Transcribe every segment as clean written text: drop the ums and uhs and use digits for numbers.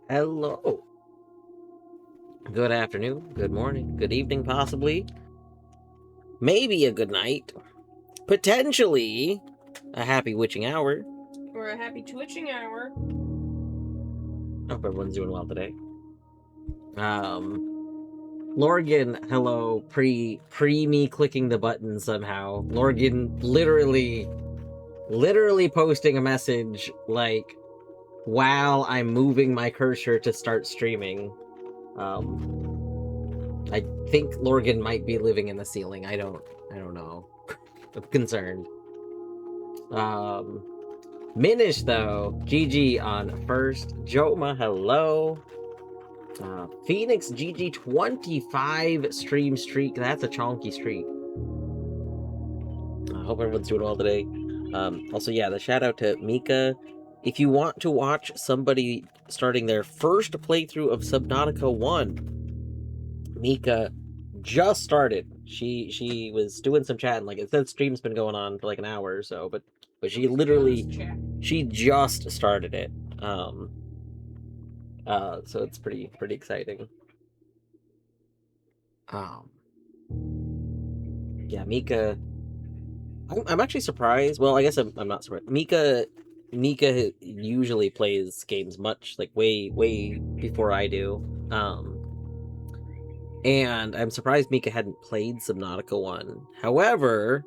Hello. Good afternoon, good morning, good evening, possibly. Maybe a good night. Potentially a happy witching hour. Or a happy twitching hour. Hope everyone's doing well today. Lorgan, hello, pre me clicking the button somehow. Lorgan literally posting a message like while I'm moving my cursor to start streaming. I think Lorgan might be living in the ceiling. I don't know. I'm concerned. Minish though. GG on first. Joma, hello. Phoenix GG 25 stream streak. That's a chonky streak. I hope everyone's doing well today. Also, yeah, the shout out to Mika. If you want to watch somebody starting their first playthrough of Subnautica 1, Mika just started. She was doing some chatting. Like it said, stream's been going on for like an hour or so, but she literally she just started it. So it's pretty exciting. Yeah, Mika. I'm actually surprised. Well, I guess I'm not surprised. Mika usually plays games much like way before I do. And I'm surprised Mika hadn't played Subnautica 1. However,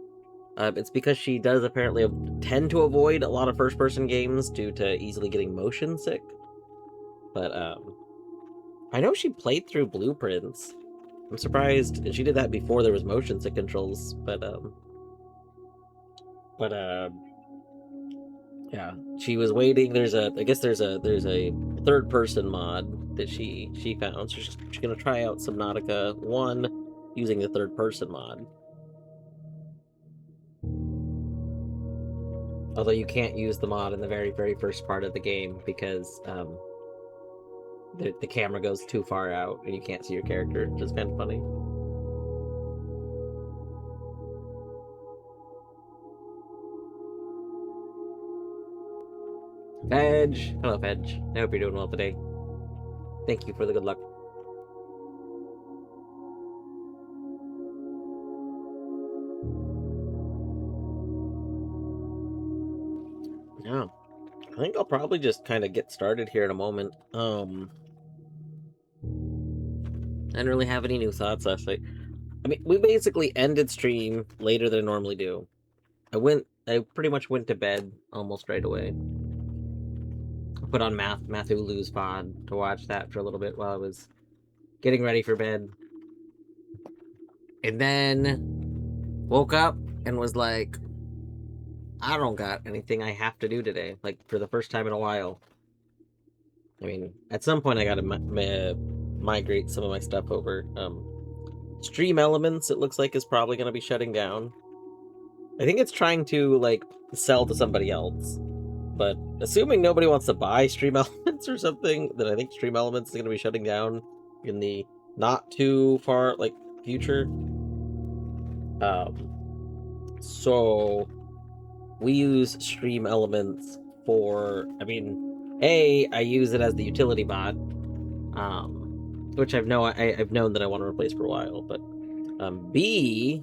it's because she does apparently tend to avoid a lot of first-person games due to easily getting motion sick. But I know she played through Blueprints. I'm surprised she did that before there was motion sick controls. But yeah, she was waiting. I guess there's a third-person mod that she found. So she's gonna try out Subnautica 1 using the third-person mod. Although you can't use the mod in the very first part of the game because the camera goes too far out and you can't see your character, which is kind of funny. Fedge. Hello, Fedge. I hope you're doing well today. Thank you for the good luck. Yeah. I think I'll probably just kind of get started here in a moment. I didn't really have any new thoughts last night. I mean, we basically ended stream later than I normally do. I pretty much went to bed almost right away. I put on Mathulu's VOD to watch that for a little bit while I was getting ready for bed. And then woke up and was like, I don't got anything I have to do today, like for the first time in a while. I mean, at some point I gotta migrate some of my stuff over. Stream Elements, it looks like, is probably gonna be shutting down. I think it's trying to, like, sell to somebody else. But assuming nobody wants to buy Stream Elements or something, then I think Stream Elements is gonna be shutting down in the not too far, like, future. So we use Stream Elements for, I mean, A, I use it as the utility bot, which I've known that I want to replace for a while, but B,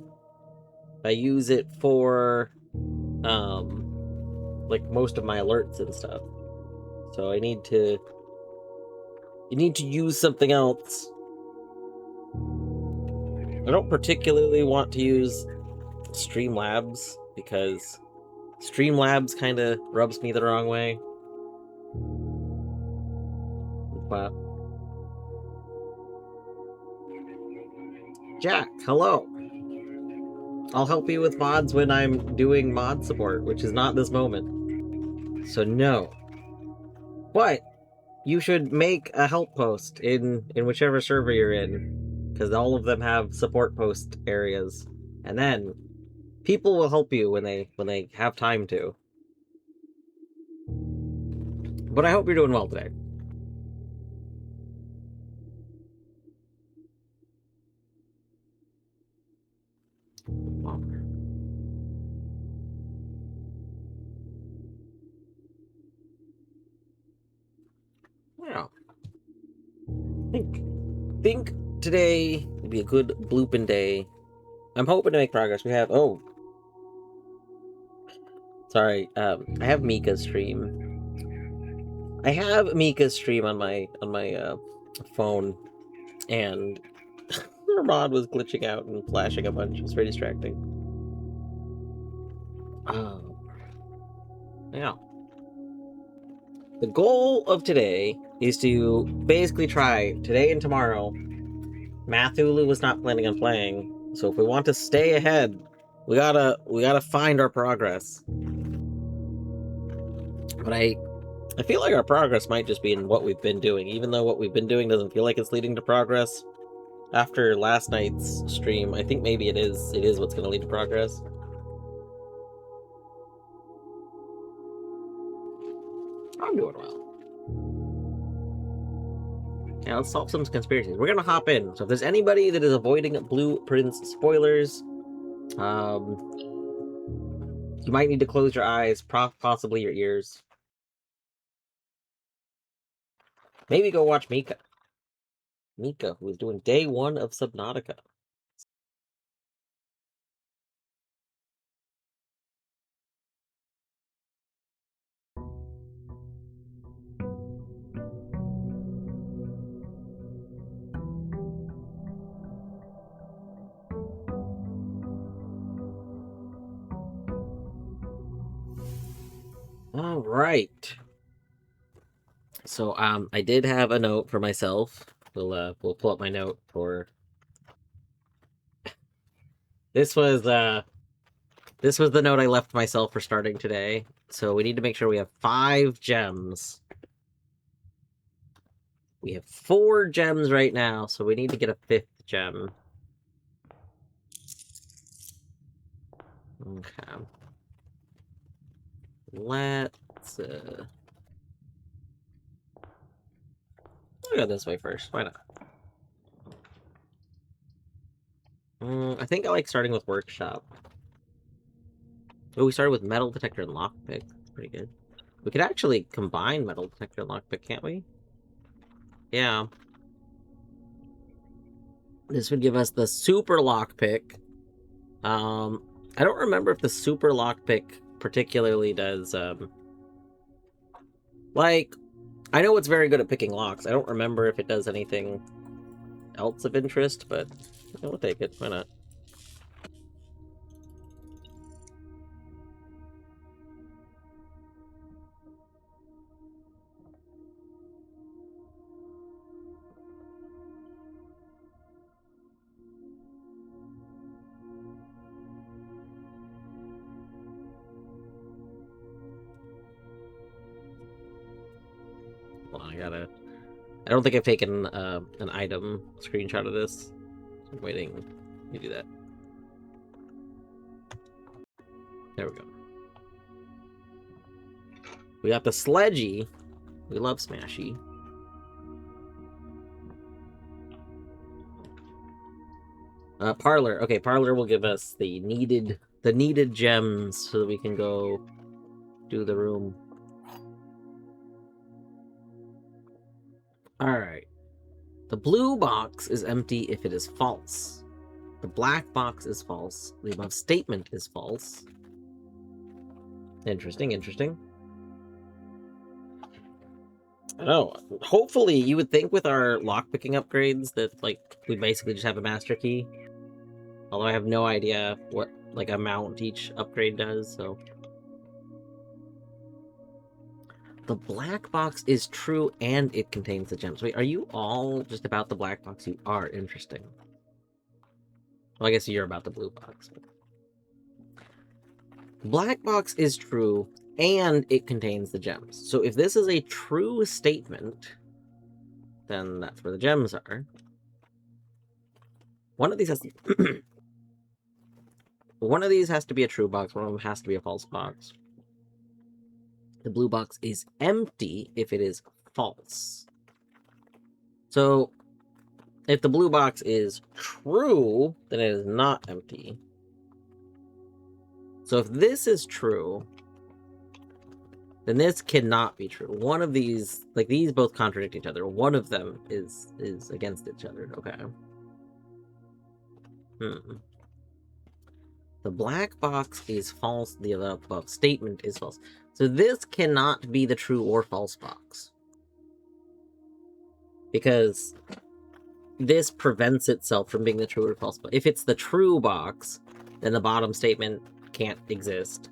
I use it for like most of my alerts and stuff. So I need to use something else. I don't particularly want to use Streamlabs because Streamlabs kind of rubs me the wrong way. But Jack, hello. I'll help you with mods when I'm doing mod support, which is not this moment. So no. But you should make a help post in whichever server you're in, because all of them have support post areas, and then people will help you when they have time to. But I hope you're doing well today. Yeah. think today will be a good blooping day. I'm hoping to make progress. We have sorry, I have Mika's stream. I have Mika's stream on my phone, and her mod was glitching out and flashing a bunch. It was very distracting. Yeah. The goal of today is to basically try today and tomorrow. Mathulu was not planning on playing, so if we want to stay ahead, we gotta find our progress. But I feel like our progress might just be in what we've been doing, even though what we've been doing doesn't feel like it's leading to progress. After last night's stream, I think maybe it is what's going to lead to progress. I'm doing well. Yeah, let's solve some conspiracies. We're gonna hop in. So if there's anybody that is avoiding Blueprints spoilers, you might need to close your eyes, possibly your ears. Maybe go watch Mika. Mika, who is doing day 1 of Subnautica. All right. So I did have a note for myself. We'll pull up my note for this was the note I left myself for starting today. So we need to make sure we have 5 gems. We have 4 gems right now, so we need to get a 5th gem. Okay. Let's go this way first. Why not? I think I like starting with workshop. Oh, we started with metal detector and lockpick. That's pretty good. We could actually combine metal detector and lockpick, can't we? Yeah. This would give us the super lockpick. I don't remember if the super lockpick particularly does, like, I know it's very good at picking locks. I don't remember if it does anything else of interest, but we'll take it. Why not? Hold on, I don't think I've taken an item screenshot of this. I'm waiting to do that. There we go. We got the sledgy. We love Smashy. Parlor. Okay, Parlor will give us the needed gems so that we can go do the room. Alright. The blue box is empty if it is false. The black box is false. The above statement is false. Interesting, interesting. I don't know. Hopefully, you would think with our lockpicking upgrades that, like, we basically just have a master key. Although I have no idea what, like, amount each upgrade does, so... The black box is true and it contains the gems. Wait, are you all just about the black box? You are. Interesting. Well, I guess you're about the blue box. The black box is true and it contains the gems. So if this is a true statement, then that's where the gems are. One of these has to... one of these has to be a true box. One of them has to be a false box. The blue box is empty if it is false. So, if the blue box is true, then it is not empty. So if this is true, then this cannot be true. One of these, like these both contradict each other. One of them is against each other. Okay. The black box is false. The above statement is false. So this cannot be the true or false box. Because this prevents itself from being the true or false box. If it's the true box, then the bottom statement can't exist.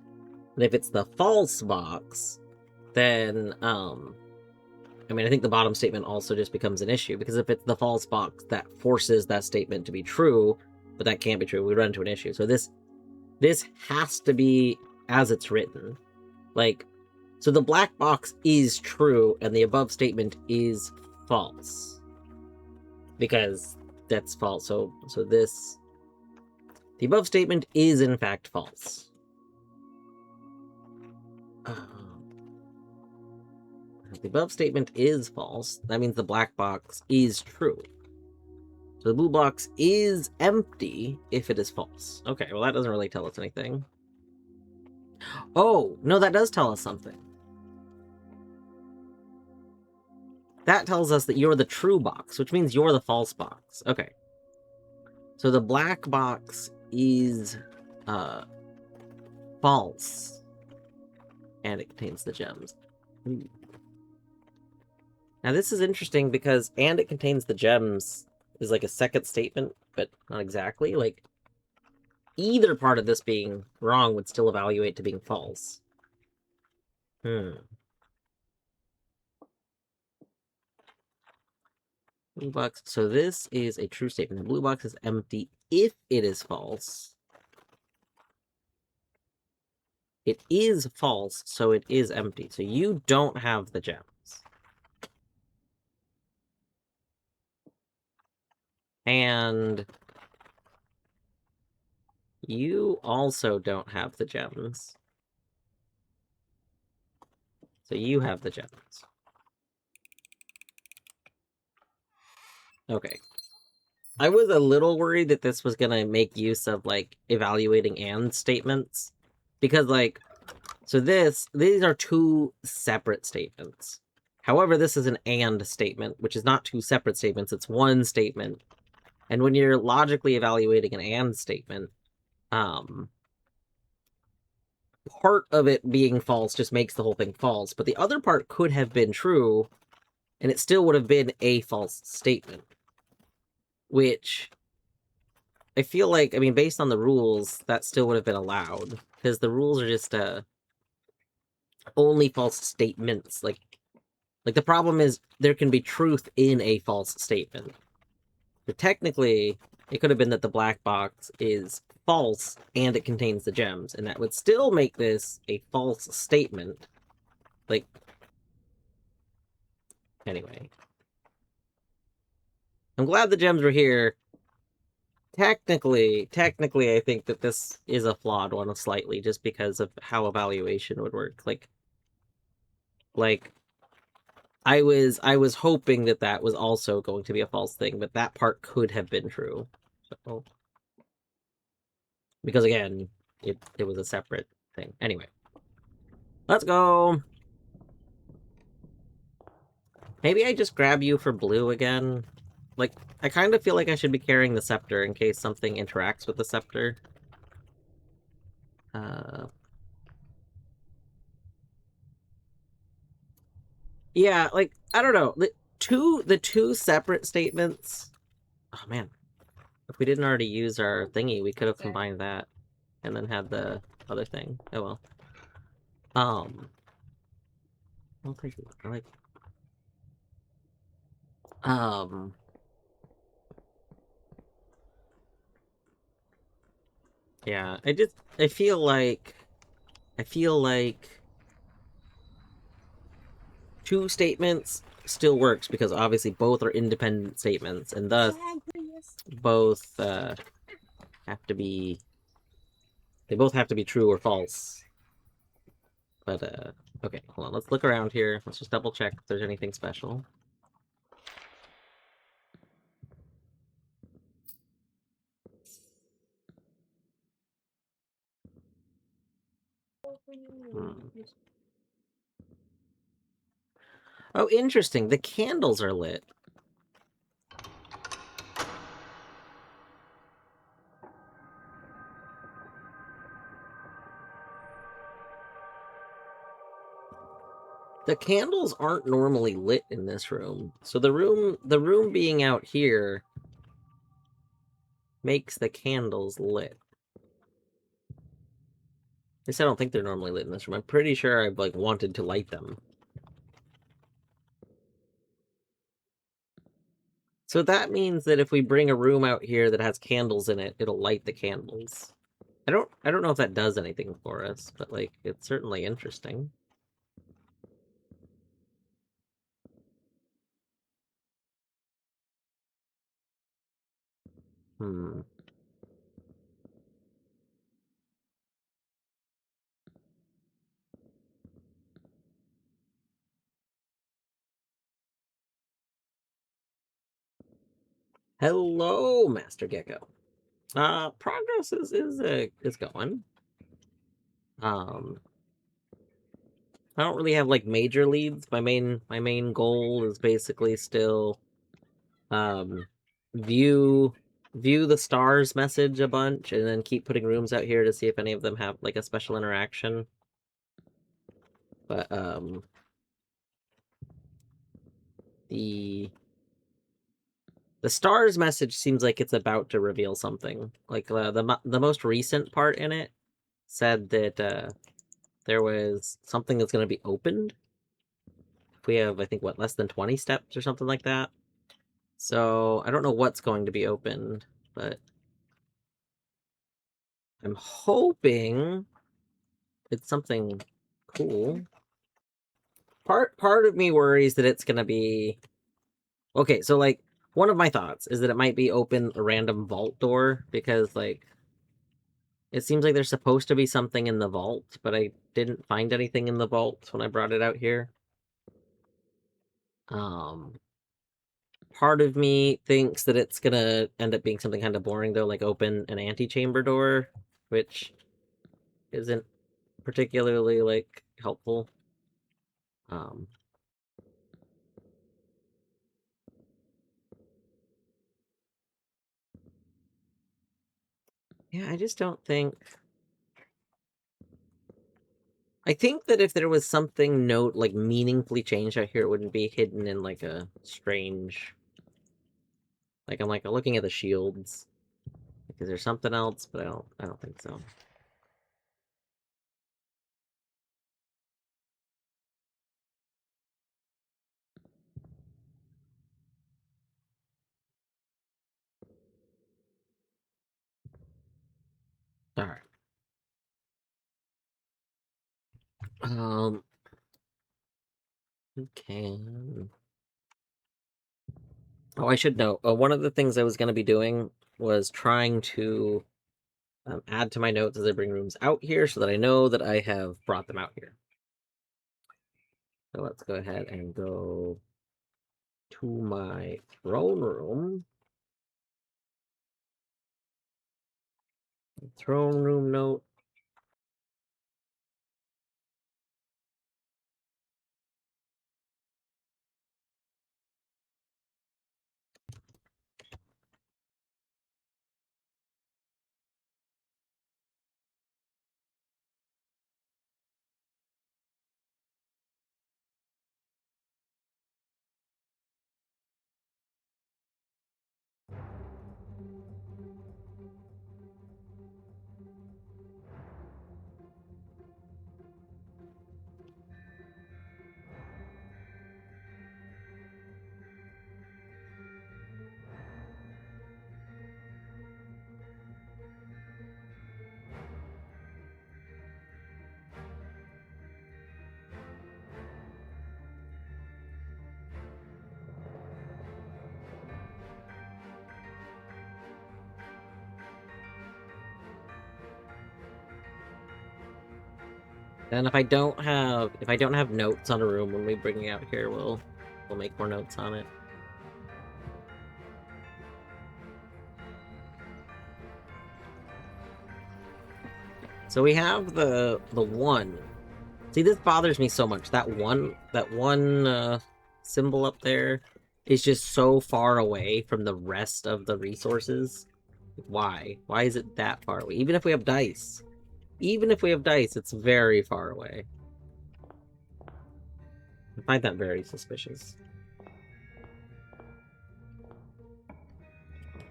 And if it's the false box, then, I mean, I think the bottom statement also just becomes an issue, because if it's the false box, that forces that statement to be true, but that can't be true. We run into an issue. So this has to be as it's written. Like, so the black box is true, and the above statement is false. Because that's false. So this... The above statement is, in fact, false. The above statement is false. That means the black box is true. So the blue box is empty if it is false. Okay, well that doesn't really tell us anything. Oh, no, that does tell us something. That tells us that you're the true box, which means you're the false box. Okay. So the black box is false. And it contains the gems. Ooh. Now this is interesting because "and it contains the gems" is like a second statement, but not exactly. Like, either part of this being wrong would still evaluate to being false. Blue box. So this is a true statement. The blue box is empty if it is false. It is false, so it is empty. So you don't have the gems. And you also don't have the gems. So you have the gems. Okay. I was a little worried that this was gonna make use of, like, evaluating "and" statements. Because, like, so these are two separate statements. However, this is an "and" statement, which is not two separate statements, it's one statement. And when you're logically evaluating an "and" statement, part of it being false just makes the whole thing false, but the other part could have been true, and it still would have been a false statement. Which, I feel like, I mean, based on the rules, that still would have been allowed, because the rules are just, only false statements. Like, the problem is, there can be truth in a false statement. But technically, it could have been that the black box is false and it contains the gems, and that would still make this a false statement. Like, anyway. I'm glad the gems were here. Technically, I think that this is a flawed one slightly, just because of how evaluation would work. Like, I was hoping that that was also going to be a false thing, but that part could have been true. So, because again, it was a separate thing. Anyway, let's go. Maybe I just grab you for blue again. Like, I kind of feel like I should be carrying the scepter in case something interacts with the scepter. Yeah, like, I don't know. The two separate statements. Oh man, if we didn't already use our thingy, we could have combined that and then had the other thing. Oh well. I'll take it. I like. Yeah, I feel like two statements still works because obviously both are independent statements, and thus both have to be true or false. But okay, hold on, let's look around here. Let's just double check if there's anything special. Oh, interesting. The candles are lit. The candles aren't normally lit in this room. So the room being out here makes the candles lit. At least I don't think they're normally lit in this room. I'm pretty sure I've like wanted to light them. So that means that if we bring a room out here that has candles in it, it'll light the candles. I don't know if that does anything for us, but like it's certainly interesting. Hmm. Hello, Master Gecko. Progress is going. I don't really have like major leads. My main goal is basically still um view the stars message a bunch and then keep putting rooms out here to see if any of them have like a special interaction. But the stars message seems like it's about to reveal something. Like the most recent part in it said that there was something that's going to be opened. We have, I think, what, less than 20 steps or something like that. So I don't know what's going to be opened, but I'm hoping it's something cool. Part of me worries that it's going to be okay. So like one of my thoughts is that it might be open a random vault door because like it seems like there's supposed to be something in the vault, but I didn't find anything in the vault when I brought it out here. Part of me thinks that it's gonna end up being something kind of boring though, like open an antechamber door, which isn't particularly like helpful. Um yeah, I just don't think I think that if there was something like meaningfully changed out here, it wouldn't be hidden in like a strange like I'm like looking at the shields. Like, is there something else? But I don't think so. Alright. We can. Oh, I should know. One of the things I was going to be doing was trying to add to my notes as I bring rooms out here so that I know that I have brought them out here. So let's go ahead and go to my throne room. Throne room note. And if I don't have notes on a room when we bring it out here, we'll make more notes on it. So we have the one. See, this bothers me so much. That one symbol up there is just so far away from the rest of the resources. Why? Why is it that far away? Even if we have dice. Even if we have dice, it's very far away. I find that very suspicious.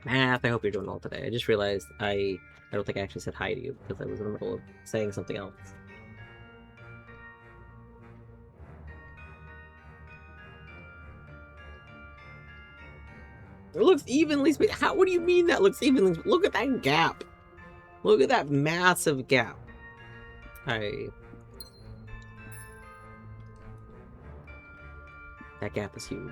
Math, I hope you're doing well today. I just realized I don't think I actually said hi to you because I was in the middle of saying something else. It looks evenly spaced. How? What do you mean that looks evenly? Look at that gap. Look at that massive gap. That gap is huge.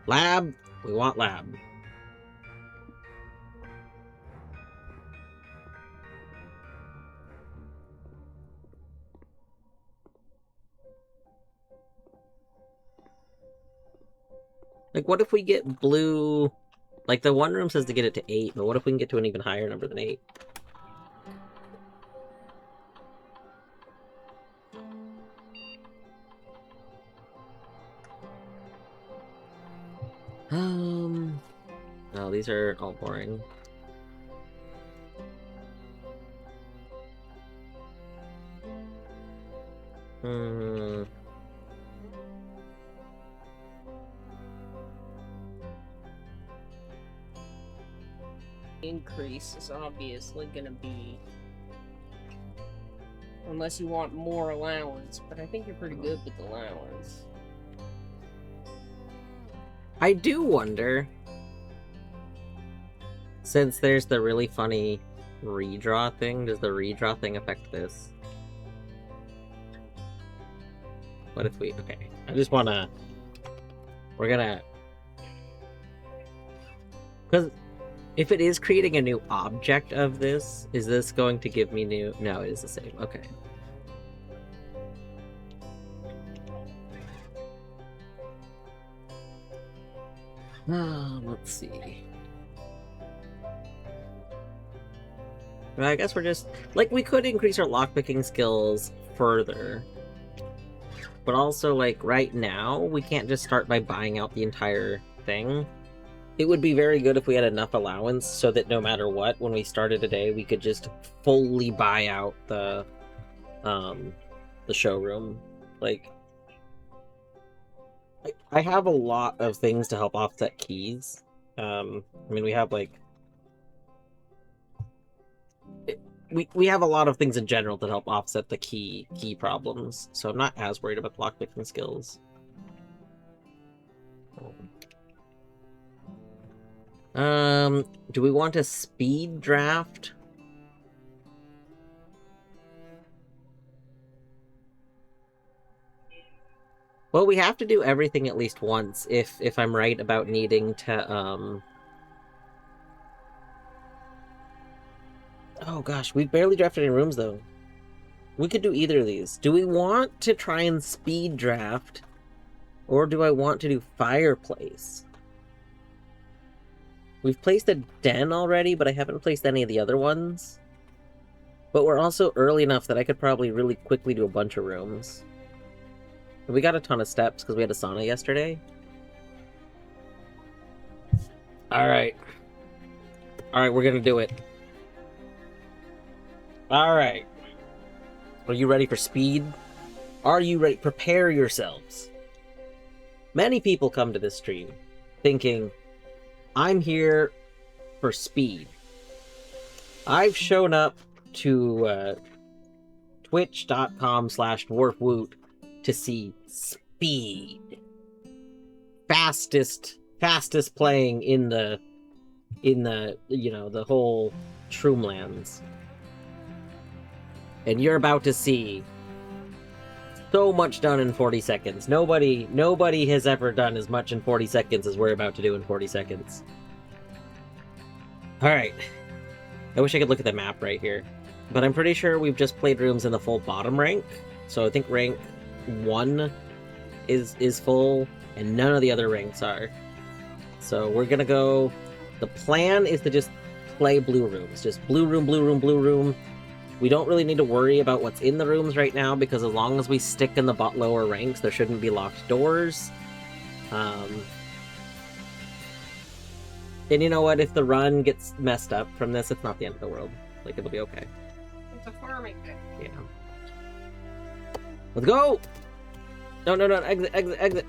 Lab. We want lab. Like, what if we get blue? Like, the one room says to get it to 8, but what if we can get to an even higher number than 8? No, these are all boring. Increase is obviously gonna be, unless you want more allowance, but I think you're pretty good with allowance. I do wonder, since there's the really funny redraw thing, does the redraw thing affect this? What if we... Okay, I just wanna... We're gonna... Because if it is creating a new object of this, is this going to give me new... No, it is the same. Okay. Let's see. Well, I guess we're just... Like, we could increase our lockpicking skills further. But also, like, right now, we can't just start by buying out the entire thing. It would be very good if we had enough allowance so that no matter what, when we started a day, we could just fully buy out the showroom. Like, I have a lot of things to help offset keys. I mean, we have, like... We have a lot of things in general that help offset the key problems, so I'm not as worried about the lockpicking skills. Do we want a speed draft? Well, we have to do everything at least once if I'm right about needing to Oh gosh, we barely drafted any rooms though. We could do either of these. Do we want to try and speed draft, or do I want to do fireplace? We've placed a den already, but I haven't placed any of the other ones. But we're also early enough that I could probably really quickly do a bunch of rooms. We got a ton of steps because we had a sauna yesterday. Alright. Alright, we're gonna do it. Alright. Are you ready for speed? Are you ready? Prepare yourselves. Many people come to this stream thinking, I'm here for speed. I've shown up to twitch.com/dwarfwoot to see speed. Fastest playing in the you know, the whole Shroomlands. And you're about to see so much done in 40 seconds. Nobody has ever done as much in 40 seconds as we're about to do in 40 seconds. Alright. I wish I could look at the map right here. But I'm pretty sure we've just played rooms in the full bottom rank. So I think rank 1 is full, and none of the other ranks are. So we're gonna go... The plan is to just play blue rooms. Just blue room, blue room, blue room. We don't really need to worry about what's in the rooms right now, because as long as we stick in the lower ranks, there shouldn't be locked doors. And you know what? If the run gets messed up from this, it's not the end of the world. Like, it'll be okay. It's a farming thing. Yeah. Let's go! No, exit, exit, exit!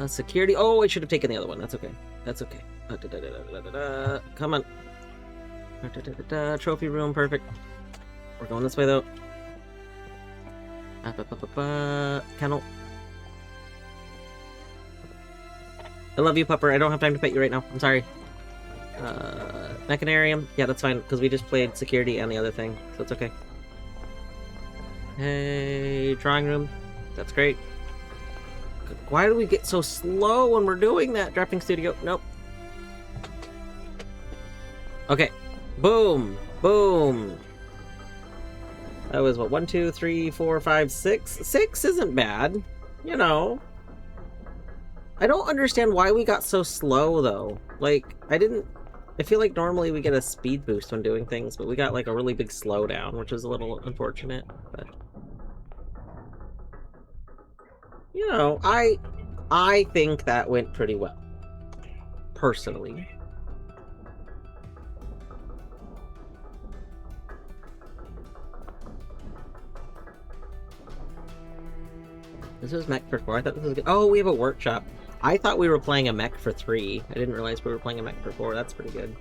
Security. Oh, I should have taken the other one. That's okay. That's okay. Come on. Trophy room, perfect. We're going this way, though. Kennel. I love you, Pupper. I don't have time to pet you right now. I'm sorry. Mechanarium. Yeah, that's fine, because we just played security and the other thing, so it's okay. Hey, drawing room. That's great. Why do we get so slow when we're doing that? Drafting studio. Nope. Okay. Boom. Boom. That was what? 1, 2, 3, 4, 5, 6. 6 isn't bad. You know. I don't understand why we got so slow, though. Like, I feel like normally we get a speed boost when doing things, but we got, like, a really big slowdown, which is a little unfortunate, but... You know, I think that went pretty well. Personally. This was mech for 4. I thought this was good. Oh, we have a workshop. I thought we were playing a mech for 3. I didn't realize we were playing a mech for 4. That's pretty good.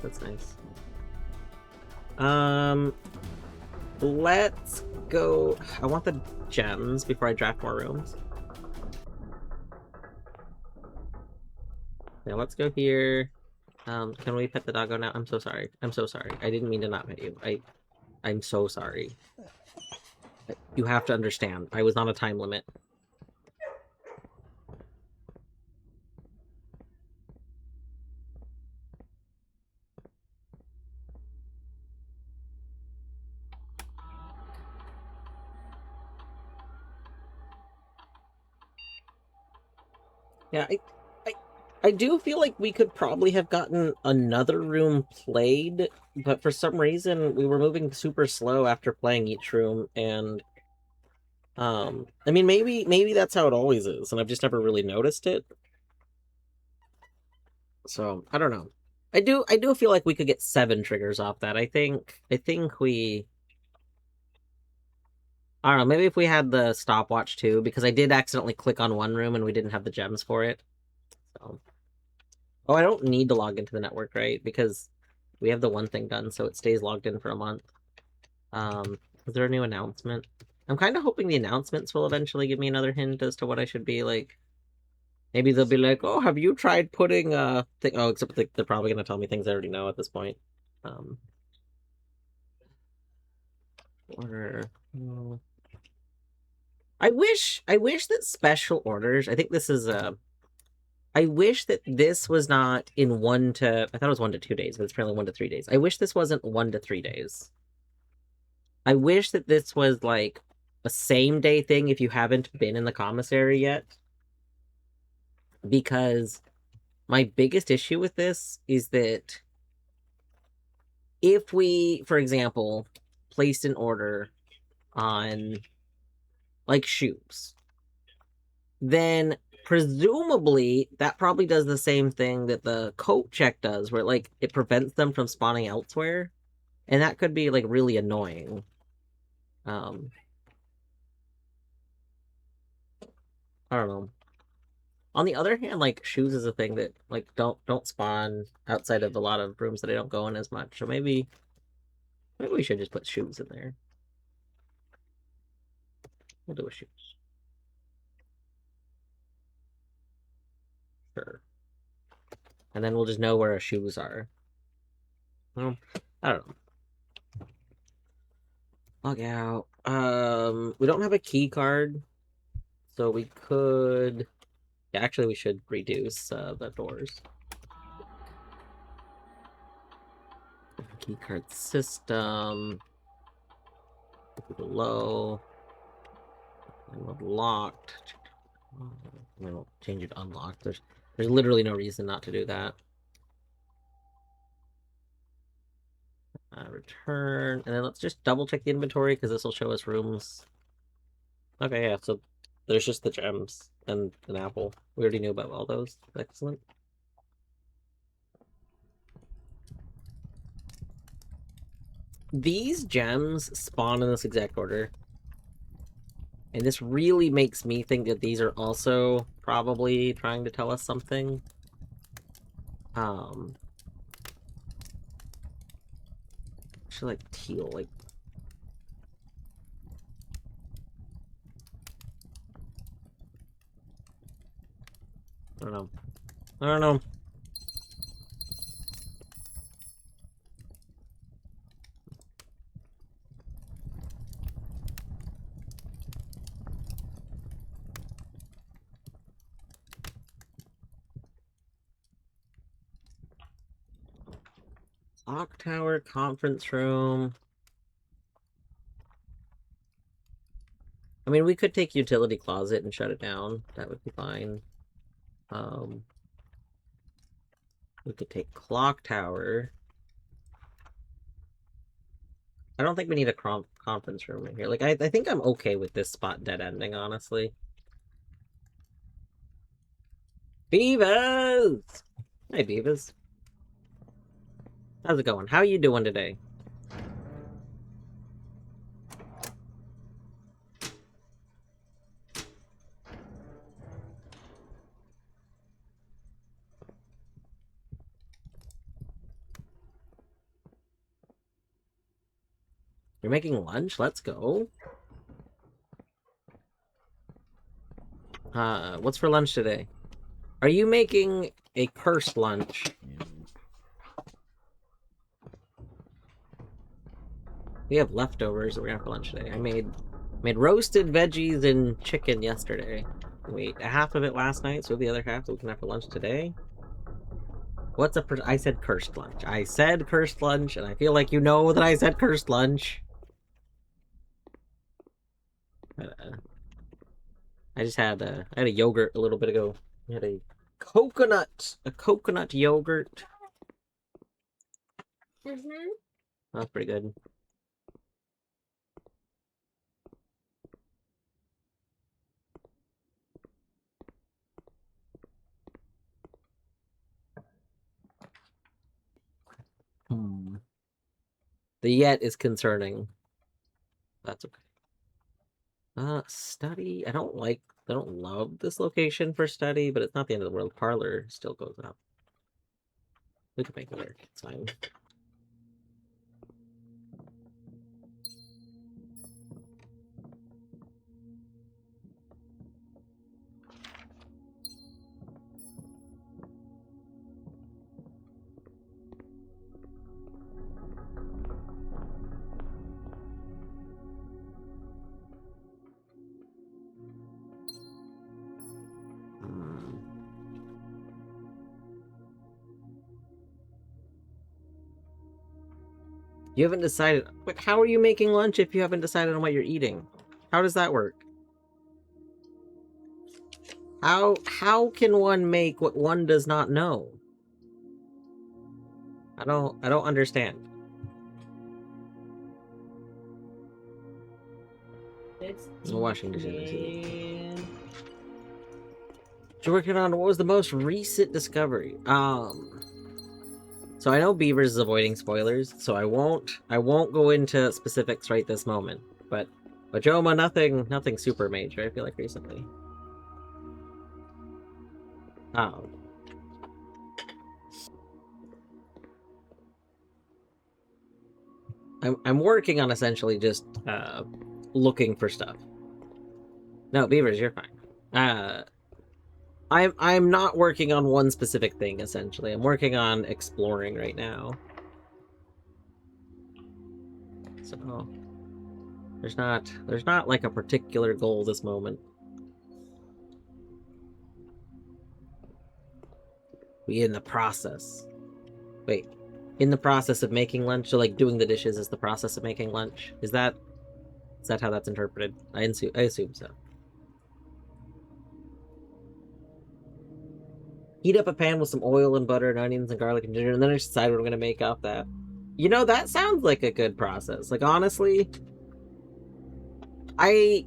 That's nice. Let's go. I want the gems before I draft more rooms. Yeah, let's go here. Can we pet the doggo now? I'm so sorry. I'm so sorry. I didn't mean to not pet you. I'm so sorry. You have to understand. I was on a time limit. Yeah, I do feel like we could probably have gotten another room played, but for some reason we were moving super slow after playing each room, and I mean, maybe that's how it always is, and I've just never really noticed it. So I don't know. I do feel like we could get 7 triggers off that. I think we. I don't know. Maybe if we had the stopwatch too, because I did accidentally click on one room and we didn't have the gems for it. So. Oh, I don't need to log into the network, right? Because we have the one thing done, so it stays logged in for a month. Is there a new announcement? I'm kind of hoping the announcements will eventually give me another hint as to what I should be like. Maybe they'll be like, "Oh, have you tried putting a thing?" Oh, except they're probably gonna tell me things I already know at this point. Order. I wish that special orders. I think this is a. I wish that this was not in 1 to. I thought it was 1 to 2 days, but it's apparently 1 to 3 days. I wish this wasn't 1 to 3 days. I wish that this was like a same day thing if you haven't been in the commissary yet. Because my biggest issue with this is that if we, for example, placed an order on like shoes, then presumably that probably does the same thing that the coat check does, where like it prevents them from spawning elsewhere, and that could be like really annoying. I don't know. On the other hand, like shoes is a thing that like don't spawn outside of a lot of rooms that I don't go in as much. So maybe we should just put shoes in there. We'll do a shoes. Sure. And then we'll just know where our shoes are. Well, I don't know. Log out. We don't have a key card, so we could. Yeah, actually, we should reduce the doors. Key card system. Below. Locked. We'll change it to unlocked. There's literally no reason not to do that. Return, and then let's just double check the inventory because this will show us rooms. Okay, yeah, so there's just the gems and an apple. We already knew about all those. Excellent. These gems spawn in this exact order. And this really makes me think that these are also probably trying to tell us something. Actually, like teal, like. I don't know. I don't know. Clock tower, conference room. I mean, we could take utility closet and shut it down. That would be fine. We could take clock tower. I don't think we need a conference room in here. Like, I think I'm okay with this spot dead ending, honestly. Beavers! Hey, Beavers. How's it going? How are you doing today? You're making lunch? Let's go. What's for lunch today? Are you making a cursed lunch? We have leftovers that we're gonna have for lunch today. I made roasted veggies and chicken yesterday. We ate half of it last night, so the other half we can have for lunch today. What's a I said cursed lunch. I said cursed lunch, and I feel like you know that I said cursed lunch. I just had I had a yogurt a little bit ago. I had a coconut yogurt. That's pretty good. The yet is concerning. That's okay. Study. I don't love this location for study, but it's not the end of the world. Parlor still goes up. We can make it work. It's fine. You haven't decided. But how are you making lunch if you haven't decided on what you're eating? How does that work? How can one make what one does not know? I don't understand. It's washing dishes. What you're working on? What was the most recent discovery? So I know Beavers is avoiding spoilers, so I won't go into specifics right this moment. But Joma, nothing super major, I feel like, recently. I'm working on essentially just looking for stuff. No, Beavers, you're fine. I'm not working on one specific thing, essentially. I'm working on exploring right now. So there's not like a particular goal this moment. We in the process. Wait, in the process of making lunch? So like doing the dishes is the process of making lunch? Is that how that's interpreted? I assume so. Heat up a pan with some oil and butter and onions and garlic and ginger, and then I decide what I'm gonna make off that. You know, that sounds like a good process. Like, honestly, I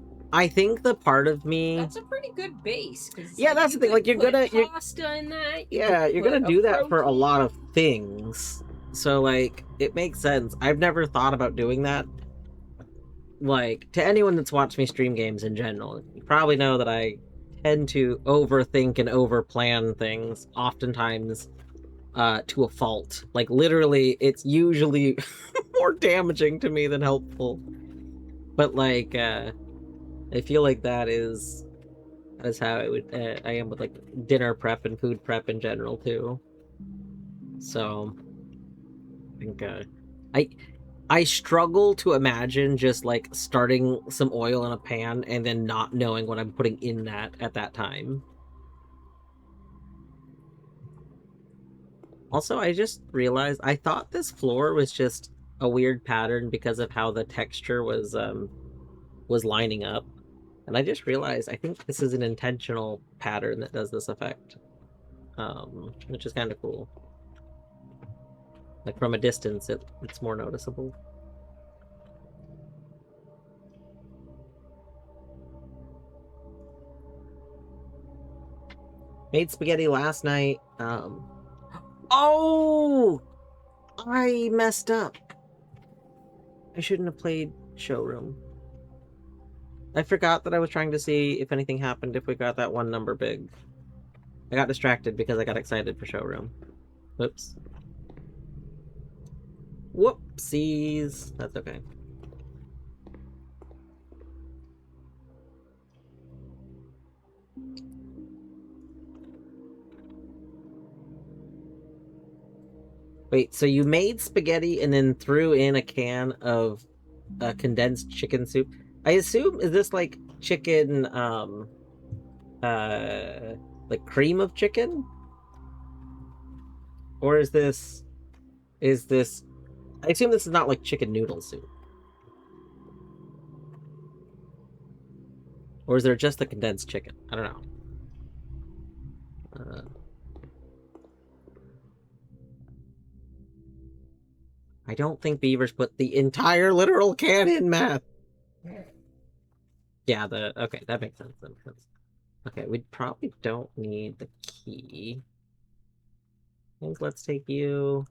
think the part of me... That's a pretty good base. Yeah, that's the thing. Like, you're gonna... pasta in that. Yeah, you're gonna do that for a lot of things. So, like, it makes sense. I've never thought about doing that. Like, to anyone that's watched me stream games in general, you probably know that I tend to overthink and overplan things, oftentimes to a fault. Like, literally, it's usually more damaging to me than helpful. But, like, I feel like that is how I am with, like, dinner prep and food prep in general, too. So, I think, I struggle to imagine just, like, starting some oil in a pan and then not knowing what I'm putting in that at that time. Also, I just realized I thought this floor was just a weird pattern because of how the texture was lining up. And I just realized I think this is an intentional pattern that does this effect. Which is kind of cool. Like, from a distance, it's more noticeable. Made spaghetti last night. Oh! I messed up. I shouldn't have played Showroom. I forgot that I was trying to see if anything happened if we got that one number big. I got distracted because I got excited for Showroom. Whoops. Whoopsies. That's okay. Wait, so you made spaghetti and then threw in a can of condensed chicken soup? I assume, is this like chicken, like cream of chicken? Or is this, I assume this is not like chicken noodle soup. Or is there just the condensed chicken? I don't know. I don't think beavers put the entire literal can in, Matt. Yeah, okay, that makes sense. That makes sense. Okay, we probably don't need the key. I think let's take you.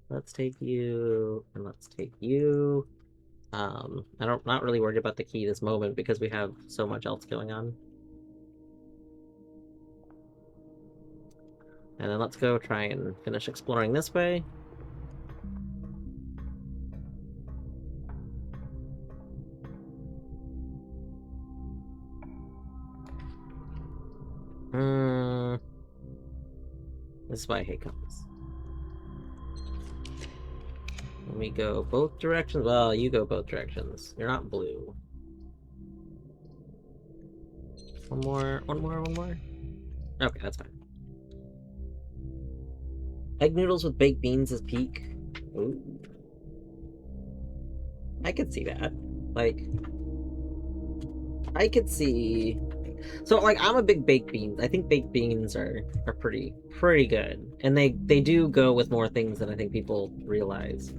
Let's take you, and let's take you. Not really worried about the key this moment because we have so much else going on. And then let's go try and finish exploring this way. This is why I hate compass. Let me go both directions. Well, you go both directions. You're not blue. One more. Okay, that's fine. Egg noodles with baked beans is peak. Ooh. I could see that. Like, I could see... So, like, I'm a big baked beans. I think baked beans are pretty good. And they do go with more things than I think people realize.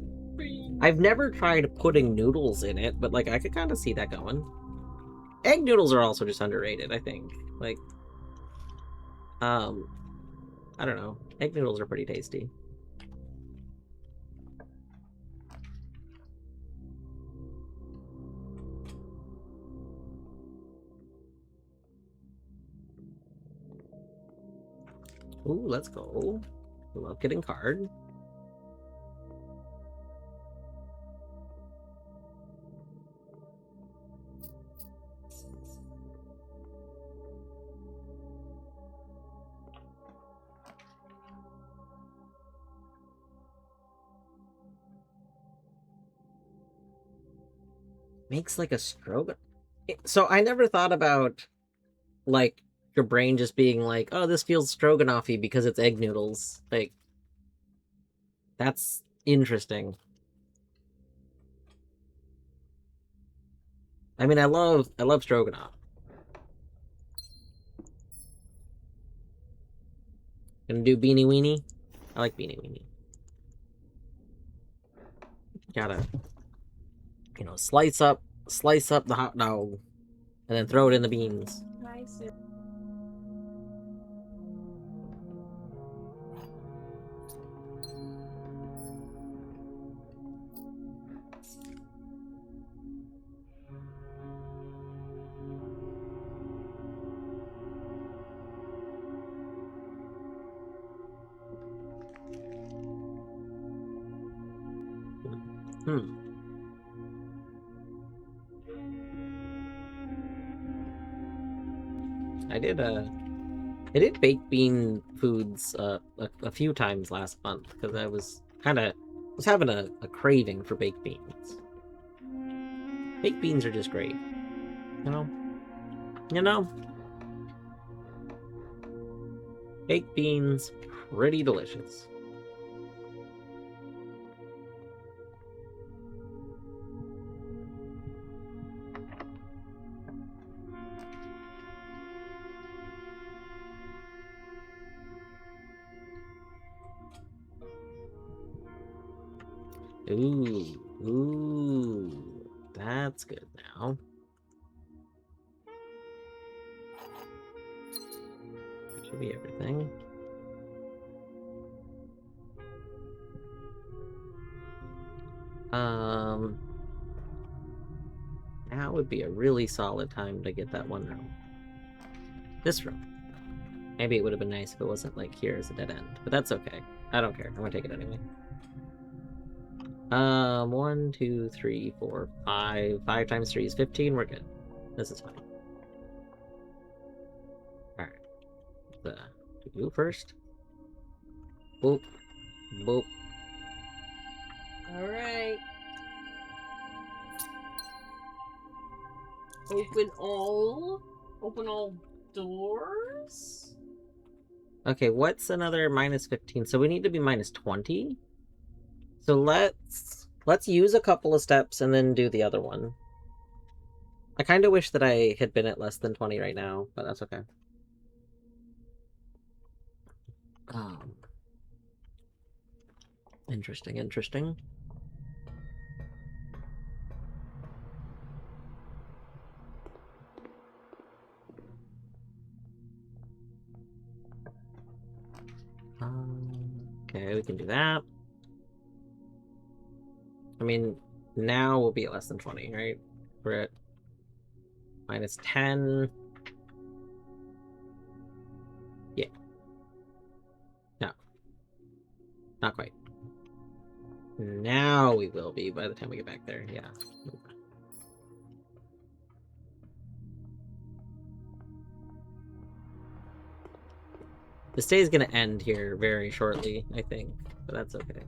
I've never tried putting noodles in it, but, like, I could kind of see that going. Egg noodles are also just underrated, I think. Like, I don't know. Egg noodles are pretty tasty. Ooh, let's go. I love getting card. Makes like a stroganoff. So I never thought about, like, your brain just being like, oh, this feels stroganoff-y because it's egg noodles. Like, that's interesting. I mean, I love stroganoff. Gonna do Beanie Weenie? I like Beanie Weenie. Gotta, slice up the hot dog, and then throw it in the beans. Nice. Hmm. I did baked bean foods a few times last month because I was having a craving for baked beans. Baked beans are just great, you know. You know, baked beans, pretty delicious. Ooh, that's good now. That should be everything. Now would be a really solid time to get that one room. This room. Maybe it would have been nice if it wasn't like here as a dead end, but that's okay. I don't care. I'm gonna take it anyway. 1, 2, 3, 4, 5. 5 times 3 is 15. We're good. This is fine. Alright. The do first. Boop. Boop. Alright. Open all doors? Okay, what's another minus 15? So we need to be minus 20. So let's use a couple of steps and then do the other one. I kind of wish that I had been at less than 20 right now, but that's okay. Interesting. Okay, we can do that. I mean, now we'll be at less than 20, right? We're at minus 10. Yeah. No. Not quite. Now we will be by the time we get back there, yeah. This day is gonna end here very shortly, I think, but that's okay.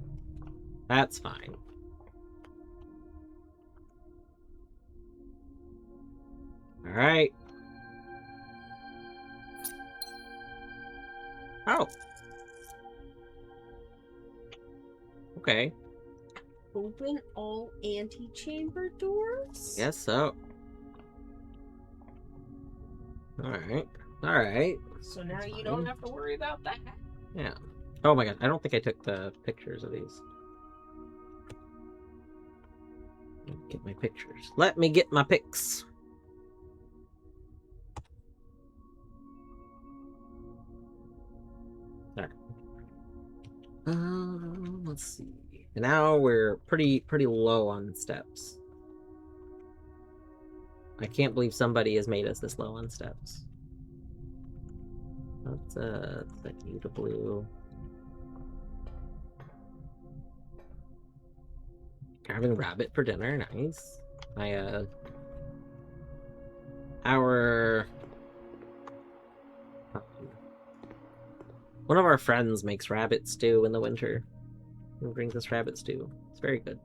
That's fine. Alright. Oh. Okay. Open all antechamber doors? Guess so. Alright. So now you don't have to worry about that. Yeah. Oh my god, I don't think I took the pictures of these. Get my pictures. Let me get my pics. Alright. Let's see. And now we're pretty low on steps. I can't believe somebody has made us this low on steps. Let's E to blue. Carving rabbit for dinner, nice. One of our friends makes rabbit stew in the winter. He brings us rabbit stew. It's very good.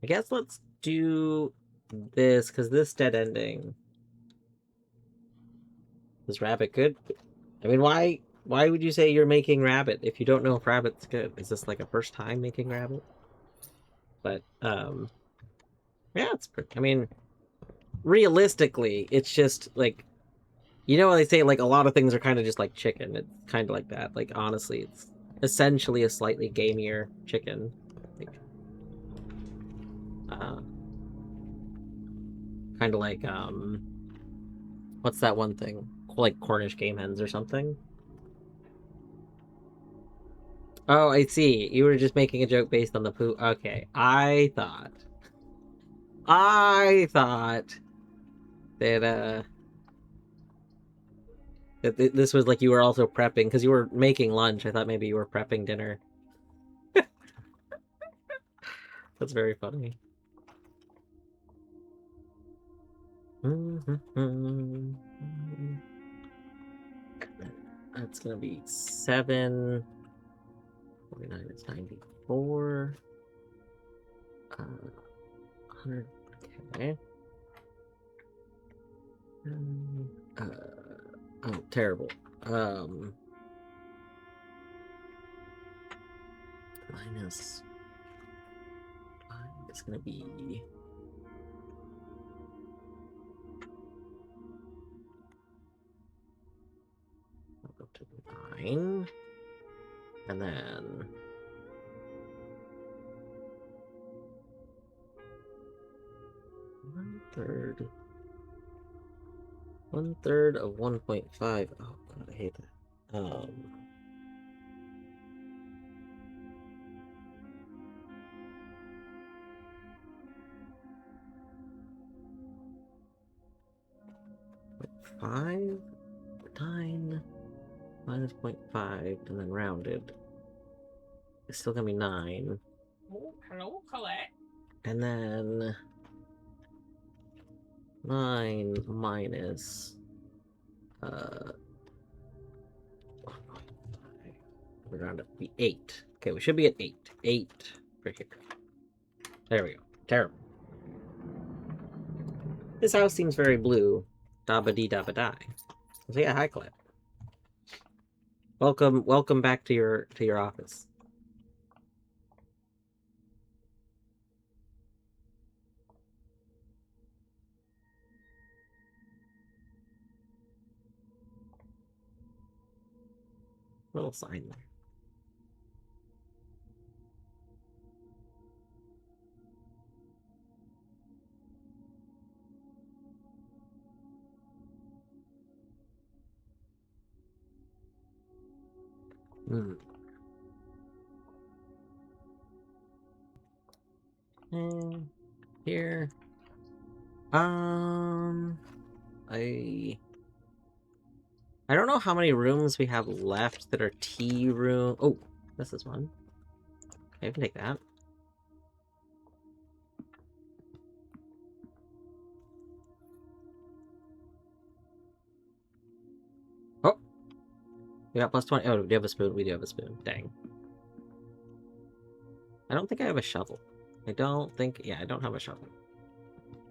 I guess let's do this, because this dead ending. Is rabbit good? I mean, why would you say you're making rabbit if you don't know if rabbit's good? Is this like a first time making rabbit? But yeah, it's pretty. I mean, realistically, it's just like, you know, they say like a lot of things are kind of just like chicken. It's kind of like that. Like honestly, it's essentially a slightly gamier chicken. Like, kind of like what's that one thing? Like Cornish game hens or something. Oh, I see. You were just making a joke based on the poo. Okay, I thought that this was like you were also prepping because you were making lunch. I thought maybe you were prepping dinner. That's very funny. That's gonna be 7. 49 is 94. 100. Okay. Uh, oh, terrible. Minus 5 is gonna be. I'll go to 9. And then. 1/3. 1/3 of 1.5. Oh god, I hate that. 5, 9, minus 0.5, and then rounded. It's still gonna be 9. Oh, hello, Colette. And then 9 minus 1.5. We round up to be 8. Okay, we should be at 8. 8 for here. There we go. Terrible. This house seems very blue. Dabba dee dabba die. So yeah, hi Colette. Welcome back to your office. Little sign there. And here. I don't know how many rooms we have left that are tea room. Oh, this is one. Okay, I can take that. Oh, we got plus 20. Oh, we do have a spoon. We do have a spoon. Dang. I don't think I have a shovel. I don't think. Yeah, I don't have a shovel.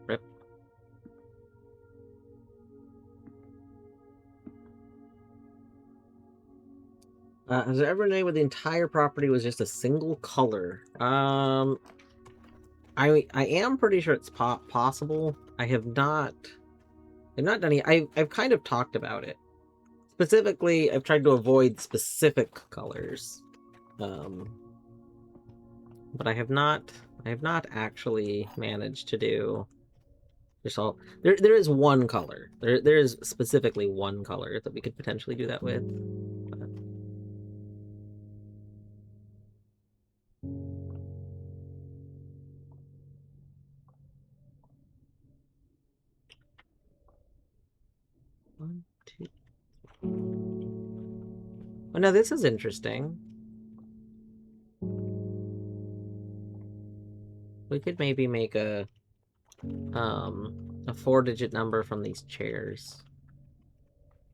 Rip. Has there ever been a day where the entire property was just a single color? I am pretty sure it's possible. I've not done any. I've kind of talked about it. Specifically, I've tried to avoid specific colors. But I have not actually managed to do just all. There is one color. There is specifically one color that we could potentially do that with. But... One, two. Oh no, this is interesting. We could maybe make a 4-digit number from these chairs.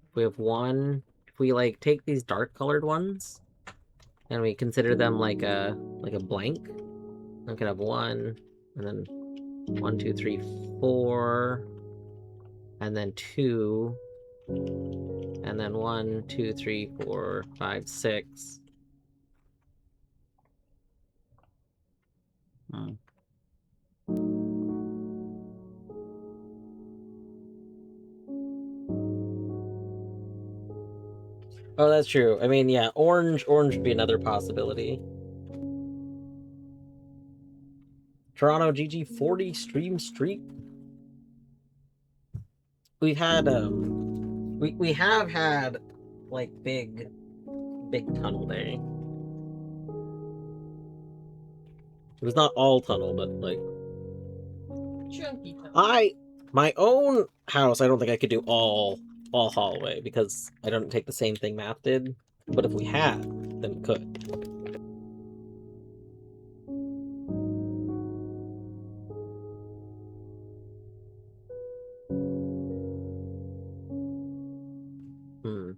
If we have one, if we like take these dark colored ones and we consider them like a blank, we could have 1 and then 1, 2, 3, 4, and then 2, and then 1, 2, 3, 4, 5, 6. Oh, that's true. I mean, yeah, orange would be another possibility. Toronto GG 40 stream streak. We've had we have had like big tunnel day. It was not all tunnel, but like Chunky tunnel. my own house, I don't think I could do all hallway because I don't take the same thing math did. But if we had, then we could. Hmm.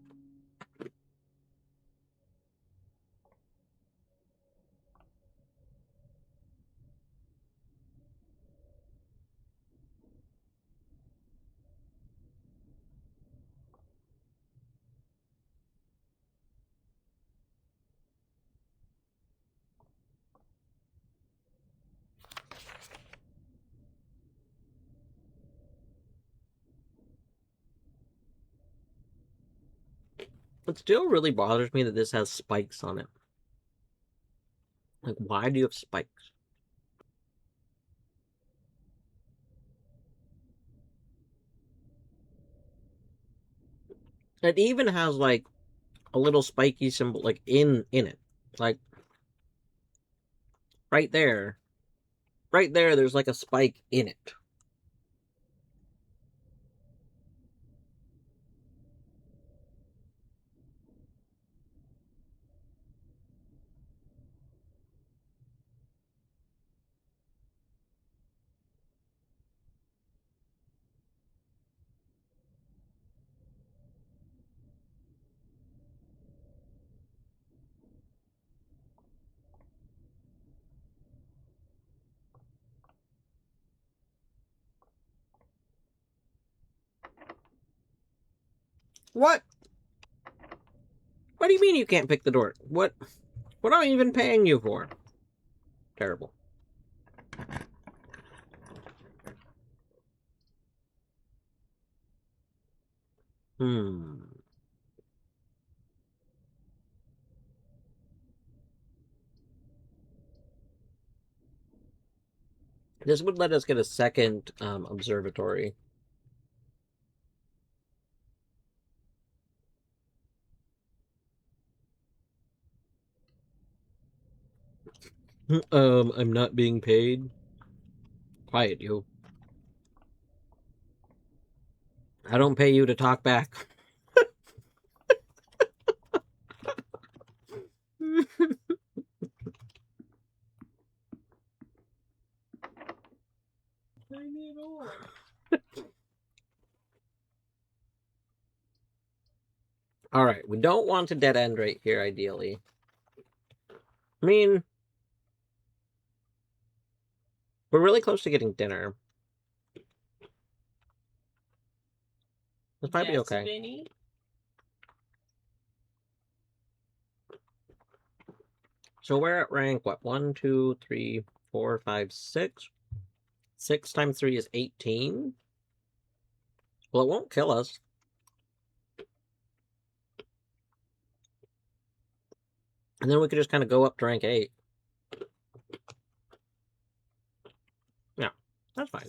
It still really bothers me that this has spikes on it. Like, why do you have spikes? It even has like a little spiky symbol like in it. Like right there. Right there there's like a spike in it. What? What do you mean you can't pick the door? What am I even paying you for? Terrible. Hmm. This would let us get a second observatory. I'm not being paid. Quiet, you. I don't pay you to talk back. I need more. Alright, we don't want a dead end right here, ideally. I mean, we're really close to getting dinner. This might be okay. Vinny. So we're at rank, what? 1, 2, 3, 4, 5, 6. 6 times 3 is 18. Well, it won't kill us. And then we could just kind of go up to rank 8. Yeah, that's fine.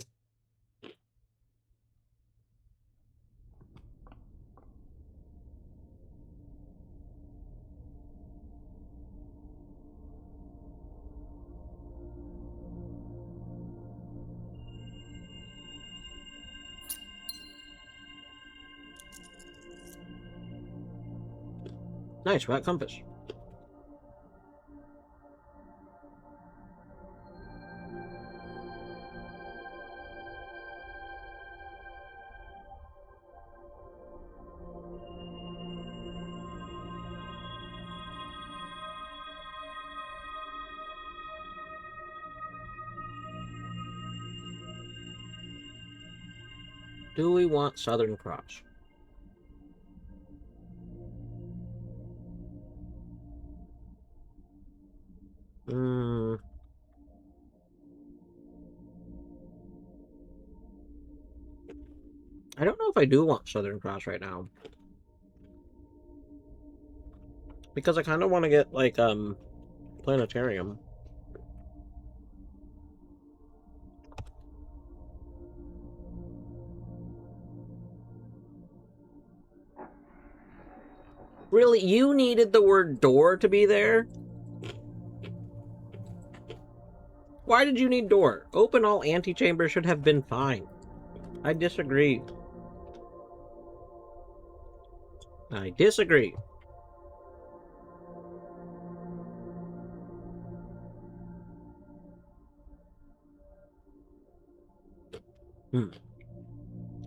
Nice, we got compass. Do we want Southern Cross? Hmm. I don't know if I do want Southern Cross right now. Because I kind of want to get, like, planetarium. Really? You needed the word door to be there? Why did you need door? Open all antechambers should have been fine. I disagree. I disagree.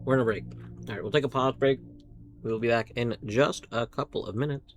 We're in a break. Alright, we'll take a pause break. We'll be back in just a couple of minutes.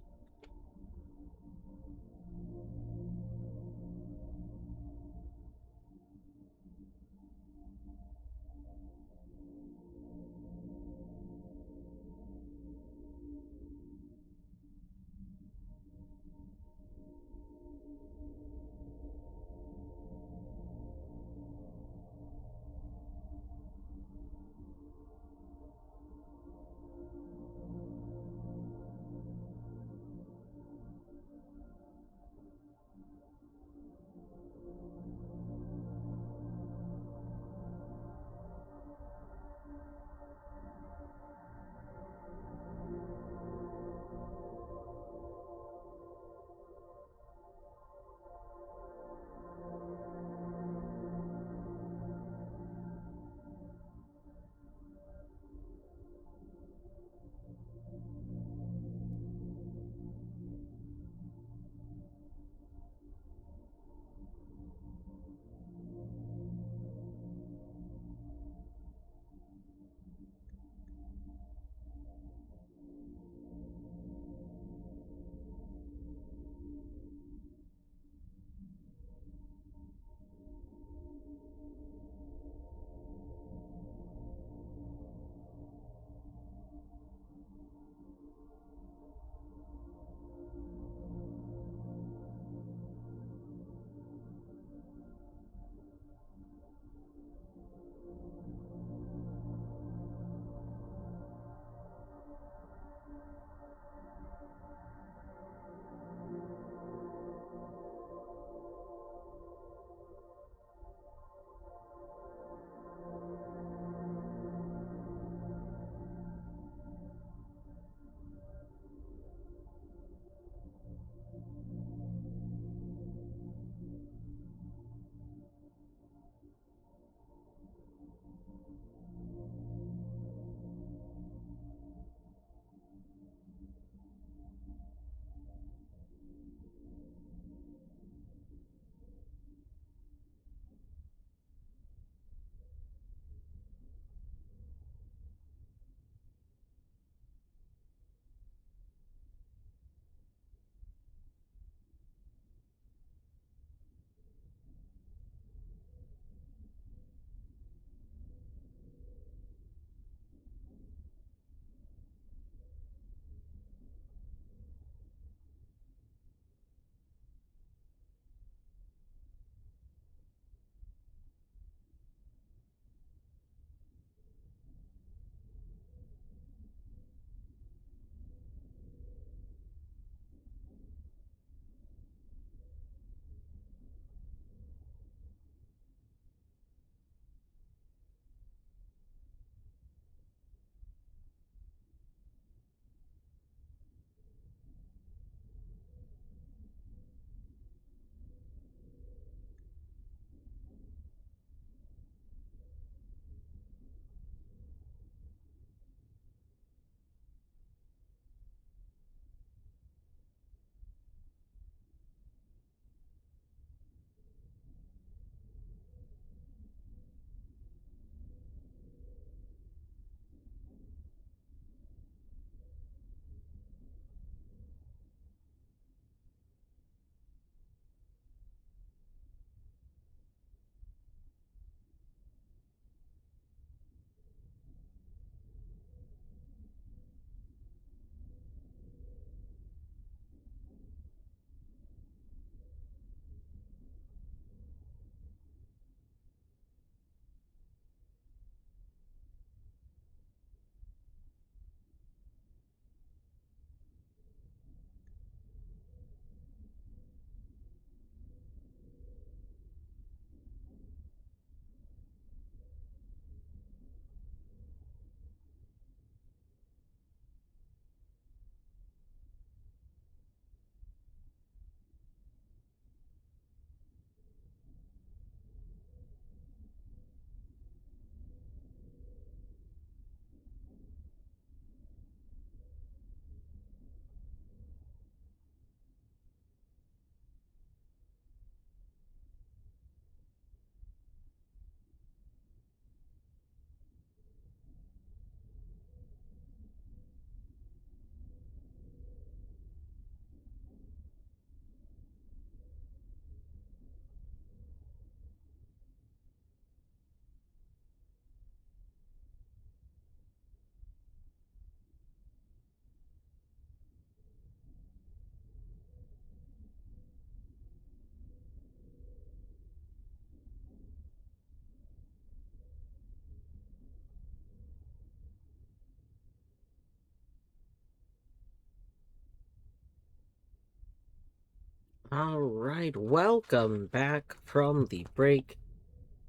Alright, welcome back from the break.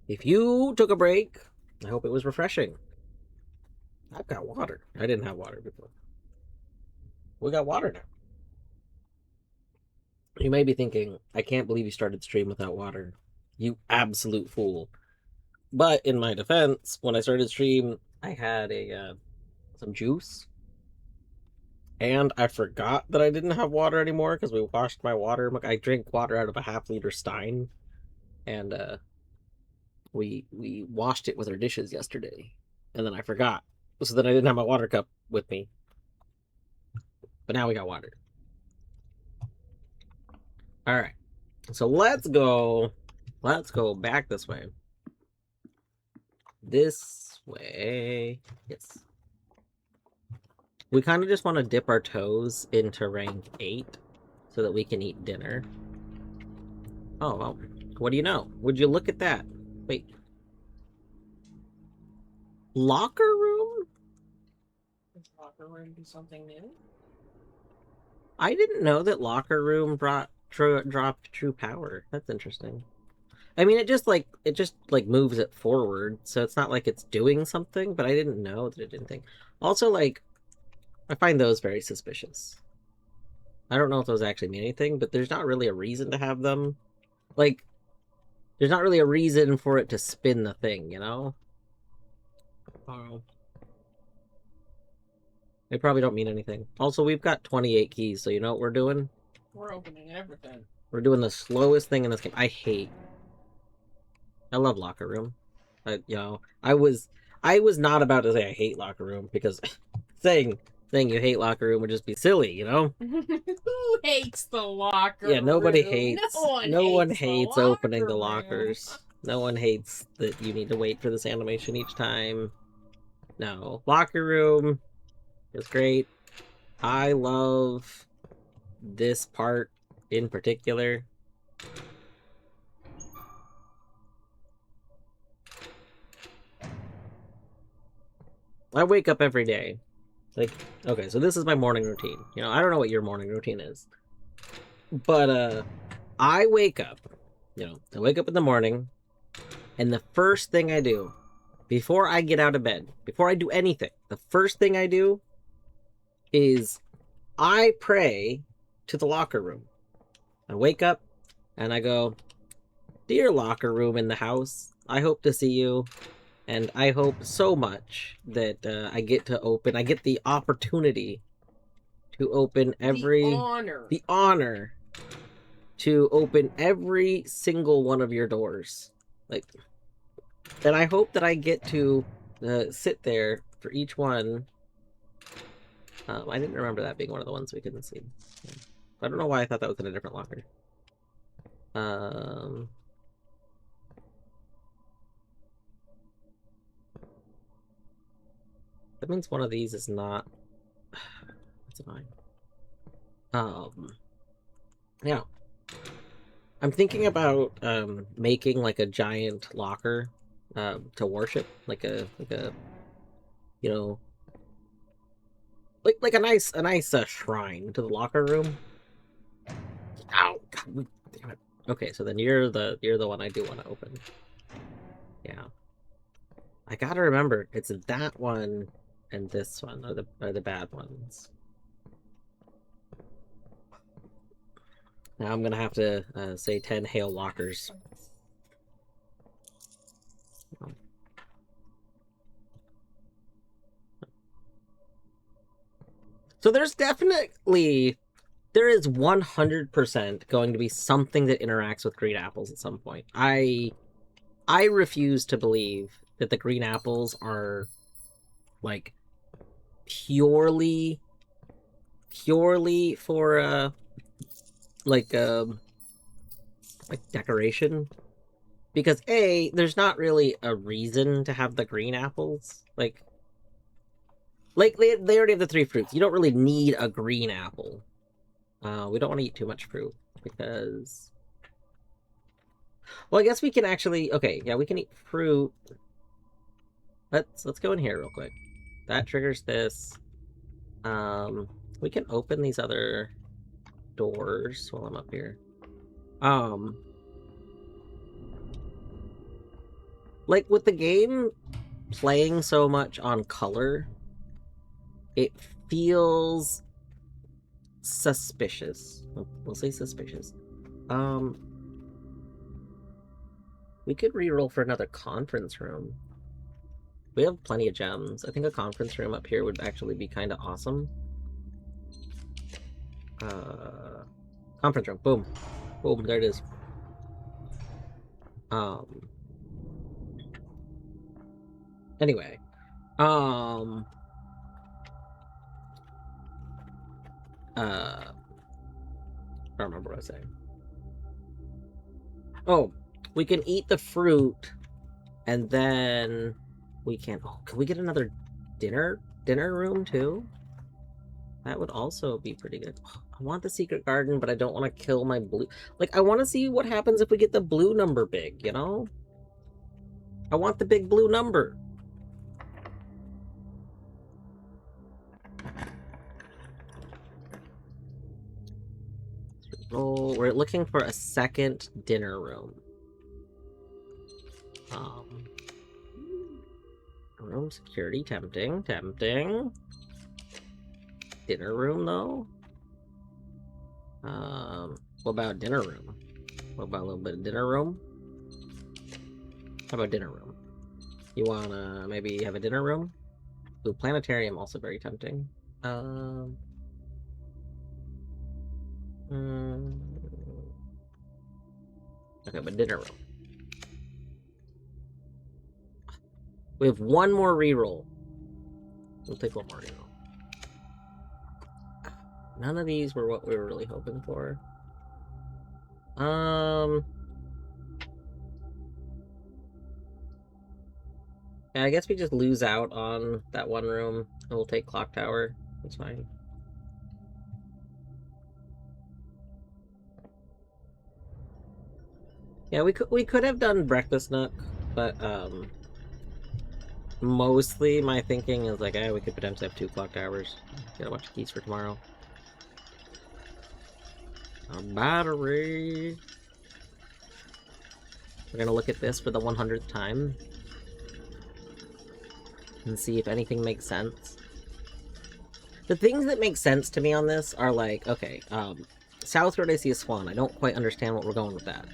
If you took a break, I hope it was refreshing. I've got water. I didn't have water before. We got water now. You may be thinking, I can't believe you started stream without water. You absolute fool. But in my defense, when I started stream, I had some juice. And I forgot that I didn't have water anymore because we washed my water. I drink water out of a half-liter stein. And we washed it with our dishes yesterday. And then I forgot. So then I didn't have my water cup with me. But now we got water. Alright. So let's go back this way. This way. Yes. We kind of just want to dip our toes into rank 8 so that we can eat dinner. Oh, well, what do you know? Would you look at that? Wait. Locker room? Does locker room do something new? I didn't know that locker room dropped true power. That's interesting. I mean, it just moves it forward, so it's not like it's doing something, but I didn't know that it did anything. Also, like, I find those very suspicious. I don't know if those actually mean anything, but there's not really a reason to have them. Like, there's not really a reason for it to spin the thing, you know? Oh. They probably don't mean anything. Also, we've got 28 keys, so you know what we're doing? We're opening everything. We're doing the slowest thing in this game. I love locker room. I was not about to say I hate locker room because saying you hate locker room would just be silly, you know? Who hates the locker room? Yeah, nobody hates. No one hates opening the room. lockers. No one hates that you need to wait for this animation each time. No, locker room is great. I love this part in particular. I wake up every day. Like, okay, so this is my morning routine. You know, I don't know what your morning routine is. But, I wake up. You know, I wake up in the morning, and the first thing I do, before I get out of bed, before I do anything, the first thing I do is I pray to the locker room. I wake up, and I go, "Dear locker room in the house, I hope to see you. And I hope so much that I get the opportunity to open the honor to open every single one of your doors. Like, and I hope that I get to sit there for each one. I didn't remember that being one of the ones we couldn't see. I don't know why I thought that was in a different locker. That means one of these is not. That's annoying. Yeah. I'm thinking about making like a giant locker to worship, like a you know, like a nice shrine to the locker room. Ow! God, damn it. Okay, so then you're the one I do want to open. Yeah. I gotta remember, it's that one and this one are the bad ones. Now I'm gonna have to say 10 hail lockers. So there is 100% going to be something that interacts with green apples at some point. I refuse to believe that the green apples are like purely for like decoration, because there's not really a reason to have the green apples. Like they already have the 3 fruits. You don't really need a green apple. We don't want to eat too much fruit because, well, I guess we can actually, okay, yeah, we can eat fruit. Let's go in here real quick. That triggers this. We can open these other doors while I'm up here. Um, like with the game playing so much on color, it feels suspicious. We'll say suspicious. We could reroll for another conference room. We have plenty of gems. I think a conference room up here would actually be kind of awesome. Conference room. Boom. Boom, there it is. Anyway. I don't remember what I was saying. Oh, we can eat the fruit, and then we can... Oh, can we get another dinner room, too? That would also be pretty good. I want the secret garden, but I don't want to kill my blue... Like, I want to see what happens if we get the blue number big, you know? I want the big blue number. Oh, we're looking for a second dinner room. Room security, tempting. Dinner room, though? What about dinner room? What about a little bit of dinner room? How about dinner room? You wanna maybe have a dinner room? Ooh, planetarium also very tempting. Okay, but dinner room. We have one more reroll. We'll take one more reroll. None of these were what we were really hoping for. Yeah, I guess we just lose out on that one room, and we'll take Clock Tower. That's fine. Yeah, we could have done Breakfast Nook, but mostly my thinking is like, we could potentially have 2 Clock Towers. Get a bunch of keys for tomorrow. A battery. We're gonna look at this for the 100th time and see if anything makes sense. The things that make sense to me on this are like, okay, South Road I see a swan. I don't quite understand what we're going with that.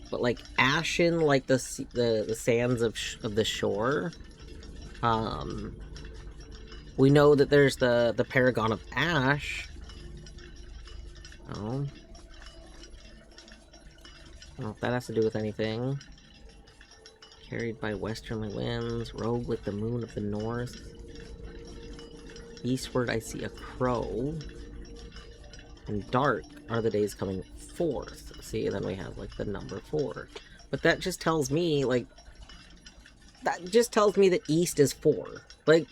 But like ashen, like the sands of the shore. We know that there's the Paragon of Ash. Oh, I don't know if that has to do with anything. Carried by westerly winds, rogue like the moon of the north. Eastward I see a crow. And dark are the days coming forth. See, and then we have like the number 4. But that just tells me, like, that just tells me that east is 4. Like,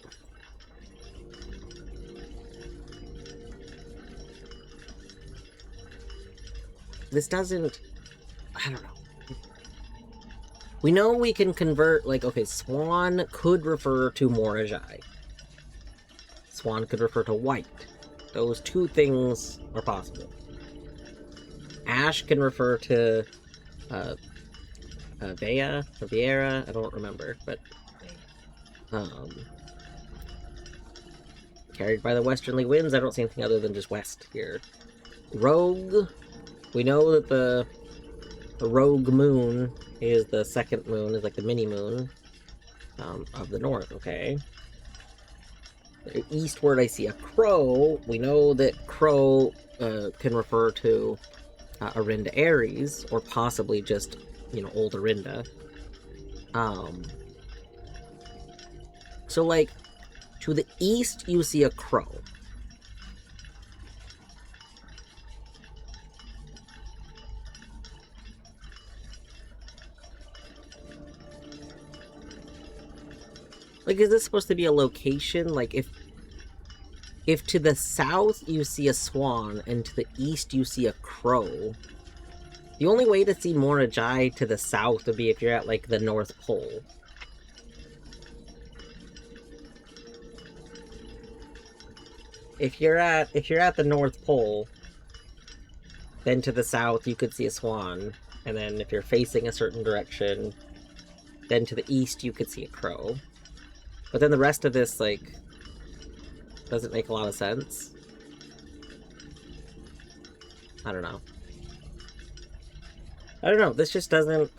this doesn't, I don't know. We know we can convert, like, okay, swan could refer to Morajai. Swan could refer to white. Those 2 things are possible. Ash can refer to Vea or Viera, I don't remember, but carried by the westerly winds, I don't see anything other than just west here. Rogue, we know that the rogue moon is the second moon, is like the mini moon of the north, okay? Eastward I see a crow. We know that crow can refer to Arinda Aries, or possibly just, you know, old Arinda. So, like, to the east, you see a crow. Like, is this supposed to be a location? Like, if to the south you see a swan, and to the east you see a crow, the only way to see Morajai to the south would be if you're at, like, the North Pole. If you're at the North Pole, Then to the south, you could see a swan. And then if you're facing a certain direction, then to the east, you could see a crow. But then the rest of this, like, doesn't make a lot of sense. I don't know. I don't know, this just doesn't...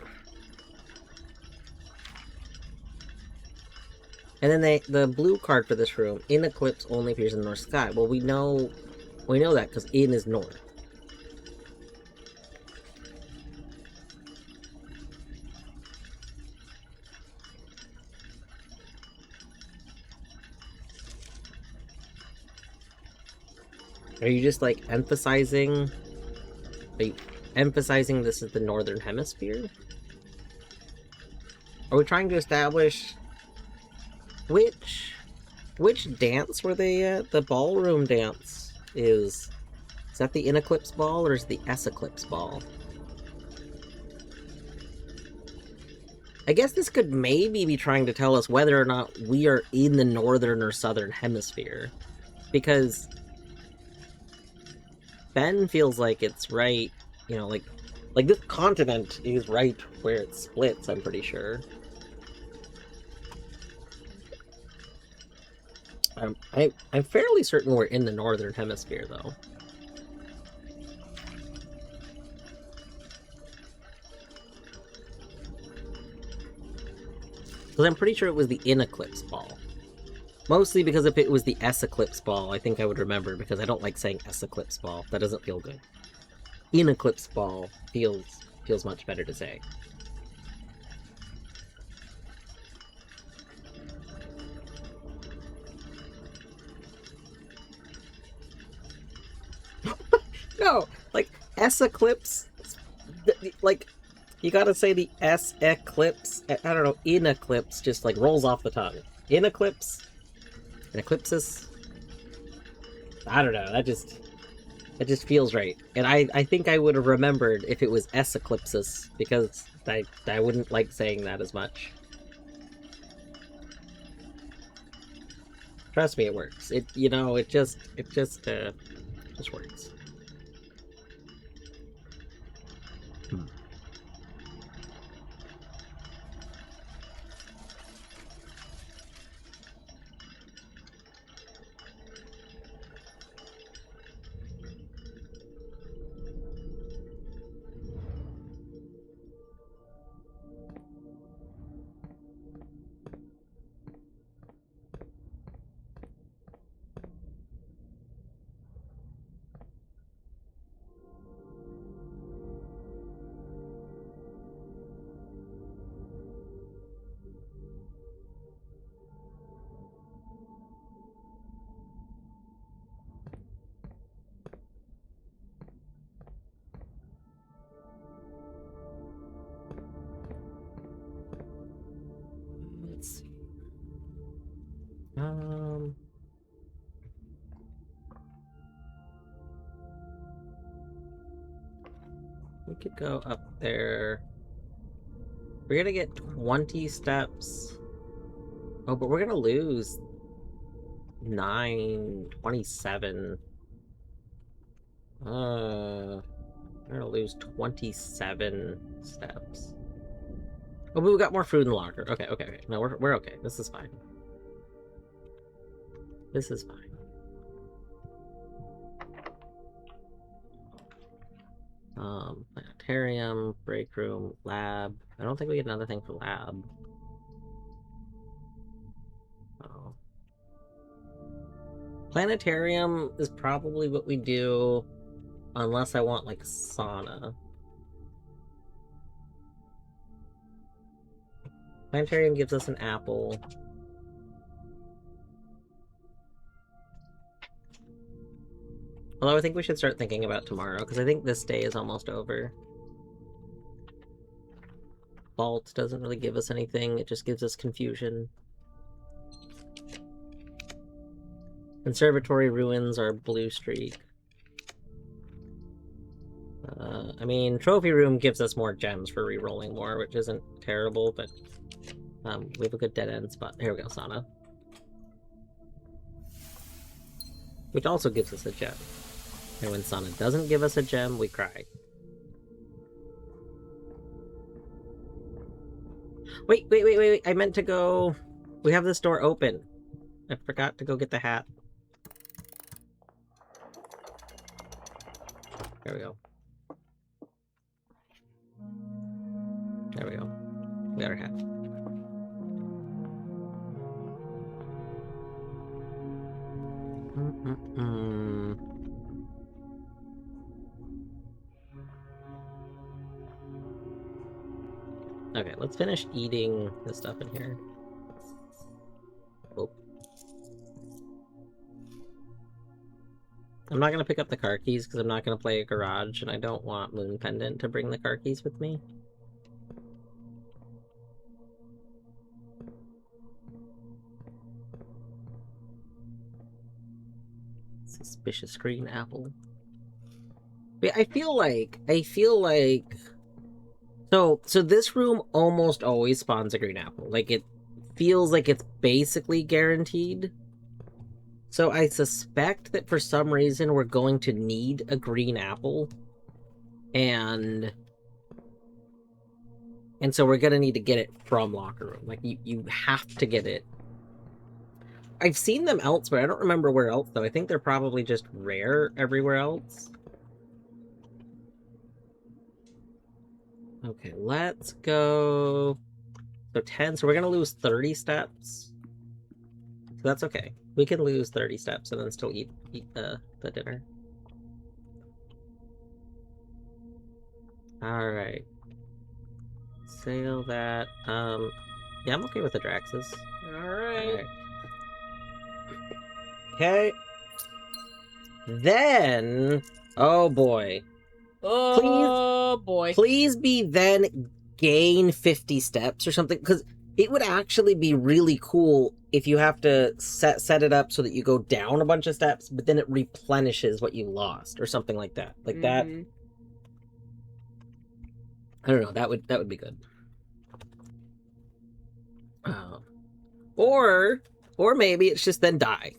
And then the blue card for this room, in eclipse only appears in the north sky. Well, we know that because in is north. Are you just like emphasizing? Are you emphasizing this is the northern hemisphere? Are we trying to establish which dance were they at? The ballroom dance is that the in-eclipse ball or is it the S-eclipse ball? I guess this could maybe be trying to tell us whether or not we are in the northern or southern hemisphere. Because Ben feels like it's right, you know, like this continent is right where it splits, I'm pretty sure. I'm fairly certain we're in the northern hemisphere, though. Because I'm pretty sure it was the in-eclipse ball. Mostly because if it was the S-eclipse ball, I think I would remember, because I don't like saying S-eclipse ball. That doesn't feel good. In-eclipse ball feels much better to say. No, like, S-eclipse, like, you gotta say the S-eclipse, I don't know, in-eclipse just, like, rolls off the tongue. In-eclipse? An eclipsis? I don't know, that just feels right. And I think I would have remembered if it was S-eclipsis, because I wouldn't like saying that as much. Trust me, it works. It just works. Let's see. We could go up there. We're gonna get 20 steps. Oh, but we're gonna lose 27. We're gonna lose 27 steps. Oh, but we got more food in the locker. Okay. No, we're okay. This is fine. This is fine. Planetarium, break room, lab. I don't think we get another thing for lab. Oh. Planetarium is probably what we do, unless I want, like, sauna. Planetarium gives us an apple. Although I think we should start thinking about tomorrow, because I think this day is almost over. Vault doesn't really give us anything, it just gives us confusion. Conservatory ruins are blue streak. I mean, trophy room gives us more gems for re-rolling more, which isn't terrible, but we have a good dead end spot. Here we go, sauna. Which also gives us a gem. And when Sana doesn't give us a gem, we cry. Wait. I meant to go... We have this door open. I forgot to go get the hat. There we go. There we go. We got our hat. Okay, let's finish eating the stuff in here. Oh. I'm not gonna pick up the car keys because I'm not gonna play a garage, and I don't want Moon Pendant to bring the car keys with me. Suspicious green apple. But I feel like so this room almost always spawns a green apple. Like, it feels like it's basically guaranteed. So I suspect that for some reason we're going to need a green apple. And so we're gonna need to get it from Locker Room. Like, you have to get it. I've seen them elsewhere. I don't remember where else, though. I think they're probably just rare everywhere else. Okay, let's go... So 10, so we're gonna lose 30 steps. So that's okay. We can lose 30 steps and then still eat the dinner. Alright. Sail that. Yeah, I'm okay with the Draxes. Alright. Okay. Then... Oh boy. Oh boy. Please be then gain 50 steps or something, because it would actually be really cool if you have to set it up so that you go down a bunch of steps, but then it replenishes what you lost or something like that. Like that. I don't know. That would be good. Or maybe it's just then die.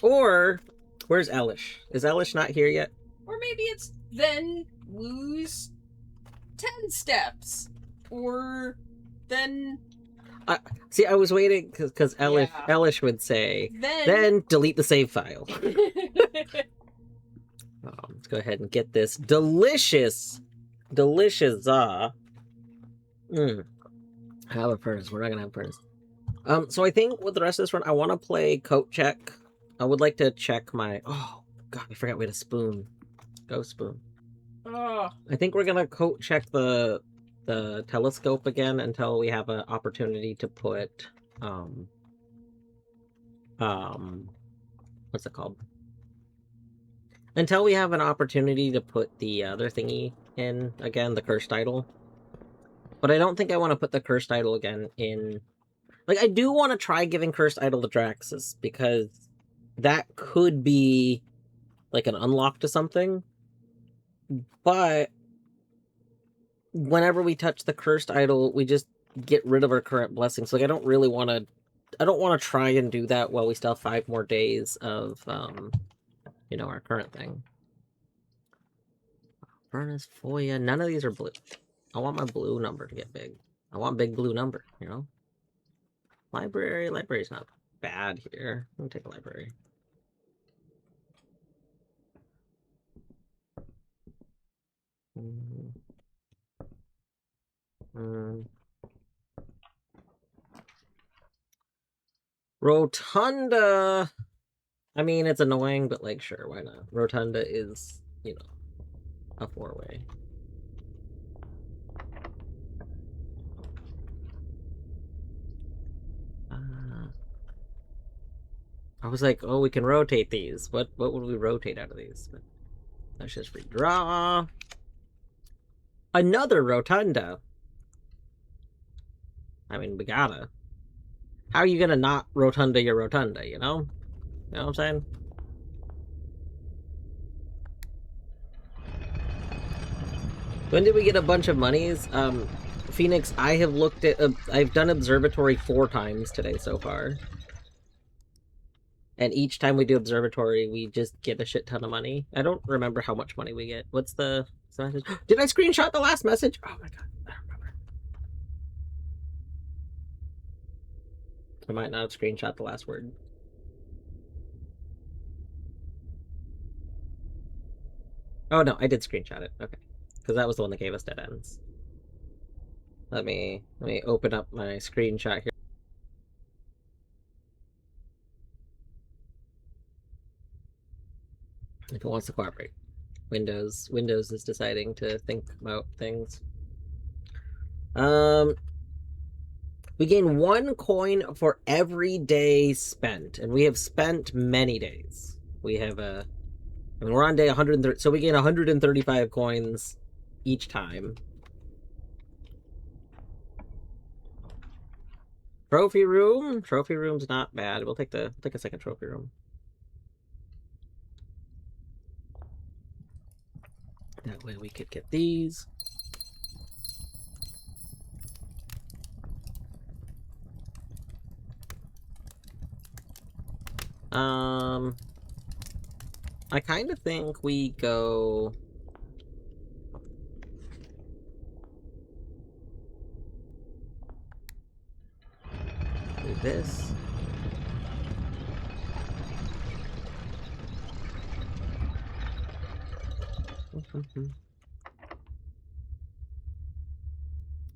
Or where's Elish? Is Elish not here yet? Or maybe it's then lose 10 steps. Or then... See, I was waiting because Elish would say, then delete the save file. Let's go ahead and get this delicious have a furnace. We're not gonna have a furnace. So I think with the rest of this run, I want to play coat check. I would like to check my... Oh, God, I forgot we had a spoon. Go spoon. Oh. I think we're gonna coat check the telescope again until we have an opportunity to put what's it called? Until we have an opportunity to put the other thingy in again, the cursed idol. But I don't think I want to put the cursed idol again in. Like, I do want to try giving cursed idol to Draxus, because that could be like an unlock to something. But whenever we touch the cursed idol, we just get rid of our current blessings. Like, I don't really want to... I don't want to try and do that while we still have 5 more days of, you know, our current thing. Furnace, Foya, none of these are blue. I want my blue number to get big. I want big blue number, you know? Library's not bad here. Let me take a library. Rotunda. I mean, it's annoying, but like, sure, why not? Rotunda is, you know, a 4-way. I was like, oh, we can rotate these. What would we rotate out of these? But let's just redraw. Another Rotunda. I mean, we gotta. How are you gonna not Rotunda your Rotunda, you know? You know what I'm saying? When did we get a bunch of monies? Phoenix, I have looked at... I've done Observatory 4 times today so far. And each time we do observatory, we just get a shit ton of money. I don't remember how much money we get. What's the message? Did I screenshot the last message? Oh my god, I don't remember. I might not have screenshot the last word. Oh no, I did screenshot it. Okay, because that was the one that gave us dead ends. Let me open up my screenshot here. If it wants to cooperate. Windows is deciding to think about things. We gain 1 coin for every day spent, and we have spent many days. We have I mean, we're on day 130, so we gain 135 coins each time. Trophy room. Trophy room's not bad. We'll take a second trophy room. That way we could get these. I kind of think we go... do this.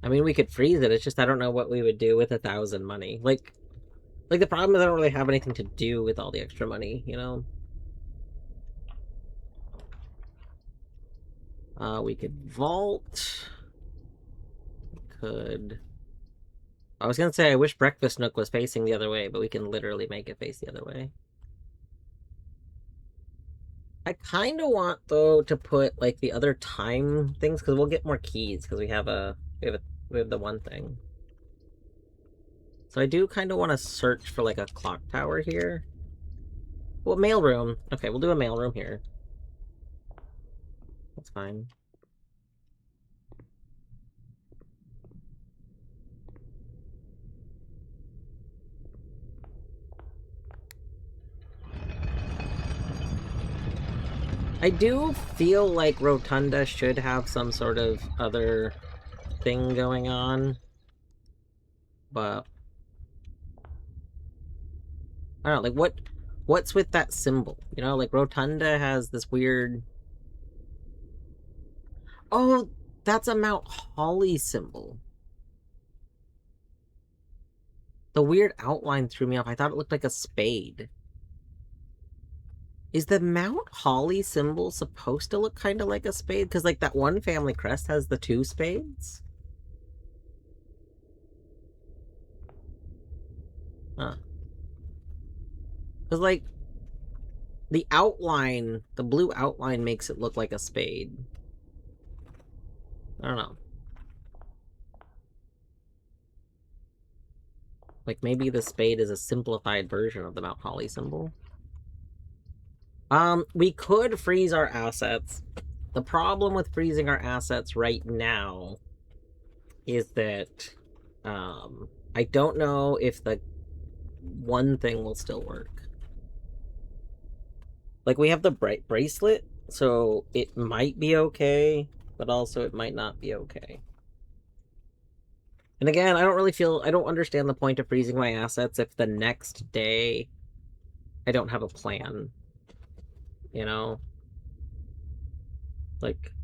I mean, we could freeze it. It's just I don't know what we would do with 1,000 money. Like the problem is I don't really have anything to do with all the extra money, you know? We could vault. We could... I was gonna say I wish Breakfast Nook was facing the other way, but we can literally make it face the other way. I kind of want, though, to put, like, the other time things, because we'll get more keys, because we have the one thing. So I do kind of want to search for, like, a clock tower here. Well, mailroom. Okay, we'll do a mailroom here. That's fine. I do feel like Rotunda should have some sort of other thing going on. But I don't know, like what's with that symbol? You know, like Rotunda has this weird... Oh, that's a Mount Holly symbol. The weird outline threw me off. I thought it looked like a spade. Is the Mount Holly symbol supposed to look kind of like a spade? Because, like, that one family crest has the 2 spades? Huh. Because, like, the outline, the blue outline makes it look like a spade. I don't know. Like, maybe the spade is a simplified version of the Mount Holly symbol. We could freeze our assets. The problem with freezing our assets right now is that I don't know if the one thing will still work. Like, we have the bracelet, so it might be okay, but also it might not be okay. And again, I don't understand the point of freezing my assets if the next day I don't have a plan. You know? Like,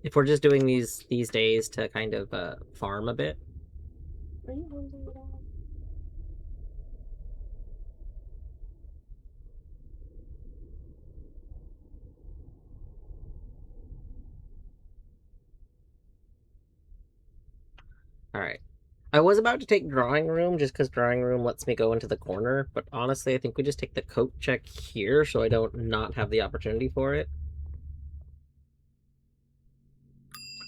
if we're just doing these days to kind of farm a bit. Are you holding it out? Alright. I was about to take drawing room just because drawing room lets me go into the corner, but honestly, I think we just take the coat check here so I don't not have the opportunity for it.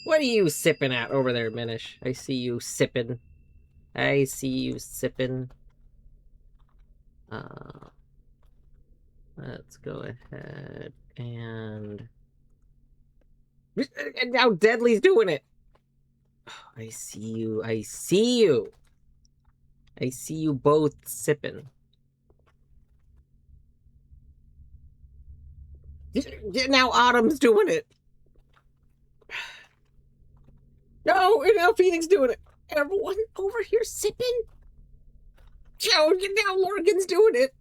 What are you sipping at over there, Minish? I see you sipping. I see you sipping. Let's go ahead and... And now Deadly's doing it! I see you. I see you. I see you both sipping. Now Autumn's doing it. No, and now Phoenix doing it. Everyone over here sipping. Joe, now Morgan's doing it.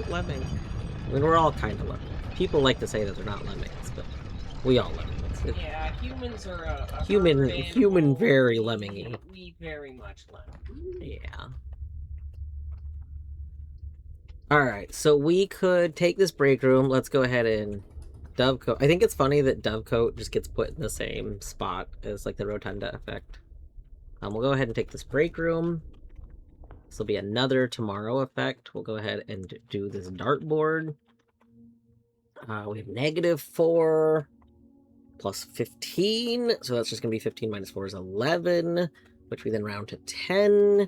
Lemming. I mean, we're all kind of lemmings. People like to say that they're not lemmings, but we all lemmings. Yeah, humans are a human, very lemmingy. We very much lemming. Yeah. Alright, so we could take this break room. Let's go ahead and Dovecoat. I think it's funny that Dovecoat just gets put in the same spot as like the Rotunda effect. We'll go ahead and take this break room. This will be another tomorrow effect. We'll go ahead and do this dartboard. We have -4 plus 15. So that's just going to be 15 minus 4 is 11, which we then round to 10.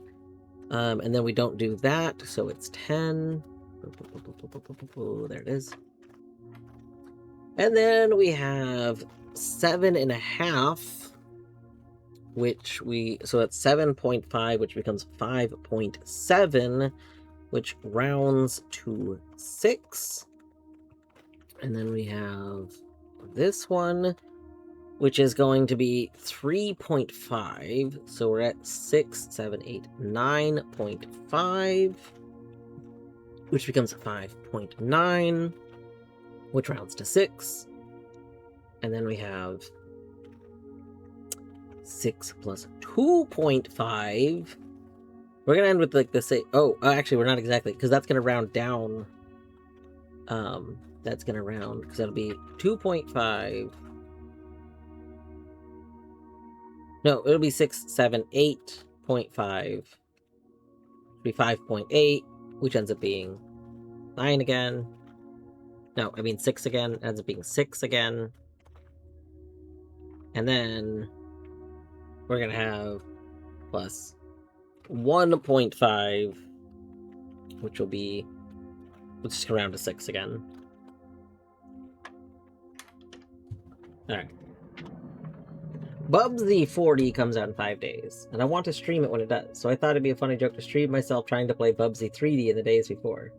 And then we don't do that, so it's 10. There it is. And then we have 7.5. Which so it's 7.5, which becomes 5.7, which rounds to 6. And then we have this one, which is going to be 3.5. So we're at 6, 7, 8, 9.5, which becomes 5.9, which rounds to 6. And then we have 6 plus 2.5. We're gonna end with like the same. Oh, actually, we're not exactly, because that's gonna round down. That's gonna round because that'll be 2.5. No, it'll be 6, 7, 8.5. Be 5.8, which ends up being 9 again. No, I mean 6 again. Ends up being 6 again. And then we're going to have plus 1.5, which will be, let's just go round to 6 again. Alright. Bubsy 40 comes out in 5 days, and I want to stream it when it does, so I thought it'd be a funny joke to stream myself trying to play Bubsy 3D in the days before.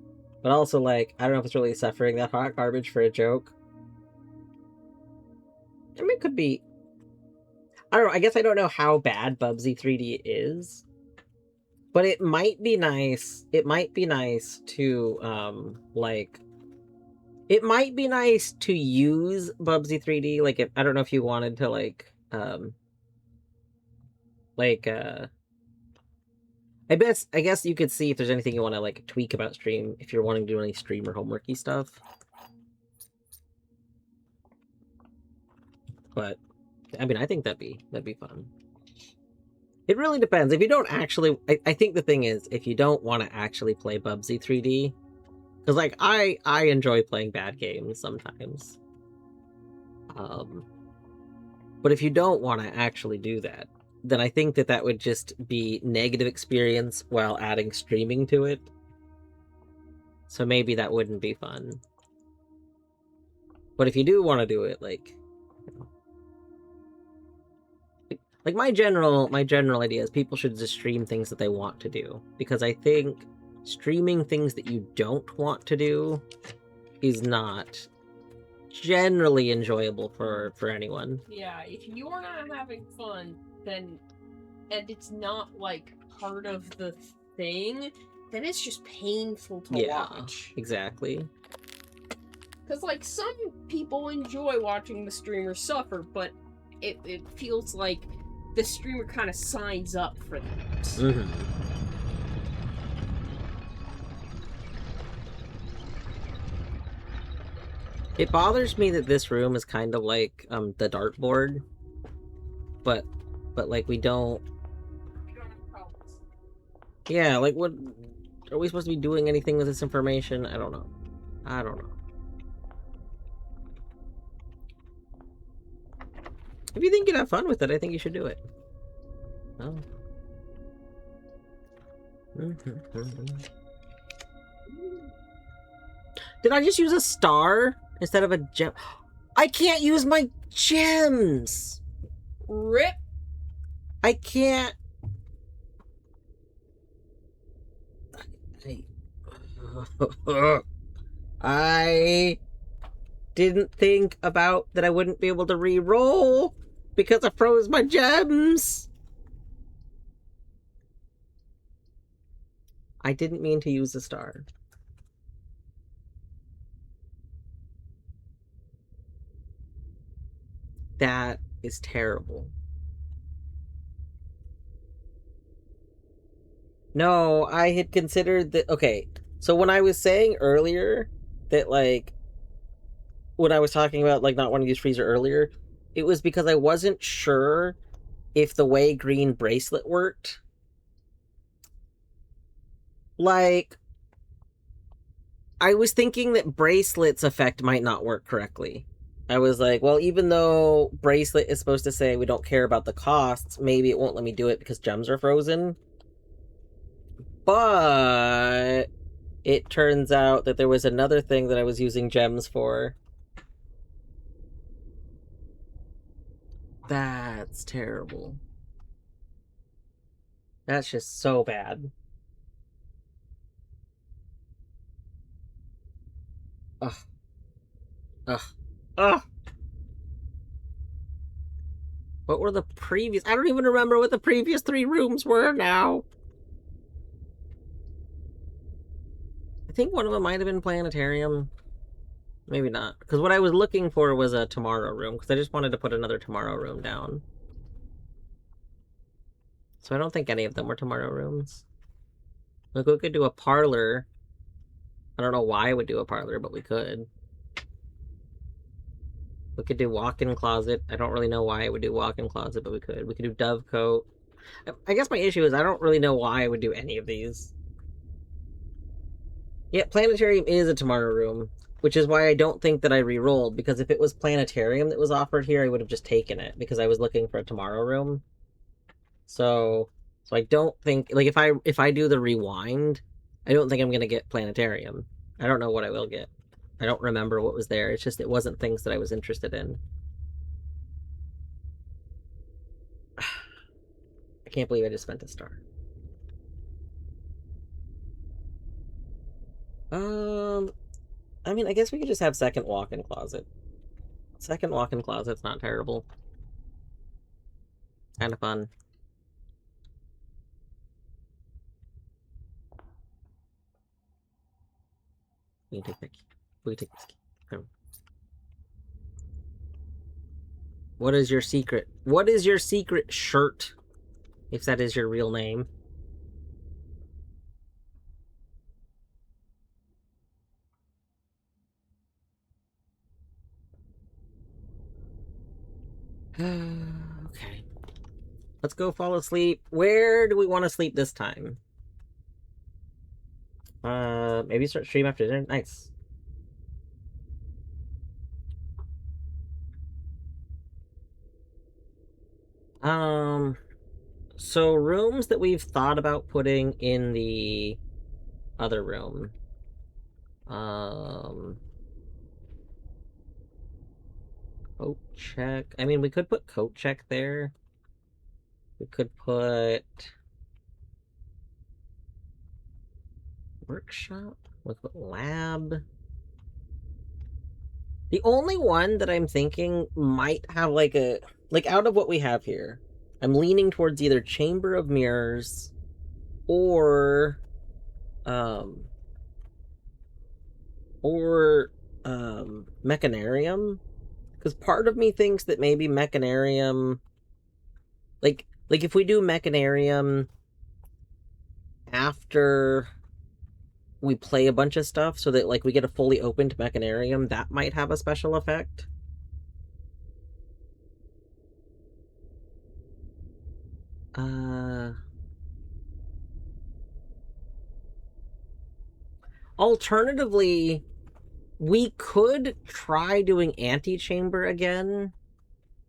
But also, like, I don't know if it's really suffering that hot garbage for a joke. I mean, it could be... I don't know, I guess I don't know how bad Bubsy 3D is. But it might be nice. It might be nice to, like... It might be nice to use Bubsy 3D, like, if, I don't know if you wanted to, like... I guess you could see if there's anything you want to, like, tweak about stream, if you're wanting to do any stream or homeworky stuff. But... I mean, I think that'd be fun. It really depends. If you don't actually... I think the thing is, if you don't want to actually play Bubsy 3D... Because, like, I enjoy playing bad games sometimes. But if you don't want to actually do that, then I think that would just be negative experience while adding streaming to it. So maybe that wouldn't be fun. But if you do want to do it, like... Like, my general idea is people should just stream things that they want to do. Because I think streaming things that you don't want to do is not generally enjoyable for anyone. Yeah, if you're not having fun, then... And it's not, like, part of the thing, then it's just painful to watch. Exactly. Because, like, some people enjoy watching the streamer suffer, but it feels like the streamer kind of signs up for that. Mm-hmm. It bothers me that this room is kind of like the dartboard, but like we don't. You don't have problems. Yeah, like what are we supposed to be doing anything with this information? I don't know. I don't know. If you think you'd have fun with it, I think you should do it. Oh. Did I just use a star instead of a gem? I can't use my gems! Rip. I can't. I didn't think about that I wouldn't be able to re-roll because I froze my gems. I didn't mean to use a star. That is terrible. No, I had considered that. Okay, so when I was saying earlier that, like, when I was talking about, like, not wanting to use freezer earlier, it was because I wasn't sure if the way green bracelet worked. Like, I was thinking that bracelet's effect might not work correctly. I was like, well, even though bracelet is supposed to say we don't care about the costs, maybe it won't let me do it because gems are frozen. But it turns out that there was another thing that I was using gems for. That's terrible. That's just so bad. Ugh. Ugh. Ugh. What were the previous? I don't even remember what the previous 3 rooms were now. I think one of them might have been planetarium. Maybe not. Because what I was looking for was a tomorrow room. Because I just wanted to put another tomorrow room down. So I don't think any of them were tomorrow rooms. Like, we could do a parlor. I don't know why I would do a parlor, but we could. We could do walk-in closet. I don't really know why I would do walk-in closet, but we could. We could do dovecote. I guess my issue is I don't really know why I would do any of these. Yeah, planetarium is a tomorrow room, which is why I don't think that I re-rolled, because if it was planetarium that was offered here, I would have just taken it, because I was looking for a tomorrow room. So I don't think, like, if I do the rewind, I don't think I'm gonna get planetarium. I don't know what I will get. I don't remember what was there. It's just it wasn't things that I was interested in. I can't believe I just spent a star. I mean, I guess we could just have second walk-in closet. Second walk-in closet's not terrible. Kind of fun. We can take that key. We can take this key. Okay. What is your secret? What is your secret shirt? If that is your real name. Okay. Let's go fall asleep. Where do we want to sleep this time? Maybe start stream after dinner. Nice. So rooms that we've thought about putting in the other room. Coat check. I mean, we could put coat check there. We could put workshop. We could put lab. The only one that I'm thinking might have like a, like, out of what we have here, I'm leaning towards either Chamber of Mirrors or Mechanarium. Because part of me thinks that maybe Mechanarium, like if we do Mechanarium after we play a bunch of stuff so that like we get a fully opened Mechanarium, that might have a special effect. Alternatively, we could try doing Antechamber again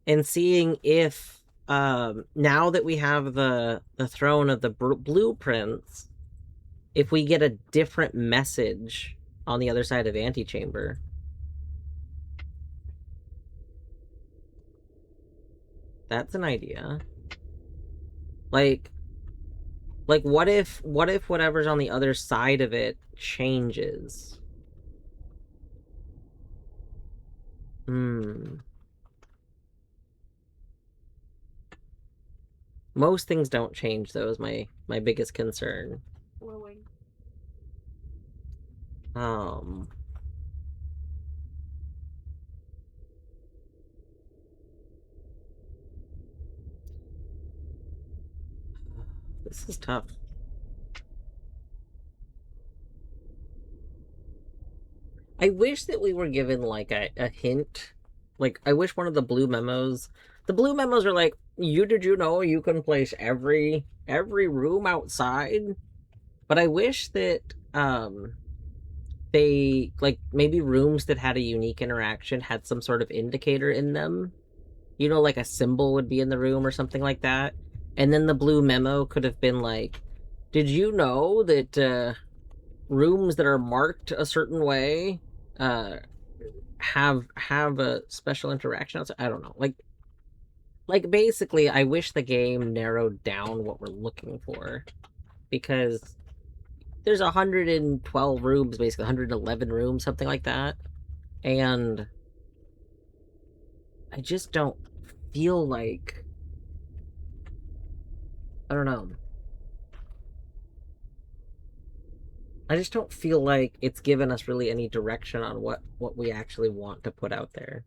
and seeing if now that we have the throne of the blueprints, if we get a different message on the other side of Antechamber. That's an idea. Like what if whatever's on the other side of it changes? Most things don't change, though, is my biggest concern. Glowing. This is tough. I wish that we were given like a hint. Like I wish one of the blue memos. The blue memos are like, did you know you can place every room outside? But I wish that they like maybe rooms that had a unique interaction had some sort of indicator in them. You know, like a symbol would be in the room or something like that. And then the blue memo could have been like, did you know that rooms that are marked a certain way have a special interaction? I don't know. Like basically, I wish the game narrowed down what we're looking for, because there's 112 rooms, basically 111 rooms, something like that, and I just don't feel like, I don't know. I just don't feel like it's given us really any direction on what we actually want to put out there.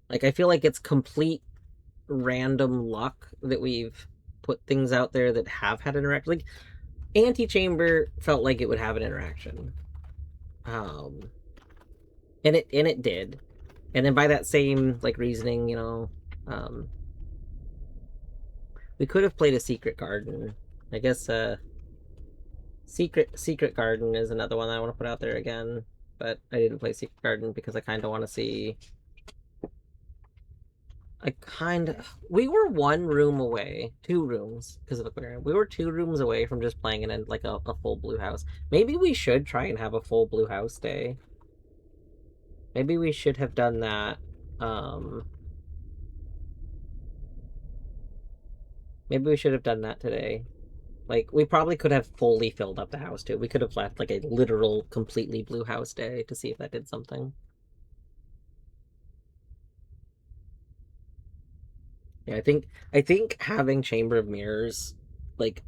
Like, I feel like it's complete random luck that we've put things out there that have had interaction. Like, Antechamber felt like it would have an interaction. And it did. And then by that same, like, reasoning, you know, we could have played a Secret Garden. I guess, Secret Garden is another one I want to put out there again, but I didn't play Secret Garden because I kind of want to see. We were 1 room away, 2 rooms because of aquarium. We were 2 rooms away from just playing in like a full blue house. Maybe we should try and have a full blue house day. Maybe we should have done that. Maybe we should have done that today. Like, we probably could have fully filled up the house, too. We could have left, like, a literal, completely blue house day to see if that did something. Yeah, I think having Chamber of Mirrors, like,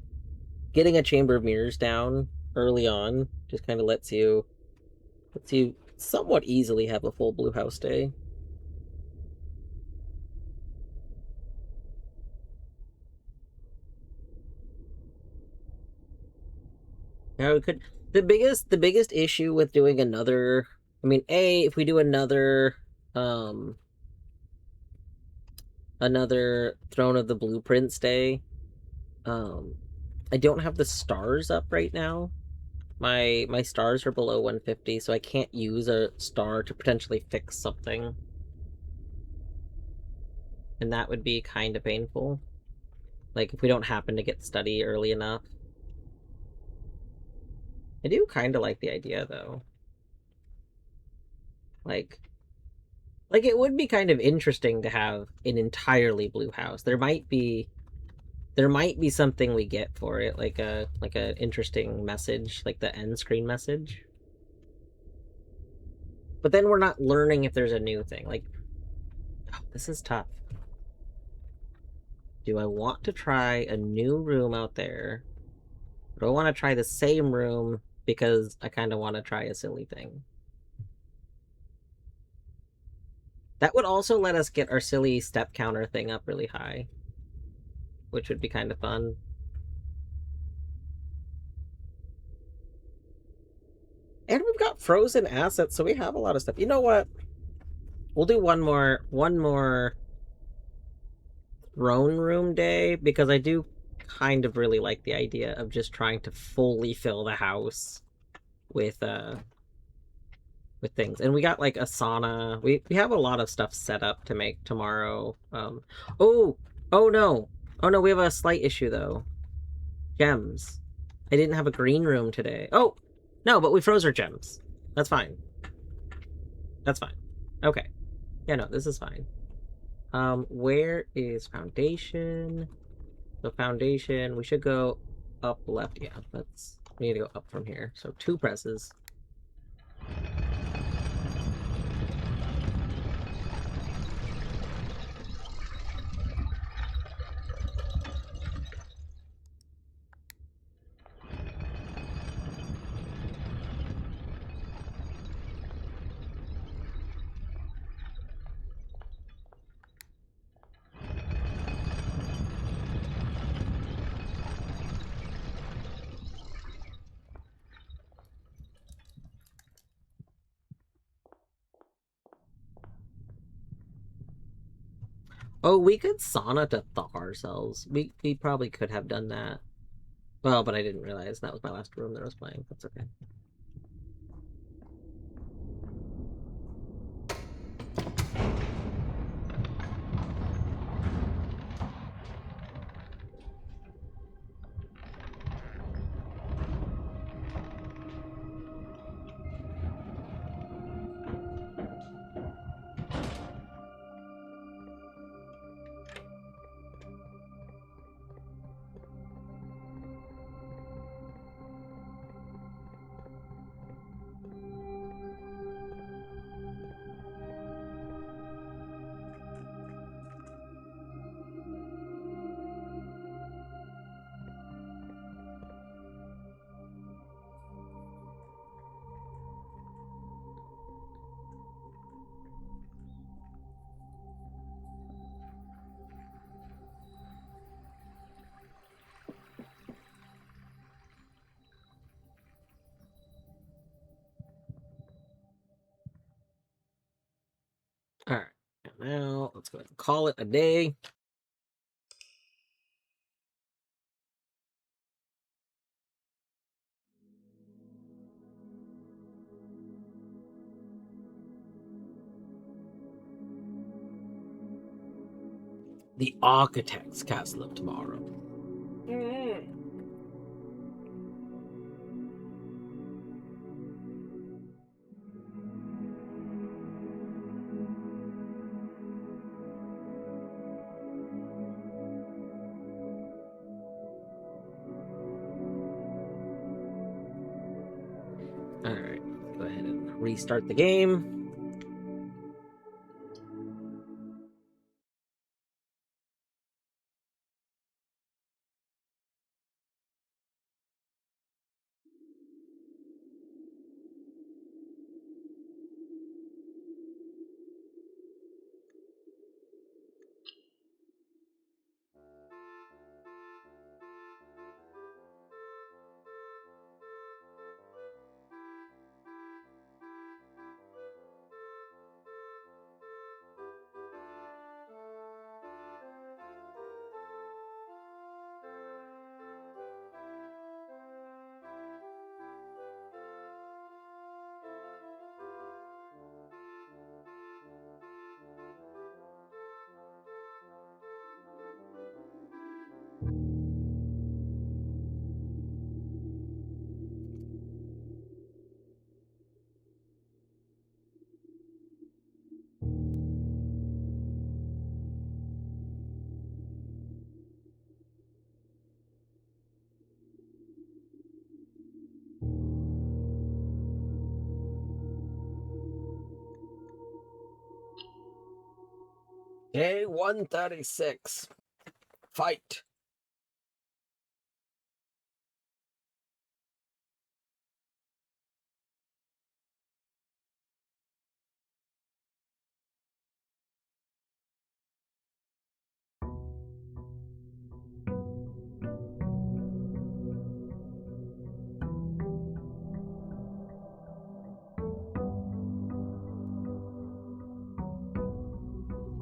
getting a Chamber of Mirrors down early on just kind of lets you somewhat easily have a full blue house day. Now we could the biggest issue with doing another, I mean, if we do another Throne of the Blueprints day, I don't have the stars up right now. My stars are below 150, so I can't use a star to potentially fix something. And that would be kind of painful. Like, if we don't happen to get study early enough. I do kind of like the idea, though. Like, it would be kind of interesting to have an entirely blue house. There might be something we get for it, like a interesting message, like the end screen message. But then we're not learning if there's a new thing. Like, oh, this is tough. Do I want to try a new room out there? Or do I want to try the same room because I kind of want to try a silly thing? That would also let us get our silly step counter thing up really high, which would be kind of fun. frozen assets, so we have a lot of stuff. You know what? We'll do one more throne room day, because I do kind of really like the idea of just trying to fully fill the house with things. And we got like a sauna. We have a lot of stuff set up to make tomorrow. Oh no. Oh no, we have a slight issue though. Gems. I didn't have a green room today. Oh no, but we froze our gems. That's fine. That's fine. Okay. Yeah, no, this is fine. Where is foundation? The foundation, we should go up left. Yeah, we need to go up from here. So 2 presses. Oh, we could sauna to thaw ourselves. We probably could have done that. Well, but I didn't realize that was my last room that I was playing. That's okay. All right. And now let's go ahead and call it a day. The Architect's Castle of Tomorrow. All right. Go ahead and restart the game. Day 136. Fight.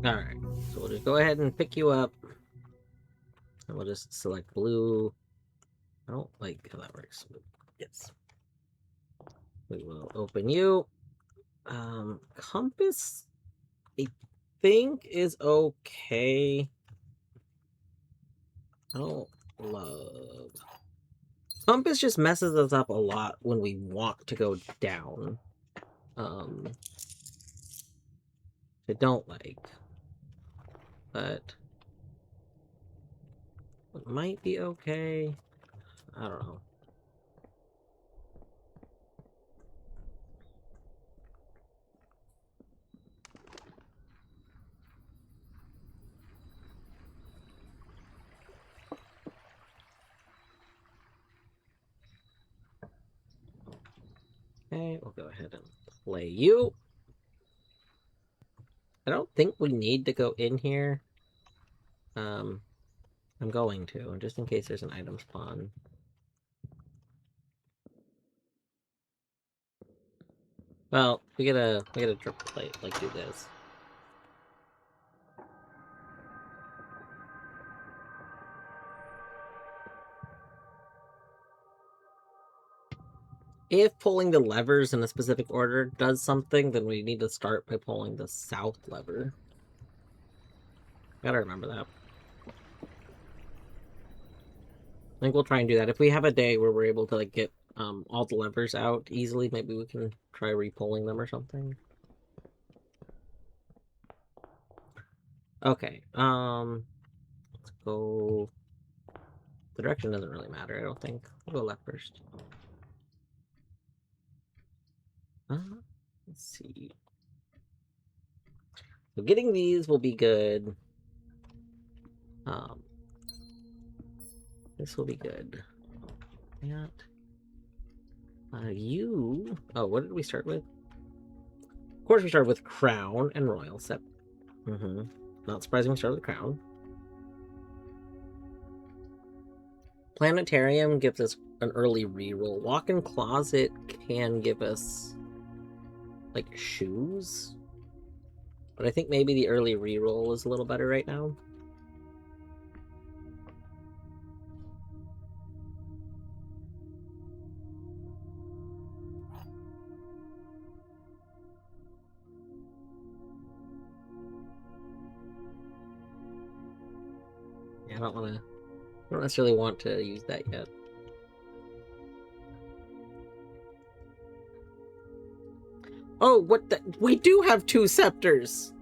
Alright, so we'll just go ahead and pick you up. And we'll just select blue. I don't like how that works, but yes. We will open you. Compass, I think, is okay. I don't love... Compass just messes us up a lot when we want to go down. I don't like. But it might be okay. I don't know. Okay, we'll go ahead and play you. I don't think we need to go in here. I'm going to, just in case there's an item spawn. Well, we gotta triple plate, like do this. If pulling the levers in a specific order does something, then we need to start by pulling the south lever. Gotta remember that. I think we'll try and do that. If we have a day where we're able to like get all the levers out easily, maybe we can try re-pulling them or something. Okay, let's go... The direction doesn't really matter, I don't think. We'll go left first. Let's see. So getting these will be good. This will be good. That. You... Oh, what did we start with? Of course we started with Crown and Royal Sep. Not surprising we started with Crown. Planetarium gives us an early reroll. Walk-in Closet can give us, like, shoes. But I think maybe the early reroll is a little better right now. Yeah, I don't necessarily want to use that yet. Oh, what the... We do have 2 scepters!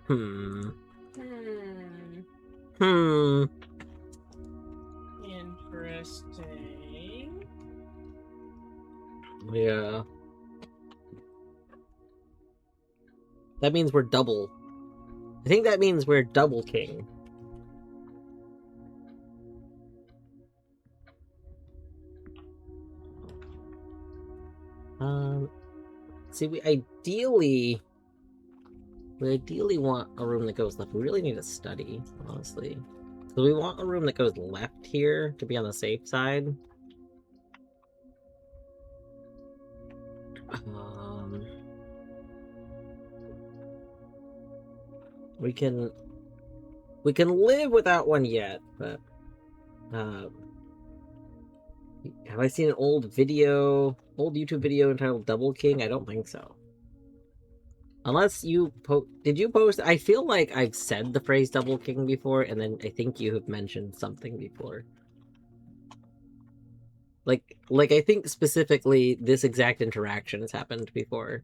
Hmm. Interesting. Yeah. That means we're double. I think that means we're double king. See, we ideally want a room that goes left. We really need to study, honestly. So we want a room that goes left here to be on the safe side. We can live without one yet, but have I seen an old YouTube video entitled Double King? I don't think so. Unless you did you post? I feel like I've said the phrase Double King before, and then I think you have mentioned something before. Like I think specifically this exact interaction has happened before.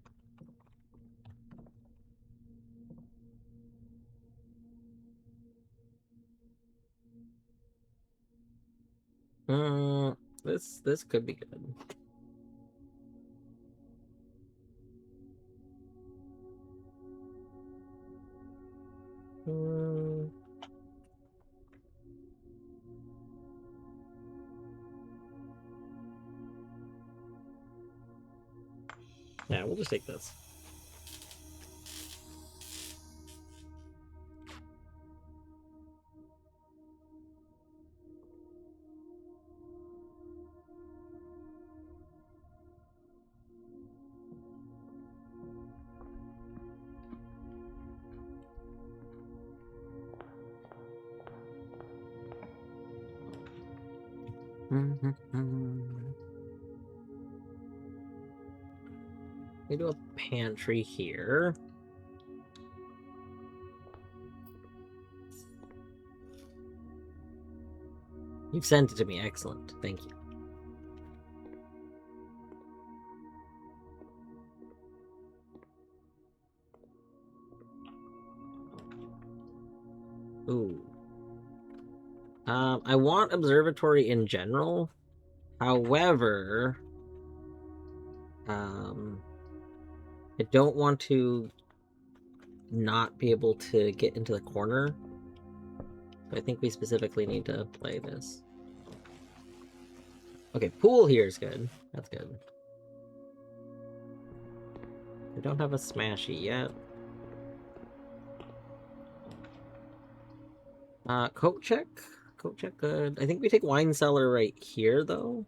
This could be good. Yeah, we'll just take this. We do a pantry here. You've sent it to me. Excellent. Thank you. Ooh. I want observatory in general. However, I don't want to not be able to get into the corner. So I think we specifically need to play this. Okay, pool here is good. That's good. We don't have a smashy yet. Coat check. Coat check good. I think we take wine cellar right here though.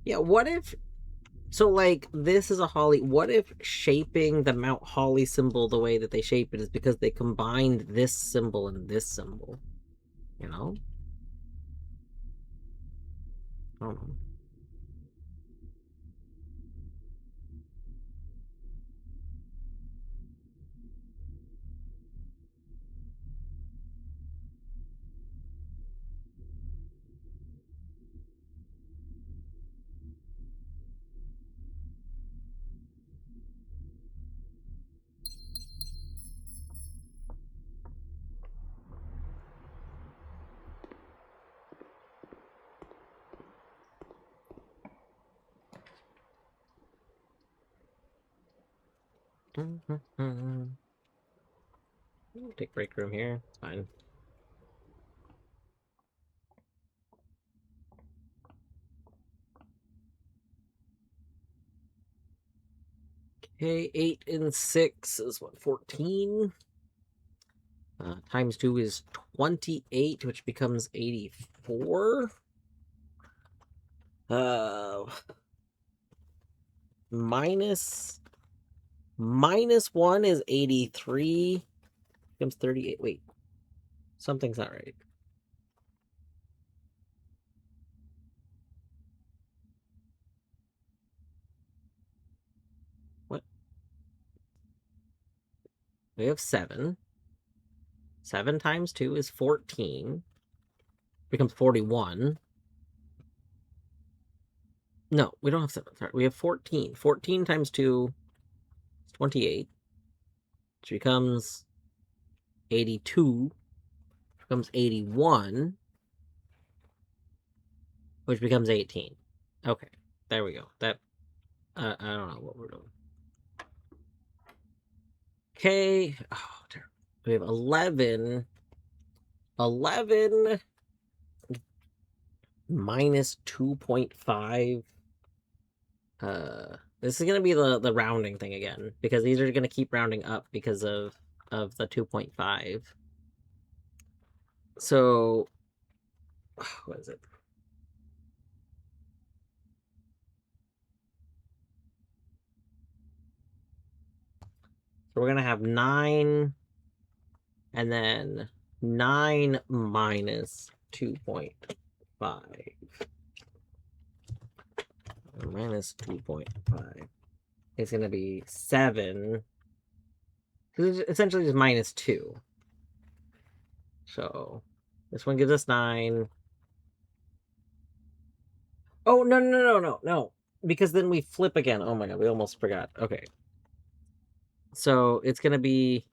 Yeah, what if... So, like, this is a Holly... What if shaping the Mount Holly symbol the way that they shape it is because they combined this symbol and this symbol? You know? I don't know. Take break room here. It's fine. Okay, 8 and 6 is what, 14? Times 2 is 28, which becomes 84. Minus 1 is 83. Becomes 38. Wait. Something's not right. What? We have 7. 7 times 2 is 14. Becomes 41. No, we don't have 7. Sorry, we have 14. 14 times 2 is 28. Which becomes 82. Becomes 81. Which becomes 18. Okay, there we go. That, I don't know what we're doing. Okay, oh, terrible. We have 11. 11 minus 2.5. This is gonna be the rounding thing again, because these are gonna keep rounding up because of the 2.5. So, what is it? So we're gonna have 9, and then 9 minus 2.5. Minus 2.5. It's gonna be 7. It's essentially just minus 2. So this one gives us 9. Oh, no. Because then we flip again. Oh my god, we almost forgot. Okay. So it's gonna be...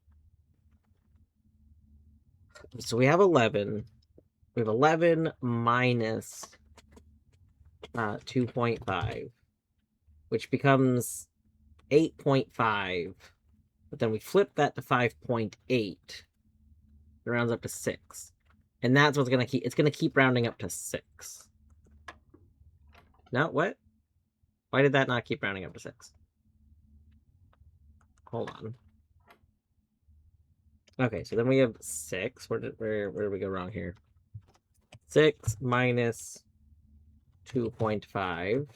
So we have 11. We have 11 minus 2.5, which becomes 8.5. But then we flip that to 5.8. It rounds up to 6. And that's what's gonna keep... It's gonna keep rounding up to 6. No, what? Why did that not keep rounding up to 6? Hold on. Okay, so then we have 6. Where did we go wrong here? 6 minus 2.5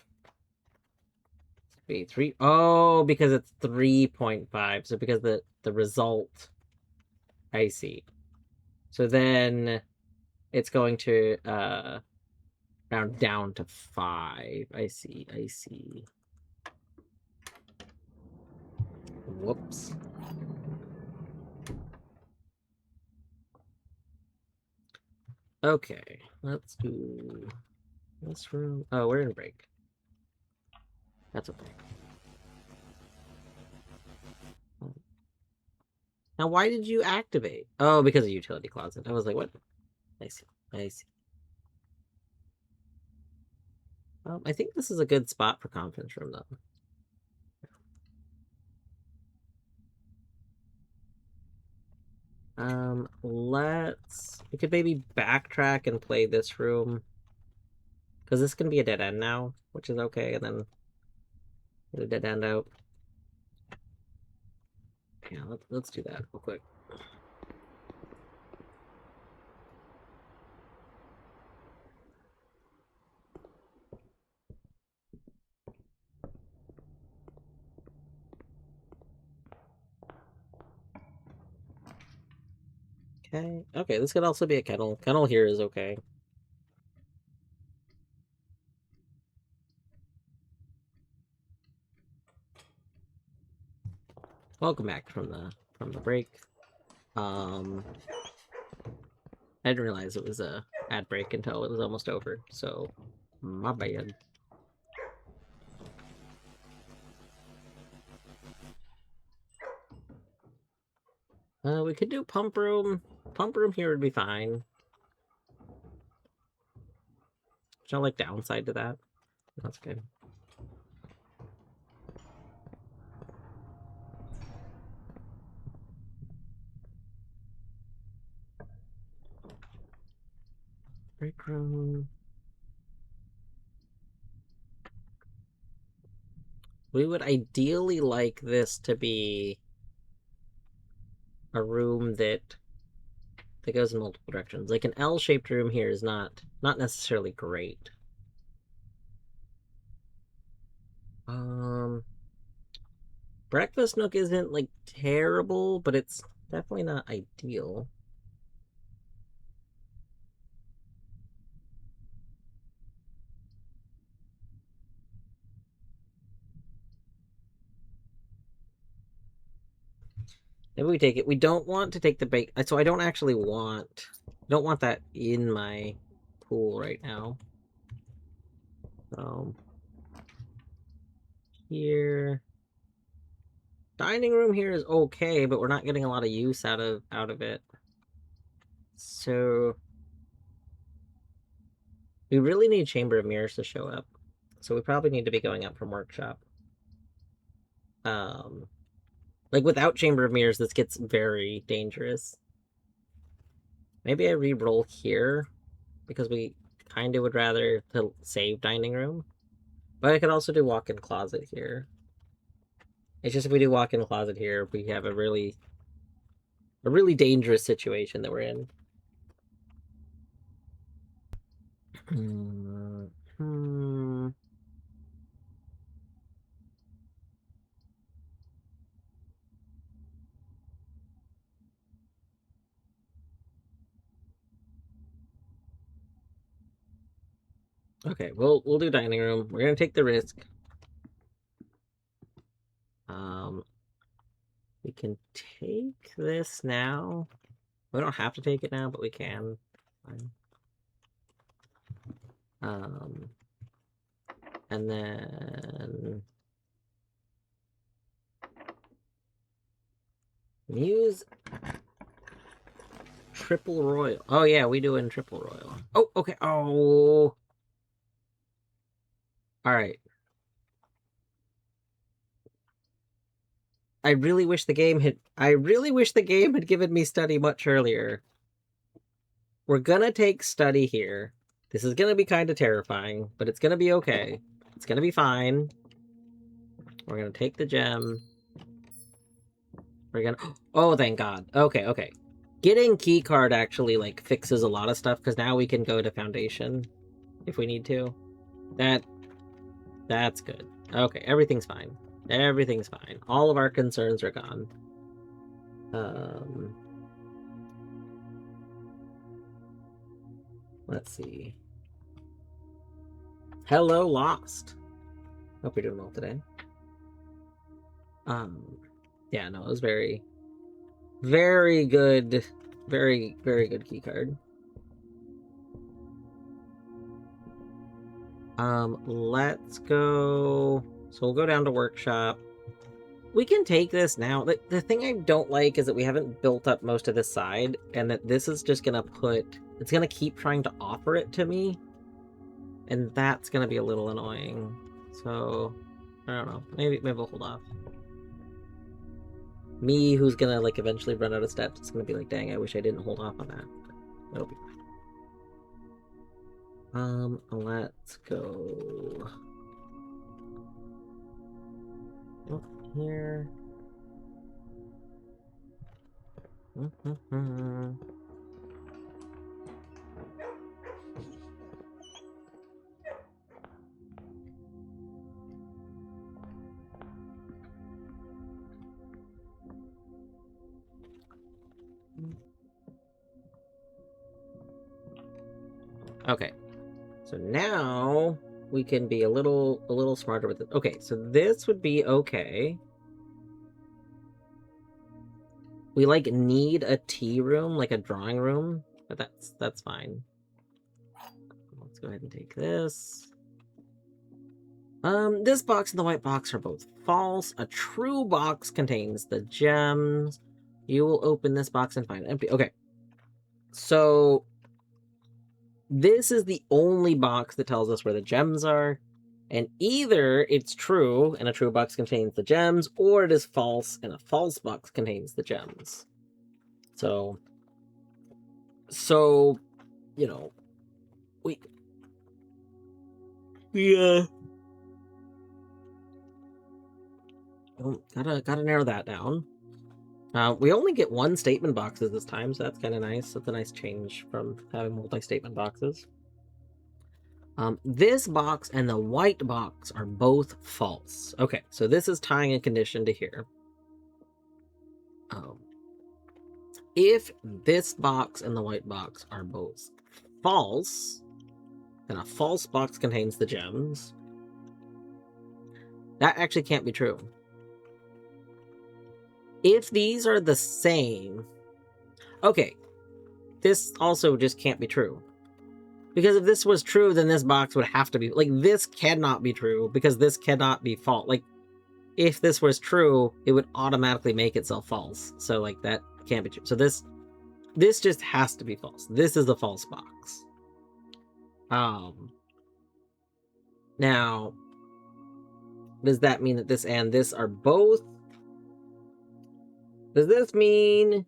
be 3. Oh, because it's 3.5. So because the result, I see. So then it's going to round down to 5. I see. Whoops. Okay, let's do this room. Oh, we're in break. That's okay. Now, why did you activate? Oh, because of utility closet. I was like, what? I see. I think this is a good spot for conference room, though. We could maybe backtrack and play this room. Because this can be a dead end now, which is okay, and then get a dead end out. Yeah, let's do that real quick. Okay, this could also be a kennel. Kennel here is okay. Welcome back from the break. I didn't realize it was a ad break until it was almost over, so my bad. We could do pump room. Pump room here would be fine. There's no like downside to that. That's good. Break room. We would ideally like this to be a room that goes in multiple directions. Like an L-shaped room here is not necessarily great. Breakfast nook isn't like terrible, but it's definitely not ideal. Maybe we take it. We don't want to take the bake. So I don't actually want. Don't want that in my pool right now. Here. Dining room here is okay, but we're not getting a lot of use out of it. So we really need Chamber of Mirrors to show up. So we probably need to be going up from workshop. Like without Chamber of Mirrors, this gets very dangerous. Maybe I re-roll here because we kind of would rather to save dining room. But I could also do walk-in closet here. It's just if we do walk-in closet here, we have a really dangerous situation that we're in. Okay, we'll do dining room. We're gonna take the risk. We can take this now. We don't have to take it now, but we can. Fine. And then use triple royal. Oh yeah, we doing triple royal. Oh, okay. Oh. All right. I really wish the game had given me study much earlier. We're gonna take study here. This is gonna be kind of terrifying, but it's gonna be okay. It's gonna be fine. We're gonna take the gem. We're gonna... Oh, thank God. Okay. Getting keycard actually like fixes a lot of stuff because now we can go to foundation if we need to. That's good. Okay, everything's fine. Everything's fine. All of our concerns are gone. Let's see. Hello, Lost. Hope you're doing well today. Yeah, no, it was very, very good. Very, very good keycard. Let's go. So we'll go down to workshop. We can take this now. The thing I don't like is that we haven't built up most of this side, and that this is just gonna it's gonna keep trying to offer it to me, and that's gonna be a little annoying. So, I don't know. Maybe we'll hold off. Me, who's gonna like eventually run out of steps, it's gonna be like, dang, I wish I didn't hold off on that. But it'll be fine. Let's go up here. Okay, so now we can be a little smarter with it. Okay, so this would be okay. We like need a tea room, like a drawing room, but that's fine. Let's go ahead and take this. This box and the white box are both false. A true box contains the gems. You will open this box and find it empty. Okay, so this is the only box that tells us where the gems are, and either it's true and a true box contains the gems, or it is false and a false box contains the gems. So you know, we gotta narrow that down. We only get one statement boxes this time, so that's kind of nice. That's a nice change from having multi-statement boxes. This box and the white box are both false. Okay, so this is tying a condition to here. If this box and the white box are both false, then a false box contains the gems. That actually can't be true. If these are the same... Okay, this also just can't be true. Because if this was true, then this box would have to be... Like, this cannot be true, because this cannot be false. Like, if this was true, it would automatically make itself false. So, like, that can't be true. So this just has to be false. This is the false box. Now, does that mean that this and this are both... Does this mean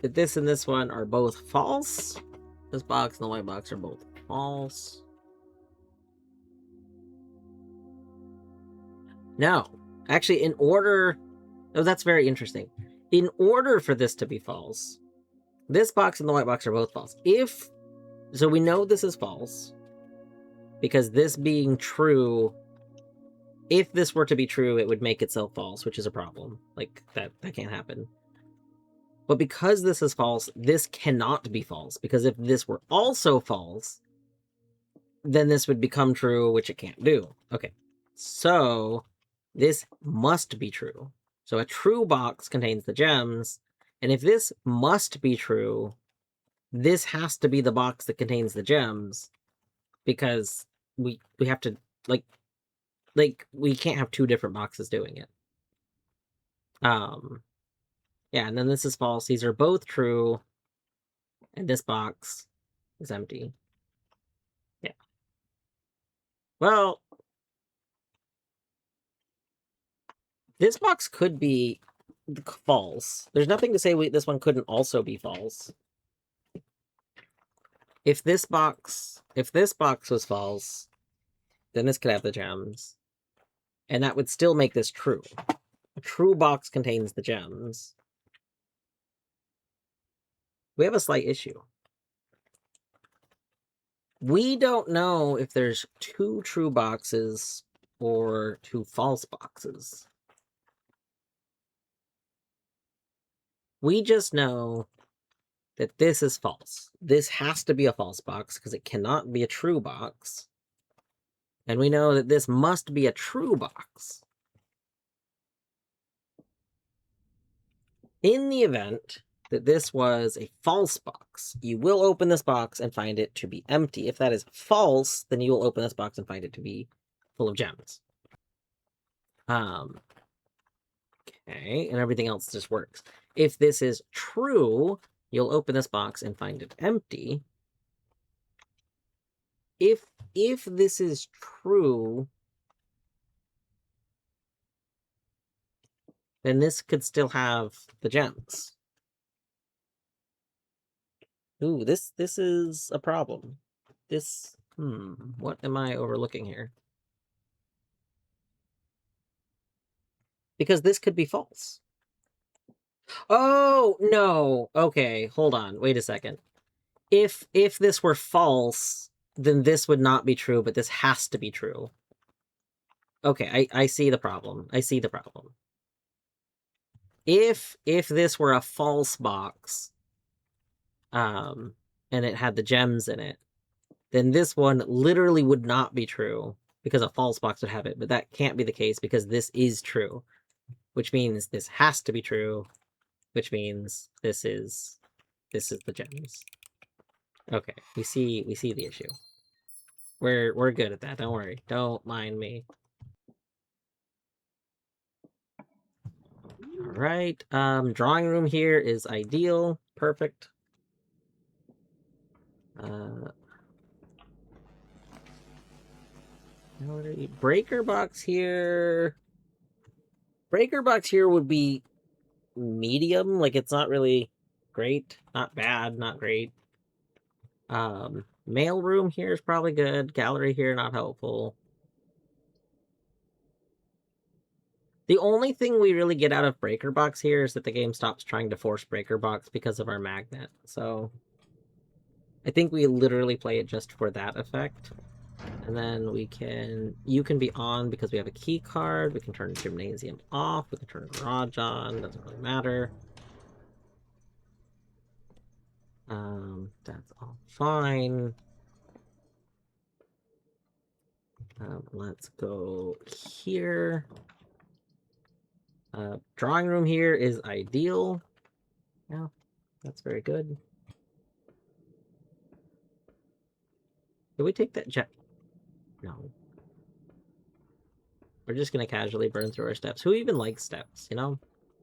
that this and this one are both false? This box and the white box are both false. No. Actually, in order... Oh, that's very interesting. In order for this to be false, this box and the white box are both false. So we know this is false, because this being true... If this were to be true, it would make itself false, which is a problem. Like, that can't happen. But because this is false, this cannot be false. Because if this were also false, then this would become true, which it can't do. Okay, so this must be true. So a true box contains the gems, and if this must be true, this has to be the box that contains the gems, because we have to, like, we can't have two different boxes doing it. Yeah, and then this is false. These are both true, and this box is empty. Yeah. Well, this box could be false. There's nothing to say this one couldn't also be false. If this box was false, then this could have the gems. And that would still make this true. A true box contains the gems. We have a slight issue. We don't know if there's 2 true boxes or 2 false boxes. We just know that this is false. This has to be a false box because it cannot be a true box. And we know that this must be a true box. In the event that this was a false box, you will open this box and find it to be empty. If that is false, then you will open this box and find it to be full of gems. Okay, and everything else just works. If this is true, you'll open this box and find it empty. If this is true, then this could still have the gems. Ooh, this is a problem. This, what am I overlooking here? Because this could be false. Oh, no. Okay, hold on. Wait a second. If this were false, then this would not be true, but this has to be true. Okay, I see the problem. I see the problem. If this were a false box, and it had the gems in it, then this one literally would not be true because a false box would have it, but that can't be the case because this is true, which means this has to be true, which means this is the gems. Okay, we see the issue. We're good at that. Don't worry. Don't mind me. All right. Drawing room here is ideal. Perfect. Breaker box here. Breaker box here would be medium. Like, it's not really great. Not bad. Not great. Mail room here is probably good. Gallery here, not helpful. The only thing we really get out of Breaker Box here is that the game stops trying to force Breaker Box because of our magnet. So I think we literally play it just for that effect. And then you can be on because we have a key card. We can turn Gymnasium off. We can turn Garage on. Doesn't really matter. That's all fine. Let's go here. Drawing room here is ideal. Yeah, that's very good. Did we take that jet? No. We're just gonna casually burn through our steps. Who even likes steps, you know?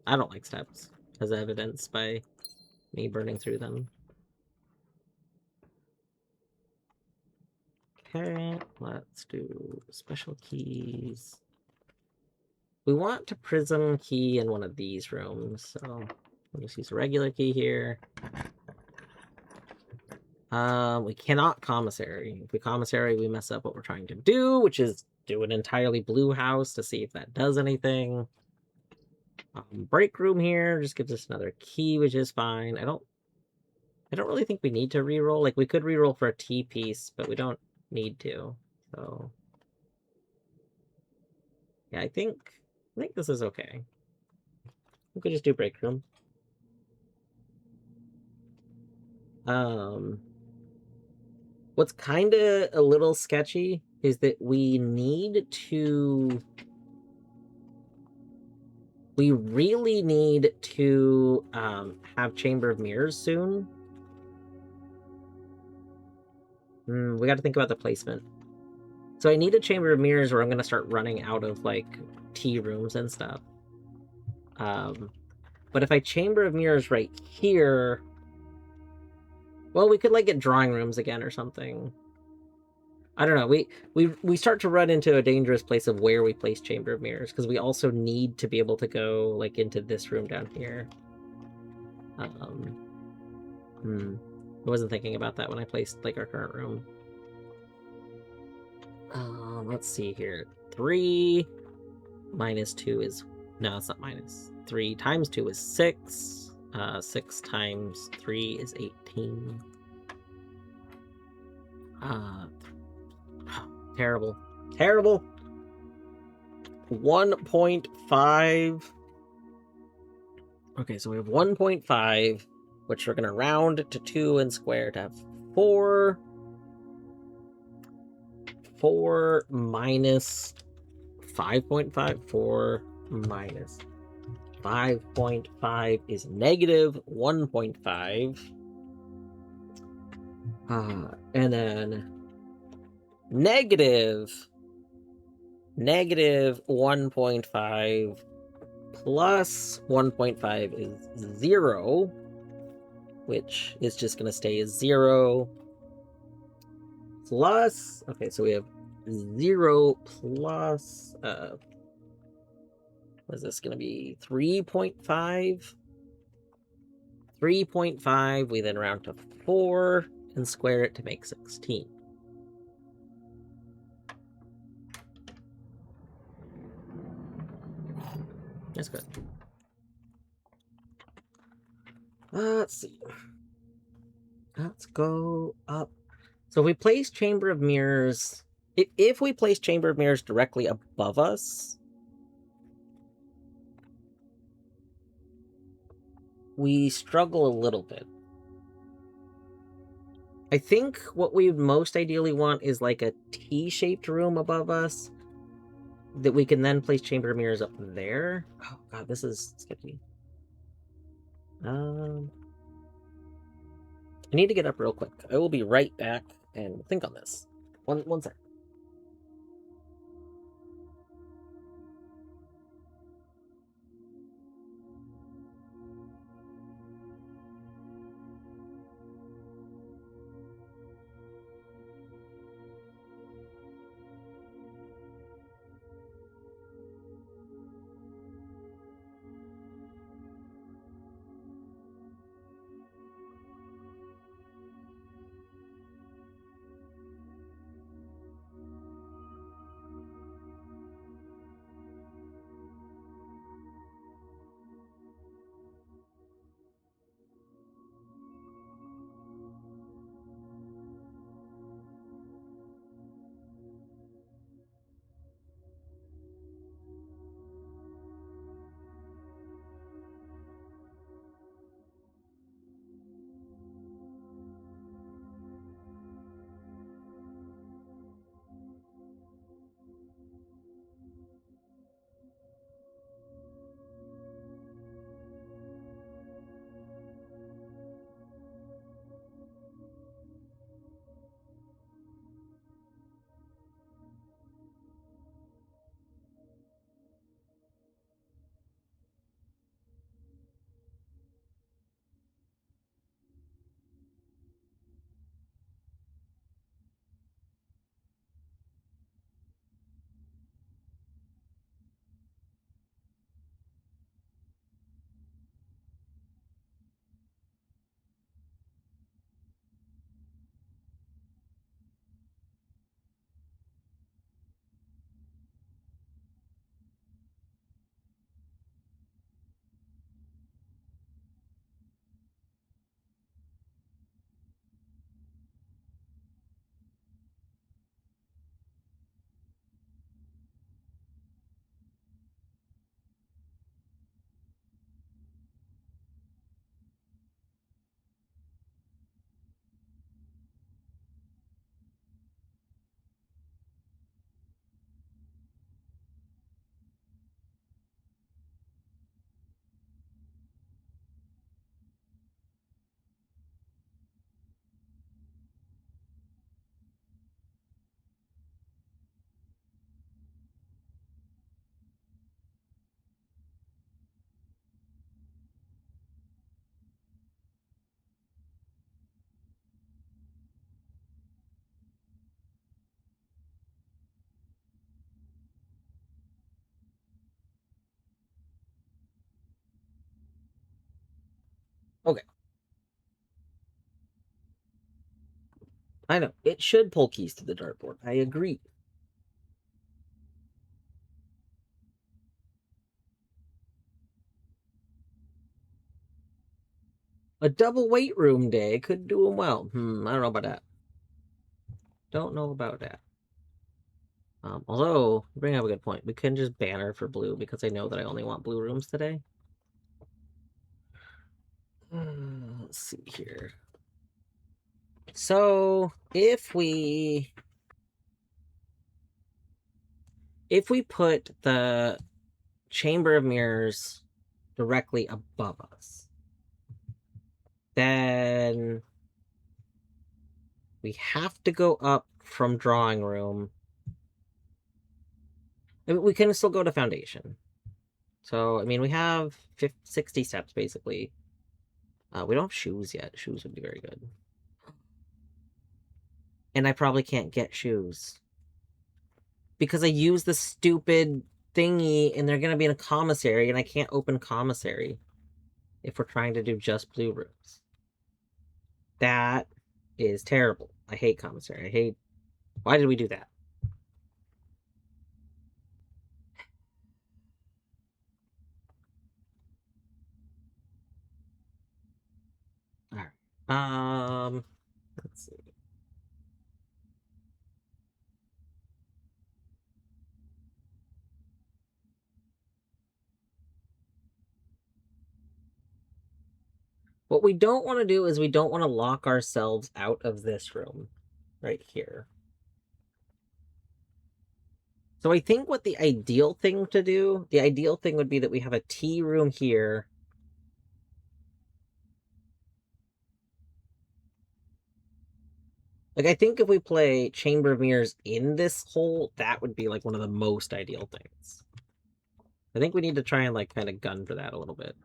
I don't like steps, as evidenced by me burning through them. Okay, let's do special keys. We want to prism key in one of these rooms, so we'll just use a regular key here. We cannot commissary. If we commissary, we mess up what we're trying to do, which is do an entirely blue house to see if that does anything. Break room here just gives us another key, which is fine. I don't really think we need to reroll. Like, we could reroll for a T piece, but we don't need to. So yeah, I think this is okay. We could just do break room. What's kind of a little sketchy is that we really need to have Chamber of Mirrors soon. We got to think about the placement. So I need a Chamber of Mirrors or I'm going to start running out of, like, tea rooms and stuff. But if I Chamber of Mirrors right here... Well, we could, like, get drawing rooms again or something. I don't know. We start to run into a dangerous place of where we place Chamber of Mirrors, because we also need to be able to go, like, into this room down here. I wasn't thinking about that when I placed, like, our current room. Let's see here. 3 minus 2 is... No, it's not minus. 3 times 2 is 6. 6 times 3 is 18. Terrible. Terrible. 1.5. Okay, so we have 1.5, which we're going to round to 2 and square to have 4. 4 minus 5.5. 4 minus 5.5 is negative 1.5. And then negative 1.5 plus 1.5 is 0, which is just going to stay as 0. Plus, okay, so we have 0 plus, what is this going to be? 3.5. 3.5, we then round to 4 and square it to make 16. That's good. Let's see. Let's go up. So if we place Chamber of Mirrors, if we place Chamber of Mirrors directly above us, we struggle a little bit. I think what we most ideally want is like a T-shaped room above us that we can then place Chamber of Mirrors up there. Oh god, this is sketchy. I need to get up real quick. I will be right back and think on this. One sec. Okay. I know. It should pull keys to the dartboard. I agree. A double weight room day could do him well. I don't know about that. Don't know about that. Although, you bring up a good point. We can just ban her for blue because I know that I only want blue rooms today. Let's see here. So, if we put the Chamber of Mirrors directly above us, then we have to go up from drawing room. I mean, we can still go to foundation. So, I mean, we have 60 steps, basically. We don't have shoes yet. Shoes would be very good. And I probably can't get shoes. Because I use the stupid thingy, and they're going to be in a commissary, and I can't open commissary if we're trying to do just blue rooms. That is terrible. I hate commissary. I hate... Why did we do that? Alright. Let's see. What we don't want to do is we don't want to lock ourselves out of this room right here. So I think what the ideal thing to do, the ideal thing would be that we have a tea room here. Like, I think if we play Chamber of Mirrors in this hole, that would be, like, one of the most ideal things. I think we need to try and, like, kind of gun for that a little bit.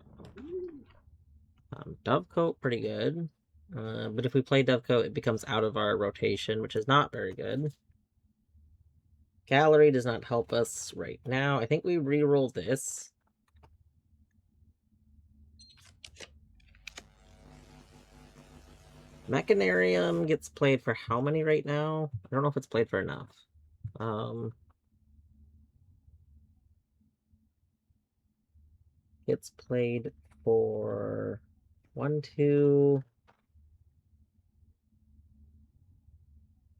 Dovecoat, pretty good. But if we play Dovecoat, it becomes out of our rotation, which is not very good. Gallery does not help us right now. I think we re-roll this. Mechanarium gets played for how many right now? I don't know if it's played for enough. It's played for 1, 2...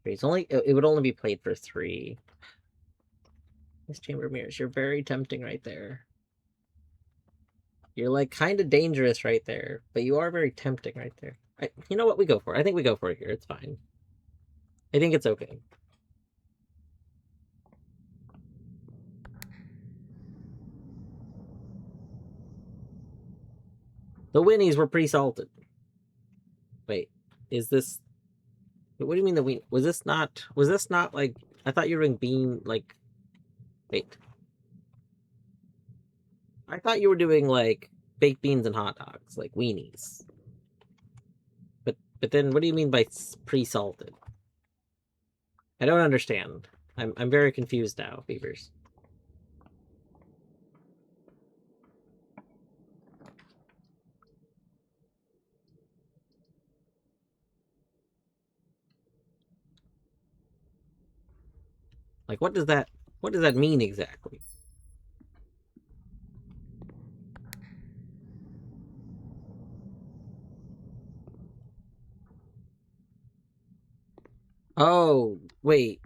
It would only be played for 3. This Chamber of Mirrors, you're very tempting right there. You're, like, kind of dangerous right there, but you are very tempting right there. You know what? We go for it. I think we go for it here. It's fine. I think it's okay. The Winnies were pre-salted. Wait, is this... What do you mean the Winnie... Was this not, like... I thought you were doing bean, like... Wait. I thought you were doing, like, baked beans and hot dogs, like weenies. But then, what do you mean by pre-salted? I don't understand. I'm very confused now, Beavers. Like, what does that mean exactly? Oh, wait.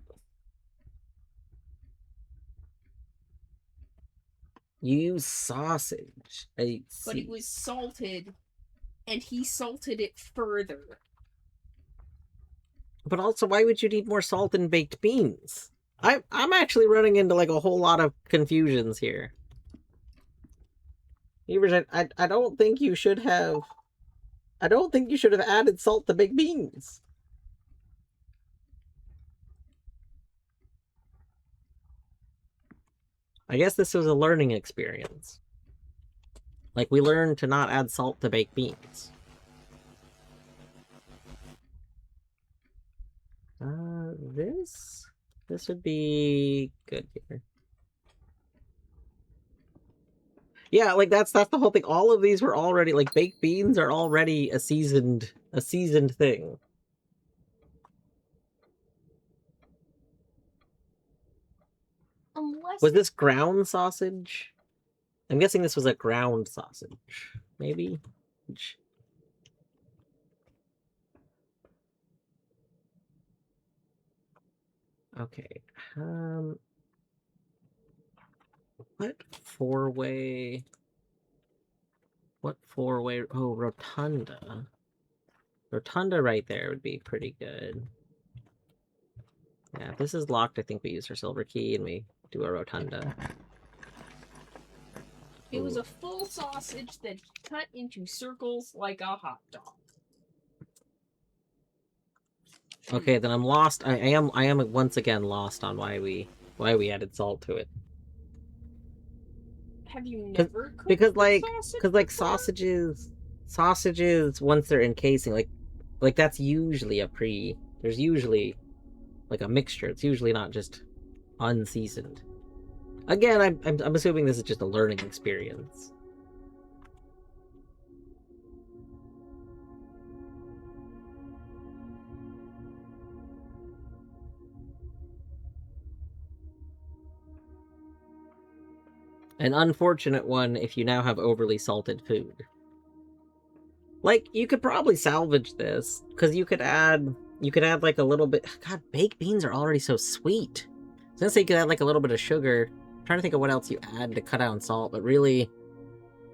You use sausage. But it was salted, and he salted it further. But also, why would you need more salt in baked beans? I'm actually running into, like, a whole lot of confusions here. Beavers, I don't think you should have... I don't think you should have added salt to baked beans. I guess this was a learning experience. Like, we learned to not add salt to baked beans. This would be good here. Yeah, like, that's the whole thing. All of these were already, like, baked beans are already a seasoned thing. Unless Was this ground sausage? I'm guessing this was a ground sausage. Maybe? Okay. What four-way? What four-way? Oh, rotunda. Rotunda right there would be pretty good. Yeah, if this is locked, I think we use our silver key and we do a rotunda. It was Ooh. a full sausage that cut into circles like a hot dog. Okay, then I'm lost. I am once again lost on why we added salt to it. Have you never cooked Because the like sausage because like before? sausages once they're in casing, like that's usually there's usually like a mixture. It's usually not just unseasoned. Again, I'm assuming this is just a learning experience. An unfortunate one if you now have overly salted food. Like, you could probably salvage this, because you could add like a little bit. God, baked beans are already so sweet. I was gonna say you could add like a little bit of sugar. I'm trying to think of what else you add to cut down salt, but really,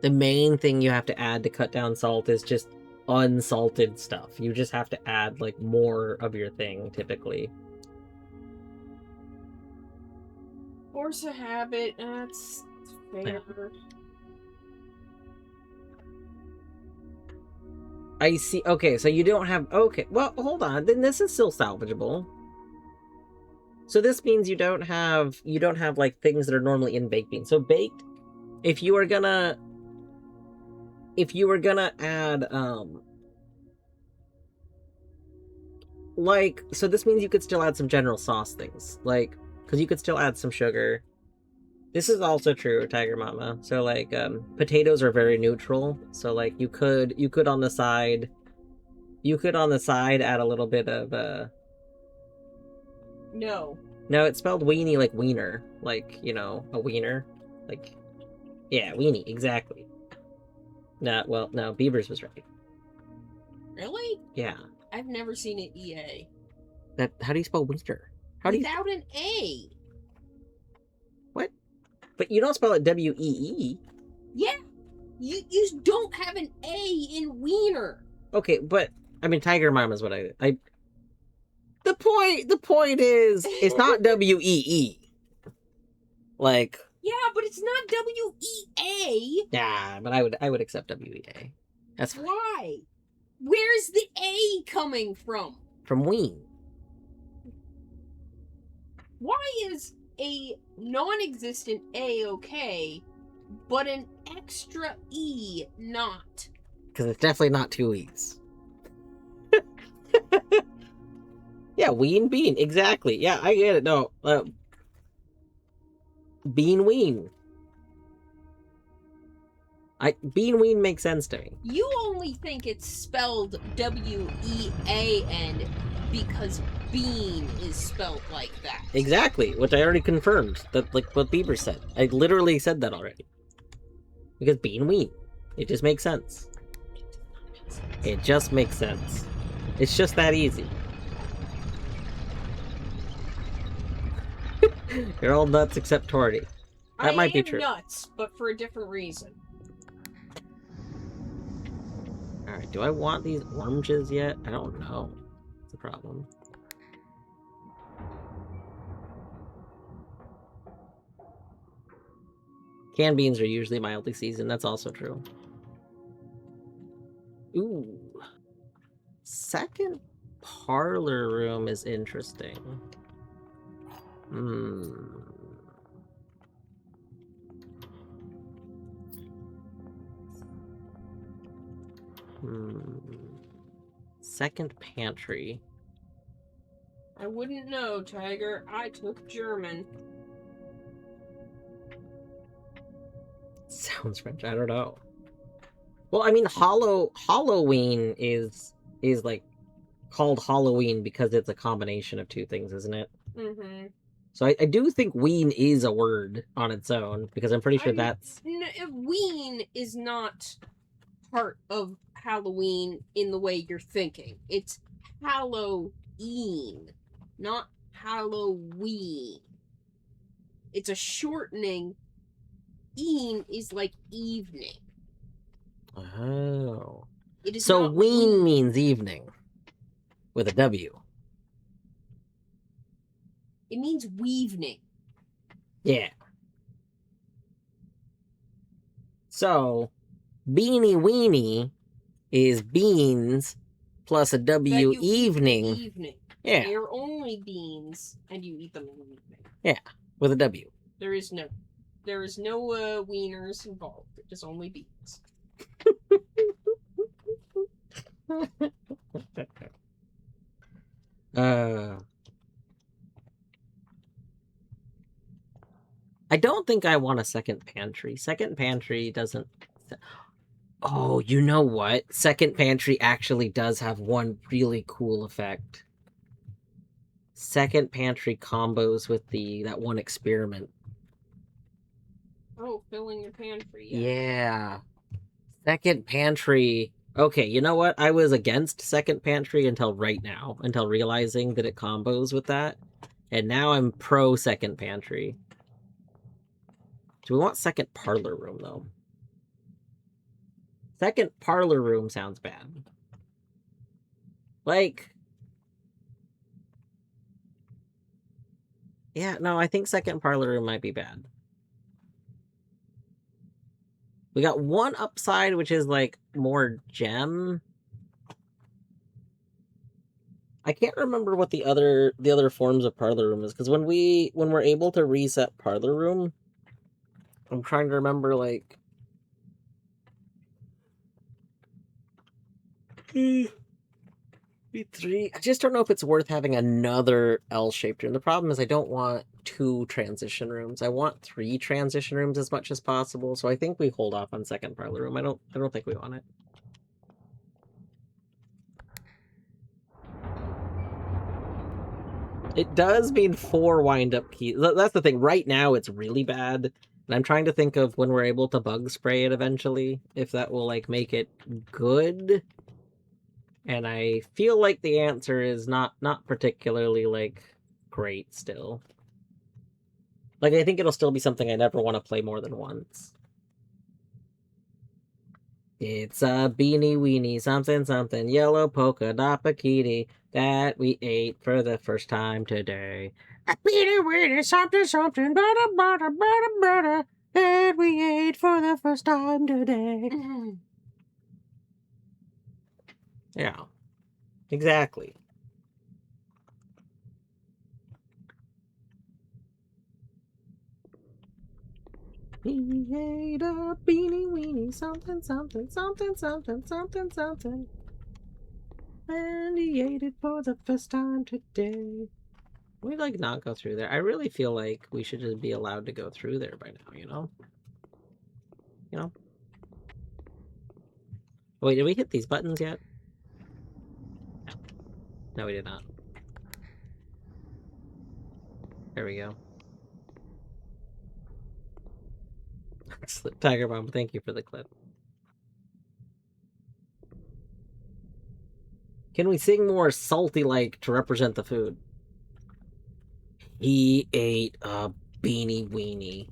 the main thing you have to add to cut down salt is just unsalted stuff. You just have to add like more of your thing, typically. Force a habit, that's fair. Yeah. I see. Okay, so you don't have. Okay, well, hold on. Then this is still salvageable. So this means you don't have like things that are normally in baked beans. So baked, if you were gonna add like, so this means you could still add some general sauce things, like, because you could still add some sugar. This is also true, Tiger Mama. So like potatoes are very neutral. So like you could on the side add a little bit of No. No, it's spelled weenie like wiener. Like, you know, a wiener. Like, yeah, weenie, exactly. No, well, no, Beavers was right. Really? Yeah. I've never seen an EA. How do you spell wiener? How do you... Without an A. What? But you don't spell it W-E-E. Yeah. You don't have an A in wiener. Okay, but, I mean, Tiger Mama is what I... The point is, it's not W-E-E. Like... Yeah, but it's not W-E-A. Yeah, but I would accept W-E-A. That's fine. Why? Where's the A coming from? From ween. Why is a non-existent A okay, but an extra E not? Because it's definitely not two E's. Yeah, ween bean, exactly. Yeah, I get it. No, bean ween. Bean ween makes sense to me. You only think it's spelled W-E-A-N because bean is spelled like that. Exactly, which I already confirmed. That, like what Bieber said. I literally said that already. Because bean ween. It just makes sense. It just makes sense. It's just that easy. You're all nuts except Torty. That might be true. Nuts, but for a different reason. Alright, do I want these oranges yet? I don't know. That's the problem. Canned beans are usually mildly seasoned. That's also true. Ooh. Second parlor room is interesting. Second pantry. I wouldn't know, Tiger. I took German. Sounds French. I don't know. Well, I mean, Halloween is like called Halloween because it's a combination of two things, isn't it? Mm-hmm. So I do think ween is a word on its own, because I'm pretty sure that's... Ween is not part of Halloween in the way you're thinking. It's Halloween, not Halloween. It's a shortening. Een is like evening. Oh. It is So not ween means evening. With a W. It means weavening. Yeah. So, beanie weenie is beans plus a That W you eat in the evening. evening. Yeah. They are only beans, and you eat them in the evening. Yeah. With a W. There is no wieners involved. It is only beans. I don't think I want a second pantry. Second pantry doesn't... Oh, you know what? Second pantry actually does have one really cool effect. Second pantry combos with that one experiment. Oh, filling your pantry. Yeah. Second pantry. Okay, you know what? I was against second pantry until right now, until realizing that it combos with that. And now I'm pro second pantry. Do we want second parlor room, though? Second parlor room sounds bad. Like... Yeah, no, I think second parlor room might be bad. We got one upside, which is, like, more gem. I can't remember what the other forms of parlor room is, because when we're able to reset parlor room, I'm trying to remember, like... B3. I just don't know if it's worth having another L-shaped room. The problem is I don't want 2 transition rooms. I want 3 transition rooms as much as possible, so I think we hold off on second parlor room. I don't think we want it. It does mean 4 wind-up keys. That's the thing. Right now, it's really bad. And I'm trying to think of when we're able to bug spray it eventually, if that will, like, make it good. And I feel like the answer is not particularly, like, great still. Like, I think it'll still be something I never want to play more than once. It's a beanie weenie something something yellow polka dot bikini that we ate for the first time today. A beanie weenie something something butter butter butter butter that we ate for the first time today. Yeah, exactly. We ate a beanie weenie something something something something something something. And he ate it for the first time today. We like not go through there. I really feel like we should just be allowed to go through there by now, you know? You know? Oh, wait, did we hit these buttons yet? No. No, we did not. There we go. Tiger Bomb, thank you for the clip. Can we sing more salty-like to represent the food? He ate a beanie weenie.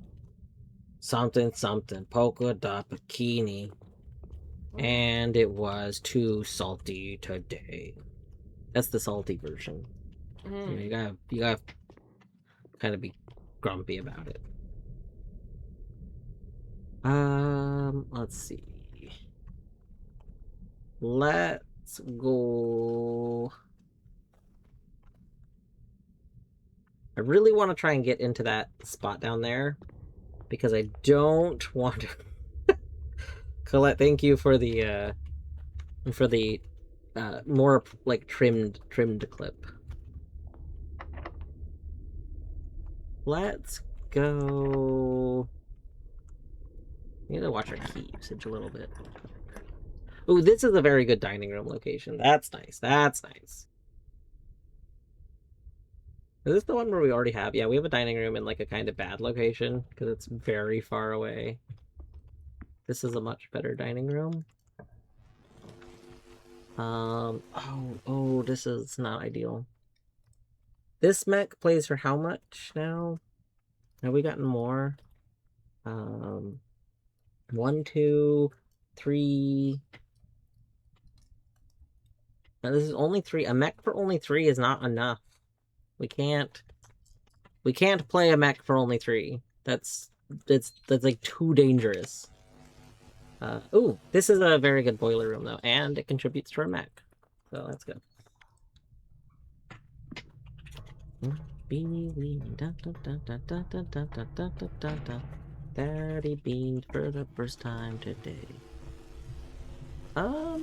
Something something polka dot bikini. And it was too salty today. That's the salty version. You gotta kind of be grumpy about it. Let's see. Let's go. I really want to try and get into that spot down there because I don't want to. Colette, thank you for the more like trimmed clip. Let's go. I need to watch our key usage a little bit. Ooh, this is a very good dining room location. That's nice. That's nice. Is this the one where we already have? Yeah, we have a dining room in like a kind of bad location because it's very far away. This is a much better dining room. Oh, this is not ideal. This mech plays for how much now? Have we gotten more? 1, 2, 3. No, this is only 3. A mech for only 3 is not enough. We can't play a mech for only 3. That's like too dangerous. Ooh, this is a very good boiler room though, and it contributes to our mech. So that's good. 30 beans for the first time today. I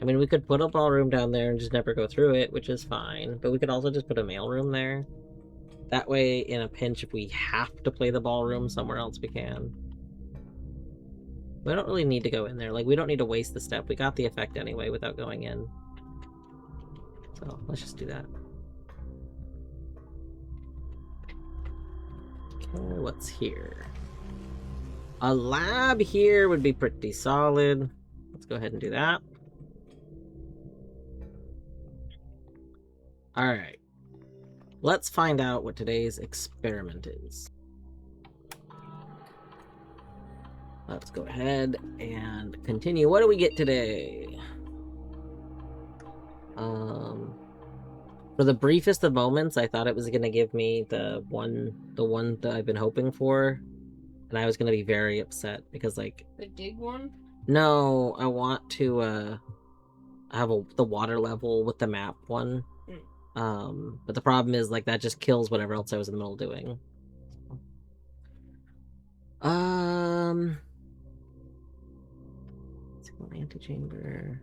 mean, we could put a ballroom down there and just never go through it, which is fine. But we could also just put a mailroom there. That way, in a pinch, if we have to play the ballroom somewhere else, we can. We don't really need to go in there. Like, we don't need to waste the step. We got the effect anyway without going in. So, let's just do that. Okay, what's here? A lab here would be pretty solid. Let's go ahead and do that. Alright. Let's find out what today's experiment is. Let's go ahead and continue. What do we get today? For the briefest of moments, I thought it was gonna give me the one that I've been hoping for, and I was gonna be very upset because, like, The dig one? no, I want to have the water level with the map one. But the problem is, like, that just kills whatever else I was in the middle of doing. Antechamber.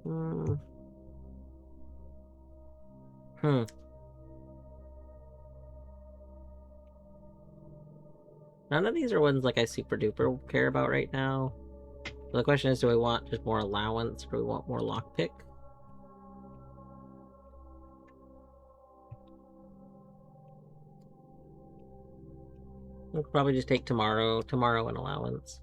None of these are ones like I super duper care about right now. So the question is, do I want just more allowance or do we want more lockpick? We'll probably just take tomorrow and allowance.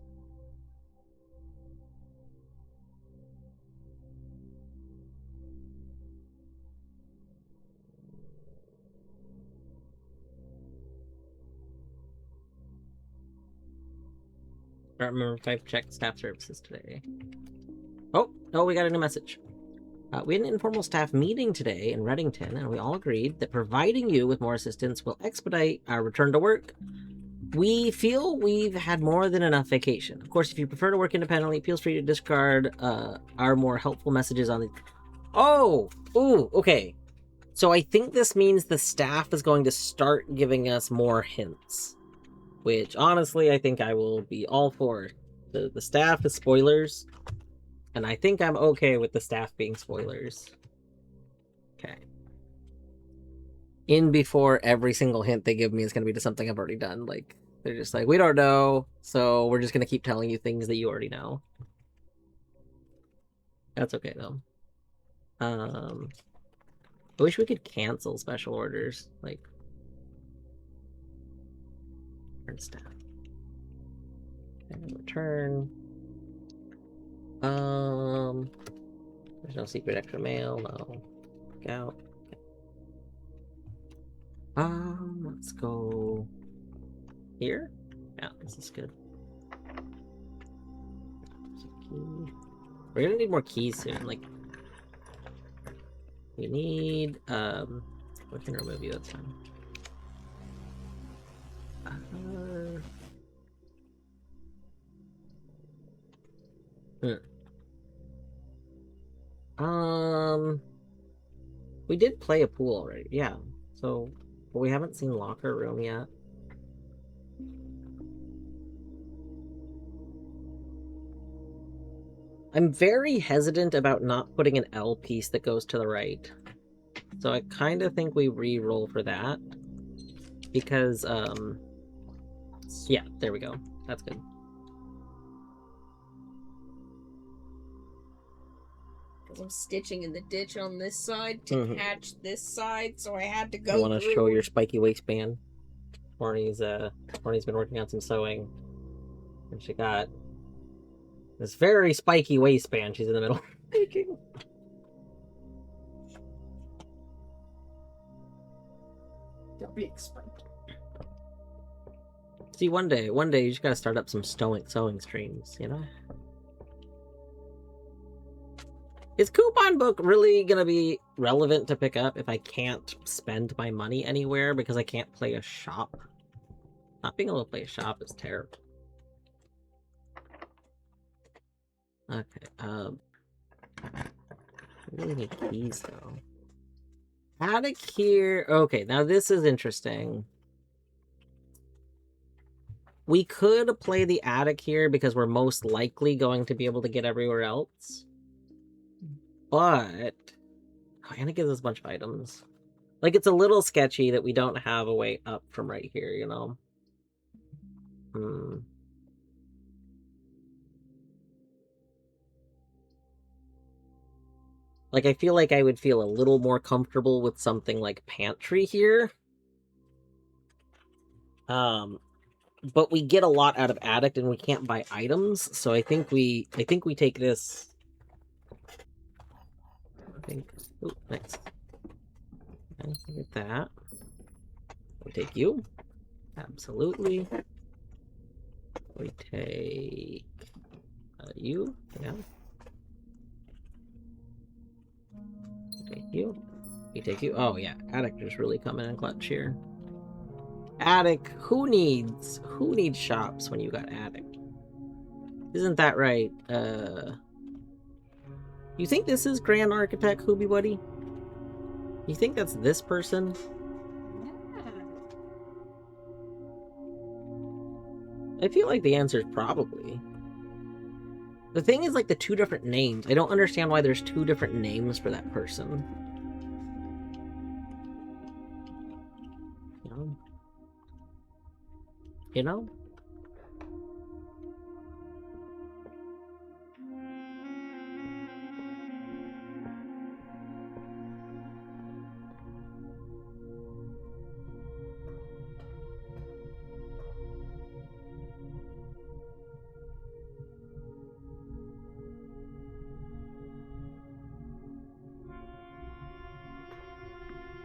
I don't remember if I've checked staff services today. Oh, we got a new message. We had an informal staff meeting today in Reddington, and we all agreed that providing you with more assistance will expedite our return to work. We feel we've had more than enough vacation. Of course, if you prefer to work independently, feel free to discard our more helpful messages on the... Oh! Ooh, okay. So I think this means the staff is going to start giving us more hints. Which, honestly, I think I will be all for. The staff is spoilers. And I think I'm okay with the staff being spoilers. Okay. In before every single hint they give me is going to be to something I've already done. Like, they're just like, we don't know, so we're just going to keep telling you things that you already know. That's okay, though. I wish we could cancel special orders. Like, staff. And return. There's no secret extra mail, no. Look out. Let's go here. Yeah, this is good. We're gonna need more keys soon. Like, we need we can remove you, that's fine. We did play a pool already, yeah. So, but we haven't seen locker room yet. I'm very hesitant about not putting an L piece that goes to the right. So I kind of think we re-roll for that. Because, yeah, there we go. That's good. Because I'm stitching in the ditch on this side to catch this side, so I had to go through. You want to show your spiky waistband? Horny's been working on some sewing. And she got this very spiky waistband she's in the middle. Speaking. They'll be expected. See, one day you just gotta start up some sewing streams, you know? Is Coupon Book really gonna be relevant to pick up if I can't spend my money anywhere because I can't play a shop? Not being able to play a shop is terrible. Okay, I really need keys though. Attic here. Okay, now this is interesting. We could play the attic here because we're most likely going to be able to get everywhere else. But Anna gives us a bunch of items. Like, it's a little sketchy that we don't have a way up from right here, you know? Like, I feel like I would feel a little more comfortable with something like pantry here. But we get a lot out of attic and we can't buy items, so I think we take this. Ooh, nice. Okay, get that. We take you. Absolutely. We take you. Yeah. We take you. We take you. Oh yeah, attic just really coming in clutch here. Attic. Who needs shops when you got attic? Isn't that right? You think this is Grand Architect Hoobie Buddy? You think that's this person? I feel like the answer is probably. The thing is, like, the two different names. I don't understand why there's two different names for that person. You know?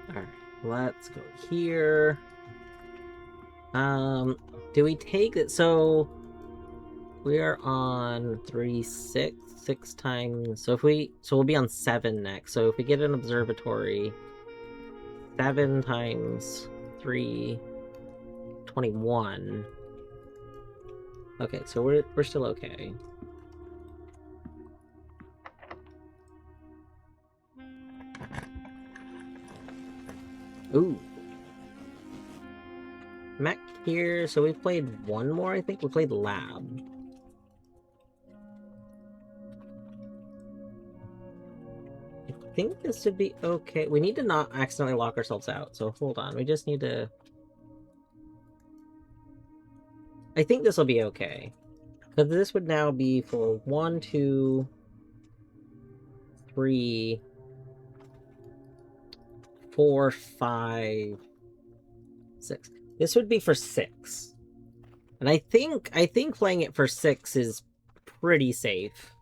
Alright, let's go here. Do we take it? So we are on 6 times. So we'll be on 7 next. So if we get an observatory, 7 times 3, 21. Okay, so we're still okay. Ooh. Mech here, so we played one more, I think. We played Lab. I think this should be okay. We need to not accidentally lock ourselves out, so hold on. We just need to... I think this will be okay. Because this would now be for 1, 2, 3, 4, 5, 6. This would be for 6. And I think playing it for 6 is pretty safe.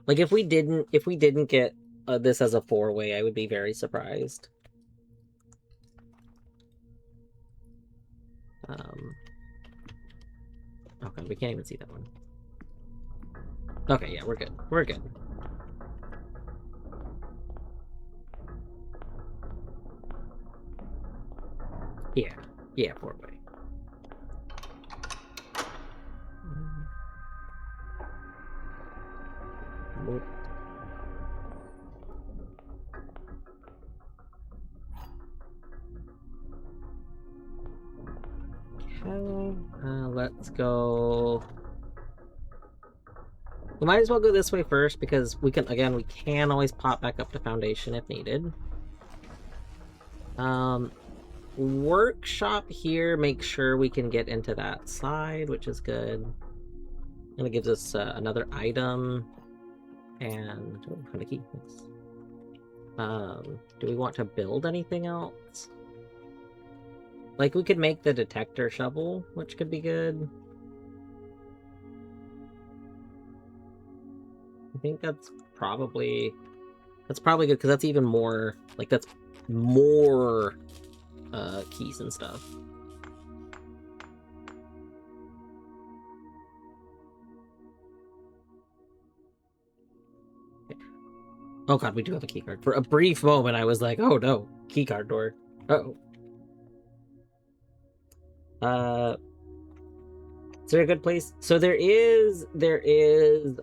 Like, if we didn't get this as a 4-way, I would be very surprised. Okay, we can't even see that one. Okay, yeah, we're good. We're good. Yeah, 4-way. Let's go. We might as well go this way first because we can always pop back up to Foundation if needed. Workshop here, make sure we can get into that side, which is good. And it gives us another item and found a key. Do we want to build anything else? Like, we could make the detector shovel, which could be good. I think that's probably good because that's even more like that's more keys and stuff. Oh god, we do have a keycard. For a brief moment, I was like, "Oh no, keycard door." Uh-oh. Is there a good place? So there is.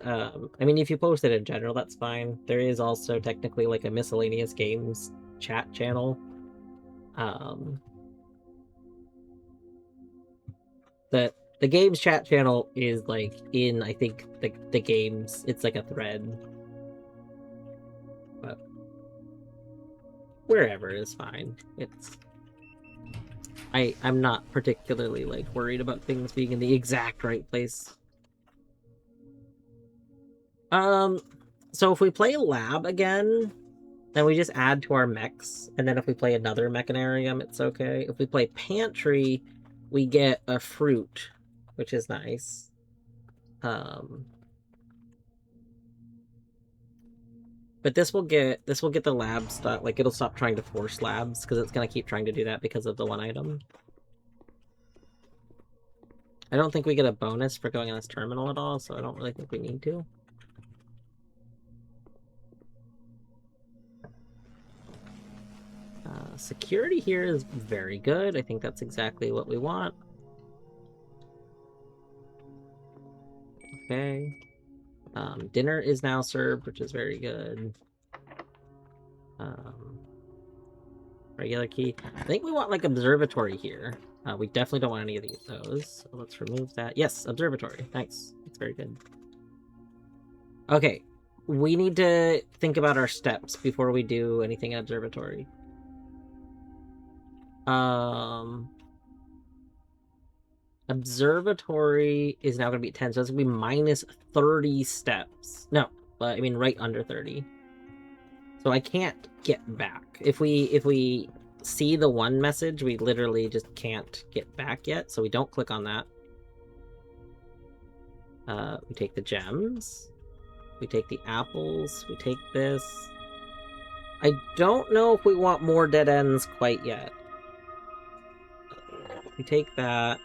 I mean, if you post it in general, that's fine. There is also technically like a miscellaneous games chat channel. The games chat channel is like in, I think, the games. It's like a thread. But wherever is fine. I'm not particularly like worried about things being in the exact right place. So if we play lab again, then we just add to our mechs, and then if we play another mechanarium, it's okay. If we play pantry, we get a fruit, which is nice. But this will get the lab stuff. Like, it'll stop trying to force labs because it's gonna keep trying to do that because of the one item. I don't think we get a bonus for going on this terminal at all, so I don't really think we need to. Security here is very good. I think that's exactly what we want. Okay. Dinner is now served, which is very good. Regular key. I think we want like observatory here. We definitely don't want any of those. So let's remove that. Yes, observatory. Nice. That's very good. Okay. We need to think about our steps before we do anything in observatory. Observatory is now going to be 10, so it's going to be minus 30 steps. No, I mean right under 30. So I can't get back. If we see the one message, we literally just can't get back yet, so we don't click on that. We take the gems. We take the apples. We take this. I don't know if we want more dead ends quite yet. We take that.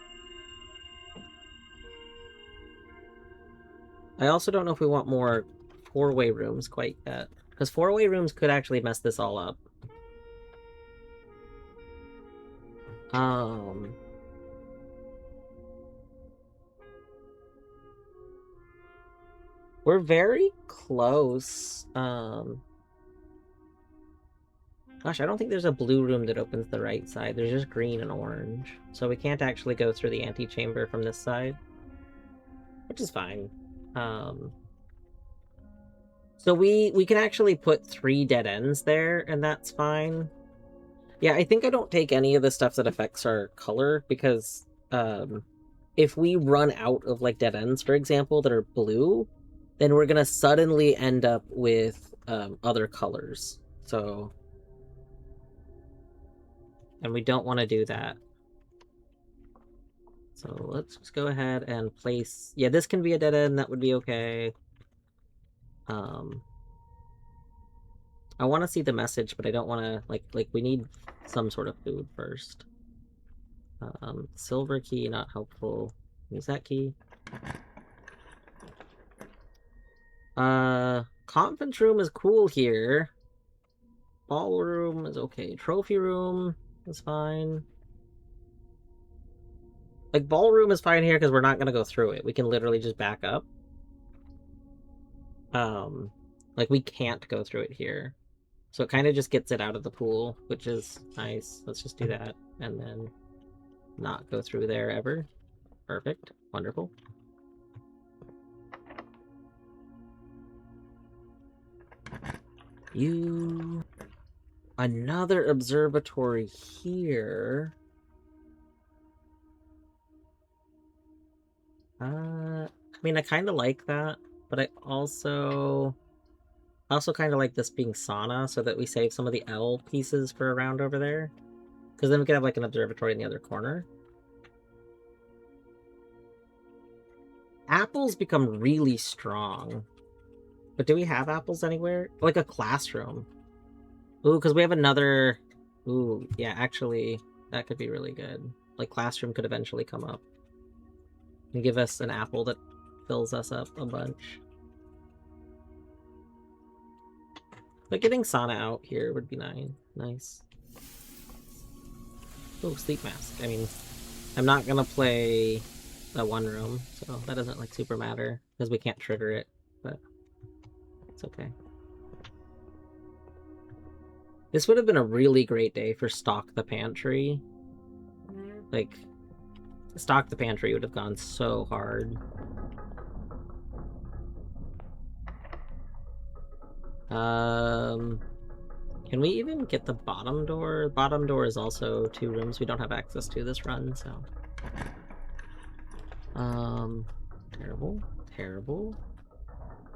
I also don't know if we want more four-way rooms quite yet. Because four-way rooms could actually mess this all up. We're very close. Gosh, I don't think there's a blue room that opens the right side. There's just green and orange. So we can't actually go through the antechamber from this side. Which is fine. So we can actually put 3 dead ends there, and that's fine. Yeah, I think I don't take any of the stuff that affects our color, because if we run out of like dead ends, for example, that are blue, then we're gonna suddenly end up with other colors. So, and we don't want to do that. So let's just go ahead and place... Yeah, this can be a dead end. That would be okay. I want to see the message, but I don't want to... Like, we need some sort of food first. Silver key, not helpful. Use that key. Conference room is cool here. Ballroom is okay. Trophy room is fine. Like, ballroom is fine here because we're not going to go through it. We can literally just back up. Like, we can't go through it here. So it kind of just gets it out of the pool, which is nice. Let's just do that, and then not go through there ever. Perfect. Wonderful. Another observatory here. I mean, I kind of like that, but I also kind of like this being sauna, so that we save some of the L pieces for around over there. Because then we can have like an observatory in the other corner. Apples become really strong. But do we have apples anywhere? Like a classroom. Ooh, because we have another... Ooh, yeah, actually, that could be really good. Like, classroom could eventually come up. And give us an apple that fills us up a bunch. But getting Sana out here would be nice. Oh, sleep mask. I mean, I'm not gonna play the one room, so that doesn't like super matter because we can't trigger it, but it's okay. This would have been a really great day for Stock the Pantry. Like, Stock the Pantry would have gone so hard. Can we even get the bottom door? Bottom door is also 2 rooms we don't have access to this run, so... Terrible.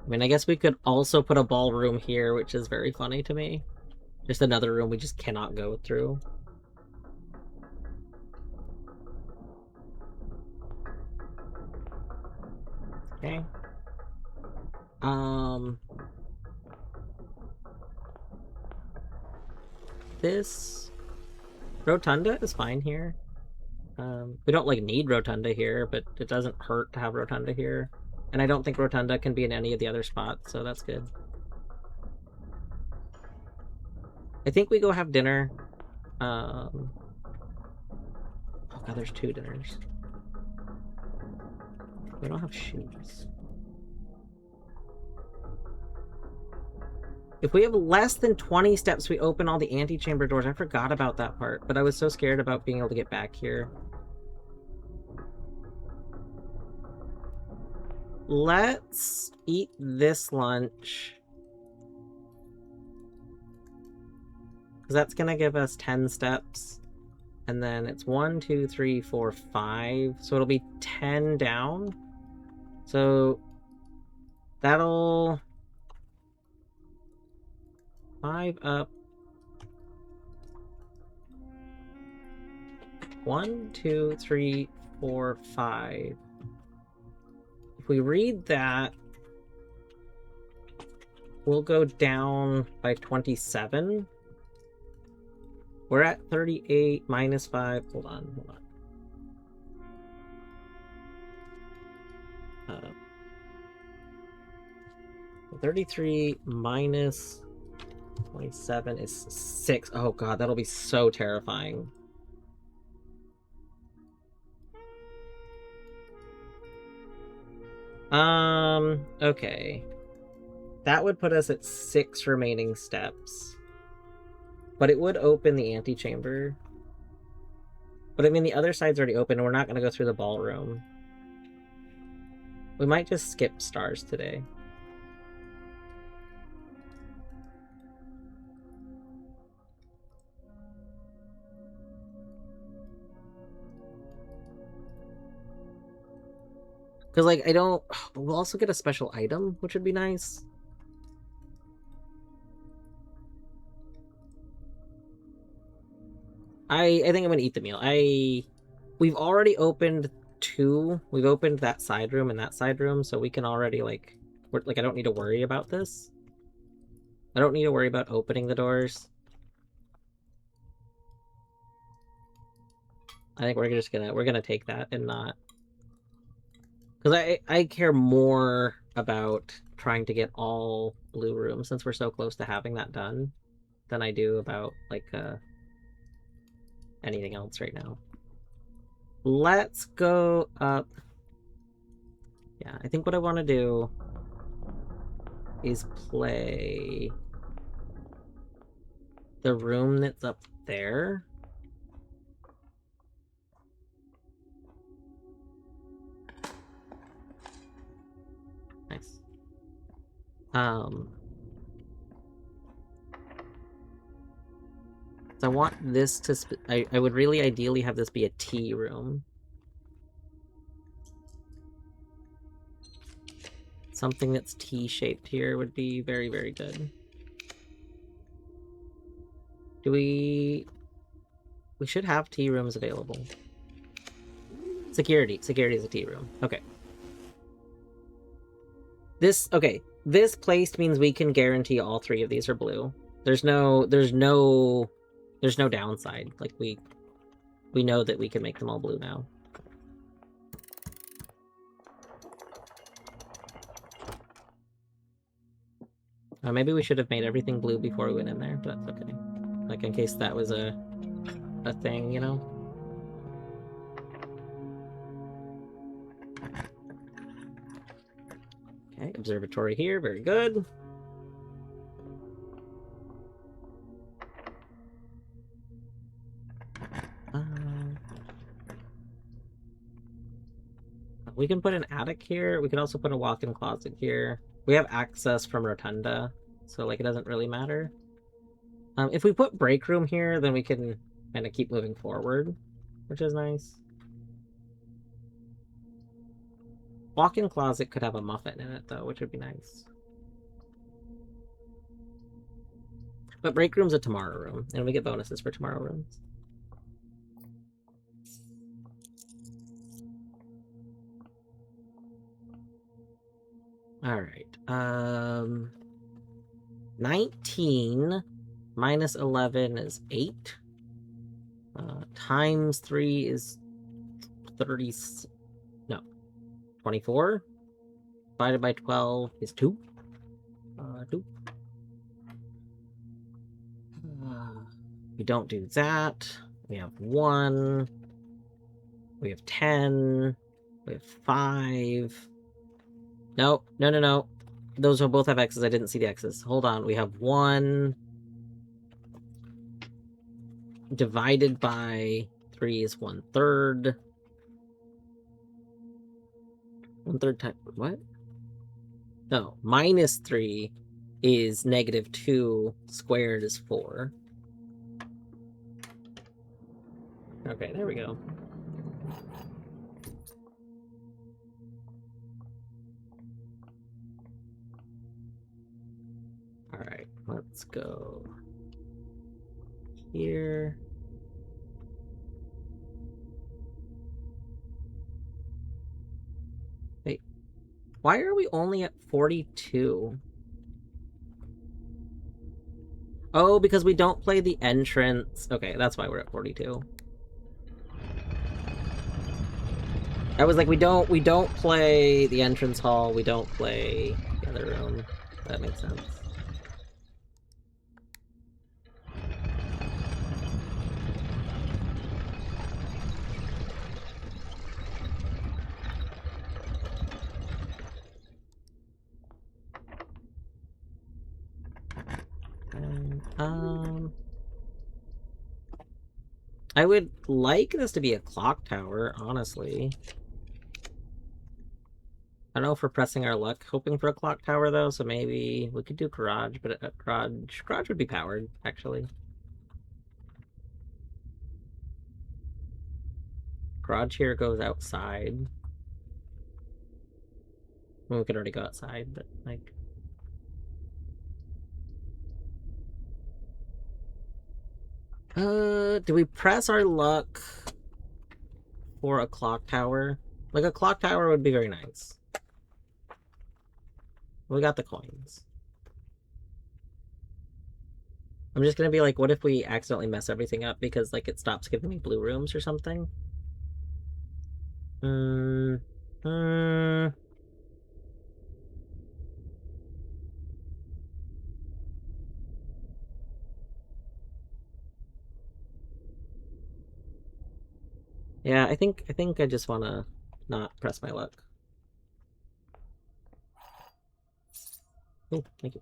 I mean, I guess we could also put a ballroom here, which is very funny to me. Just another room we just cannot go through. Okay. This Rotunda is fine here. We don't like need Rotunda here, but it doesn't hurt to have Rotunda here. And I don't think Rotunda can be in any of the other spots, so that's good. I think we go have dinner. Oh god, there's 2 dinners. We don't have shoes. If we have less than 20 steps, we open all the antechamber doors. I forgot about that part, but I was so scared about being able to get back here. Let's eat this lunch. Because that's going to give us 10 steps. And then it's 1, 2, 3, 4, 5. So it'll be 10 down. So that'll... 5 up. 1, 2, 3, 4, 5. If we read that, we'll go down by 27. We're at 38 minus 5. Hold on. 33 minus 27 is 6. Oh god, that'll be so terrifying. Okay. That would put us at 6 remaining steps. But it would open the antechamber. But I mean, the other side's already open, and we're not going to go through the ballroom. We might just skip stars today. Because, like, I don't... We'll also get a special item, which would be nice. I think I'm going to eat the meal. We've already opened 2. We've opened that side room and that side room, so we can already, like... I don't need to worry about this. I don't need to worry about opening the doors. I think we're just gonna... We're gonna take that and not... Because I care more about trying to get all blue rooms, since we're so close to having that done, than I do about, like, anything else right now. Let's go up. Yeah, I think what I want to do is play the room that's up there. Nice. So I want this to... I would really ideally have this be a tea room. Something that's T-shaped here would be very, very good. Do we... We should have tea rooms available. Security. Security is a tea room. Okay. Okay. this placed means we can guarantee all 3 of these are blue. There's no downside. Like, we know that we can make them all blue now. Maybe we should have made everything blue before we went in there, but that's okay. Like, in case that was a thing, you know? Okay, observatory here, very good. We can put an attic here. We can also put a walk-in closet here. We have access from Rotunda, so like it doesn't really matter. If we put break room here, then we can kind of keep moving forward, which is nice. Walk-in closet could have a muffin in it, though, which would be nice. But break room's a tomorrow room, and we get bonuses for tomorrow rooms. Alright, 19 minus 11 is 8. Times 3 is 30... No. 24. Divided by 12 is 2. 2. We don't do that. We have 1. We have 10. We have 5. No. Those will both have X's. I didn't see the X's. Hold on. We have 1 divided by 3 is 1/3. 1/3 times what? No, minus 3 is -2 squared is 4. Okay, there we go. Alright, let's go here. Wait, why are we only at 42? Oh, because we don't play the entrance. Okay, that's why we're at 42. I was like, we don't play the entrance hall, we don't play the other room. That makes sense. I would like this to be a clock tower, honestly. I don't know if we're pressing our luck hoping for a clock tower, though, so maybe we could do garage, but garage would be powered, actually. Garage here goes outside. Well, we could already go outside, but, like... do we press our luck for a clock tower? Like, a clock tower would be very nice. We got the coins. I'm just gonna be like, what if we accidentally mess everything up because, like, it stops giving me blue rooms or something? Yeah, I think I just wanna not press my luck. Oh, thank you.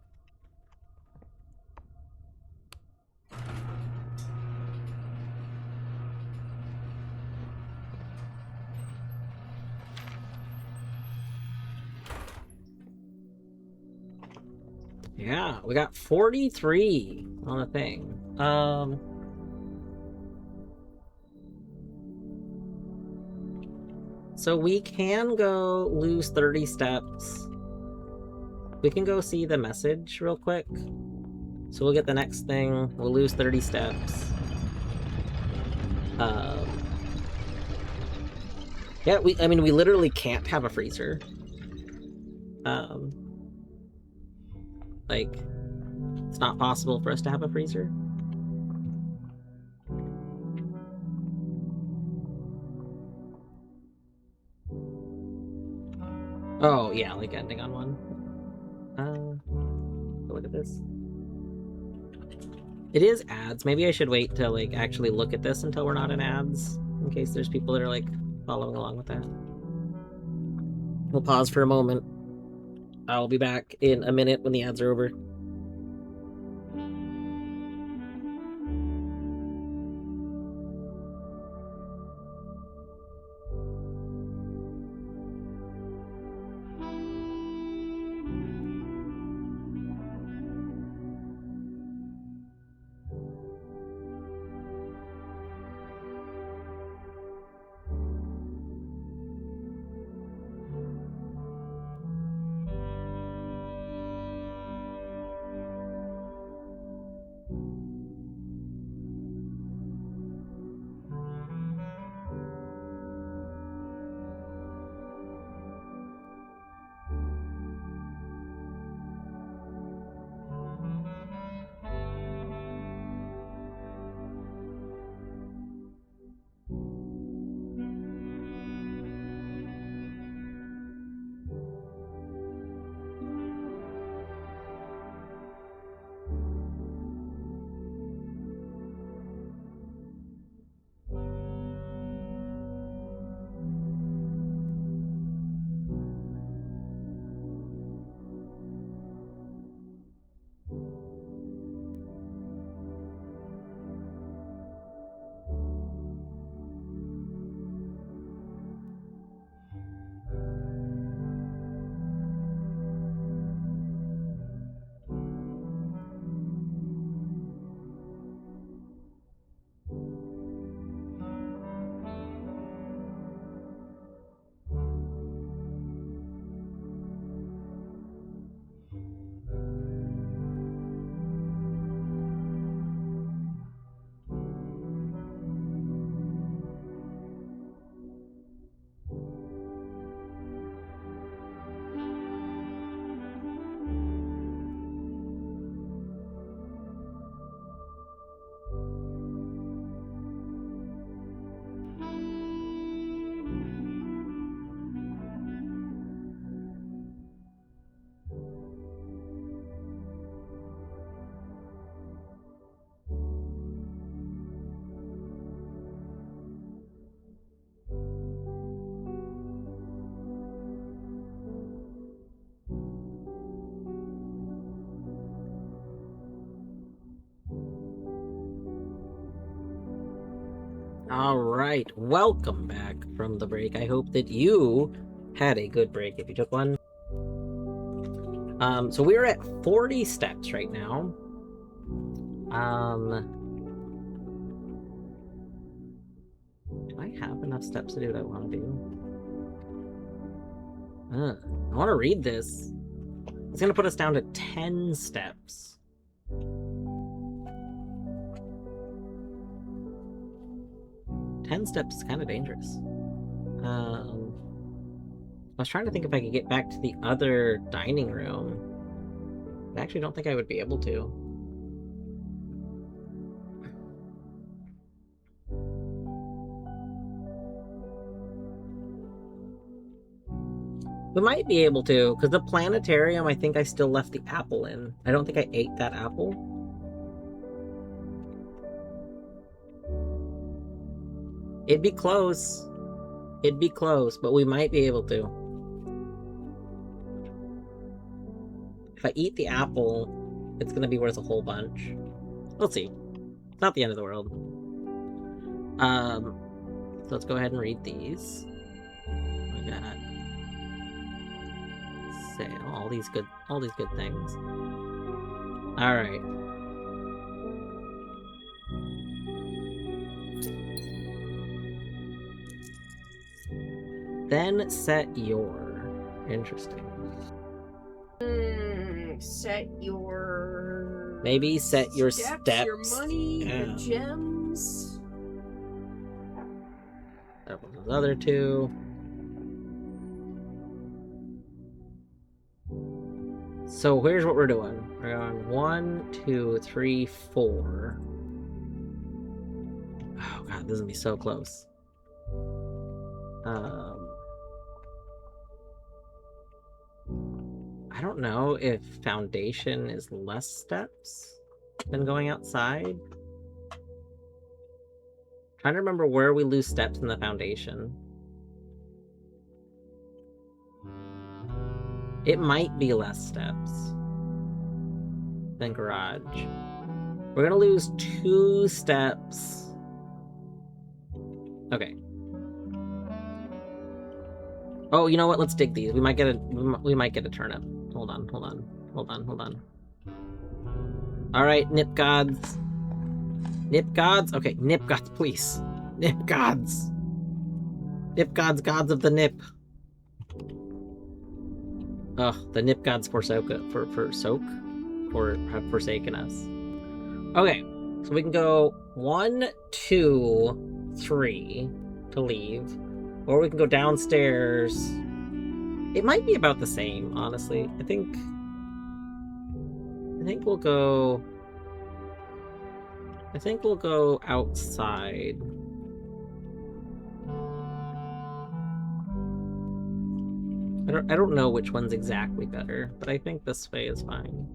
Yeah, we got 43 on a thing. So we can go lose 30 steps. We can go see the message real quick. So we'll get the next thing. We'll lose 30 steps. Yeah, we literally can't have a freezer. like, it's not possible for us to have a freezer? Oh, yeah, like ending on one. Look at this. It is ads. Maybe I should wait to, like, actually look at this until we're not in ads, in case there's people that are, like, following along with that. We'll pause for a moment. I'll be back in a minute when the ads are over. All right, welcome back from the break. I hope that you had a good break if you took one. So we're at 40 steps right now. Do I have enough steps to do what I want to do? I want to read this. It's gonna put us down to 10 steps. Ten steps is kind of dangerous. I was trying to think if I could get back to the other dining room. I actually don't think I would be able to. We might be able to, because the planetarium, I think I still left the apple in. I don't think I ate that apple. It'd be close. It'd be close, but we might be able to. If I eat the apple, it's gonna be worth a whole bunch. We'll see. It's not the end of the world. So let's go ahead and read these. I got sale, all these good things. All right. Then set your. Interesting. Set your. Maybe set your steps. Your money, your gems. That was those other two. So here's what we're doing. We're going 1, 2, 3, 4. Oh god, this is gonna be so close. I don't know if foundation is less steps than going outside. Trying to remember where we lose steps in the foundation. It might be less steps than garage. We're gonna lose 2 steps. Okay. Oh, you know what? Let's dig these. We might get a turnip. Hold on. All right, nip gods. Nip gods? Okay, nip gods, please. Nip gods. Nip gods, gods of the nip. Ugh, the nip gods have forsaken us. Okay, so we can go 1, 2, 3 to leave. Or we can go downstairs. It might be about the same, honestly. I think we'll go... I think we'll go outside. I don't know which one's exactly better, but I think this way is fine.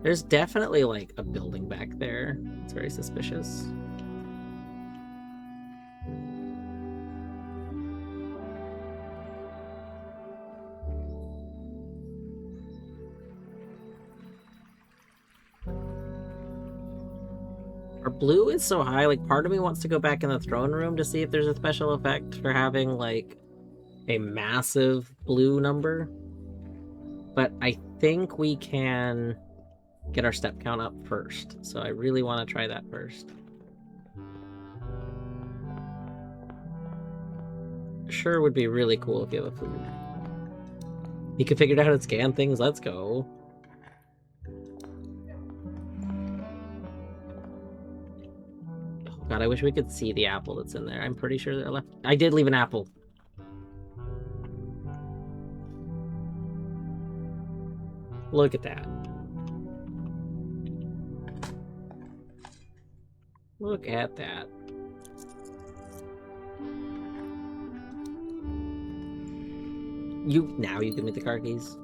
There's definitely, like, a building back there. It's very suspicious. Our blue is so high, like, part of me wants to go back in the throne room to see if there's a special effect for having, like, a massive blue number. But I think we can get our step count up first, so I really want to try that first. Sure would be really cool if you have a food. You can figure out how to scan things, let's go. Oh god, I wish we could see the apple that's in there. I'm pretty sure they're left. I did leave an apple. Look at that. Look at that. Now you give me the car keys.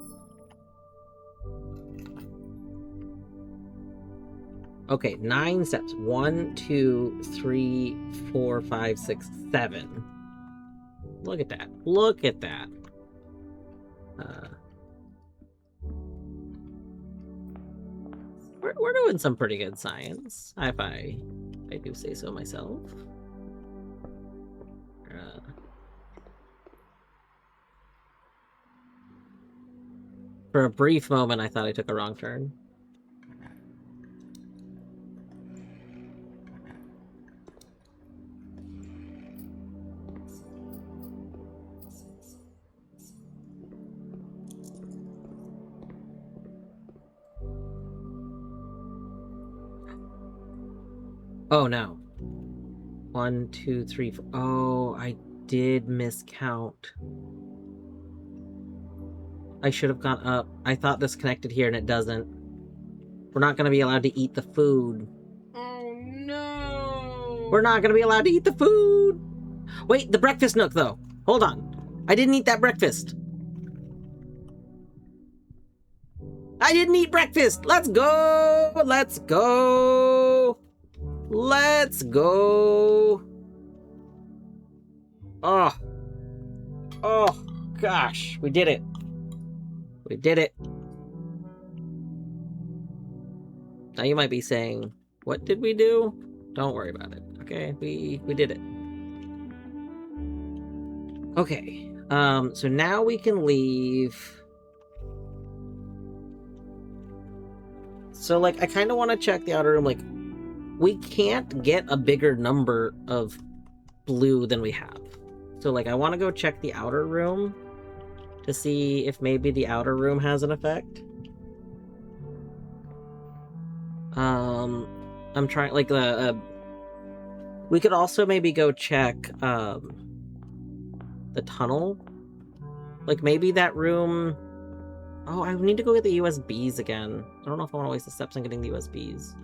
Okay, 9 steps. 1, 2, 3, 4, 5, 6, 7. Look at that. Look at that. We're doing some pretty good science, if I do say so myself. For a brief moment, I thought I took a wrong turn. Oh no. 1, 2, 3, 4. Oh, I did miscount. I should have gone up. I thought this connected here and it doesn't. We're not going to be allowed to eat the food. Oh no! We're not going to be allowed to eat the food! Wait, the breakfast nook though. Hold on. I didn't eat that breakfast. I didn't eat breakfast! Let's go! Let's go! Let's go! Oh. Oh, gosh. We did it. We did it. Now you might be saying, what did we do? Don't worry about it, okay? We did it. Okay, so now we can leave. So, like, I kind of want to check the outer room, like, we can't get a bigger number of blue than we have. So, like, I want to go check the outer room to see if maybe the outer room has an effect. I'm trying, like, we could also maybe go check, the tunnel. Like, maybe that room... Oh, I need to go get the USBs again. I don't know if I want to waste the steps on getting the USBs.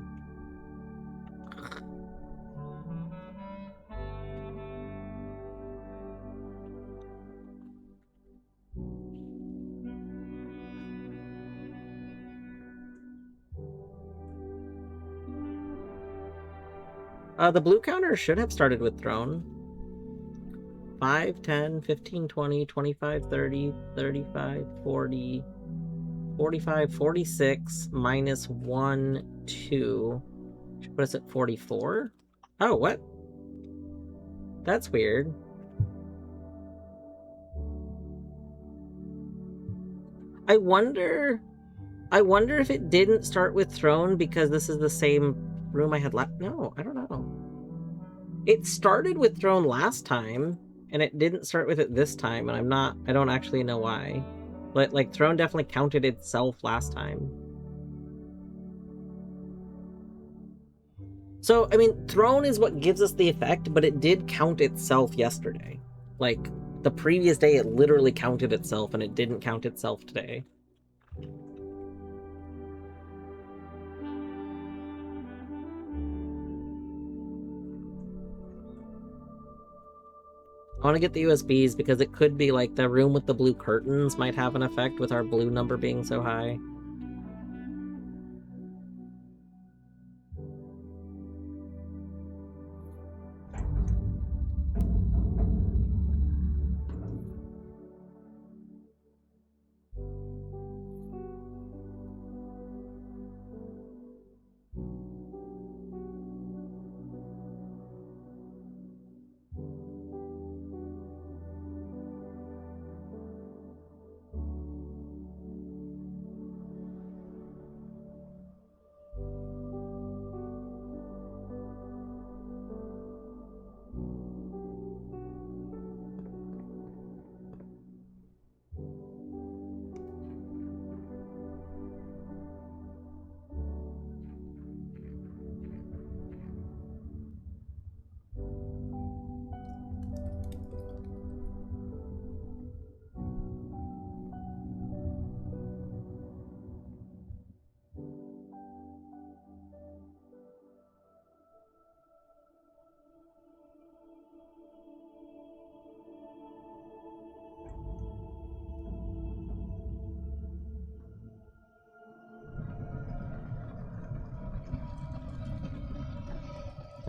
The blue counter should have started with Throne. 5, 10, 15, 20, 25, 30, 35, 40, 45, 46, minus 1, 2. Should put us at 44? Oh, what? That's weird. I wonder if it didn't start with Throne because this is the same room I had left. No, I don't know. It started with Throne last time, and it didn't start with it this time, and I don't actually know why. But, like, Throne definitely counted itself last time. So, I mean, Throne is what gives us the effect, but it did count itself yesterday. Like, the previous day it literally counted itself, and it didn't count itself today. I want to get the USBs because it could be like the room with the blue curtains might have an effect with our blue number being so high.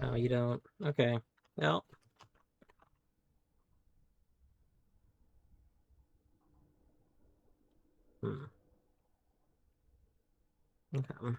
Oh, you don't? Okay. Well. Okay.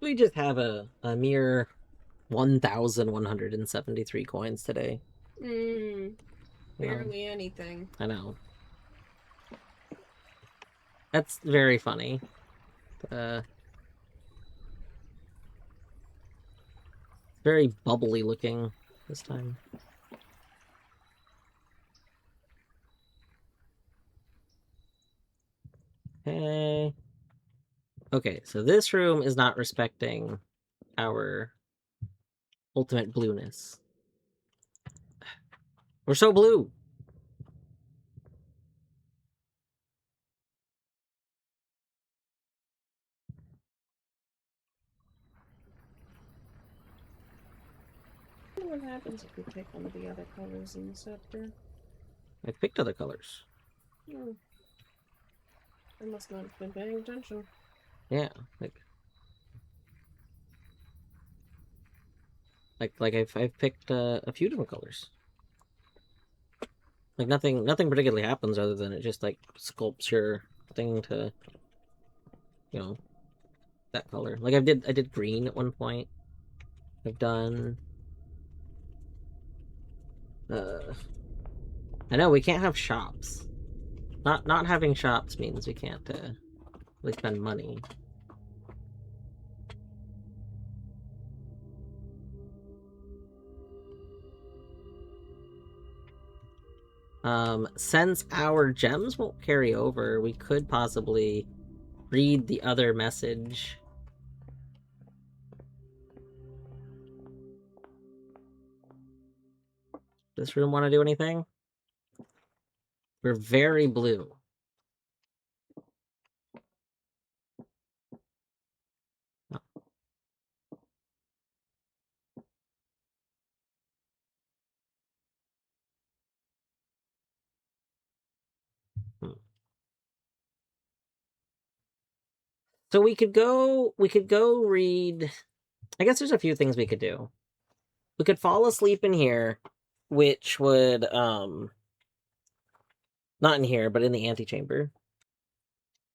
We just have a mere 1,173 coins today. Barely anything. I know. That's very funny. Very bubbly looking this time. Okay. Okay, so this room is not respecting our ultimate blueness. We're so blue. What happens if we take one of the other colors in the scepter? I picked other colors. I must not have been paying attention. Yeah, Like I've picked a few different colors. Like nothing particularly happens other than it just like sculpts your thing to, you know, that color. Like I did green at one point. I've done I know we can't have shops. Not having shops means we can't really spend money. Since our gems won't carry over, we could possibly read the other message. Does this room want to do anything? We're very blue. Oh. Hmm. So we could go read. I guess there's a few things we could do. We could fall asleep in here, which would not in here, but in the antechamber.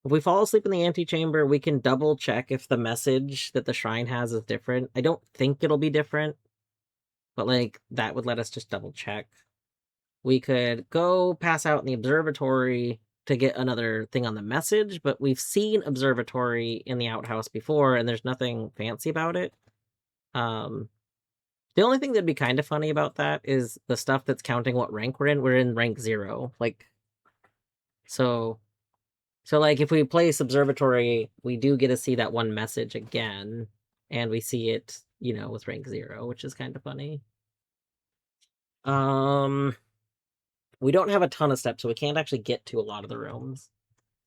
If we fall asleep in the antechamber, we can double check if the message that the shrine has is different. I don't think it'll be different, but like that would let us just double check. We could go pass out in the observatory to get another thing on the message, but we've seen observatory in the outhouse before, and there's nothing fancy about it. The only thing that'd be kind of funny about that is the stuff that's counting what rank we're in. We're in rank 0. Like, so like if we place observatory, we do get to see that one message again, and we see it, you know, with rank 0, which is kind of funny. We don't have a ton of steps, so we can't actually get to a lot of the rooms.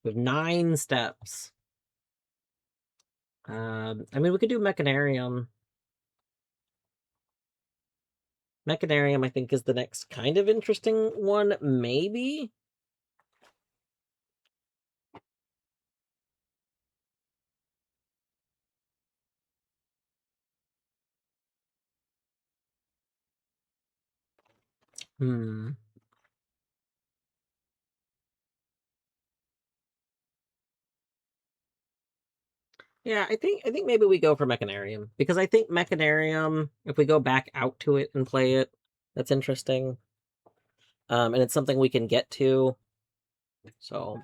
We have 9 steps. I mean, we could do Mechanarium. Mechanarium, I think, is the next kind of interesting one, maybe? Yeah, I think maybe we go for Mechanarium, because I think Mechanarium, if we go back out to it and play it, that's interesting. And it's something we can get to. So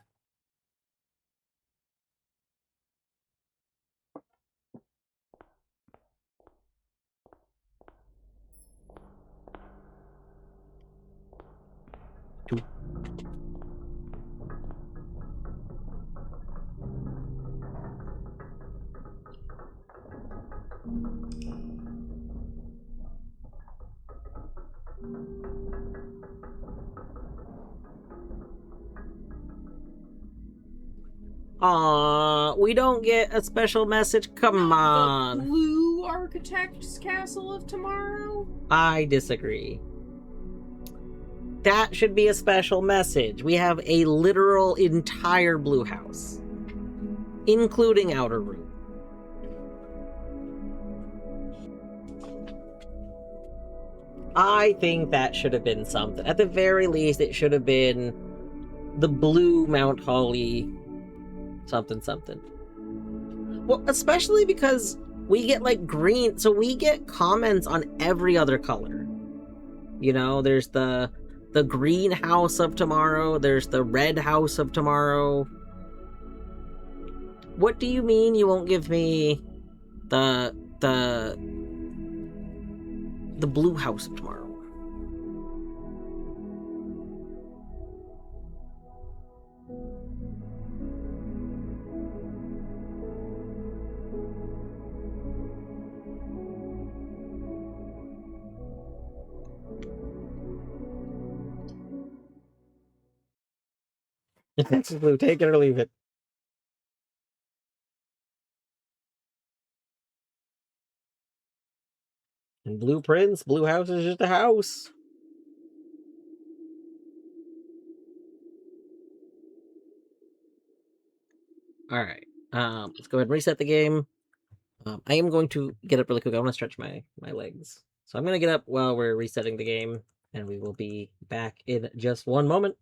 we don't get a special message. Come on. The Blue Architect's Castle of Tomorrow? I disagree. That should be a special message. We have a literal entire blue house, including outer room. I think that should have been something. At the very least, it should have been the blue Mount Holly something something. Well, especially because we get like green, so we get comments on every other color. You know, there's the green house of tomorrow, there's the red house of tomorrow. What do you mean you won't give me the blue house of tomorrow? It's blue, take it or leave it. And blueprints, blue house is just a house. All right. Let's go ahead and reset the game. I am going to get up really quick. I want to stretch my legs. So I'm gonna get up while we're resetting the game, and we will be back in just one moment.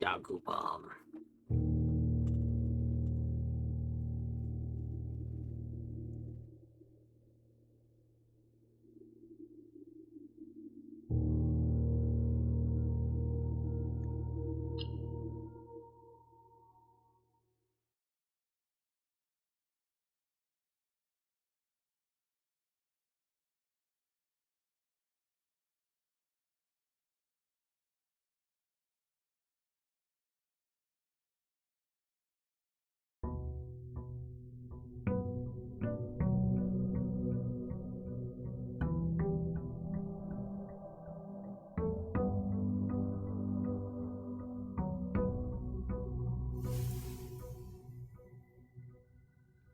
Yaku Bomb.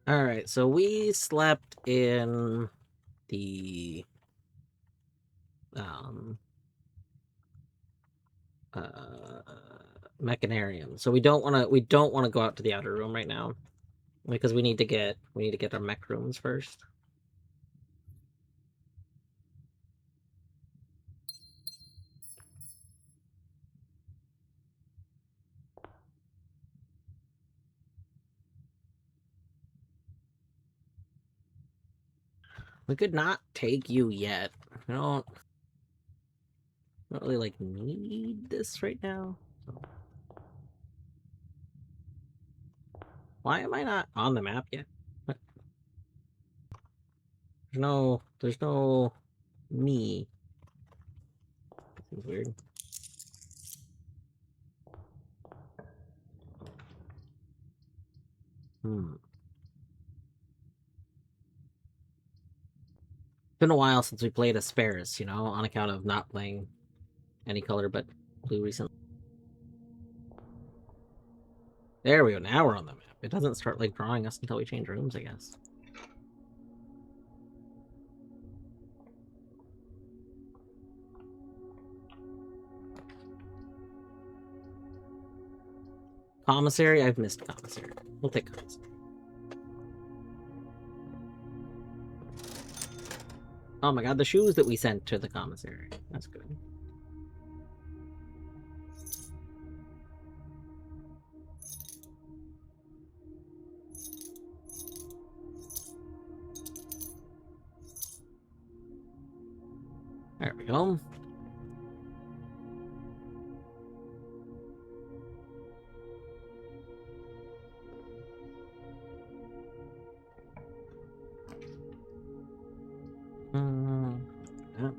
All right, so we slept in the um mechanarium. So we don't want to go out to the outer room right now because we need to get our mech rooms first. We could not take you yet. I don't really like need this right now. So. Why am I not on the map yet? What? There's no me. Seems weird. It's been a while since we played Asperis, on account of not playing any color but blue recently. There we go, now we're on the map. It doesn't start like drawing us until we change rooms, I guess. Commissary? I've missed commissary. We'll take commissary. Oh my god, the shoes that we sent to the commissary. That's good. There we go. Yeah.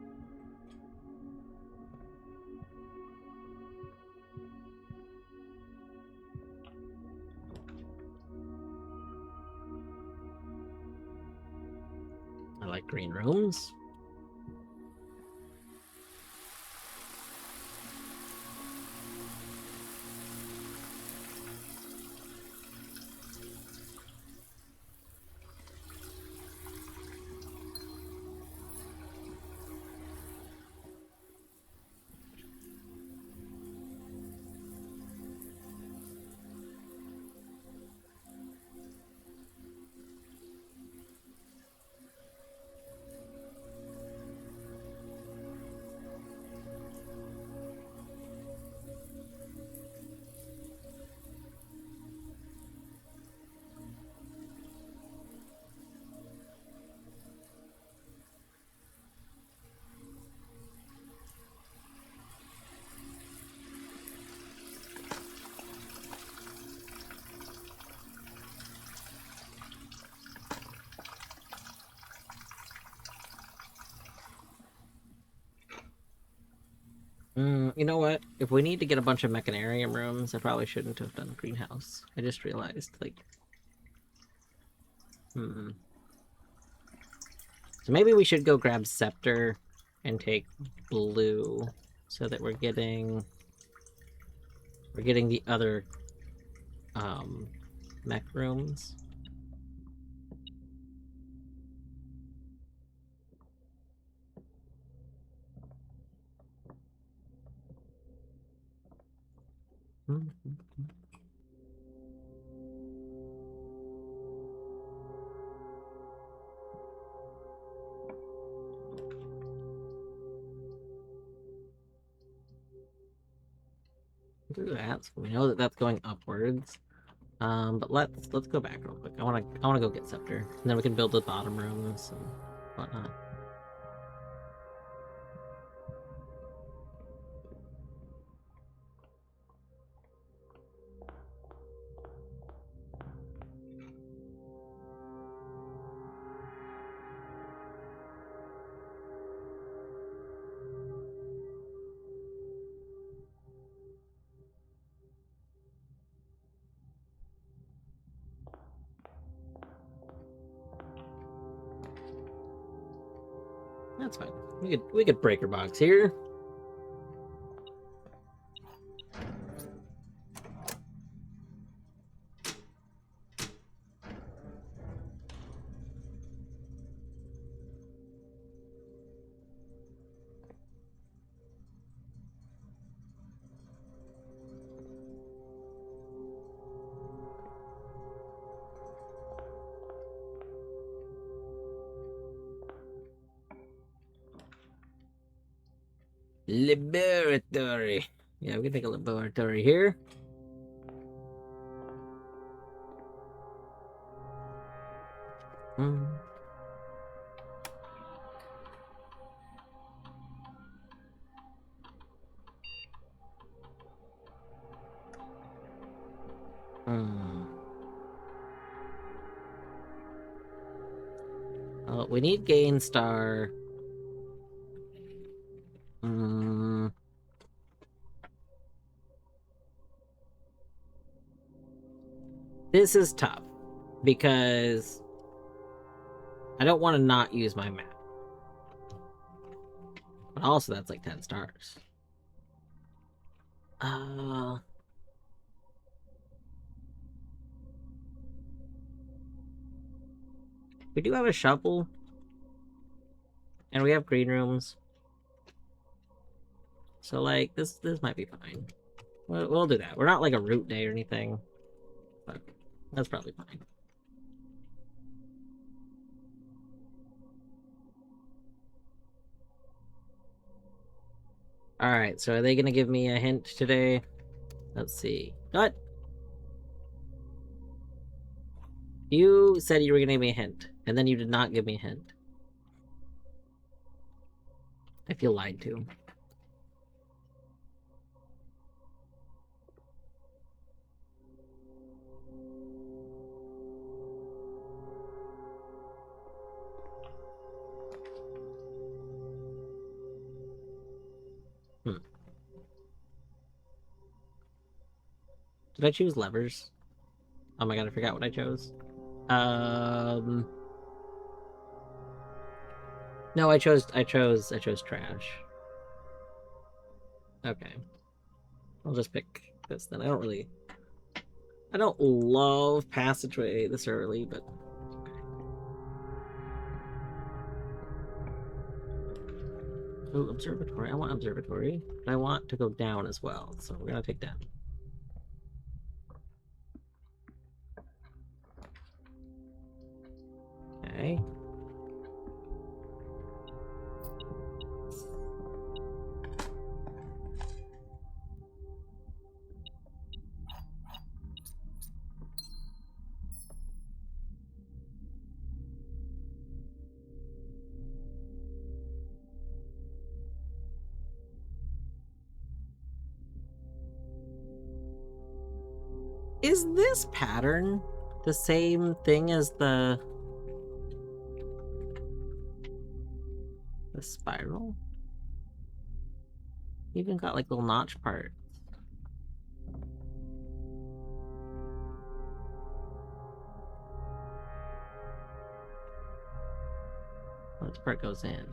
I like green rooms. You know what? If we need to get a bunch of mechanarium rooms, I probably shouldn't have done greenhouse. I just realized, like... So maybe we should go grab Scepter and take blue so that we're getting the other mech rooms. Do that. So we know that that's going upwards. But let's go back real quick. I wanna go get Scepter, and then we can build the bottom rooms and whatnot. That's fine. We could breaker box here. Laboratory. Yeah, we can take a laboratory here. Hmm. Hmm. Oh, we need gain star. Hmm. This is tough because I don't want to not use my map. But also that's like 10 stars. We do have a shovel. And we have green rooms. So like this might be fine. We'll do that. We're not like a root day or anything. But that's probably fine. Alright, so are they gonna give me a hint today? Let's see. What? You said you were gonna give me a hint, and then you did not give me a hint. I feel lied to. Did I choose levers? Oh my god, I forgot what I chose. No, I chose trash. Okay. I'll just pick this then. I don't love passageway this early, but okay. Ooh, observatory. I want observatory, but I want to go down as well, so we're gonna take down. Okay. Is this pattern the same thing as the spiral? Even got like little notch parts. This part goes in.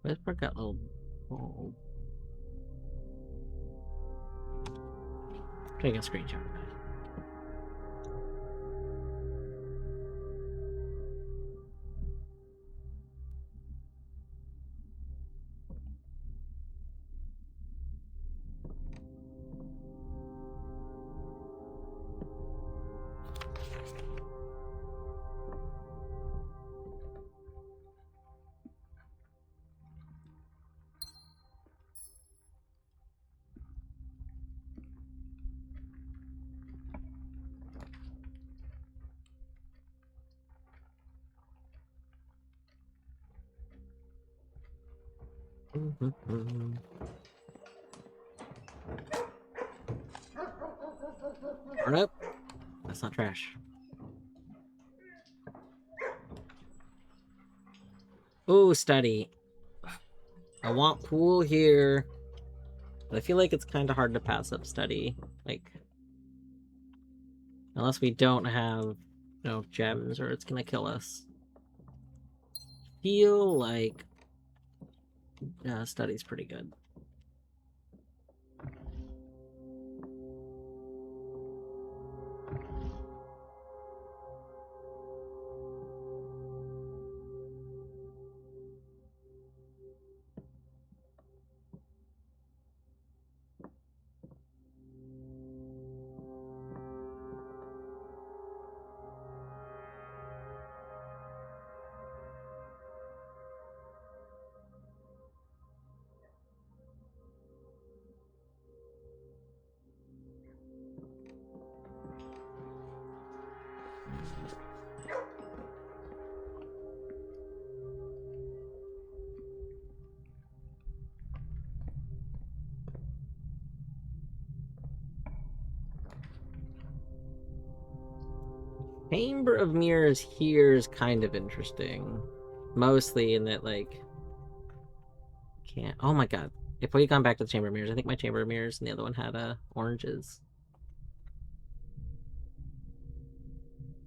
This part got little. Oh. Take a screenshot of that. Or nope. That's not trash. Ooh, study. I want pool here. But I feel like it's kind of hard to pass up study. Like, unless we don't have, gems or it's gonna kill us. Feel like study's pretty good. Chamber of Mirrors here is kind of interesting. Mostly in that, like... Can't... Oh my god. If we had gone back to the Chamber of Mirrors, I think my Chamber of Mirrors and the other one had oranges.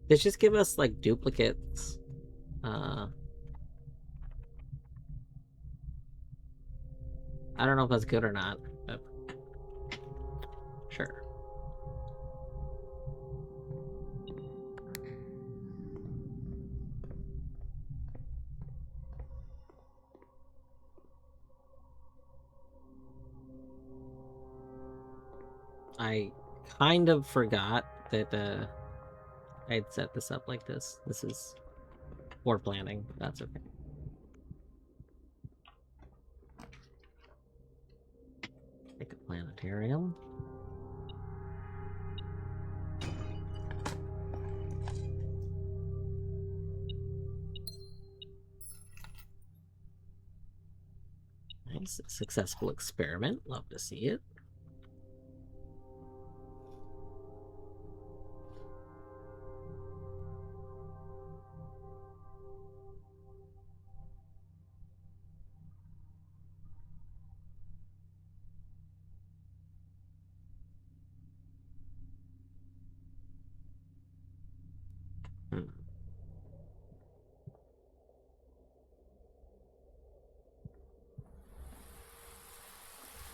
This just give us, like, duplicates. I don't know if that's good or not, but... Sure. I kind of forgot that I had set this up like this. This is poor planning. That's okay. Make a planetarium. Nice. Successful experiment. Love to see it.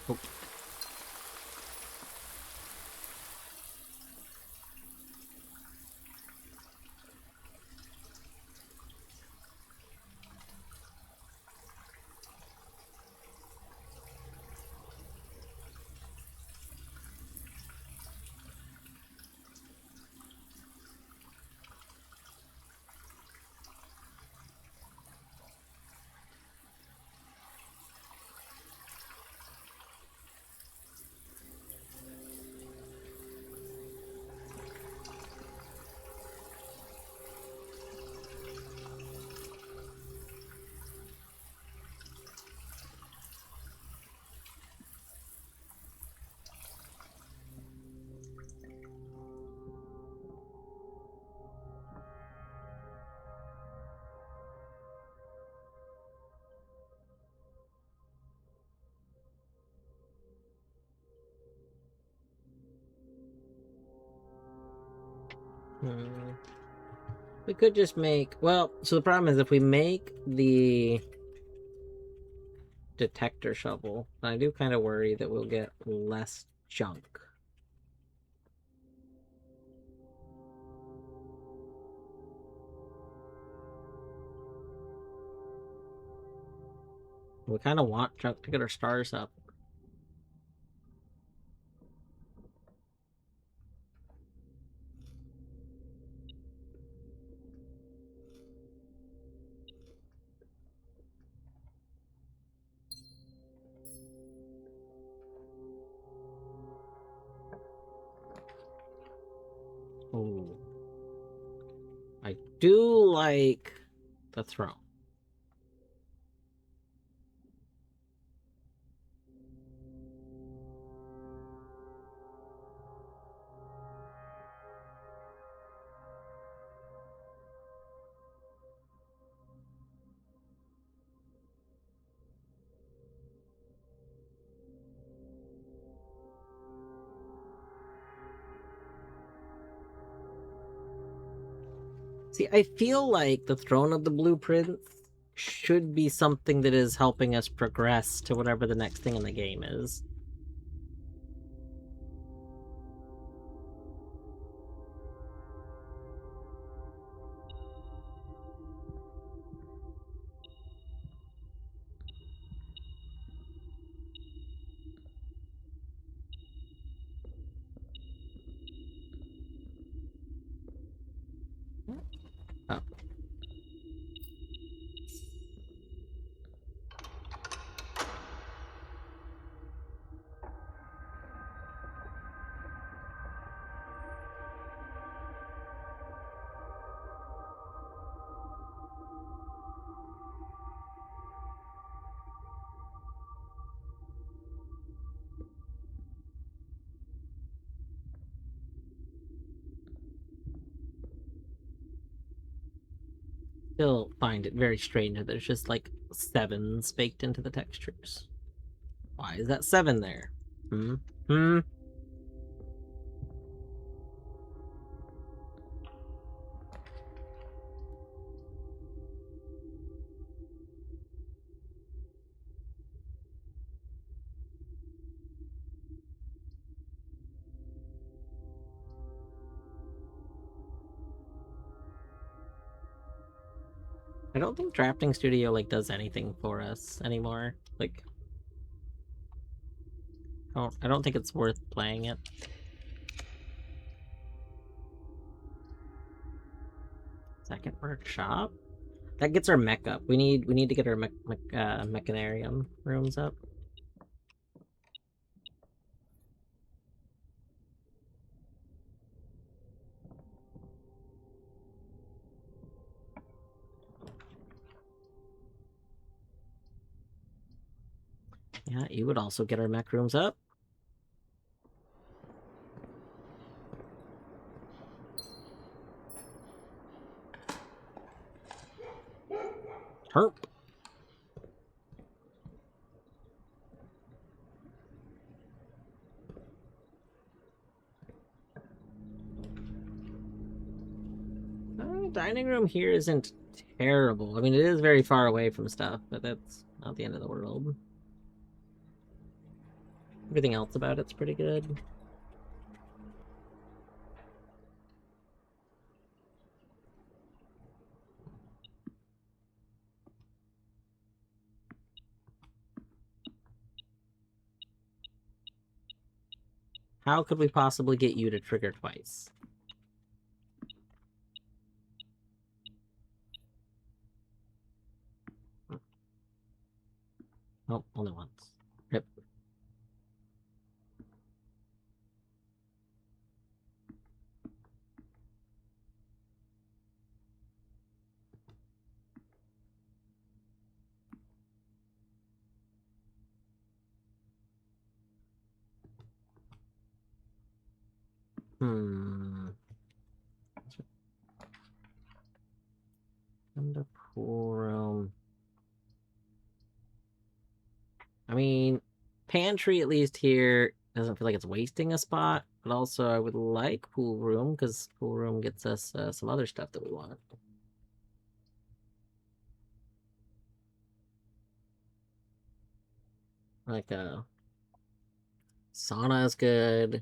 Oh. We could just make... Well, so the problem is if we make the detector shovel, I do kind of worry that we'll get less junk. We kind of want junk to get our stars up. Ooh. I do like the throne. See, I feel like the Throne of the Blueprints should be something that is helping us progress to whatever the next thing in the game is. Oh. still find it very strange that there's just like 7s baked into the textures. Why is that 7 there? Hmm? Hmm? I don't think Drafting Studio like does anything for us anymore. Like, I don't think it's worth playing it. Second workshop? That gets our mech up. We need to get our mechanarium rooms up. Yeah, you would also get our mech rooms up. Herp. Dining room here isn't terrible. I mean, it is very far away from stuff, but that's not the end of the world. Everything else about it's pretty good. How could we possibly get you to trigger twice? Oh, only once. Yep. Hmm. And the pool room. I mean, pantry at least here doesn't feel like it's wasting a spot, but also I would like pool room because pool room gets us some other stuff that we want. Like sauna is good,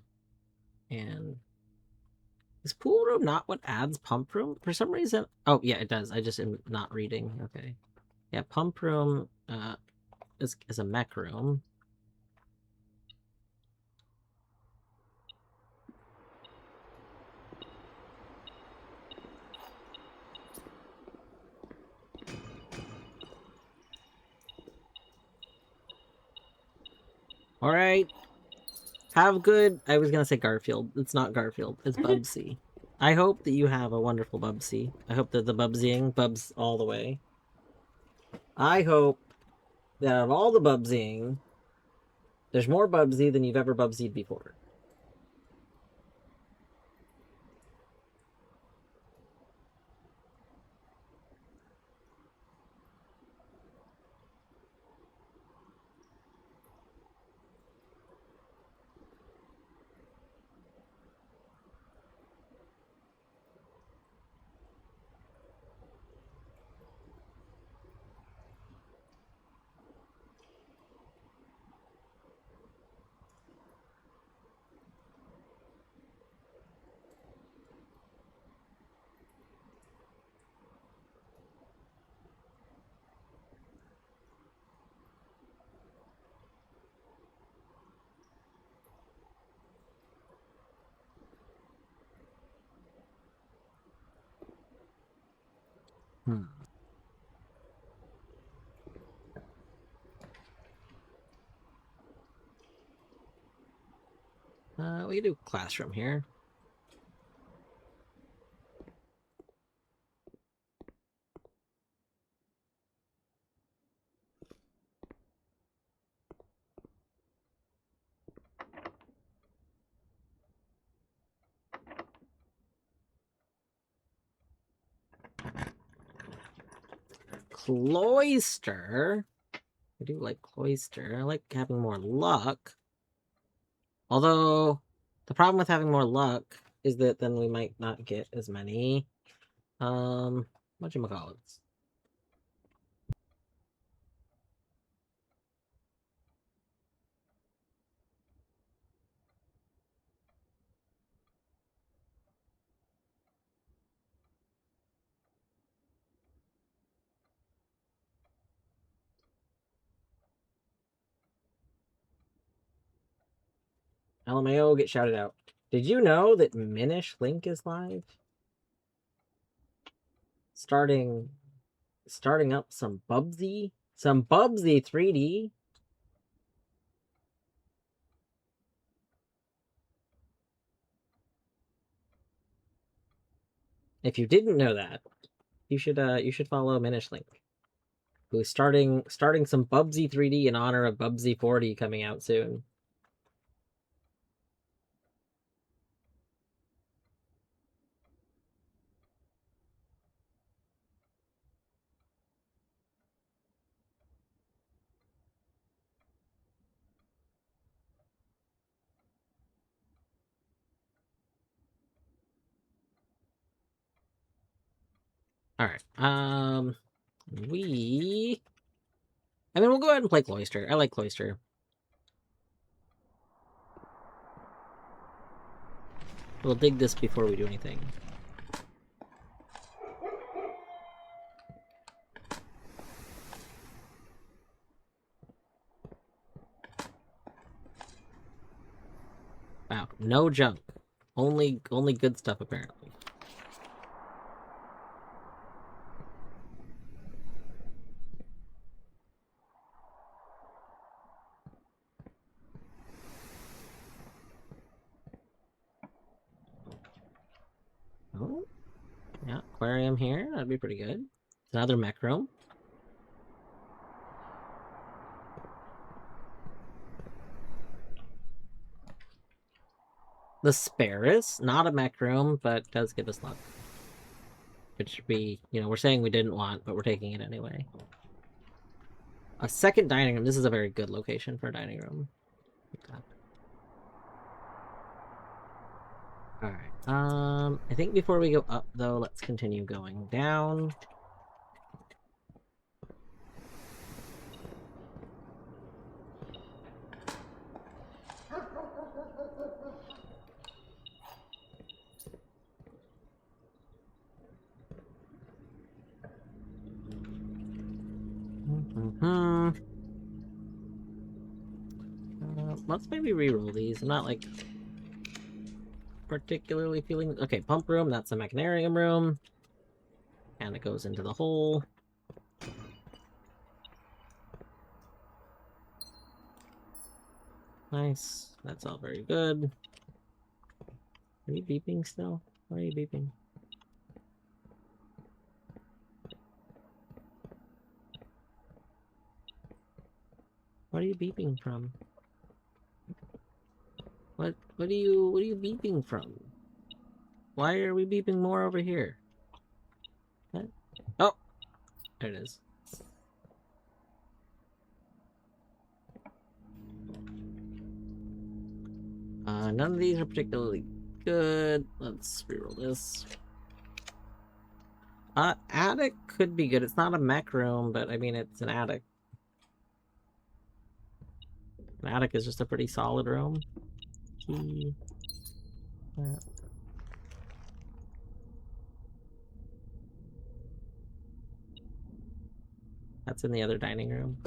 and is pool room not what adds pump room for some reason? Oh yeah, it does. I just am not reading. Okay, yeah, pump room is a mech room. All right. Have good. I was gonna say Garfield. It's not Garfield. It's Bubsy. I hope that you have a wonderful Bubsy. I hope that the Bubsying bubs all the way. I hope that out of all the Bubsying, there's more Bubsy than you've ever Bubsied before. Hmm. We can do classroom here. Cloister. I do like Cloister. I like having more luck. Although, the problem with having more luck is that then we might not get as many, whatchamacallits. LMAO, get shouted out. Did you know that Minish Link is live? Starting up some Bubsy 3D. If you didn't know that, you should follow Minish Link, who's starting some Bubsy 3D in honor of Bubsy 40 coming out soon. All right. We'll go ahead and play Cloister. I like Cloister. We'll dig this before we do anything. Wow, no junk. Only good stuff apparently. Oh, yeah, aquarium here. That'd be pretty good. Another mech room. The Sparus, not a mech room, but does give us luck. Which we, we're saying we didn't want, but we're taking it anyway. A second dining room. This is a very good location for a dining room. Alright, I think before we go up, though, let's continue going down. Let's maybe re-roll these. I'm not, like, particularly feeling... Okay, pump room, that's a mechanarium room. And it goes into the hole. Nice. That's all very good. Are you beeping still? Why are you beeping? What are you beeping from? What are you beeping from? Why are we beeping more over here? What? Oh! There it is. None of these are particularly good. Let's reroll this. Attic could be good. It's not a mech room, but I mean, it's an attic. An attic is just a pretty solid room. Key. That's in the other dining room.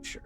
Sure.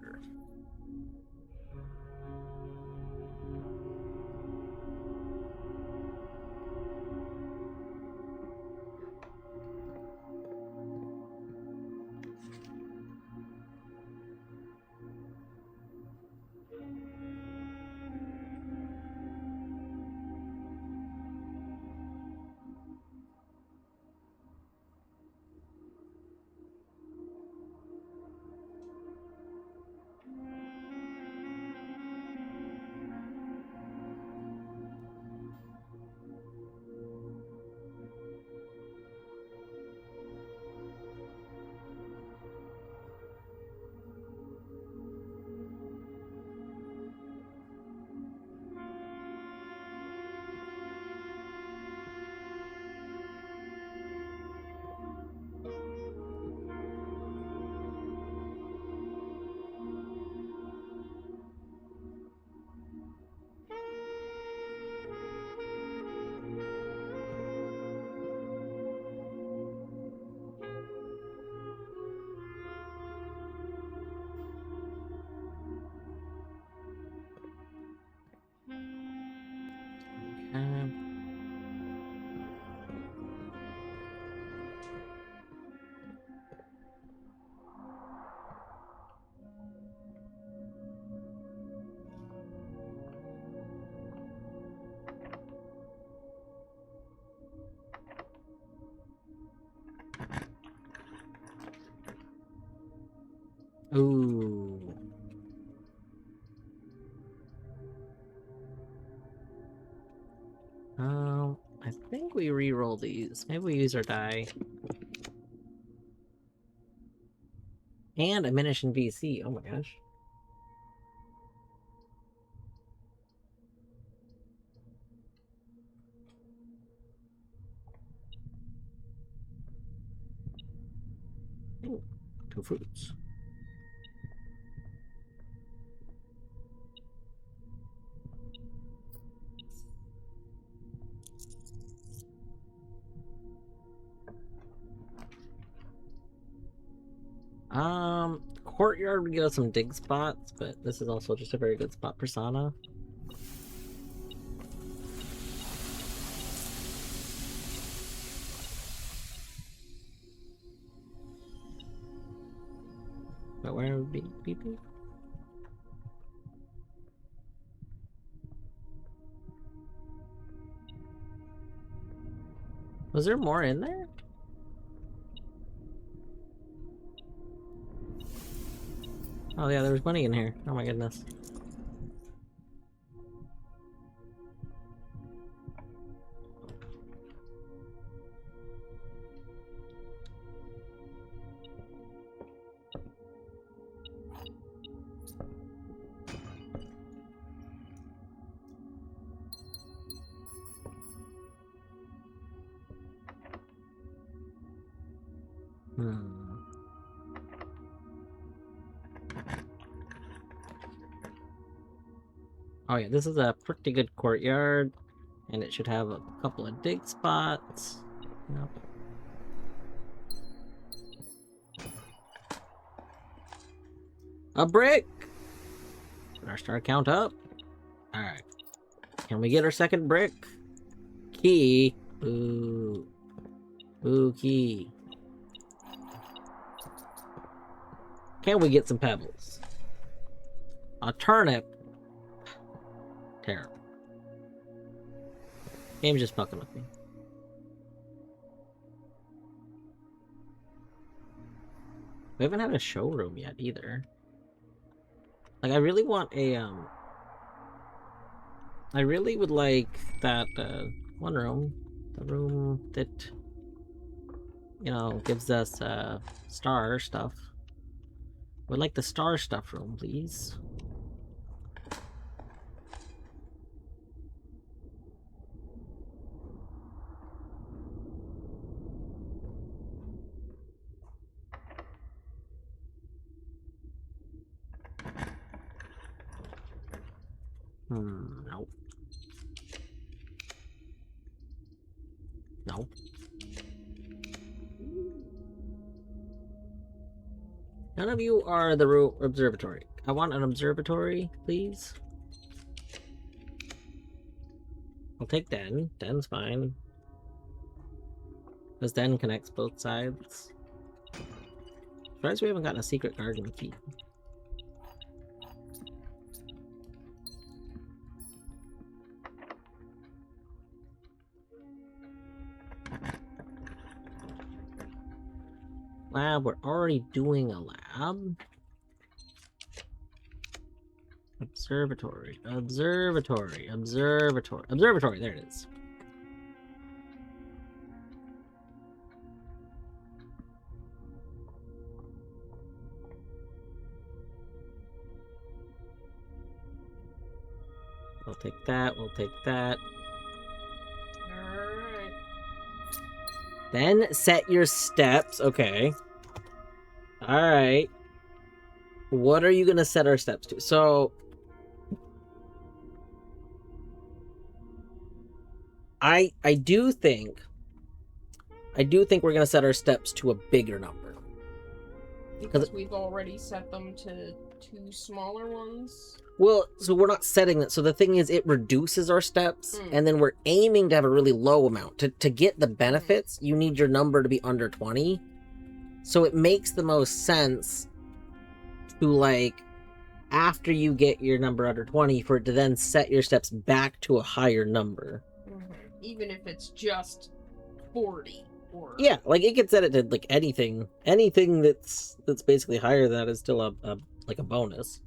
Ooh. I think we re-roll these. Maybe we use our die. And a Minish in VC. Oh my gosh. Ooh, 2 fruits. Courtyard would get us some dig spots, but this is also just a very good spot for Sana. But where would be people? Was there more in there? Oh yeah, there was money in here. Oh my goodness. Oh yeah, this is a pretty good courtyard, and it should have a couple of dig spots. Yep. A brick! Get our star count up. Alright. Can we get our second brick? Key. Ooh. Ooh, key. Can we get some pebbles? A turnip. Terrible. Game's just fucking with me. We haven't had a showroom yet either. Like, I really want a, I really would like that, one room. The room that, you know, gives us, star stuff. Would like the star stuff room, please. Nope. Nope. None of you are the observatory. I want an observatory, please. I'll take Den. Den's fine. Because Den connects both sides. Surprised we haven't gotten a secret garden key. Lab, we're already doing a lab. Observatory, observatory, observatory, observatory, there it is. We'll take that, we'll take that. Alright. Then set your steps, okay. Alright. What are you gonna set our steps to? So... I do think we're gonna set our steps to a bigger number. Because we've already set them to 2 smaller ones. Well, so we're not setting that. So the thing is, it reduces our steps, and then we're aiming to have a really low amount. To get the benefits, you need your number to be under 20. So it makes the most sense to, like, after you get your number under 20, for it to then set your steps back to a higher number. Even if it's just 40. or Yeah, like it can set it to like anything. Anything that's basically higher than that is still a like a bonus.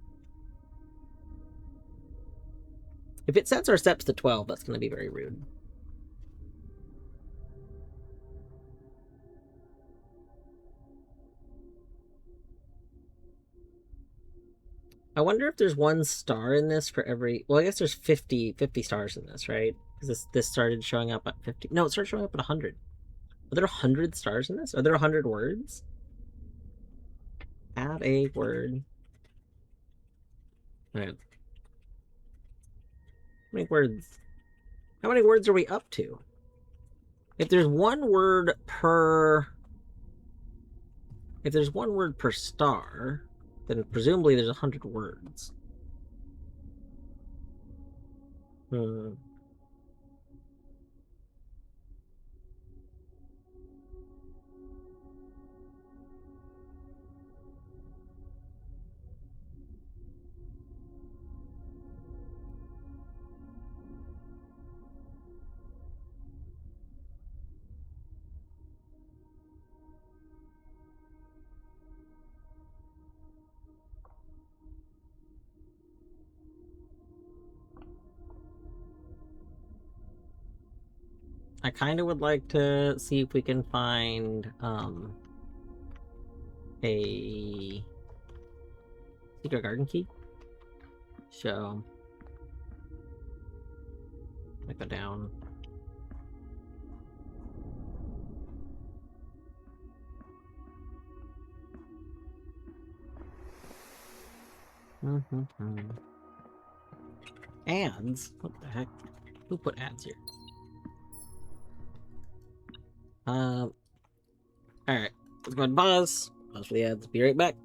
If it sets our steps to 12, that's going to be very rude. I wonder if there's 1 star in this for every... Well, I guess there's 50 stars in this, right? Because this started showing up at 50... No, it started showing up at 100. Are there 100 stars in this? Are there 100 words? Add a word. Alright. How many words? How many words are we up to? If there's 1 word per... If there's 1 word per star, then presumably there's 100 words. Hmm. I kind of would like to see if we can find a secret garden key. So I go down. Ads? What the heck? Who put ads here? Alright. Let's go ahead and pause. Pause for the ads. Be right back.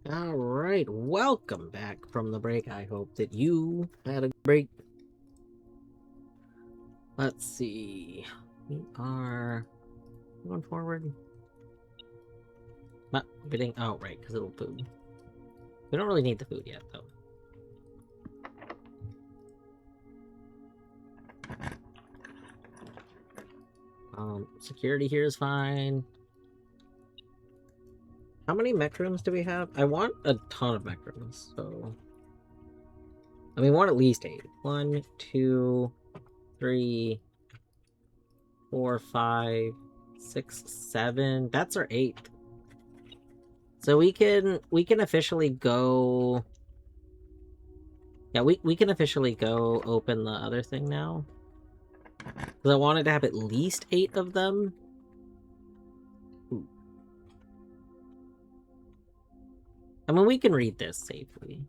Alright, welcome back from the break. I hope that you had a break. Let's see. We are going forward. Not bidding. Oh, right, because it'll food. We don't really need the food yet, though. Security here is fine. How many mech rooms do we have? I want a ton of mech rooms, so... I mean, we want at least 8. 1, 2, 3, 4, 5, 6, 7. That's our 8th. So we can officially go... Yeah, we can officially go open the other thing now. Because I wanted to have at least 8 of them. Ooh. I mean, we can read this safely.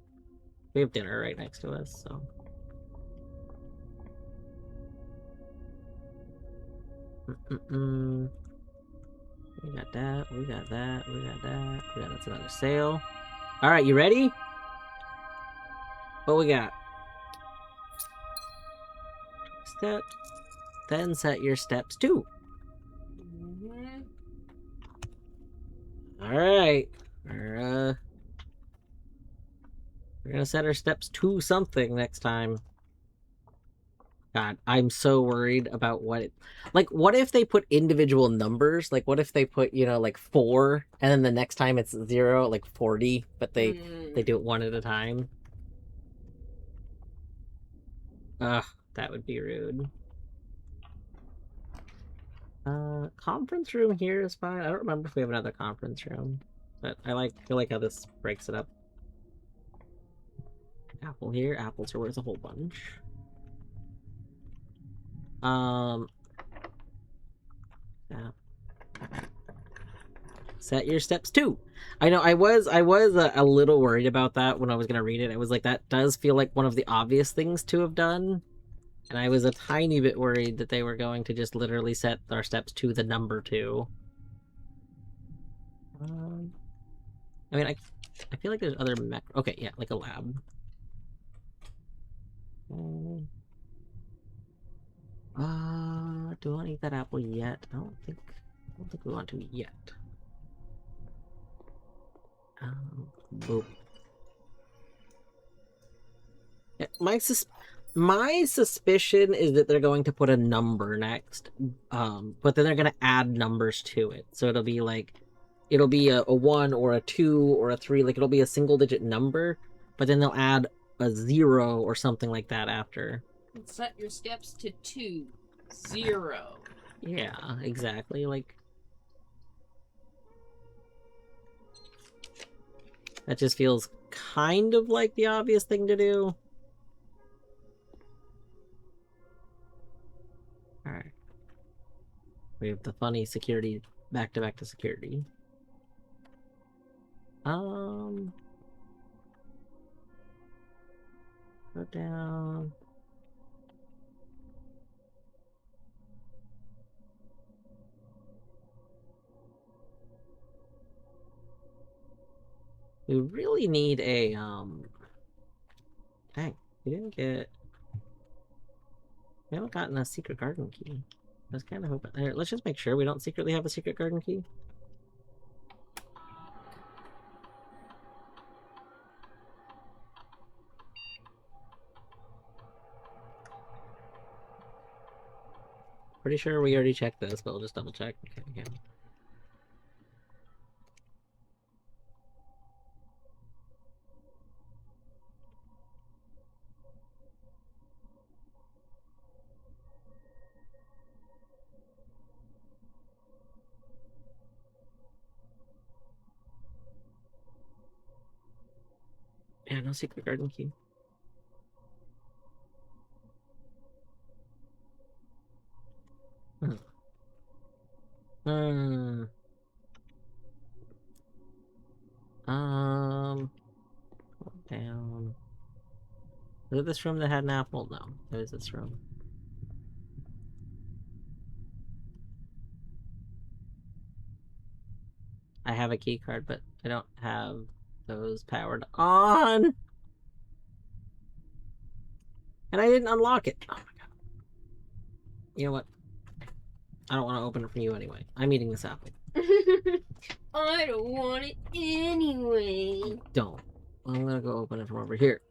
We have dinner right next to us, so... We got that, we got that, we got that. Yeah, that's another sale. Alright, you ready? What we got? Step. Then set your steps too. Alright. We're gonna set our steps to something next time. God, I'm so worried about what it... Like, what if they put individual numbers? Like, what if they put, you know, like 4, and then the next time it's 0, like 40, but they do it one at a time? Ugh, that would be rude. Conference room here is fine. I don't remember if we have another conference room, but I feel like how this breaks it up. Apple here. Apples are worth a whole bunch. Yeah. Set your steps too. I know I was a little worried about that when I was gonna read it. I was like, that does feel like one of the obvious things to have done. And I was a tiny bit worried that they were going to just literally set our steps to the number 2. I mean, I feel like there's other mech... Okay, yeah, like a lab. Do I want to eat that apple yet? I don't think we want to yet. Boop. Yeah, my suspicion is that they're going to put a number next, but then they're going to add numbers to it. So it'll be like, it'll be a 1 or a 2 or a 3, like it'll be a single digit number, but then they'll add a 0 or something like that after. Set your steps to 2, 0. Yeah, exactly. Like, that just feels kind of like the obvious thing to do. Alright. We have the funny security back to security. Go down. We really need a, dang, we didn't get... We haven't gotten a secret garden key. I was kind of hoping... Here, let's just make sure we don't secretly have a secret garden key. Pretty sure we already checked this, but we'll just double check. Okay, okay. Yeah, no secret garden key. Down. Was it this room that had an apple? No, it was this room. I have a key card, but I don't have those powered on. And I didn't unlock it. Oh my god. You know what? I don't want to open it for you anyway. I'm eating this apple. I don't want it anyway. Don't. I'm gonna go open it from over here.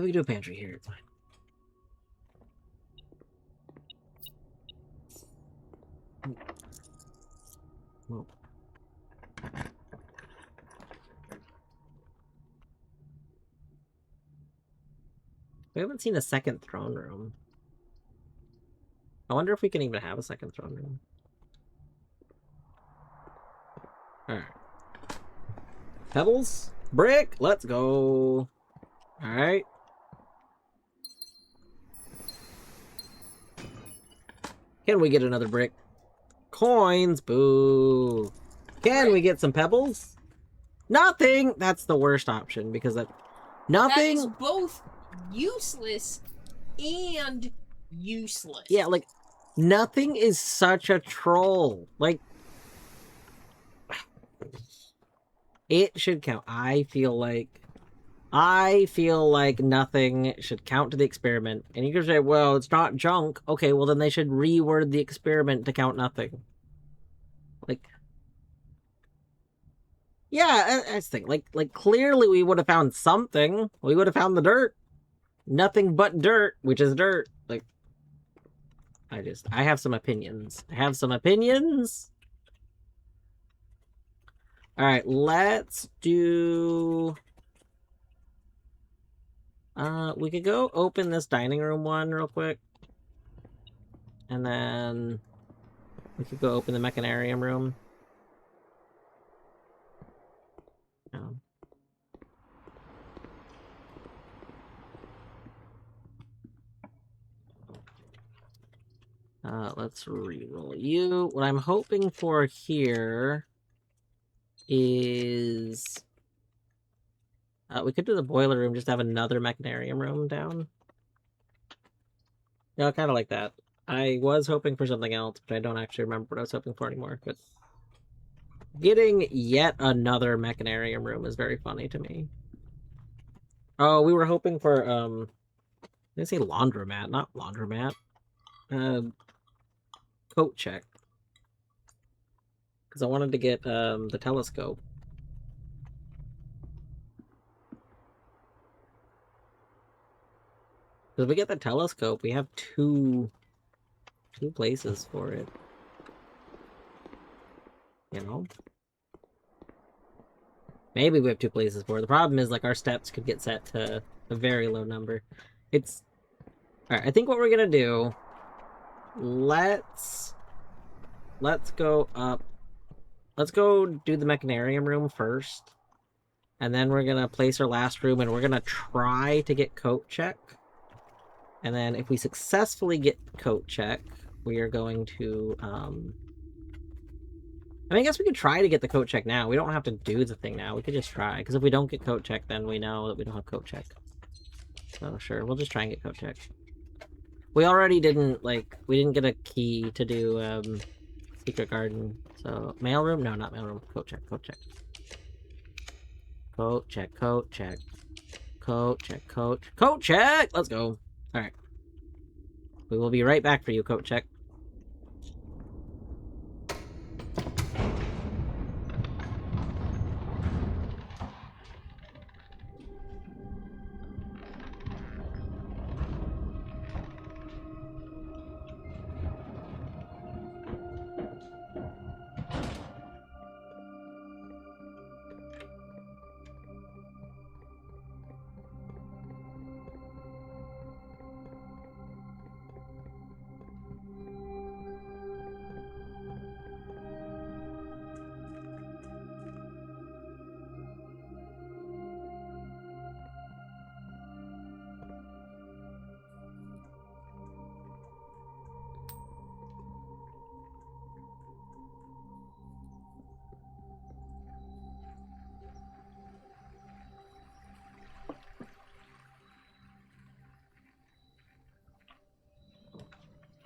We can do a pantry here. It's fine. Whoa. We haven't seen a second throne room. I wonder if we can even have a second throne room. Alright. Pebbles? Brick? Let's go. Alright. Can we get another brick? Coins? Boo. Can we get some pebbles? Nothing! That's the worst option because that... Nothing! That is both useless and useless. Yeah, like, nothing is such a troll. Like, it should count. I feel like nothing should count to the experiment. And you can say, well, it's not junk. Okay, well, then they should reword the experiment to count nothing. Like, yeah, that's the thing. Like clearly we would have found something. We would have found the dirt. Nothing but dirt, which is dirt. Like, I have some opinions. Alright, let's do... we could go open this dining room one real quick. And then we could go open the mechanarium room. Let's reroll you. What I'm hoping for here is... we could do the boiler room, just have another mechanarium room down. Yeah, kind of like that. I was hoping for something else, but I don't actually remember what I was hoping for anymore. But getting yet another mechanarium room is very funny to me. Oh, we were hoping for, did I say laundromat? Not laundromat. Coat check. Because I wanted to get, the telescope. Because if we get the telescope, we have two places for it. You know? Maybe we have two places for it. The problem is, like, our steps could get set to a very low number. It's... Alright, I think what we're gonna do... Let's go up... Let's go do the mechanarium room first. And then we're gonna place our last room, and we're gonna try to get coat check. And then if we successfully get coat check, we are going to, I mean, I guess we could try to get the coat check now. We don't have to do the thing now. We could just try. Because if we don't get coat check, then we know that we don't have coat check. So, sure. We'll just try and get coat check. We already didn't, like, we didn't get a key to do, Secret Garden. So, mailroom? No, not mailroom. Coat check, coat check. Coat check, coat check. Coat check, coat check! Let's go. Alright. We will be right back for you, coat check.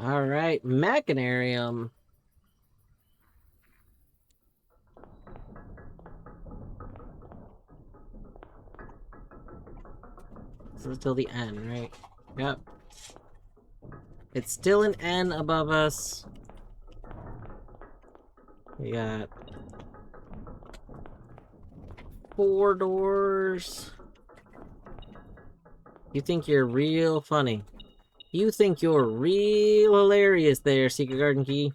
All right, Mechanarium. This is till the N, right? Yep. It's still an N above us. We got 4 doors. You think you're real funny. You think you're real hilarious there, Secret Garden Key.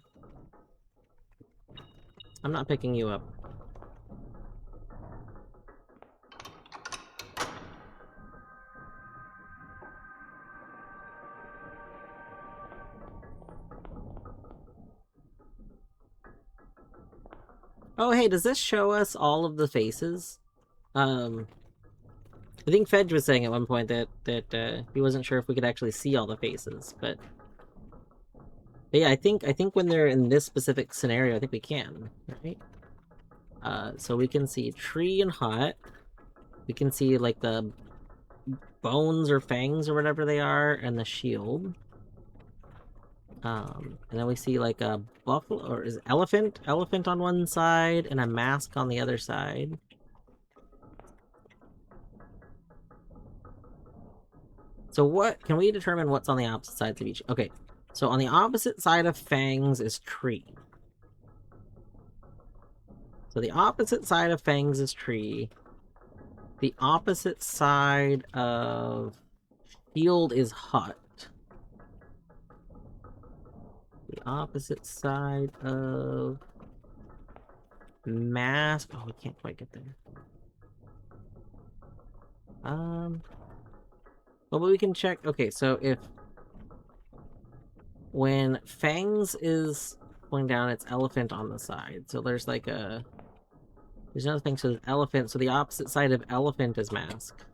I'm not picking you up. Oh, hey, does this show us all of the faces? I think Fedge was saying at one point that he wasn't sure if we could actually see all the faces, but yeah, I think when they're in this specific scenario, I think we can, right? So we can see Tree and Hut. We can see like the bones or fangs or whatever they are, and the shield. And then we see like a buffalo or is it elephant on one side and a mask on the other side. So what can we determine what's on the opposite sides of each? Okay, so on the opposite side of fangs is tree. So the opposite side of fangs is tree. The opposite side of shield is hut. The opposite side of mask. Oh, we can't quite get there. Well, but we can check. Okay, so if when fangs is going down, it's elephant on the side. So there's like a there's another thing. So there's elephant. So the opposite side of elephant is mask.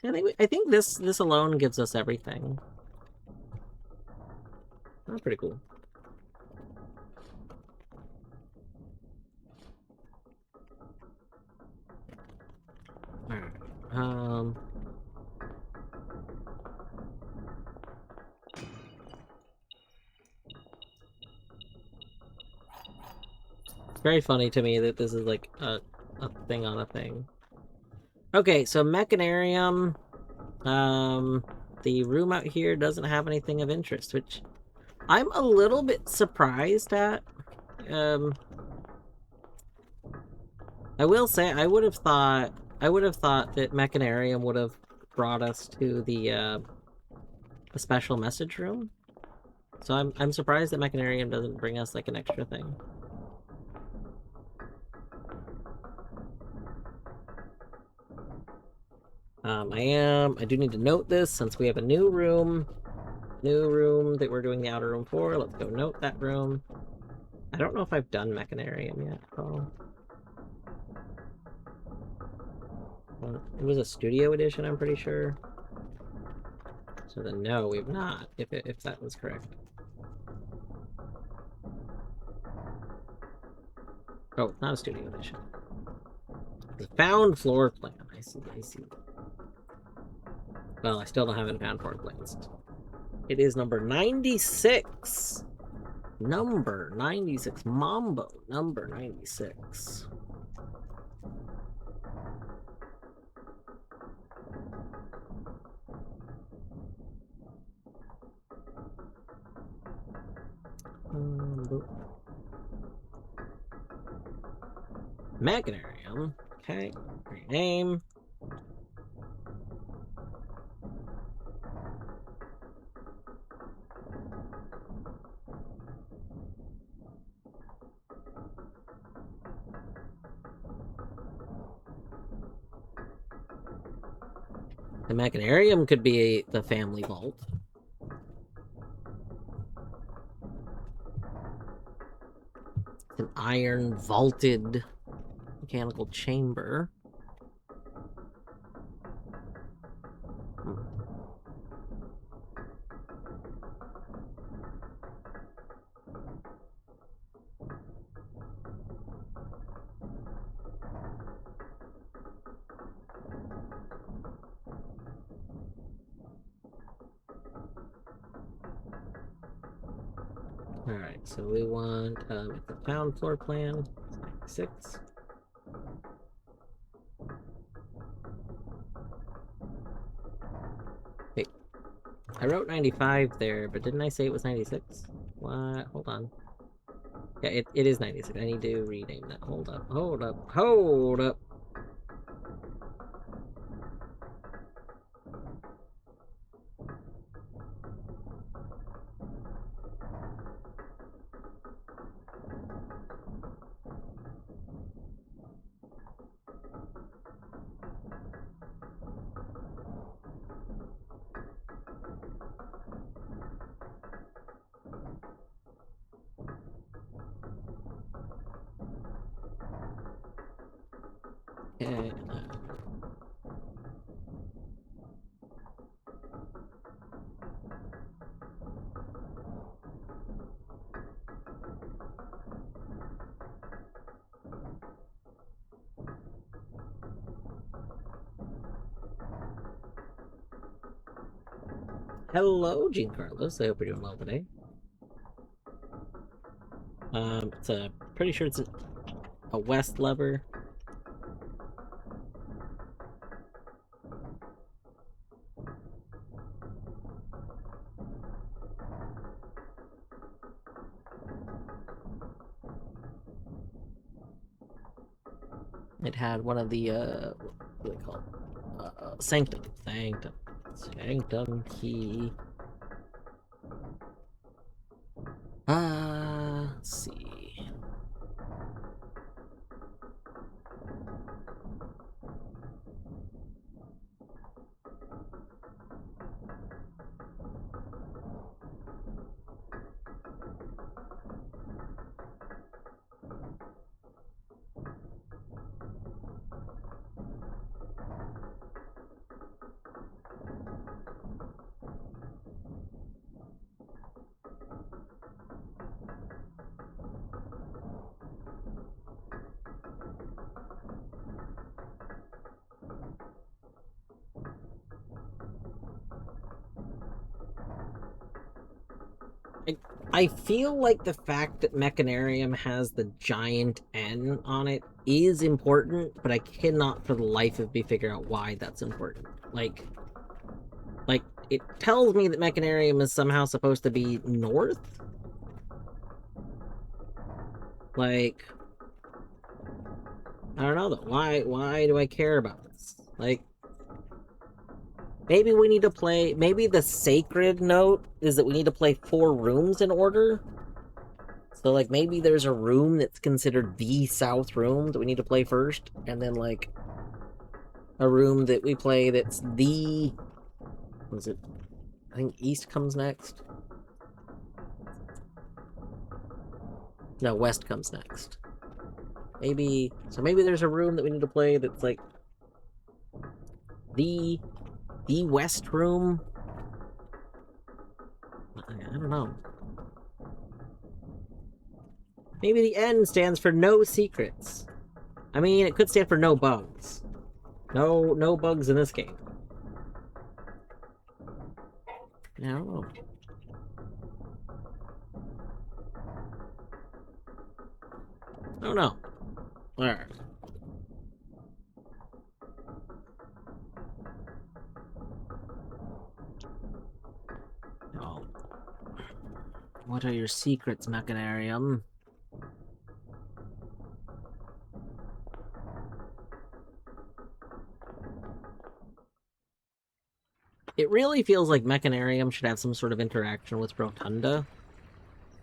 I think this alone gives us everything. That's pretty cool. Alright. It's very funny to me that this is like a thing on a thing. Okay, so Mechanarium. The room out here doesn't have anything of interest, which I'm a little bit surprised at. I will say I would have thought that Mechanarium would have brought us to the special message room. So I'm surprised that Mechanarium doesn't bring us like an extra thing. I do need to note this since we have a new room that we're doing the outer room for. Let's go note that room. I don't know if I've done Mechanarium yet. Oh. It was a studio edition, I'm pretty sure. So then no, we've not, if that was correct. Oh, not a studio edition. The found floor plan. I see. Well, I still don't have any found floor plans. It is number 96. Number 96. Mambo. Number 96. Mechanarium. Okay. Rename. The Mechanarium could be the family vault. It's an iron vaulted mechanical chamber. Alright, so we want the town floor plan. 6. Wait, I wrote 95 there, but didn't I say it was 96? What? Hold on. Yeah, it is 96. I need to rename that. Hold up, hold up, hold up. Okay. Hello, Gene Carlos. I hope you're doing well today. It's a pretty sure it's a west lever. It had one of the what do they call it? Sanctum key. Let's see. I feel like the fact that Mechanarium has the giant N on it is important, but I cannot for the life of me figure out why that's important. Like it tells me that Mechanarium is somehow supposed to be north. Like, I don't know though. Why do I care about this? Like, maybe we need to play, maybe the sacred note is that we need to play 4 rooms in order. So, like, maybe there's a room that's considered the south room that we need to play first, and then, like, a room that we play that's the... What is it? I think east comes next. No, west comes next. Maybe... So maybe there's a room that we need to play that's, like, the west room? I don't know. Maybe the N stands for no secrets. I mean, it could stand for no bugs. No bugs in this game. I don't know. I don't know. Alright. Oh. What are your secrets, Mechanarium? It really feels like Mechanarium should have some sort of interaction with Rotunda,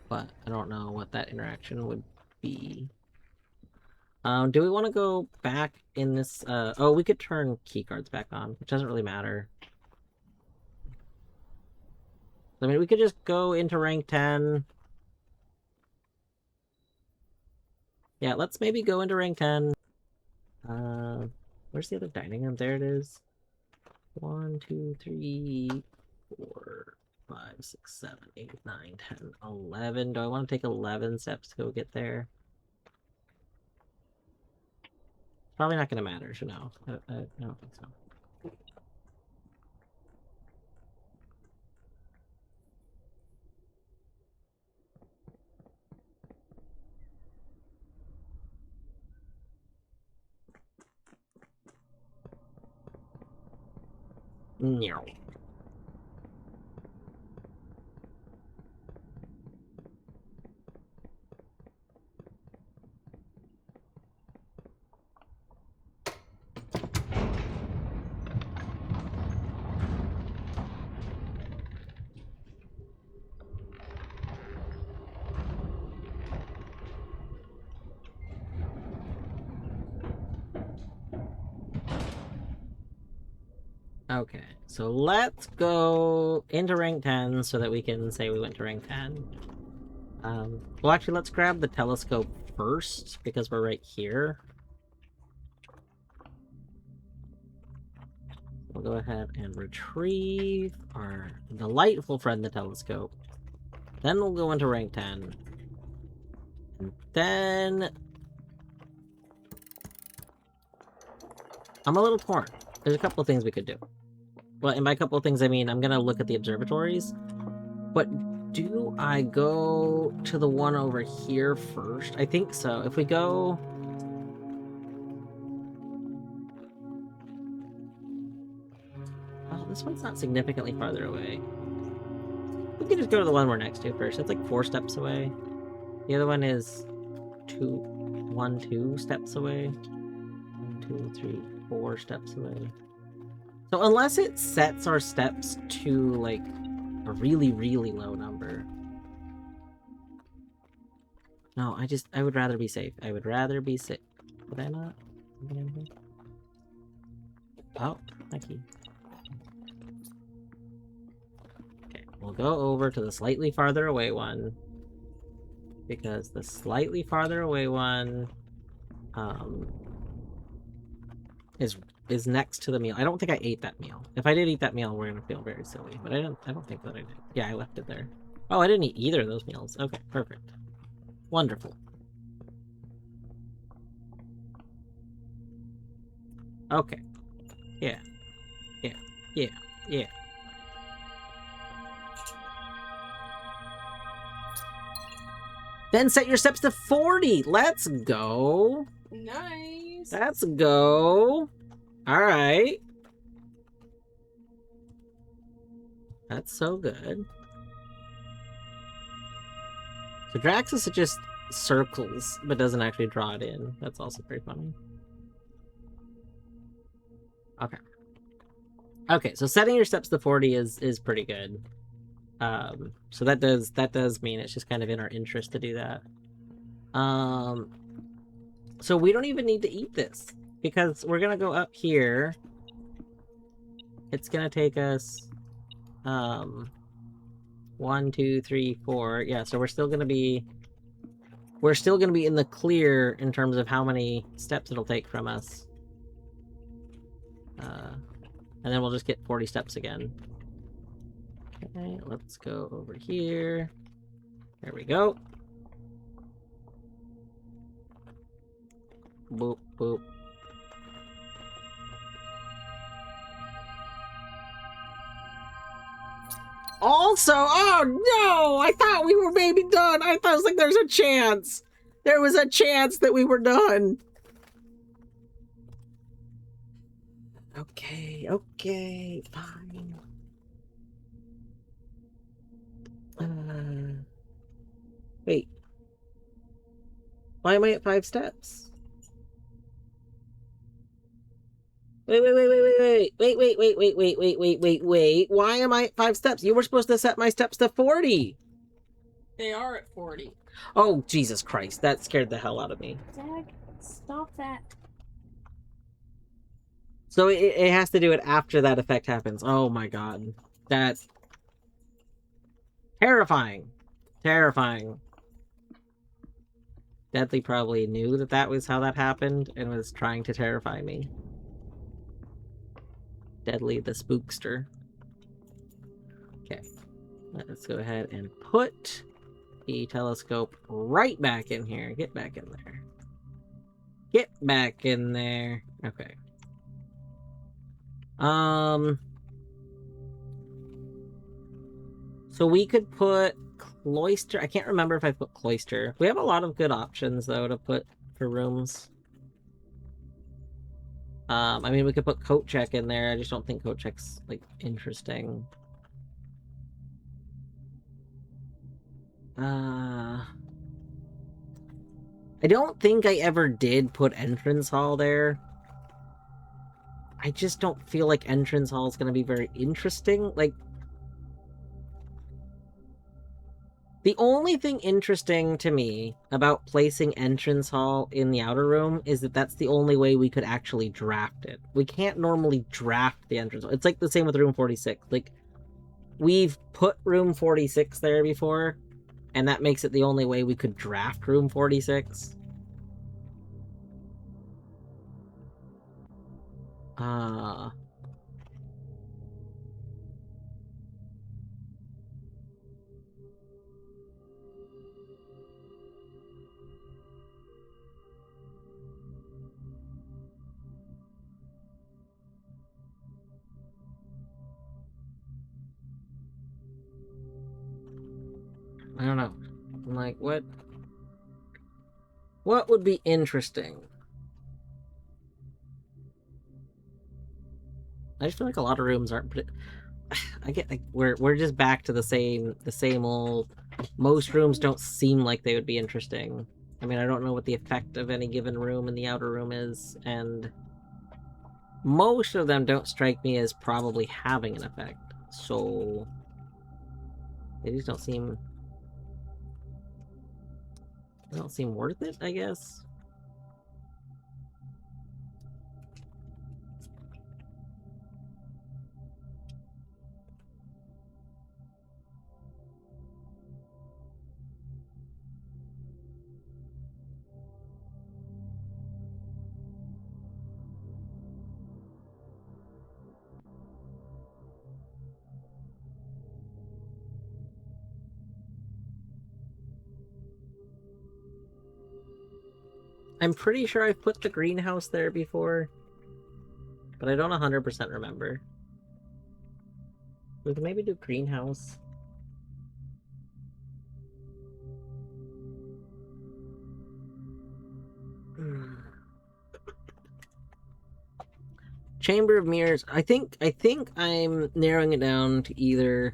but I don't know what that interaction would be. Do we want to go back in this? Oh, we could turn keycards back on, which doesn't really matter. I mean, we could just go into rank 10. Yeah, let's maybe go into rank 10. Where's the other dining room? There it is. 1, 2, 3, 4, 5, 6, 7, 8, 9, 10, 11. Do I want to take 11 steps to go get there? Probably not going to matter, so no. I don't think so. No. Okay, so let's go into rank 10 so that we can say we went to rank 10. Well, actually, let's grab the telescope first because we're right here. We'll go ahead and retrieve our delightful friend, the telescope. Then we'll go into rank 10. And then... I'm a little torn. There's a couple of things we could do. Well, and by a couple of things, I mean I'm gonna look at the observatories. But do I go to the one over here first? I think so. If we go... Oh, this one's not significantly farther away. We can just go to the one we're next to first. That's like 4 steps away. The other one is 2 steps away. 1, 2, 3, 4 steps away. So unless it sets our steps to like a really, really low number. No, I would rather be safe. I would rather be safe. Would I not? Oh, thank you. Okay, we'll go over to the slightly farther away one. Because the slightly farther away one is next to the meal. I don't think I ate that meal. If I did eat that meal, we're gonna feel very silly. But I don't think that I did. Yeah, I left it there. Oh, I didn't eat either of those meals. Okay, perfect. Wonderful. Okay. Yeah. Yeah. Yeah. Yeah. Then set your steps to 40. Let's go. Nice. Let's go. All right. That's so good. So Draxus just circles, but doesn't actually draw it in. That's also pretty funny. Okay. Okay, so setting your steps to 40 is pretty good. So that does mean it's just kind of in our interest to do that. So we don't even need to eat this because we're gonna go up here. It's gonna take us 1, 2, 3, 4. Yeah, so we're still gonna be in the clear in terms of how many steps it'll take from us. And then we'll just get 40 steps again. Okay, let's go over here. There we go. Boop, boop. Also, oh no! I thought we were maybe done. I thought it was like there's a chance. There was a chance that we were done. Okay, okay, fine. Wait. Why am I at 5 steps? Wait. Why am I at 5 steps? You were supposed to set my steps to 40. They are at 40. Oh, Jesus Christ. That scared the hell out of me. Dag, stop that. So it has to do it after that effect happens. Oh my god. That's terrifying. Terrifying. Deadly probably knew that that was how that happened and was trying to terrify me. Deadly the spookster. Okay. Let's go ahead and put the telescope right back in here. Get back in there. Get back in there. Okay. So we could put Cloister. I can't remember if I put Cloister. We have a lot of good options though to put for rooms. I mean, we could put coat check in there. I just don't think coat check's, like, interesting. I don't think I ever did put entrance hall there. I just don't feel like entrance hall is going to be very interesting. Like, the only thing interesting to me about placing entrance hall in the outer room is that that's the only way we could actually draft it. We can't normally draft the entrance hall. It's like the same with room 46. Like, we've put room 46 there before, and that makes it the only way we could draft room 46. I don't know. I'm like, what would be interesting? I just feel like a lot of rooms aren't pretty... I get like we're just back to the same old. Most rooms don't seem like they would be interesting. I mean, I don't know what the effect of any given room in the outer room is, and most of them don't strike me as probably having an effect. So they just don't seem worth it, I guess. I'm pretty sure I've put the greenhouse there before, but I don't 100% remember. We can maybe do greenhouse. Chamber of Mirrors. I think I'm narrowing it down to either...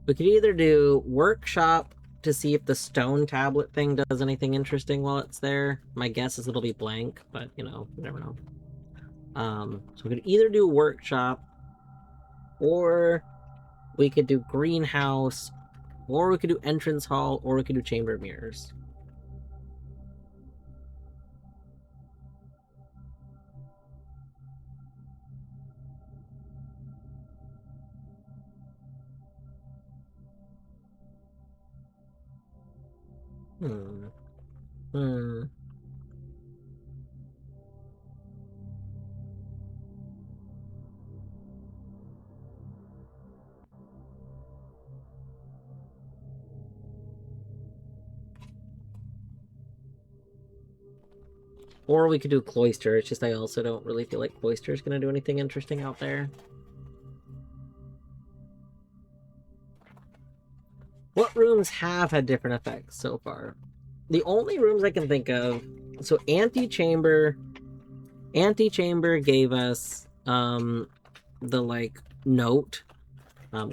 We could either do workshop to see if the stone tablet thing does anything interesting while it's there. My guess is it'll be blank, but, you know, you never know. So we could either do workshop, or we could do greenhouse, or we could do entrance hall, or we could do chamber of mirrors. Or we could do cloister. It's just I also don't really feel like cloister is going to do anything interesting out there. What rooms have had different effects so far? The only rooms I can think of... So Antechamber gave us the, like, note.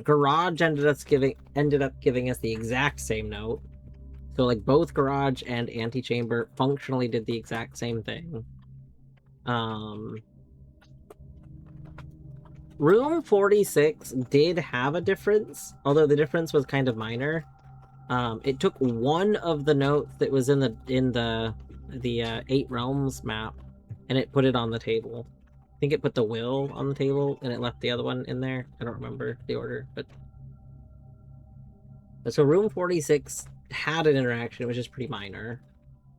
Garage ended up giving us the exact same note. So, like, both Garage and Antechamber functionally did the exact same thing. Room 46 did have a difference, although the difference was kind of minor. It took one of the notes that was in the 8 Realms map, and it put it on the table. I think it put the will on the table, and it left the other one in there. I don't remember the order, but so room 46 had an interaction, which is pretty minor.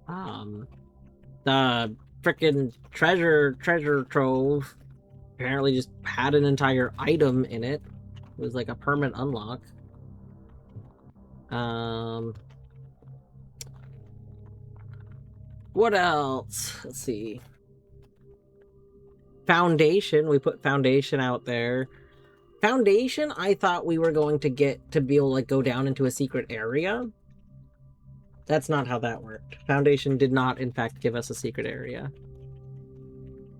The frickin' treasure trove apparently just had an entire item in it. It was like a permanent unlock. What else? Let's see. Foundation. We put Foundation out there. Foundation, I thought we were going to get to be able to, like, go down into a secret area. That's not how that worked. Foundation did not, in fact, give us a secret area.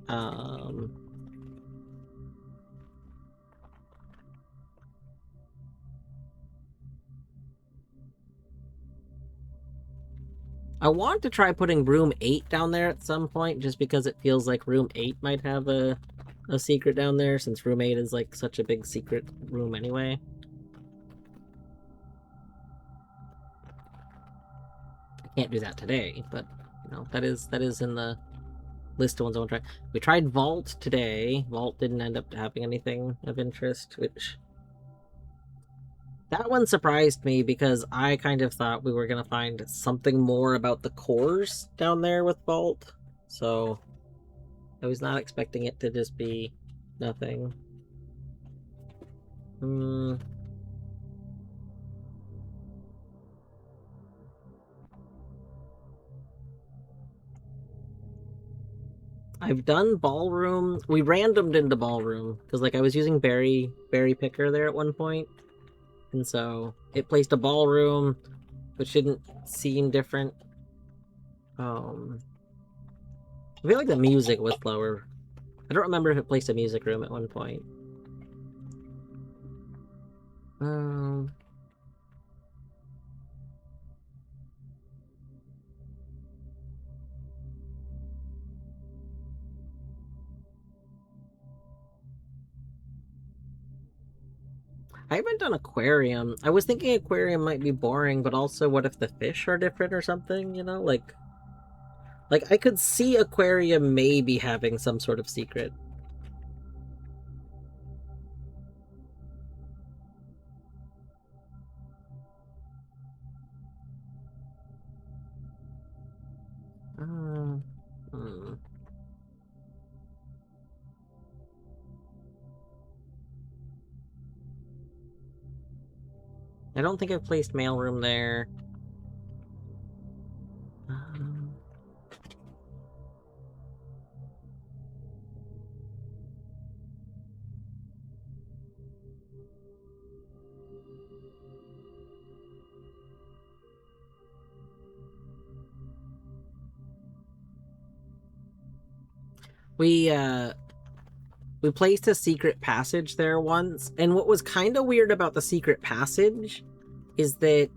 I want to try putting room 8 down there at some point, just because it feels like room 8 might have a secret down there, since room 8 is like such a big secret room anyway. I can't do that today, but you know, that is in the list of ones I want to try. We tried Vault today. Vault didn't end up having anything of interest, which that one surprised me because I kind of thought we were gonna find something more about the cores down there with Vault. So I was not expecting it to just be nothing. I've done Ballroom. We randomed into Ballroom because like I was using Berry Picker there at one point. And so it placed a Ballroom, which didn't seem different. I feel like the music was lower. I don't remember if it placed a music room at one point. I haven't done aquarium. I was thinking aquarium might be boring, but also what if the fish are different or something, you know? Like I could see aquarium maybe having some sort of secret. I don't think I've placed mailroom there. We placed a secret passage there once, and what was kind of weird about the secret passage is that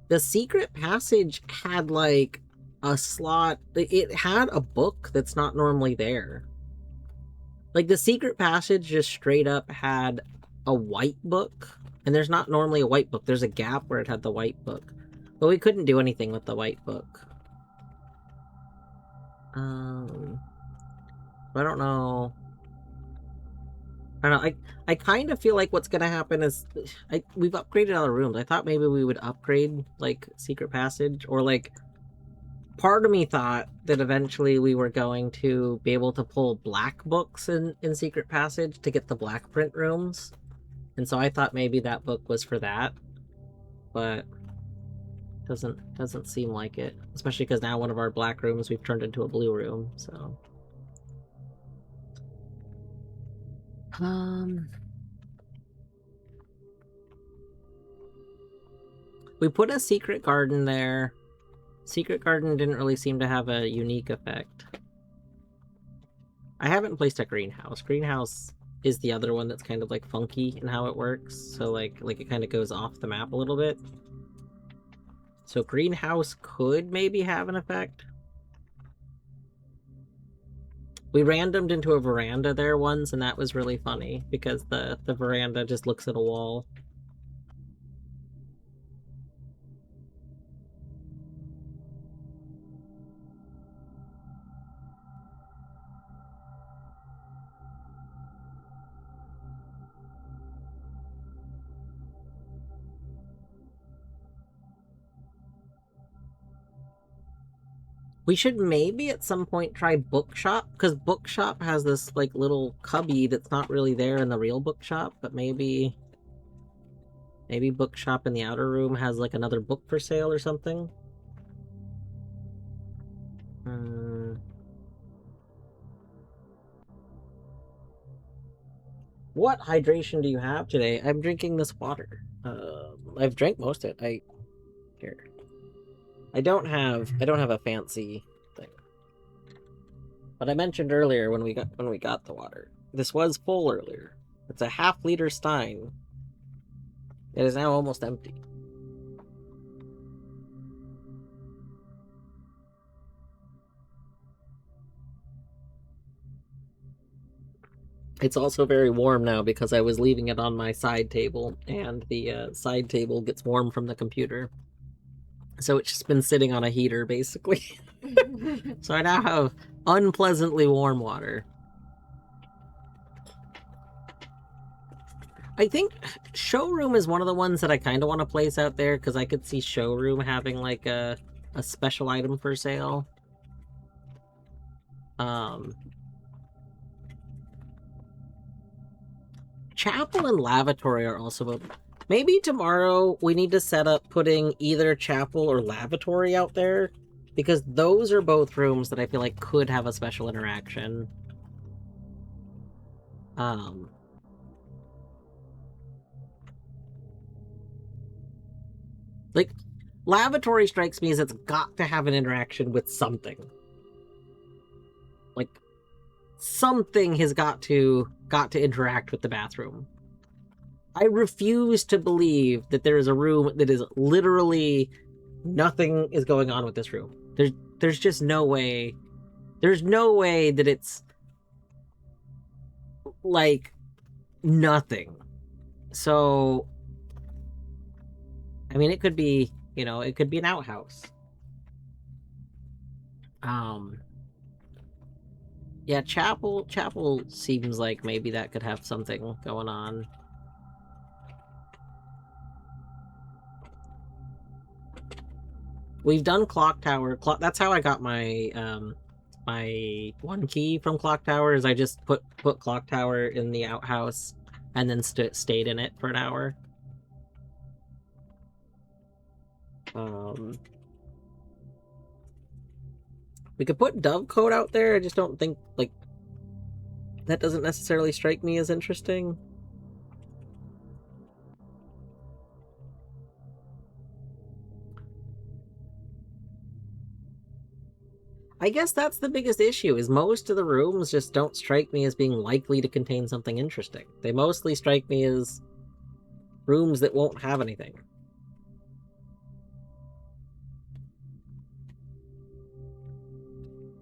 the secret passage had like a slot. It had a book that's not normally there. Like the secret passage just straight up had a white book, and there's not normally a white book. There's a gap where it had the white book, but we couldn't do anything with the white book. I don't know. I kind of feel like what's gonna happen is we've upgraded other rooms. I thought maybe we would upgrade like secret passage, or like part of me thought that eventually we were going to be able to pull black books in secret passage to get the black print rooms, and so I thought maybe that book was for that, but doesn't seem like it, especially because now one of our black rooms we've turned into a blue room. So we put a secret garden there. Secret garden didn't really seem to have a unique effect. I haven't placed a greenhouse. Greenhouse is the other one that's kind of like funky in how it works. So like it kind of goes off the map a little bit. So greenhouse could maybe have an effect. We randomed into a veranda there once, and that was really funny because the veranda just looks at a wall. We should maybe at some point try Bookshop, because Bookshop has this like little cubby that's not really there in the real Bookshop, but maybe Bookshop in the outer room has like another book for sale or something. What hydration do you have today? I'm drinking this water. I've drank most of it. Here. I don't have a fancy thing. But I mentioned earlier when we got the water. This was full earlier. It's a half-liter stein. It is now almost empty. It's also very warm now because I was leaving it on my side table, and the side table gets warm from the computer. So it's just been sitting on a heater, basically. So I now have unpleasantly warm water. I think Showroom is one of the ones that I kind of want to place out there, because I could see Showroom having, like, a special item for sale. Chapel and Lavatory are also... Maybe tomorrow we need to set up putting either Chapel or Lavatory out there, because those are both rooms that I feel like could have a special interaction. Like, Lavatory strikes me as it's got to have an interaction with something. Like, something has got to interact with the bathroom. I refuse to believe that there is a room that is literally nothing is going on with this room. There's just no way. There's no way that it's like nothing. So, I mean, it could be, it could be an outhouse. Yeah, Chapel seems like maybe that could have something going on. We've done Clock Tower. That's how I got my my one key from Clock Tower, is I just put Clock Tower in the outhouse and then stayed in it for an hour. We could put Dovecote out there. I just don't think, like, that doesn't necessarily strike me as interesting. I guess that's the biggest issue, is most of the rooms just don't strike me as being likely to contain something interesting. They mostly strike me as rooms that won't have anything.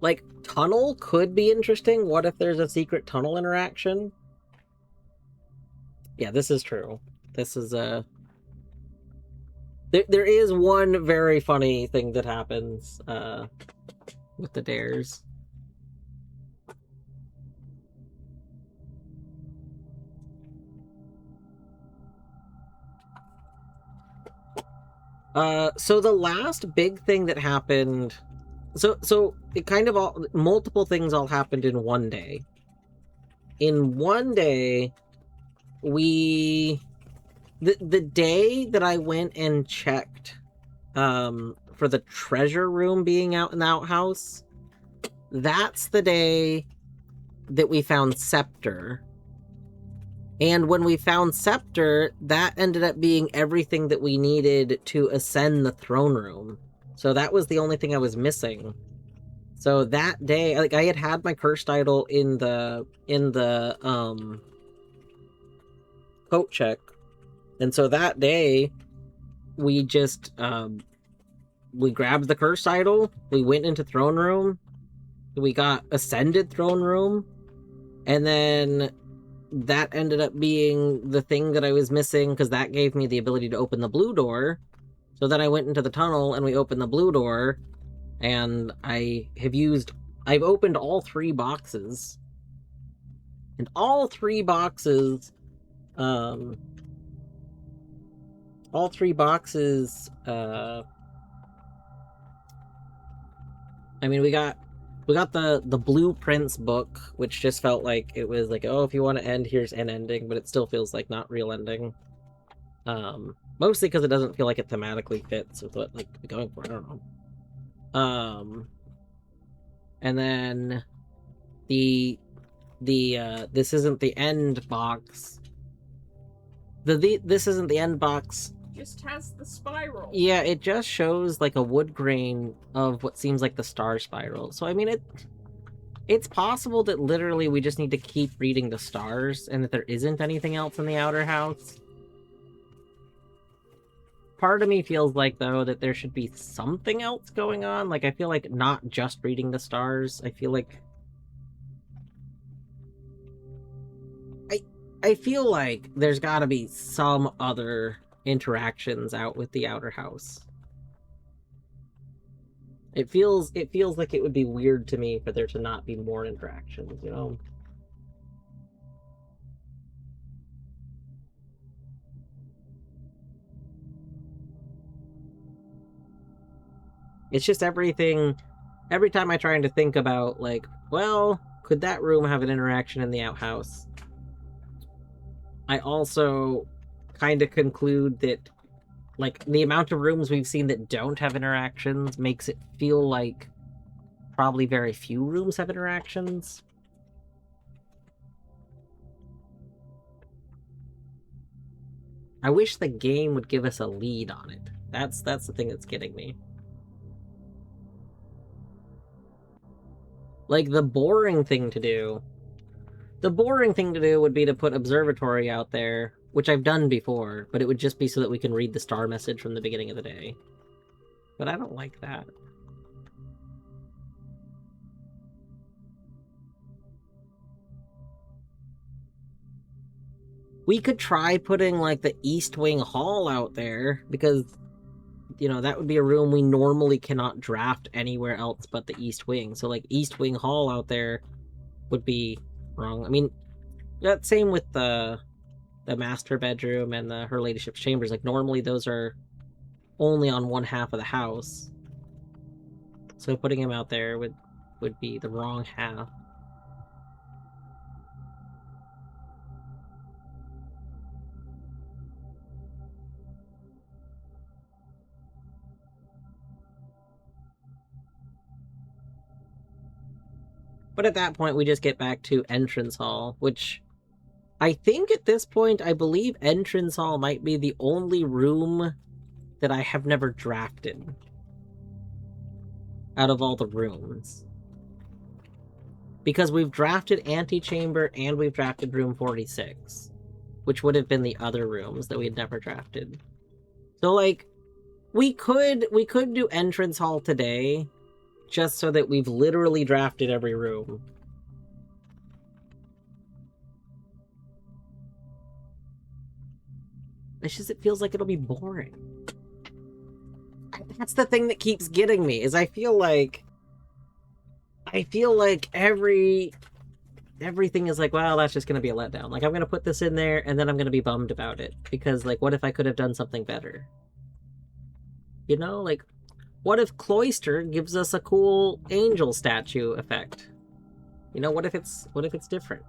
Like, tunnel could be interesting. What if there's a secret tunnel interaction? Yeah, this is true. This is a... There is one very funny thing that happens with the dares. So the last big thing that happened... So it kind of all... Multiple things all happened in one day. In one day, we... The day that I went and checked for the treasure room being out in the outhouse, that's the day that we found Scepter. And when we found Scepter, that ended up being everything that we needed to ascend the throne room. So that was the only thing I was missing. So that day, like, I had my cursed idol in the coat check. And so that day, we just, we grabbed the cursed idol, we went into throne room, we got ascended throne room, and then that ended up being the thing that I was missing, because that gave me the ability to open the blue door. So then I went into the tunnel and we opened the blue door, and I've opened all 3 boxes. And all 3 boxes, I mean, we got the Blueprints book, which just felt like it was like, oh, if you want to end, here's an ending, but it still feels like not real ending. Mostly because it doesn't feel like it thematically fits with what, like, we're going for. I don't know. And then the this isn't the end box. This isn't the end box. Just has the spiral. Yeah, it just shows like a wood grain of what seems like the star spiral. So I mean, It's possible that literally we just need to keep reading the stars and that there isn't anything else in the outer house. Part of me feels like, though, that there should be something else going on. Like, I feel like not just reading the stars. I feel like... I feel like there's gotta be some other interactions out with the outer house. It feels like it would be weird to me for there to not be more interactions, you know? It's just everything... Every time I try to think about, like, well, could that room have an interaction in the outhouse? I also kind of conclude that, like, the amount of rooms we've seen that don't have interactions makes it feel like probably very few rooms have interactions. I wish the game would give us a lead on it. That's the thing that's getting me. Like, the boring thing to do would be to put observatory out there, which I've done before, but it would just be so that we can read the star message from the beginning of the day. But I don't like that. We could try putting, like, the East Wing Hall out there, because, you know, that would be a room we normally cannot draft anywhere else but the East Wing. So, like, East Wing Hall out there would be wrong. I mean, that same with the master bedroom and the Her Ladyship's chambers. Like, normally those are only on one half of the house. So putting him out there would be the wrong half. But at that point, we just get back to Entrance Hall, which I think at this point, I believe Entrance Hall might be the only room that I have never drafted out of all the rooms. Because we've drafted Antechamber and we've drafted Room 46, which would have been the other rooms that we had never drafted. So, like, we could do Entrance Hall today, just so that we've literally drafted every room. It's just, it feels like it'll be boring. That's the thing that keeps getting me, is I feel like everything is like, well, that's just gonna be a letdown. Like, I'm gonna put this in there, and then I'm gonna be bummed about it. Because, like, what if I could have done something better? You know, like, what if Cloister gives us a cool angel statue effect? You know, what if it's different?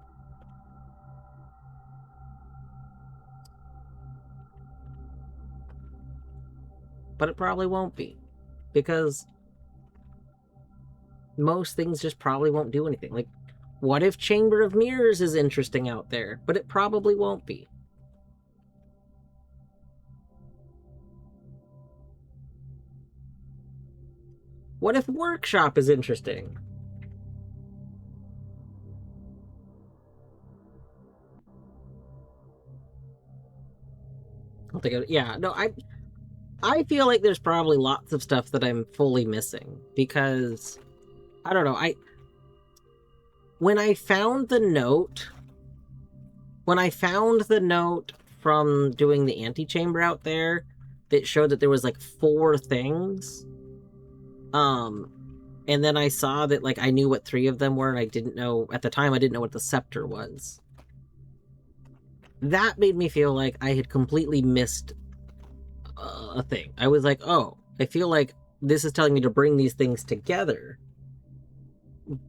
But it probably won't be. Because most things just probably won't do anything. Like, what if Chamber of Mirrors is interesting out there? But it probably won't be. What if Workshop is interesting? I'll take it. Yeah, no, I feel like there's probably lots of stuff that I'm fully missing, because I don't know, when I found the note from doing the antechamber out there that showed that there was like 4 things, and then I saw that, like, I knew what 3 of them were, and I didn't know, at the time, I didn't know what the scepter was. That made me feel like I had completely missed a thing. I was like, oh, I feel like this is telling me to bring these things together.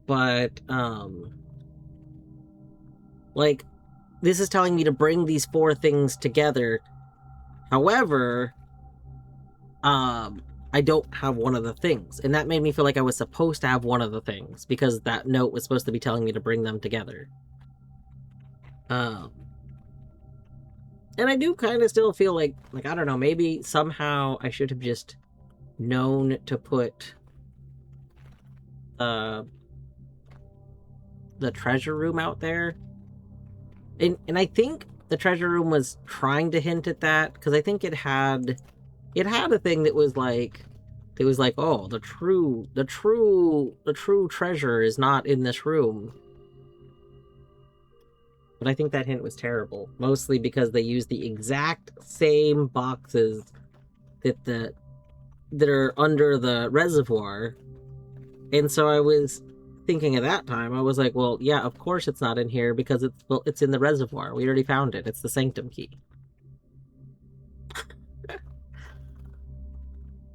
But, like, this is telling me to bring these 4 things together. However, I don't have one of the things. And that made me feel like I was supposed to have one of the things, because that note was supposed to be telling me to bring them together. And I do kind of still feel like, I don't know, maybe somehow I should have just known to put the treasure room out there. And I think the treasure room was trying to hint at that, because I think it had a thing that was like, oh, the true treasure is not in this room. But I think that hint was terrible, mostly because they used the exact same boxes that are under the reservoir. And so I was thinking at that time, I was like, well, yeah, of course it's not in here, because it's in the reservoir. We already found it. It's the sanctum key.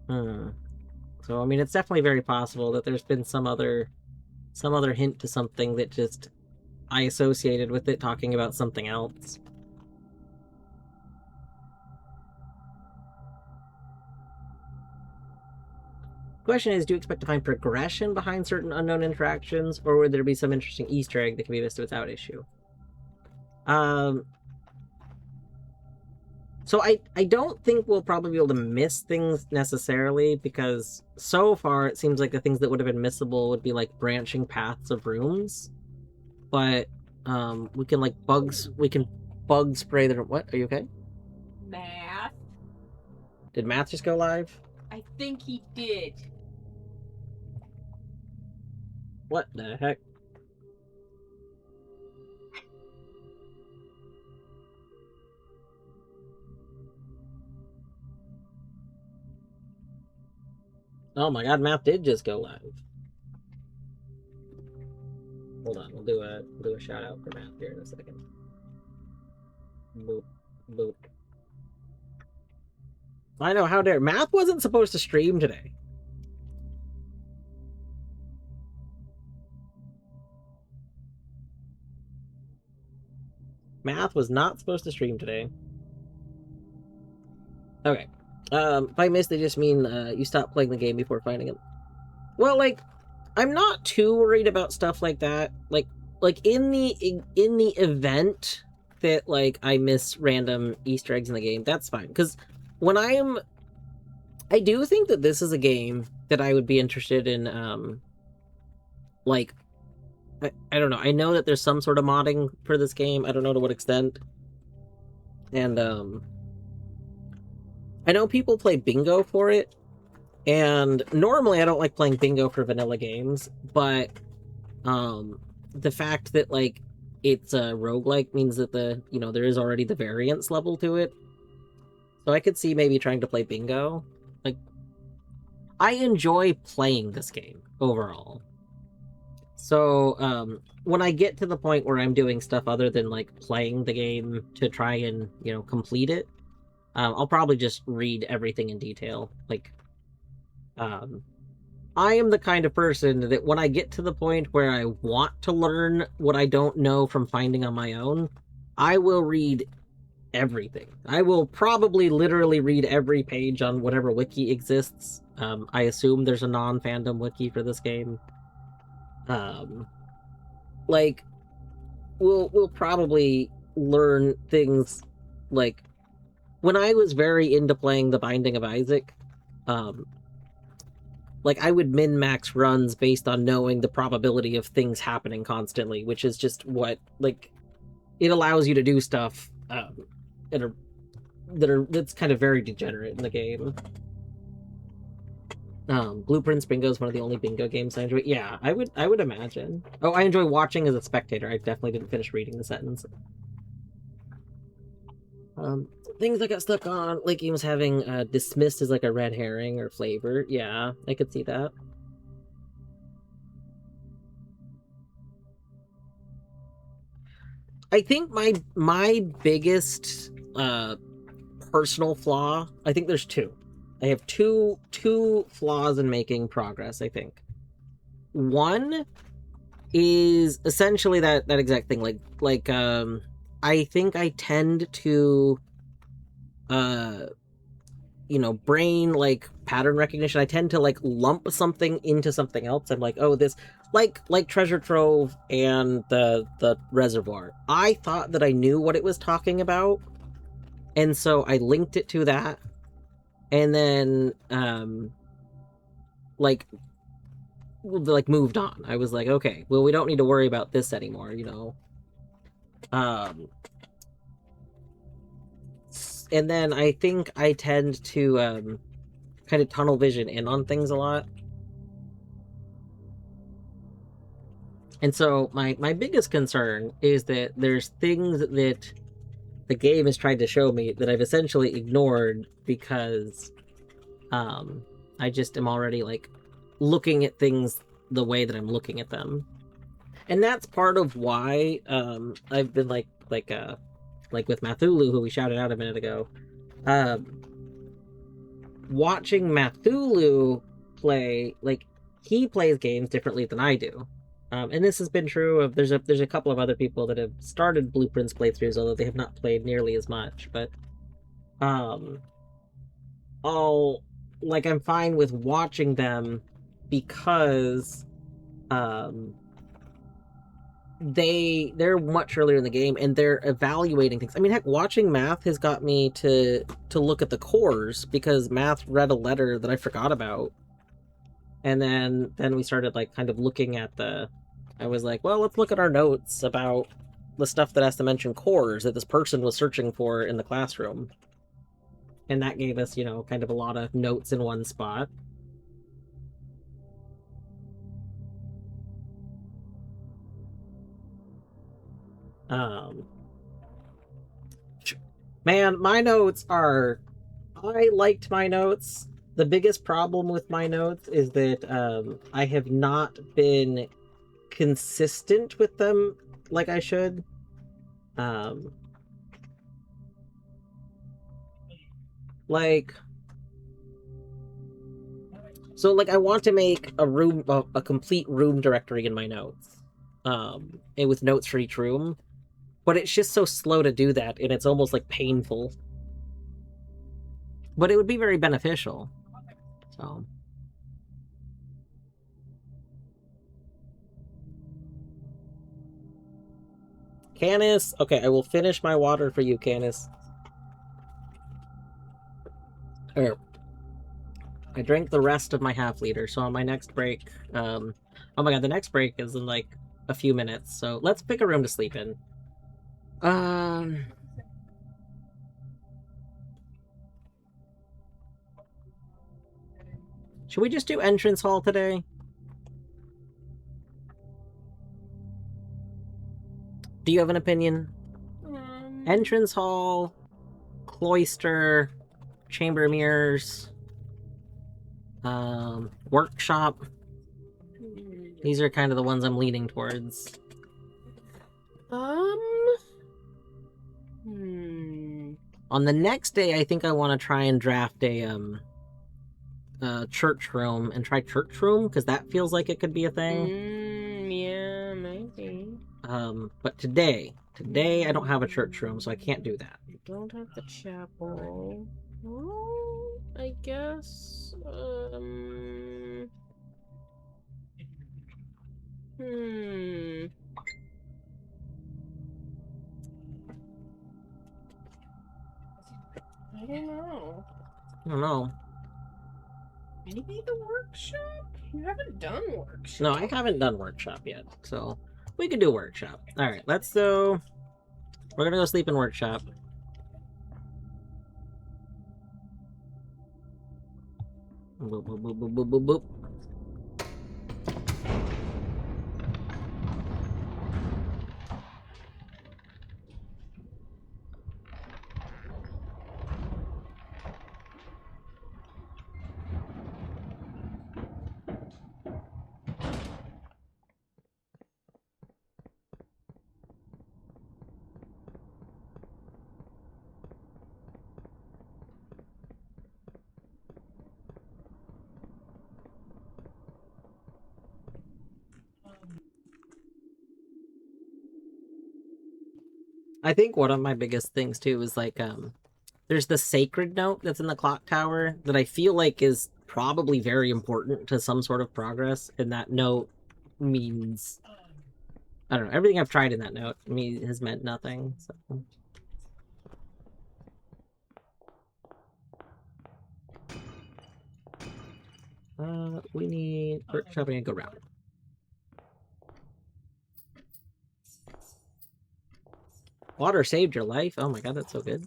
So I mean, it's definitely very possible that there's been some other hint to something that just I associated with it talking about something else. Question is, do you expect to find progression behind certain unknown interactions, or would there be some interesting Easter egg that can be missed without issue? So I don't think we'll probably be able to miss things necessarily, because so far it seems like the things that would have been missable would be like branching paths of rooms. But we can bug spray the... What? Are you okay? Math. Did Math just go live? I think he did. What the heck? Oh my god, Math did just go live. Hold on, we'll do a shout out for Math here in a second. Boop, boop. I know, how dare. Math wasn't supposed to stream today. Math was not supposed to stream today. Okay. If I missed, they just mean you stopped playing the game before finding it. Well, like, I'm not too worried about stuff like that. Like in the event that like I miss random Easter eggs in the game, that's fine. Because when I do think that this is a game that I would be interested in. Like, I don't know. I know that there's some sort of modding for this game. I don't know to what extent. And I know people play bingo for it, and normally I don't like playing bingo for vanilla games, but the fact that like it's a roguelike means that there is already the variance level to it. So I could see maybe trying to play bingo. Like, I enjoy playing this game overall. So when I get to the point where I'm doing stuff other than like playing the game to try and complete it, I'll probably just read everything in detail. Like, I am the kind of person that when I get to the point where I want to learn what I don't know from finding on my own, I will read everything. I will probably literally read every page on whatever wiki exists. I assume there's a non-fandom wiki for this game. Like, we'll probably learn things like, when I was very into playing The Binding of Isaac, like, I would min-max runs based on knowing the probability of things happening constantly, which is just what, like, it allows you to do stuff that's kind of very degenerate in the game. Blueprints Bingo is one of the only bingo games I enjoy. Yeah, I would imagine. Oh, I enjoy watching as a spectator. I definitely didn't finish reading the sentence. Things I got stuck on, late games having dismissed as like a red herring or flavor. Yeah, I could see that. I think my biggest personal flaw, I think there's two. I have two flaws in making progress, I think. One is essentially that exact thing. Like I think I tend to brain like pattern recognition. I tend to like lump something into something else. I'm like, oh, this like Treasure Trove and the reservoir. I thought that I knew what it was talking about, and so I linked it to that. And then like like moved on. I was like, okay, well, we don't need to worry about this anymore, you know. And then I think I tend to kind of tunnel vision in on things a lot. And so my biggest concern is that there's things that the game has tried to show me that I've essentially ignored because I just am already like looking at things the way that I'm looking at them. And that's part of why I've been like with Mathulu, who we shouted out a minute ago, watching Mathulu play, like, he plays games differently than I do. And this has been true of there's a couple of other people that have started Blueprints playthroughs, although they have not played nearly as much. But I'll like I'm fine with watching them because they're much earlier in the game and they're evaluating things. I mean, heck, watching Math has got me to look at the cores because Math read a letter that I forgot about, and then we started like kind of looking at I was like, well, let's look at our notes about the stuff that has to mention cores that this person was searching for in the classroom, and that gave us, you know, kind of a lot of notes in one spot. Man, my notes are... I liked my notes. The biggest problem with my notes is that I have not been consistent with them like I should. Like... So, like, I want to make a complete room directory in my notes. And with notes for each room. But it's just so slow to do that, and it's almost, like, painful. But it would be very beneficial. So... Canis? Okay, I will finish my water for you, Canis. I drank the rest of my half-liter, so on my next break... oh my god, the next break is in, like, a few minutes, so let's pick a room to sleep in. Should we just do entrance hall today? Do you have an opinion? Entrance hall, cloister, chamber of mirrors, workshop. These are kind of the ones I'm leaning towards. On the next day, I think I want to try and draft a church room and try church room because that feels like it could be a thing. Yeah, maybe. But today I don't have a church room, so I can't do that. You don't have the chapel. Well, I guess. I don't know. Maybe the workshop? You haven't done workshop. No, I haven't done workshop yet, so we can do workshop. Alright, let's go. We're gonna go sleep in workshop. Boop, boop, boop, boop, boop, boop, boop. I think one of my biggest things too is like there's the sacred note that's in the clock tower that I feel like is probably very important to some sort of progress, and that note means, I don't know, everything I've tried in that note has meant nothing. So We need workshopping and go round. Water saved your life? Oh my god, that's so good.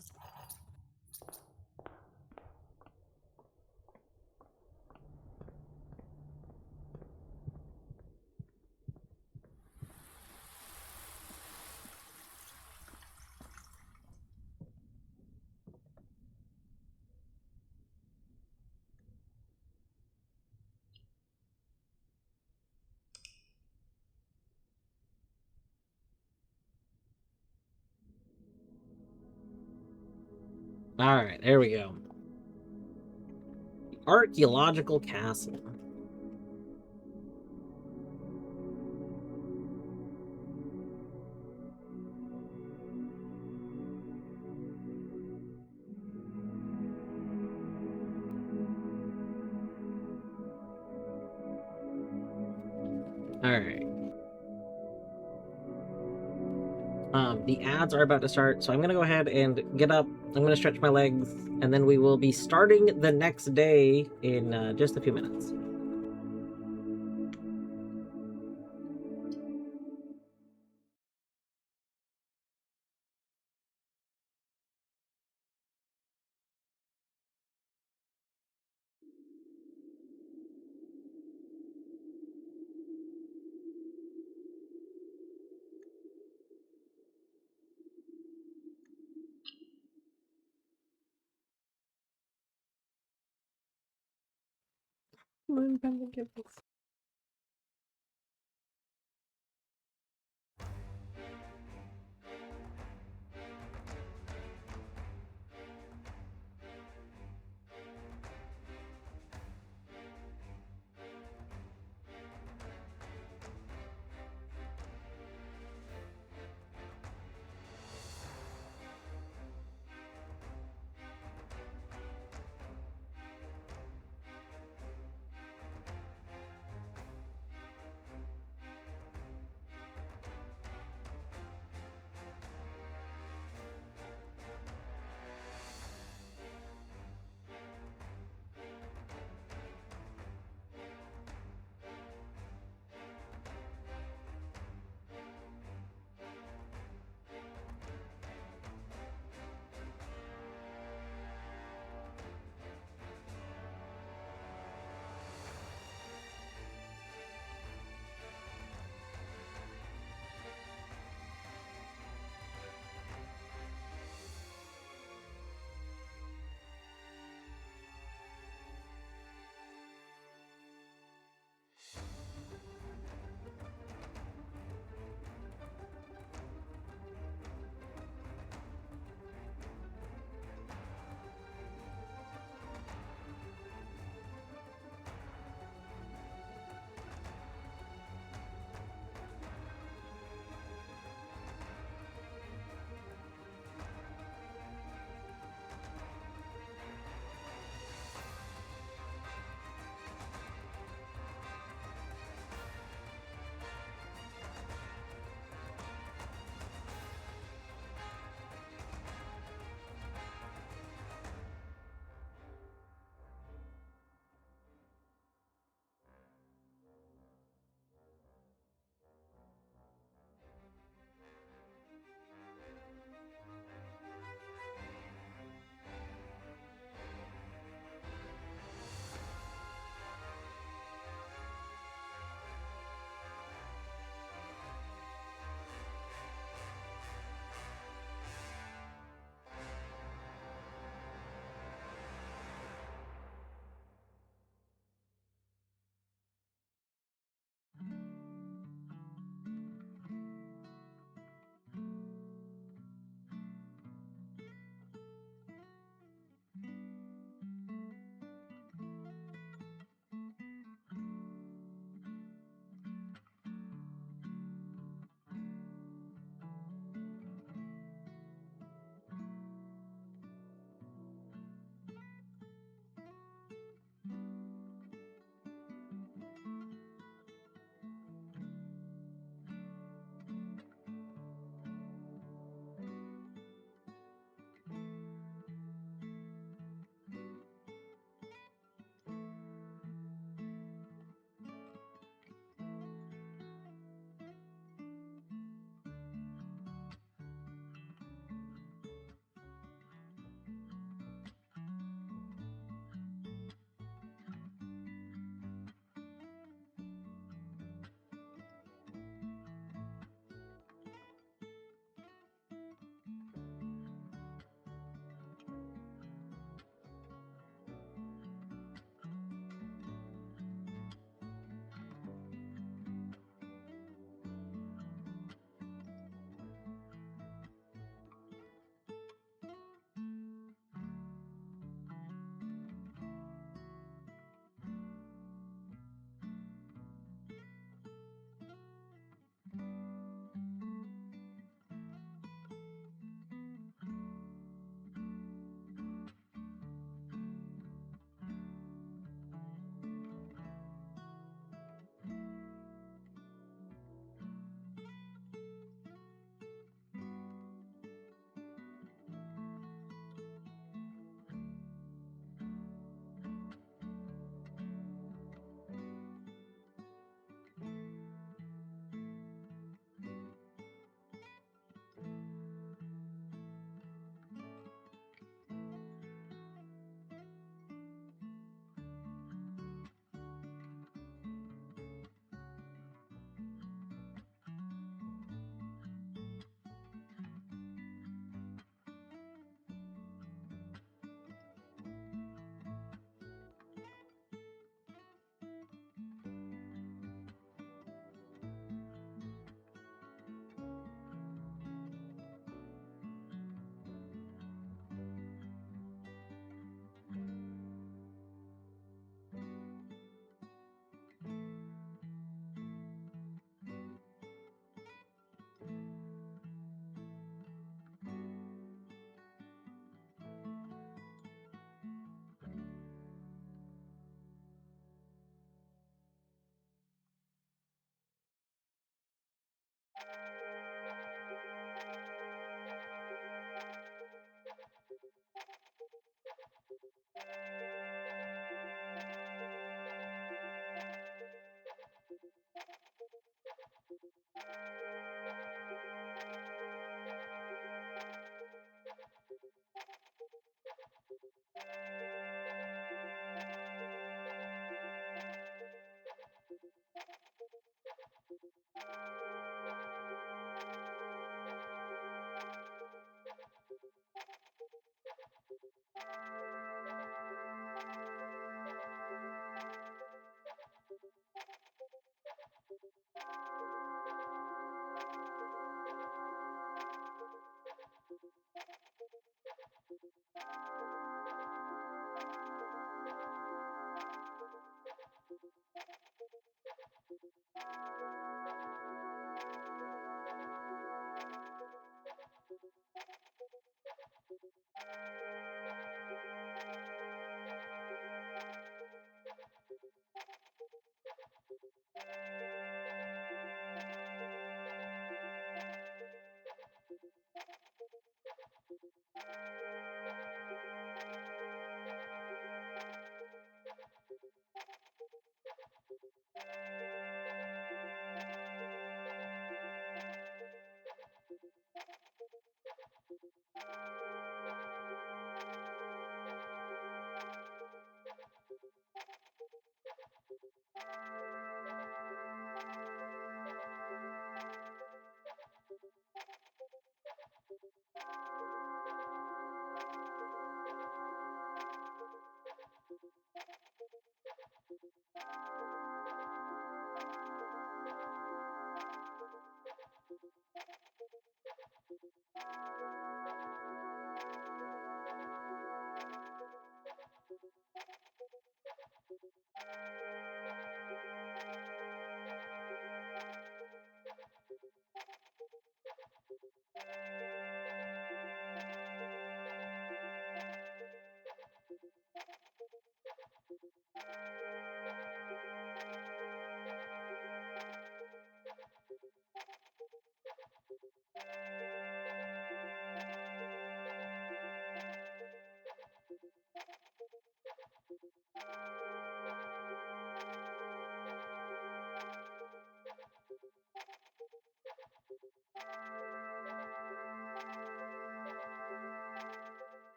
Alright, there we go. Archaeological castle. Alright. The ads are about to start, so I'm gonna go ahead and get up. I'm gonna stretch my legs, and then we will be starting the next day in just a few minutes.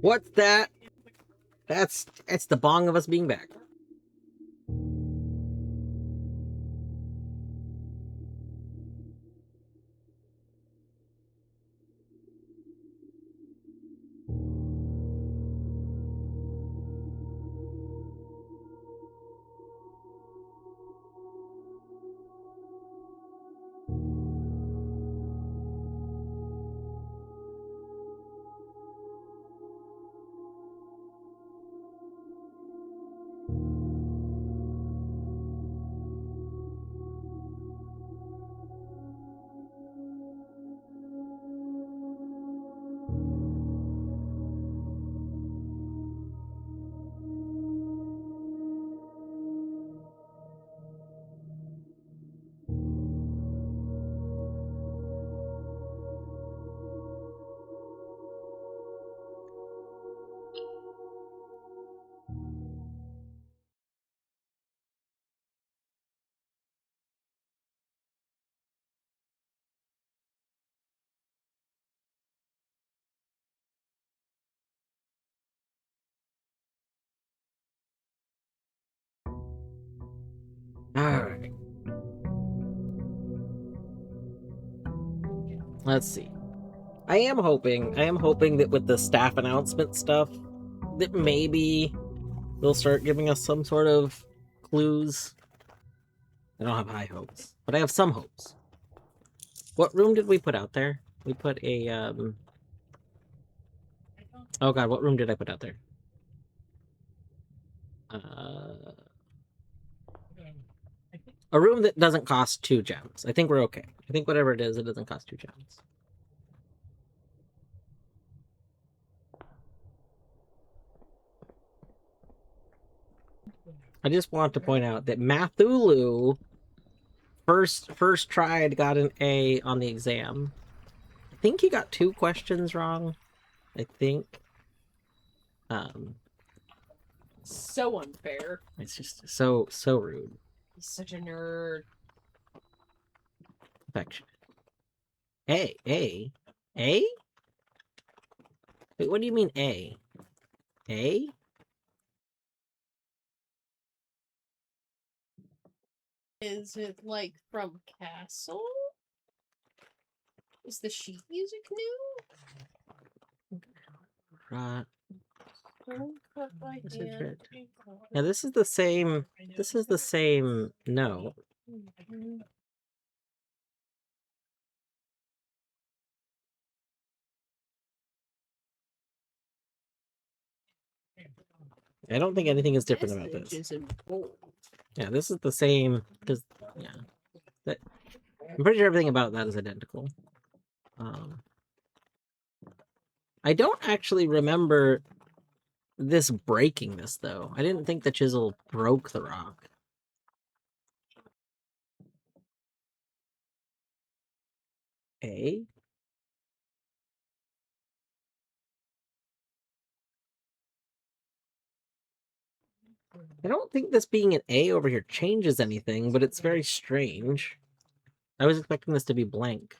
What's that? It's the bong of us being back. Alright. Let's see. I am hoping that with the staff announcement stuff, that maybe they'll start giving us some sort of clues. I don't have high hopes, but I have some hopes. What room did we put out there? We put a, oh god, what room did I put out there? A room that doesn't cost 2 gems. I think we're okay. I think whatever it is, it doesn't cost 2 gems. I just want to point out that Mathulu first tried got an A on the exam. I think he got 2 questions wrong. I think. So unfair. It's just so rude. He's such a nerd. Affectionate. A. Wait, what do you mean A? A? Is it like from Castle? Is the sheet music new? Is it red? Yeah, this is the same. This is the same. No. I don't think anything is different about this. Yeah, this is the same. Because yeah, I'm pretty sure everything about that is identical. I don't actually remember this breaking this though. I didn't think the chisel broke the rock. A? I don't think this being an A over here changes anything, but it's very strange. I was expecting this to be blank.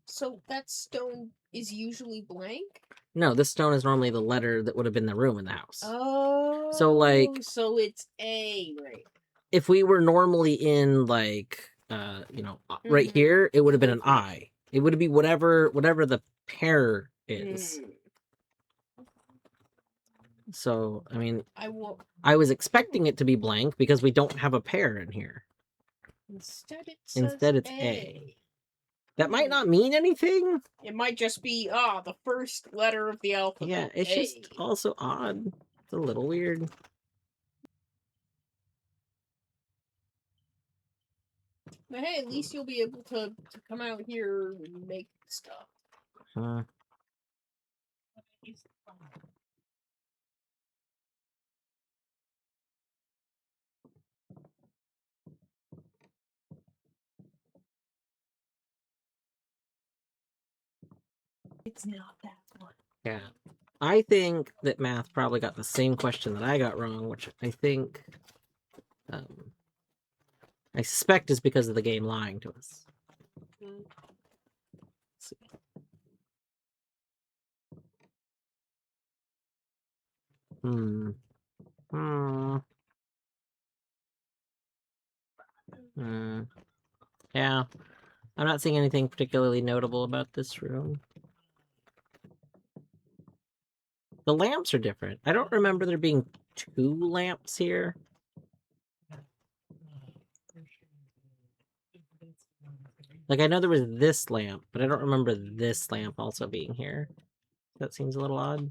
So that stone is usually blank? No, this stone is normally the letter that would have been the room in the house. Oh. So, like... So it's A, right? If we were normally in, like, right here, it would have been an I. It would be whatever the pair is. So, I mean... I was expecting it to be blank because we don't have a pair in here. Instead it's A. That might not mean anything. It might just be, the first letter of the alphabet. Yeah, it's A. just also odd. It's a little weird. But hey, at least you'll be able to come out here and make stuff. It's not that one. Yeah. I think that math probably got the same question that I got wrong, which I think... I suspect is because of the game lying to us. Let's see. Yeah. I'm not seeing anything particularly notable about this room. The lamps are different. I don't remember there being 2 lamps here. Like, I know there was this lamp, but I don't remember this lamp also being here. That seems a little odd.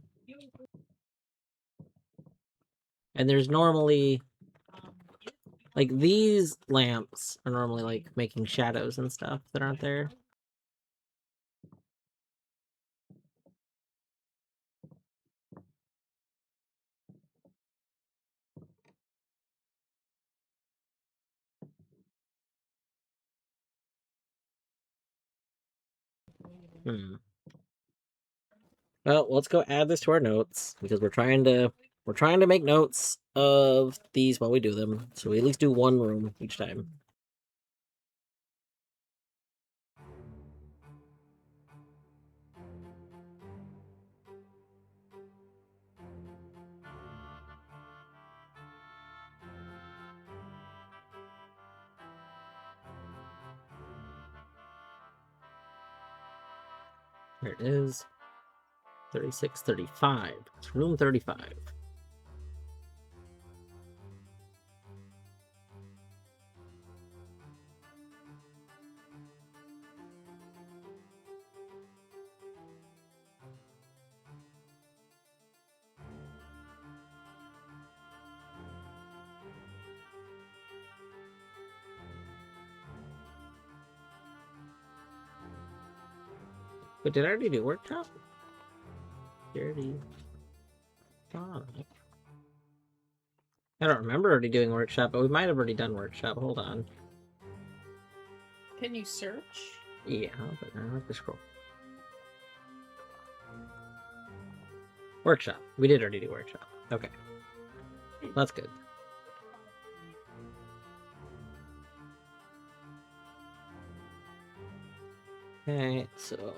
And there's normally... Like, these lamps are normally, like, making shadows and stuff that aren't there. Well, let's go add this to our notes, because we're trying to make notes of these while we do them, so we at least do 1 room each time. There it is. 36, 35. It's room 35. But did I already do workshop? Dirty. I don't remember already doing workshop, but we might have already done workshop. Hold on. Can you search? Yeah, but I have to scroll. Workshop. We did already do workshop. Okay. That's good. Okay, so...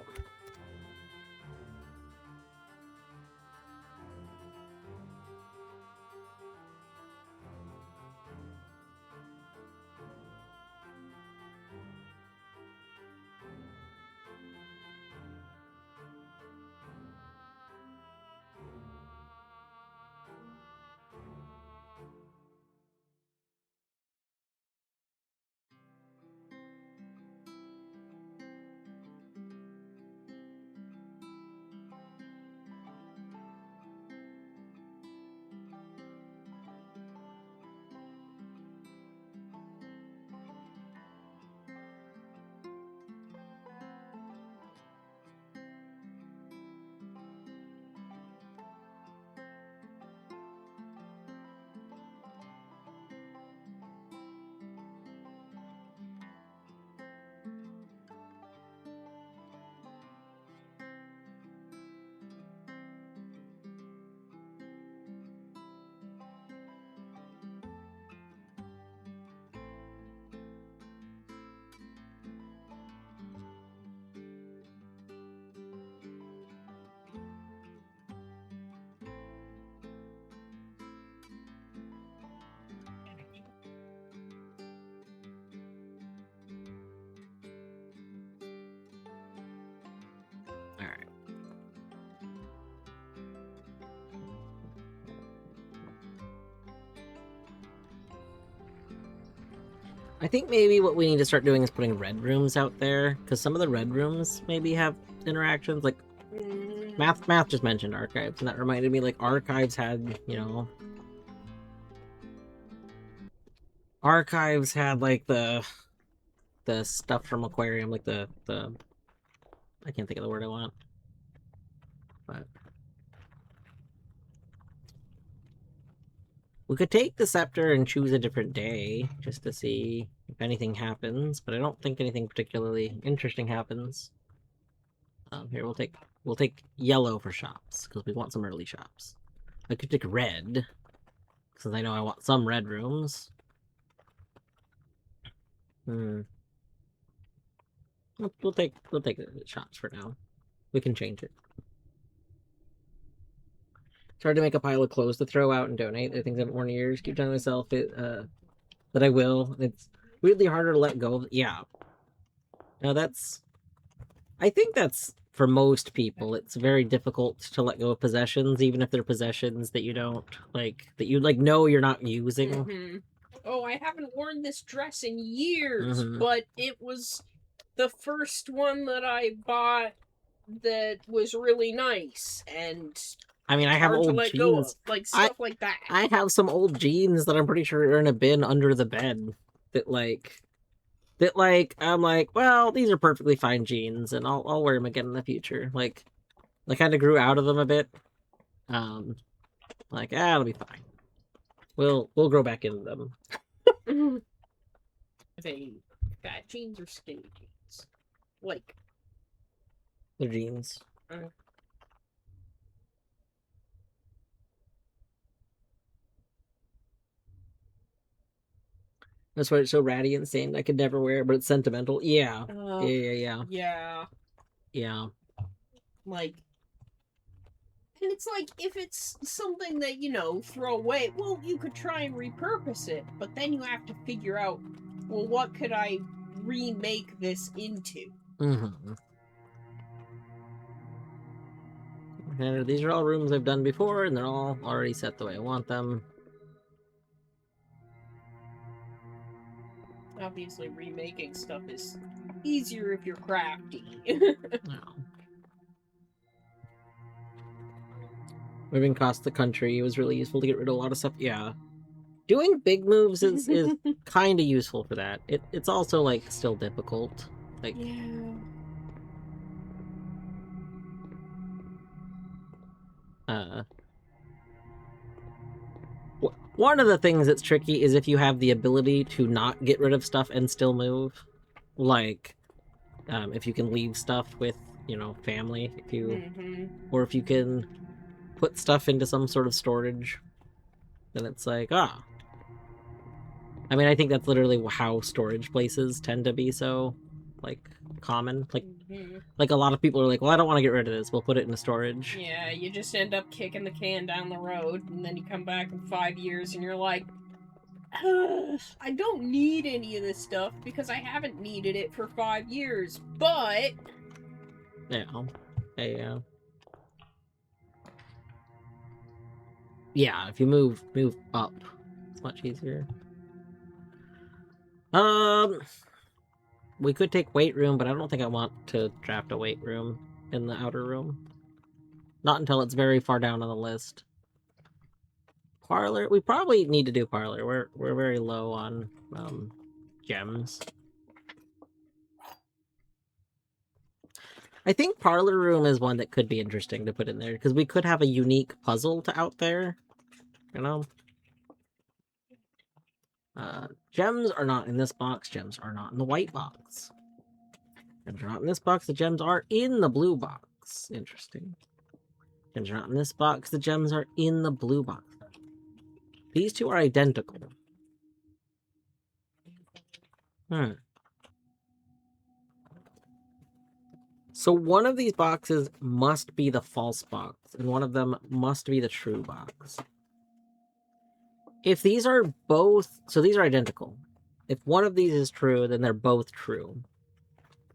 Alright. I think maybe what we need to start doing is putting red rooms out there, because some of the red rooms maybe have interactions, like Math just mentioned archives, and that reminded me, like, archives had, you know... Archives had, like, the stuff from Aquarium, like the... I can't think of the word I want. But... we could take the scepter and choose a different day, just to see if anything happens, but I don't think anything particularly interesting happens. Here, we'll take yellow for shops, because we want some early shops. I could take red, because I know I want some red rooms. We'll take the shops for now. We can change it. It's hard to make a pile of clothes to throw out and donate. They're things I haven't worn in years. Keep telling myself that I will. It's weirdly harder to let go of. Yeah. No, that's... I think that's, for most people, it's very difficult to let go of possessions, even if they're possessions that you don't, like, that you, like, know you're not using. Mm-hmm. Oh, I haven't worn this dress in years, but it was the first one that I bought that was really nice, and I mean, I have old jeans, like stuff like that. I have some old jeans that I'm pretty sure are in a bin under the bed that I'm like, well, these are perfectly fine jeans, and I'll wear them again in the future. Like, I kind of grew out of them a bit. Like, it'll be fine. We'll grow back into them. Are they fat jeans or skinny jeans? Like, the jeans. That's why it's so ratty and stained. I could never wear it, but it's sentimental. Yeah. Yeah. Like, and it's like, if it's something that, you know, throw away, well, you could try and repurpose it, but then you have to figure out, well, what could I remake this into? And these are all rooms I've done before, and they're all already set the way I want them. Obviously, remaking stuff is easier if you're crafty. No. Moving across the country, it was really useful to get rid of a lot of stuff. Yeah. Doing big moves is kind of useful for that. It's also, like, still difficult. Like, yeah. One of the things that's tricky is if you have the ability to not get rid of stuff and still move. Like, if you can leave stuff with, family, or if you can put stuff into some sort of storage, then it's like, I mean, I think that's literally how storage places tend to be so, like, common. Like a lot of people are like, well, I don't want to get rid of this. We'll put it in storage. Yeah, you just end up kicking the can down the road, and then you come back in 5 years and you're like, I don't need any of this stuff because I haven't needed it for 5 years, but... Yeah. Yeah, if you move up, it's much easier. We could take weight room, but I don't think I want to draft a weight room in the outer room. Not until it's very far down on the list. Parlor, we probably need to do parlor. We're very low on gems. I think parlor room is one that could be interesting to put in there because we could have a unique puzzle to out there, Gems are not in this box. Gems are not in the white box. Gems are not in this box. The gems are in the blue box. Interesting. Gems are not in this box. The gems are in the blue box. These two are identical. So one of these boxes must be the false box, and one of them must be the true box. If these are both... So these are identical. If one of these is true, then they're both true.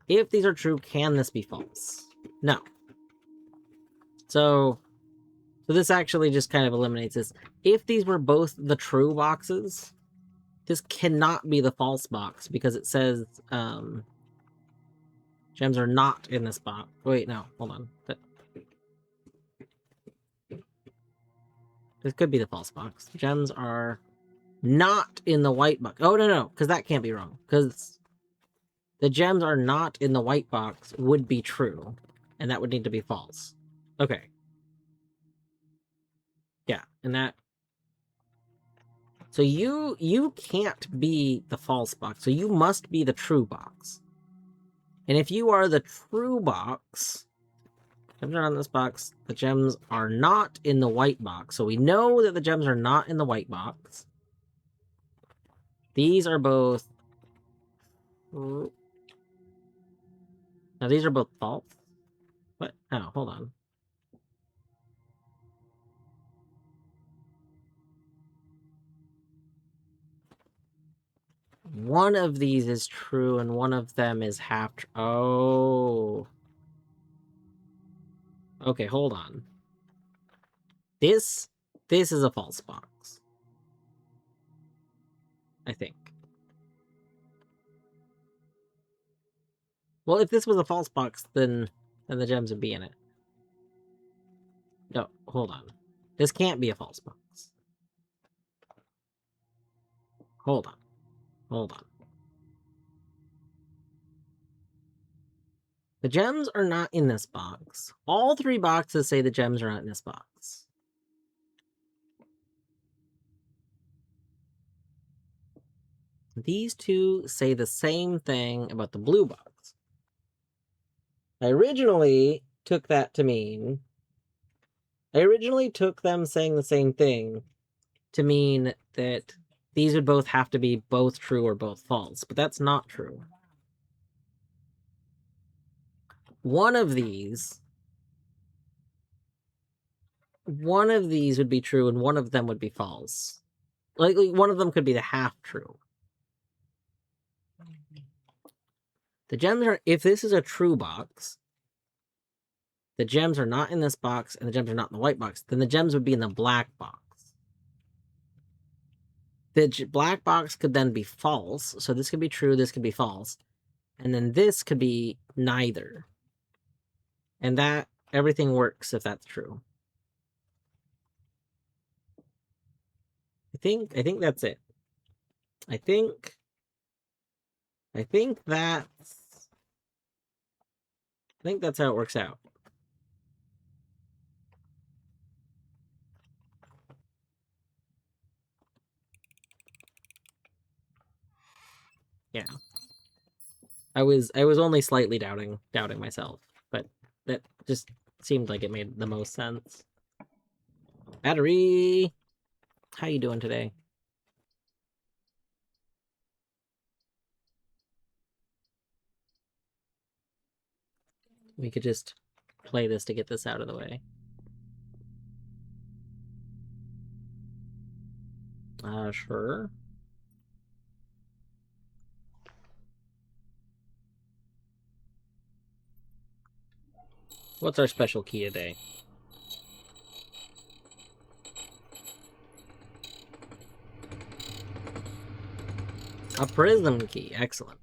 If these are true, can this be false? No. So this actually just kind of eliminates this. If these were both the true boxes, this cannot be the false box because it says gems are not in this box. Wait, no, hold on. This could be the false box. Gems are not in the white box. Oh, no, because that can't be wrong. Because the gems are not in the white box would be true, and that would need to be false. Okay. Yeah, and that... So you can't be the false box, so you must be the true box. And if you are the true box, gems are on this box, the gems are not in the white box. So we know that the gems are not in the white box. These are both... Now these are both false? What? Oh, hold on. One of these is true and one of them is half true. Oh. Okay, hold on. This is a false box. I think. Well, if this was a false box, then the gems would be in it. No, hold on. This can't be a false box. Hold on. Hold on. The gems are not in this box. All three boxes say the gems are not in this box. These two say the same thing about the blue box. I originally took that to mean... I originally took them saying the same thing to mean that these would both have to be both true or both false, but that's not true. One of these would be true and one of them would be false. Like one of them could be the half true. The gems are... If this is a true box, the gems are not in this box and the gems are not in the white box, then the gems would be in the black box. The black box could then be false, so this could be true, this could be false. And then this could be neither. And that... Everything works if that's true. I think that's it. I think that's how it works out. Yeah. I was only slightly doubting myself, but that just seemed like it made the most sense. Battery, how you doing today? We could just play this to get this out of the way. Sure. What's our special key today? A prism key. Excellent.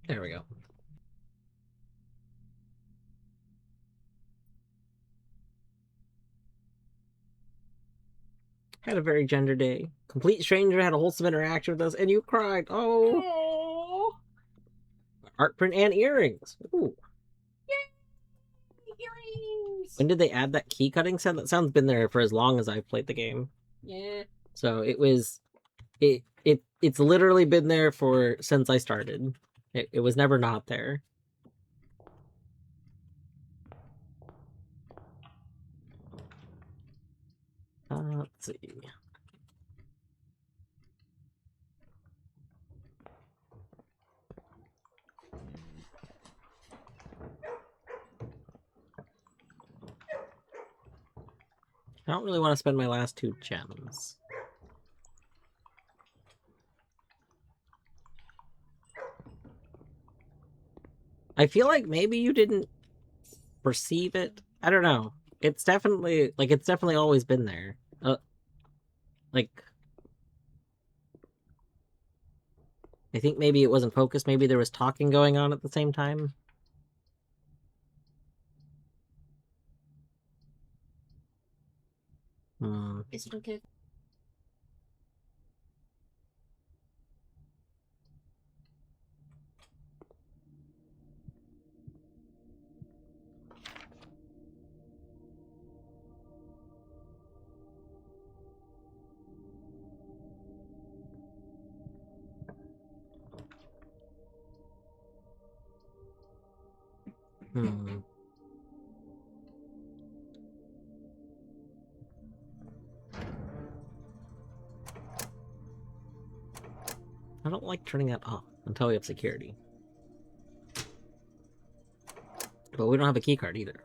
There we go. Had a very gender day. Complete stranger had a wholesome interaction with us, and you cried. Oh. Oh, Art print and earrings. Ooh. earrings. When did they add that key cutting sound? That sound's been there for as long as I've played the game. Yeah. So it's literally been there for since I started. It was never not there. Let's see. I don't really want to spend my last 2 gems. I feel like maybe you didn't perceive it. I don't know. It's definitely always been there. Like I think maybe it wasn't focused. Maybe there was talking going on at the same time. Is it okay? Hmm. I don't like turning that off until we have security. But we don't have a key card either.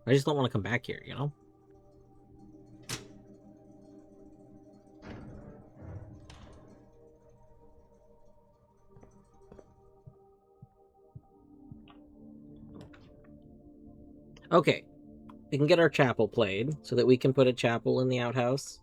I just don't want to come back here, you know? Okay. We can get our chapel played so that we can put a chapel in the outhouse.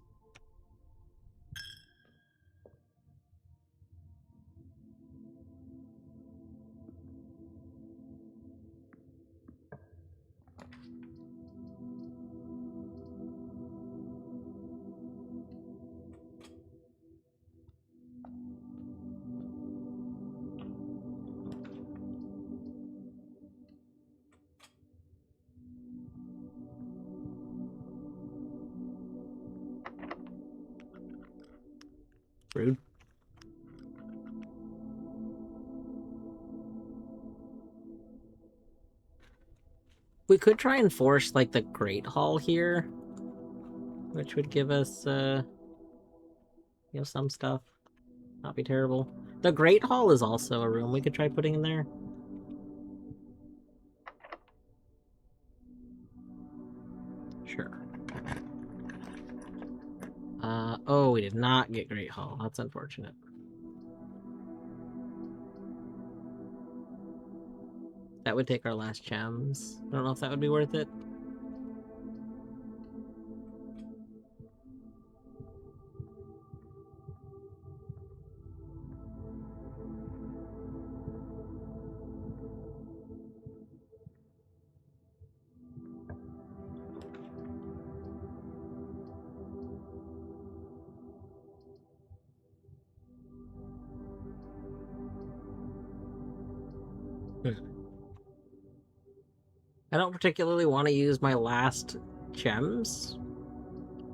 Rude. We could try and force, like, the Great Hall here, which would give us, some stuff. Not be terrible. The Great Hall is also a room we could try putting in there. Sure. Oh, we did not get Great Hall. That's unfortunate. That would take our last gems. I don't know if that would be worth it. I don't particularly want to use my last gems,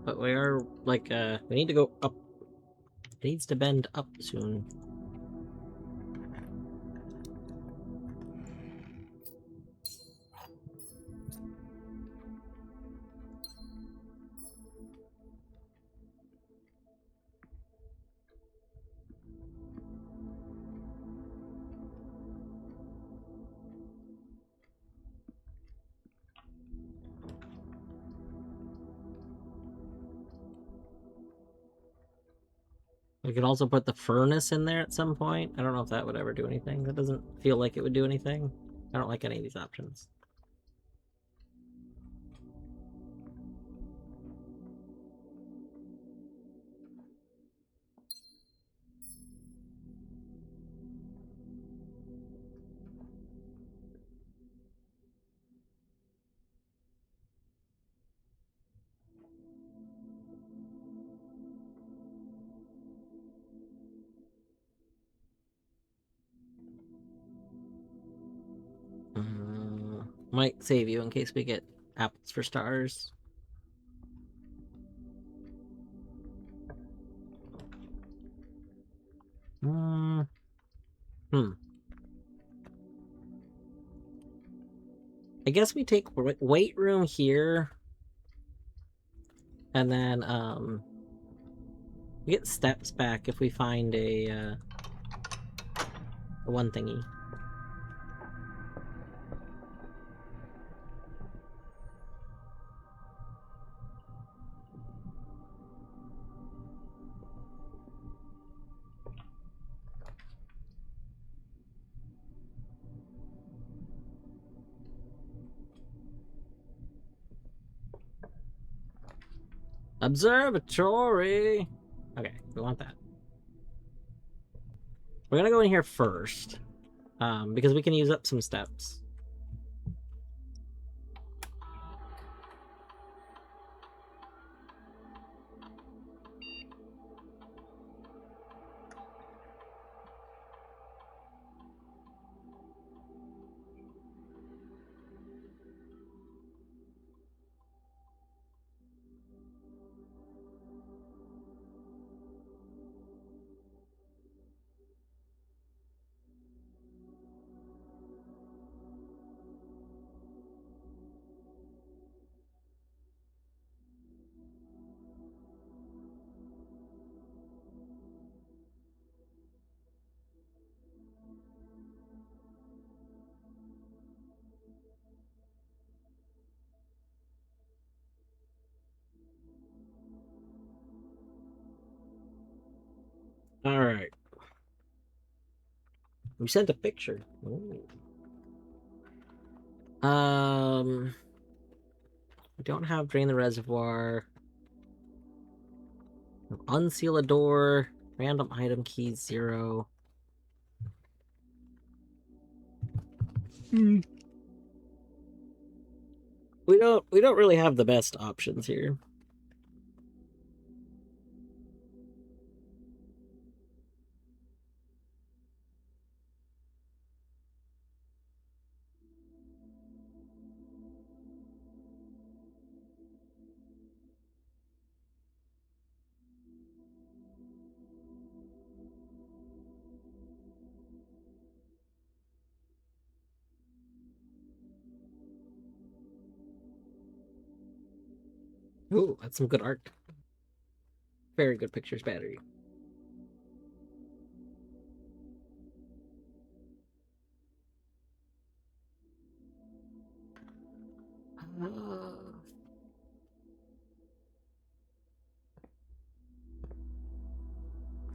but we are like we need to go up. It needs to bend up soon. We could also put the furnace in there at some point. I don't know if that would ever do anything. That doesn't feel like it would do anything. I don't like any of these options. Might save you in case we get apples for stars. I guess we take weight room here, and then we get steps back if we find a one thingy. Observatory! Okay, we want that. We're gonna go in here first, because we can use up some steps. Alright. We sent a picture. Ooh. We don't have drain the reservoir. Unseal a door. Random item key 0. We don't really have the best options here. Ooh, that's some good art. Very good pictures battery.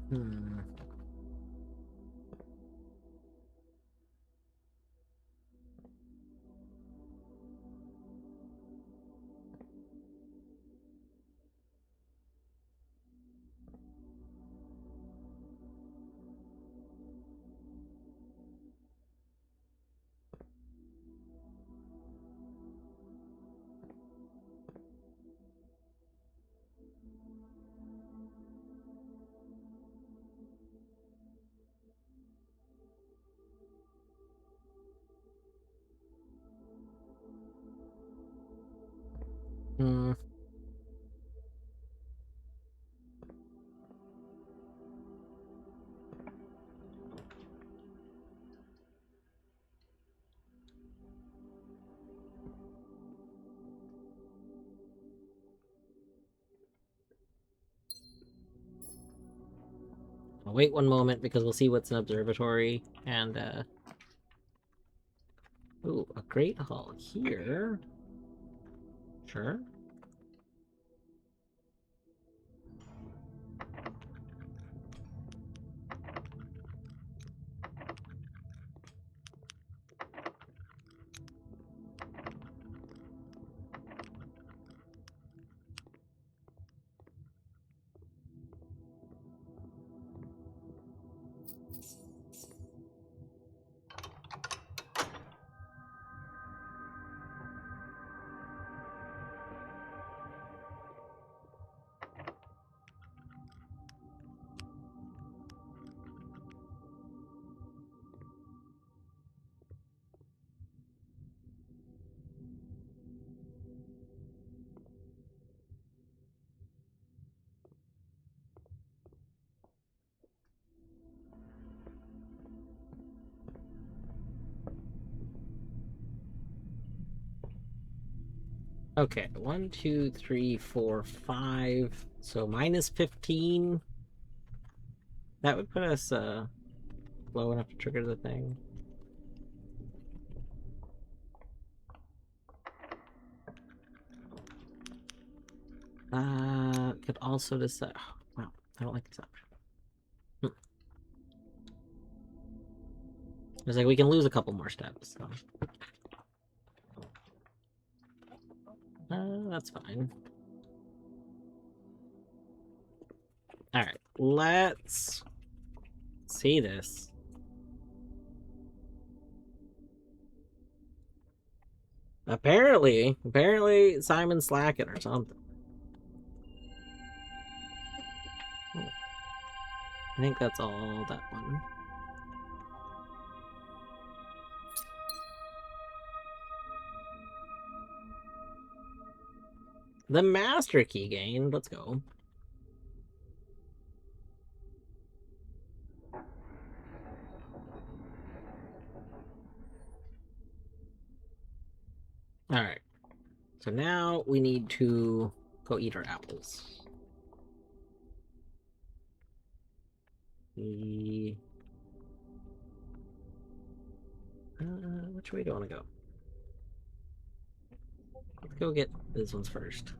Hmm. Hmm. I'll wait one moment because we'll see what's an observatory and ooh, a great hall here. Sure. Okay, 1, 2, 3, 4, 5. So minus 15. That would put us low enough to trigger the thing. Could also decide. Oh, wow, I don't like this option. It's like we can lose a couple more steps. So. That's fine. All right, let's see this. Apparently Simon's slacking or something. I think that's all that one. The master key gained. Let's go. All right. So now we need to go eat our apples. Which way do I want to go? Let's go get these ones first.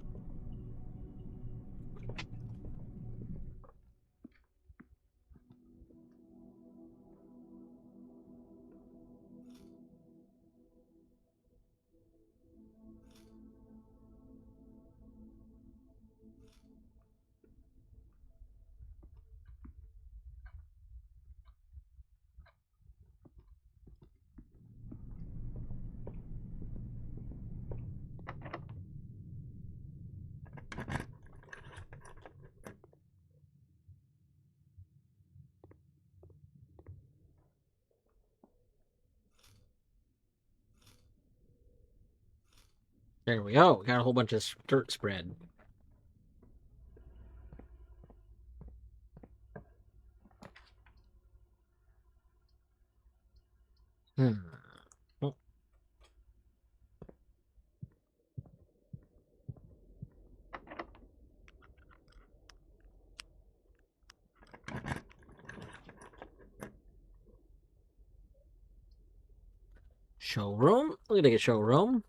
There we go. Got a whole bunch of dirt spread. Oh. Showroom? We're gonna get showroom.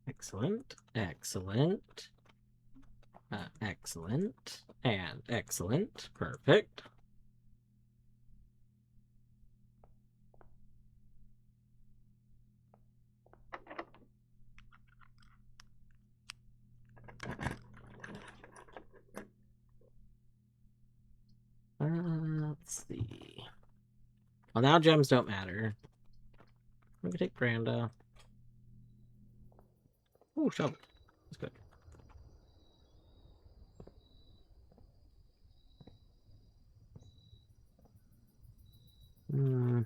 Excellent. Excellent. Excellent. And excellent. Perfect. Let's see. Well, now gems don't matter. Let me take Branda. Oh, shovel. That's good. Hmm.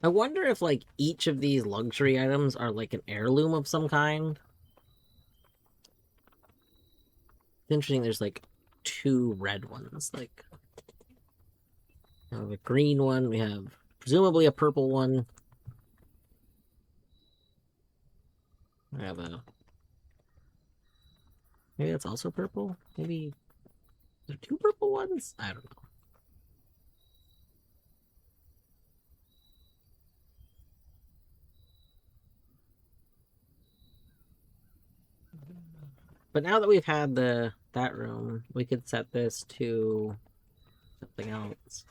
I wonder if like each of these luxury items are like an heirloom of some kind. It's interesting. There's like two red ones. Like we have a green one. We have presumably a purple one. I have a maybe that's also purple. Maybe there are two purple ones. I don't know. But now that we've had that room, we could set this to something else.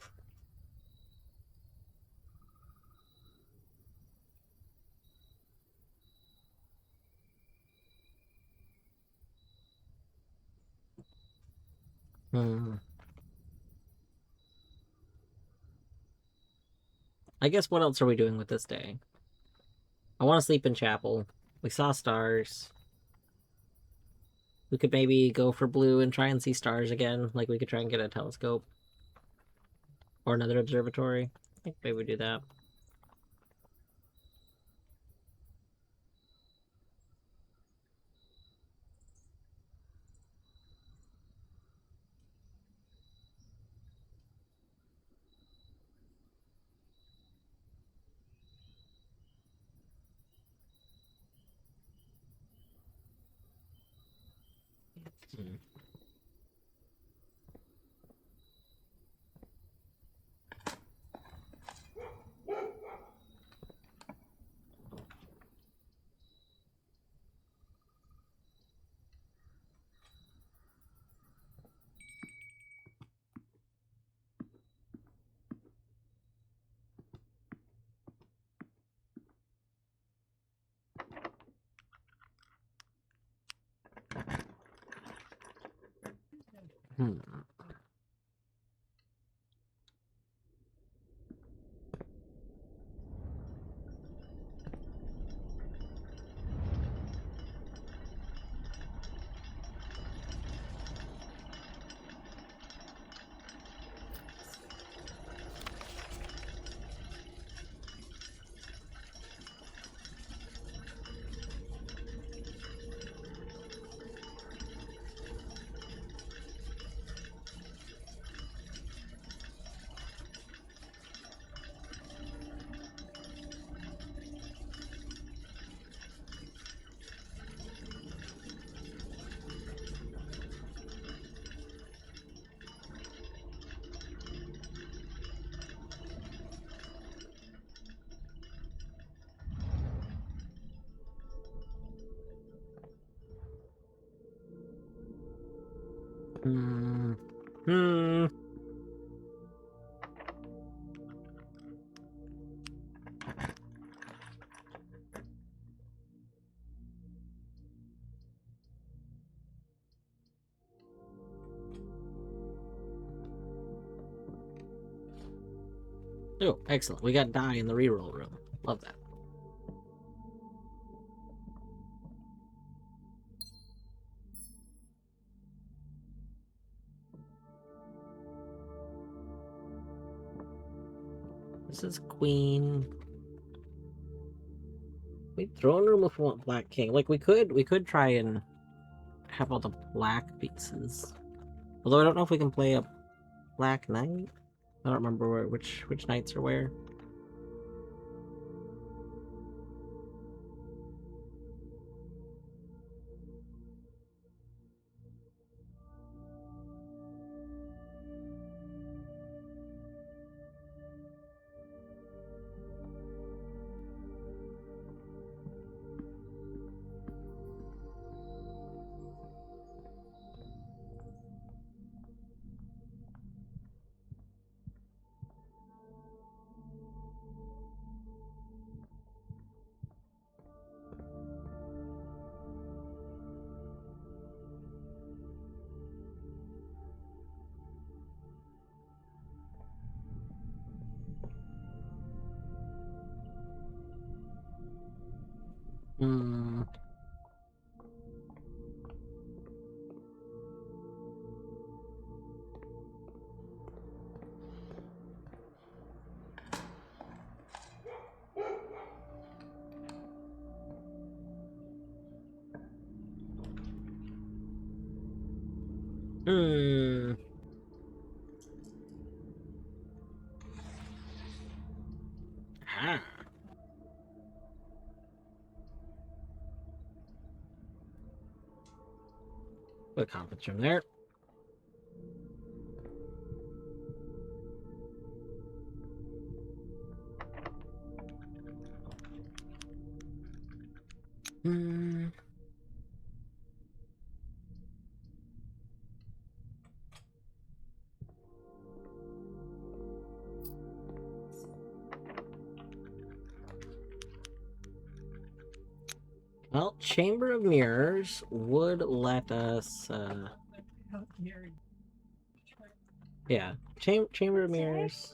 Hmm. I guess what else are we doing with this day? I want to sleep in chapel. We saw stars. We could maybe go for blue and try and see stars again. Like we could try and get a telescope or another observatory. I think maybe we do that. Hmm. Hmm. Hmm. Hmm. Oh, excellent. We got die in the reroll room. Love that. This is queen. Wait, throne room if we want black king. Like we could try and have all the black pieces. Although I don't know if we can play a black knight. I don't remember which knights are where. Hmm. Ah. Put a conference room there. Hmm. Well, Chamber of Mirrors would let us, yeah, Chamber of Mirrors.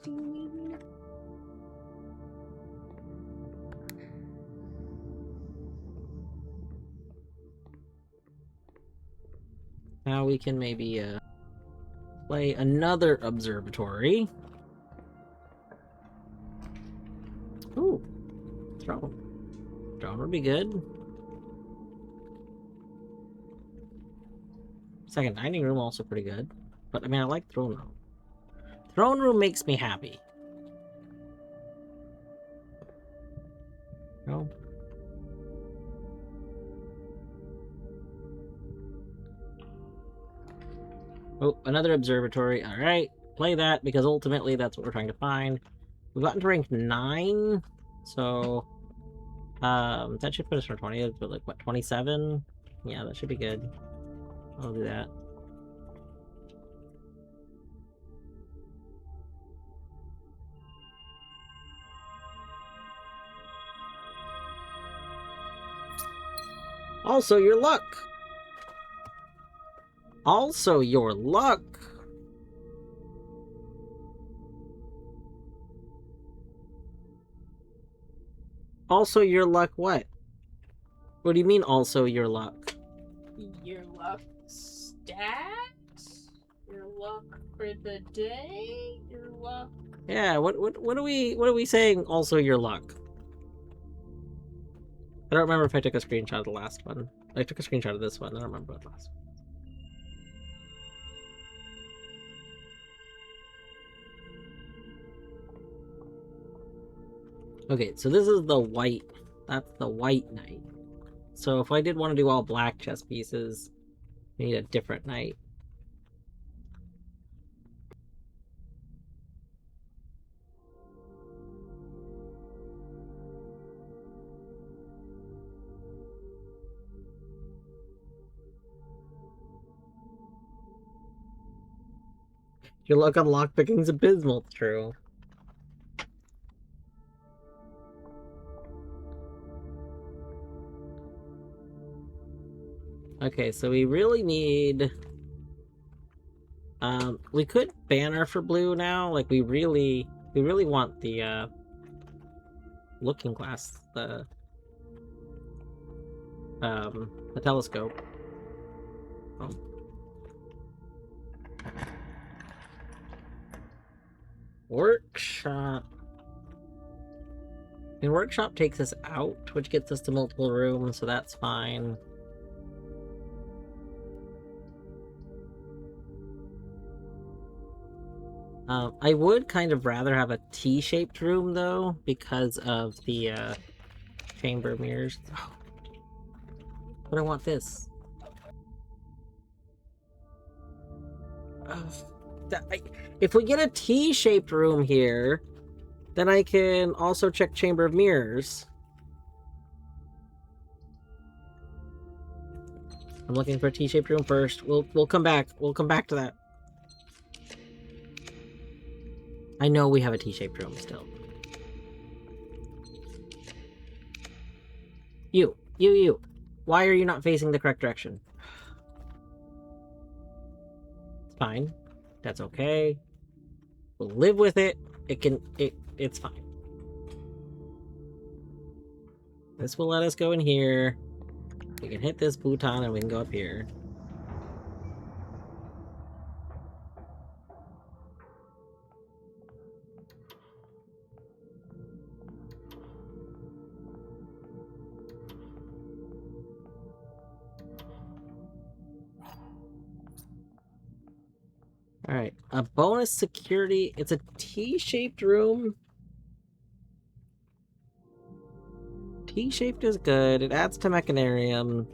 Now we can maybe, play another observatory. Ooh, throne. Throne would be good. Second dining room also pretty good. But I mean, I like throne room. Throne room makes me happy. No. Oh, another observatory. All right, play that because ultimately that's what we're trying to find. We've gotten to rank 9, so that should put us for 20. But like what, 27? Yeah, that should be good. I'll do that. Also, your luck. Also, your luck. Also, your luck. What? What do you mean? Also, your luck. Your luck stats? Your luck for the day? Your luck. Yeah. What are we saying? Also, your luck. I don't remember if I took a screenshot of the last one. I took a screenshot of this one. I don't remember what last one. Okay, so this is the white. That's the white knight. So if I did want to do all black chess pieces, I need a different knight. Your luck on lockpicking's abysmal. True. Okay, so we really need... we could banner for blue now. Like, we really want the, looking glass. The telescope. Oh. Workshop. And workshop takes us out, which gets us to multiple rooms, so that's fine. I would kind of rather have a T-shaped room, though, because of the, chamber mirrors. Oh. But I want this. If we get a T-shaped room here, then I can also check Chamber of Mirrors. I'm looking for a T-shaped room first. We'll come back. We'll come back to that. I know we have a T-shaped room still. You. Why are you not facing the correct direction? It's fine. That's okay. We'll live with it. It's fine. This will let us go in here. We can hit this button and we can go up here. Alright, a bonus security. It's a T-shaped room. T-shaped is good. It adds to Mechanarium.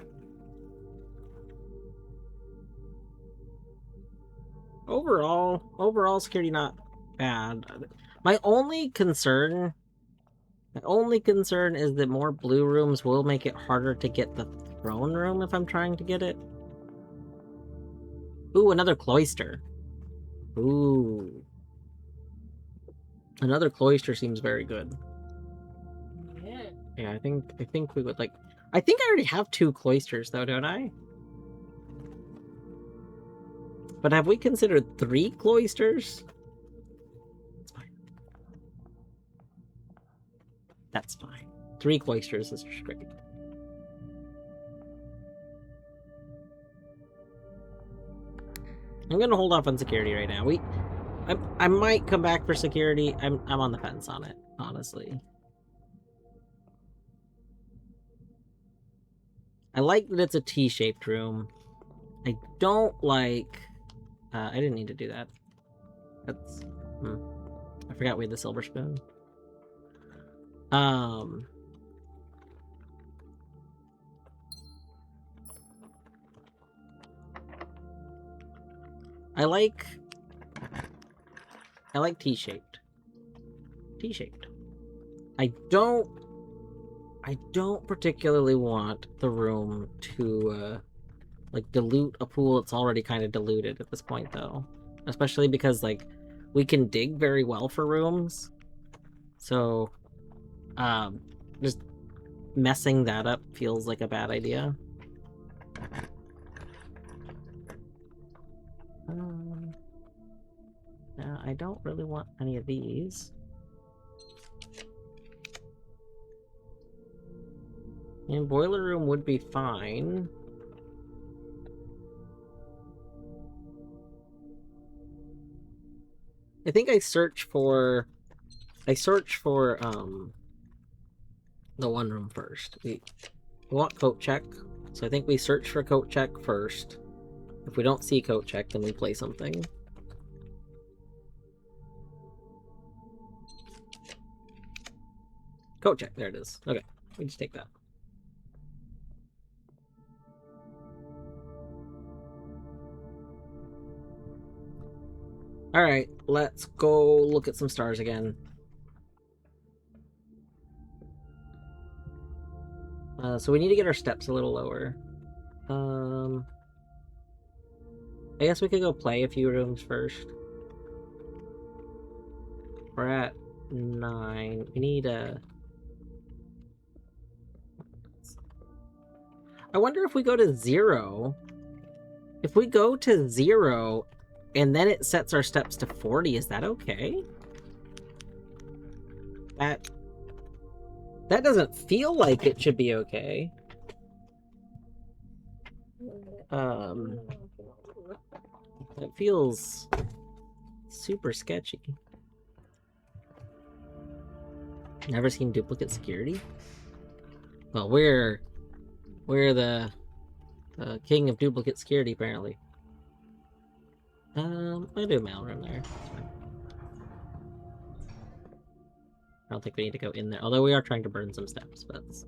Overall security not bad. My only concern is that more blue rooms will make it harder to get the throne room if I'm trying to get it. Ooh, another cloister. Ooh. Another cloister seems very good. Yeah. Yeah, I think we would like... I think I already have 2 cloisters though, don't I? But have we considered 3 cloisters? That's fine. That's fine. 3 cloisters is just great. I'm gonna hold off on security right now. I might come back for security. I'm on the fence on it, honestly. I like that it's a T-shaped room. I don't like... I didn't need to do that. That's... I forgot we had the silver spoon. I like T-shaped. T-shaped. I don't particularly want the room to like dilute a pool that's already kind of diluted at this point though. Especially because like we can dig very well for rooms. So just messing that up feels like a bad idea. Yeah, I don't really want any of these. And boiler room would be fine. I think I search for the one room first. We want coat check, so I think we search for coat check first. If we don't see coat check, then we play something. Coat check, there it is. Okay, we just take that. Alright, let's go look at some stars again. So we need to get our steps a little lower. I guess we could go play a few rooms first. We're at 9. We need a... I wonder if we go to 0. If we go to 0 and then it sets our steps to 40, is that okay? That doesn't feel like it should be okay. It feels super sketchy. Never seen duplicate security? Well, we're the king of duplicate security, apparently. I'll do a mail room there. That's fine. I don't think we need to go in there. Although we are trying to burn some steps, but that's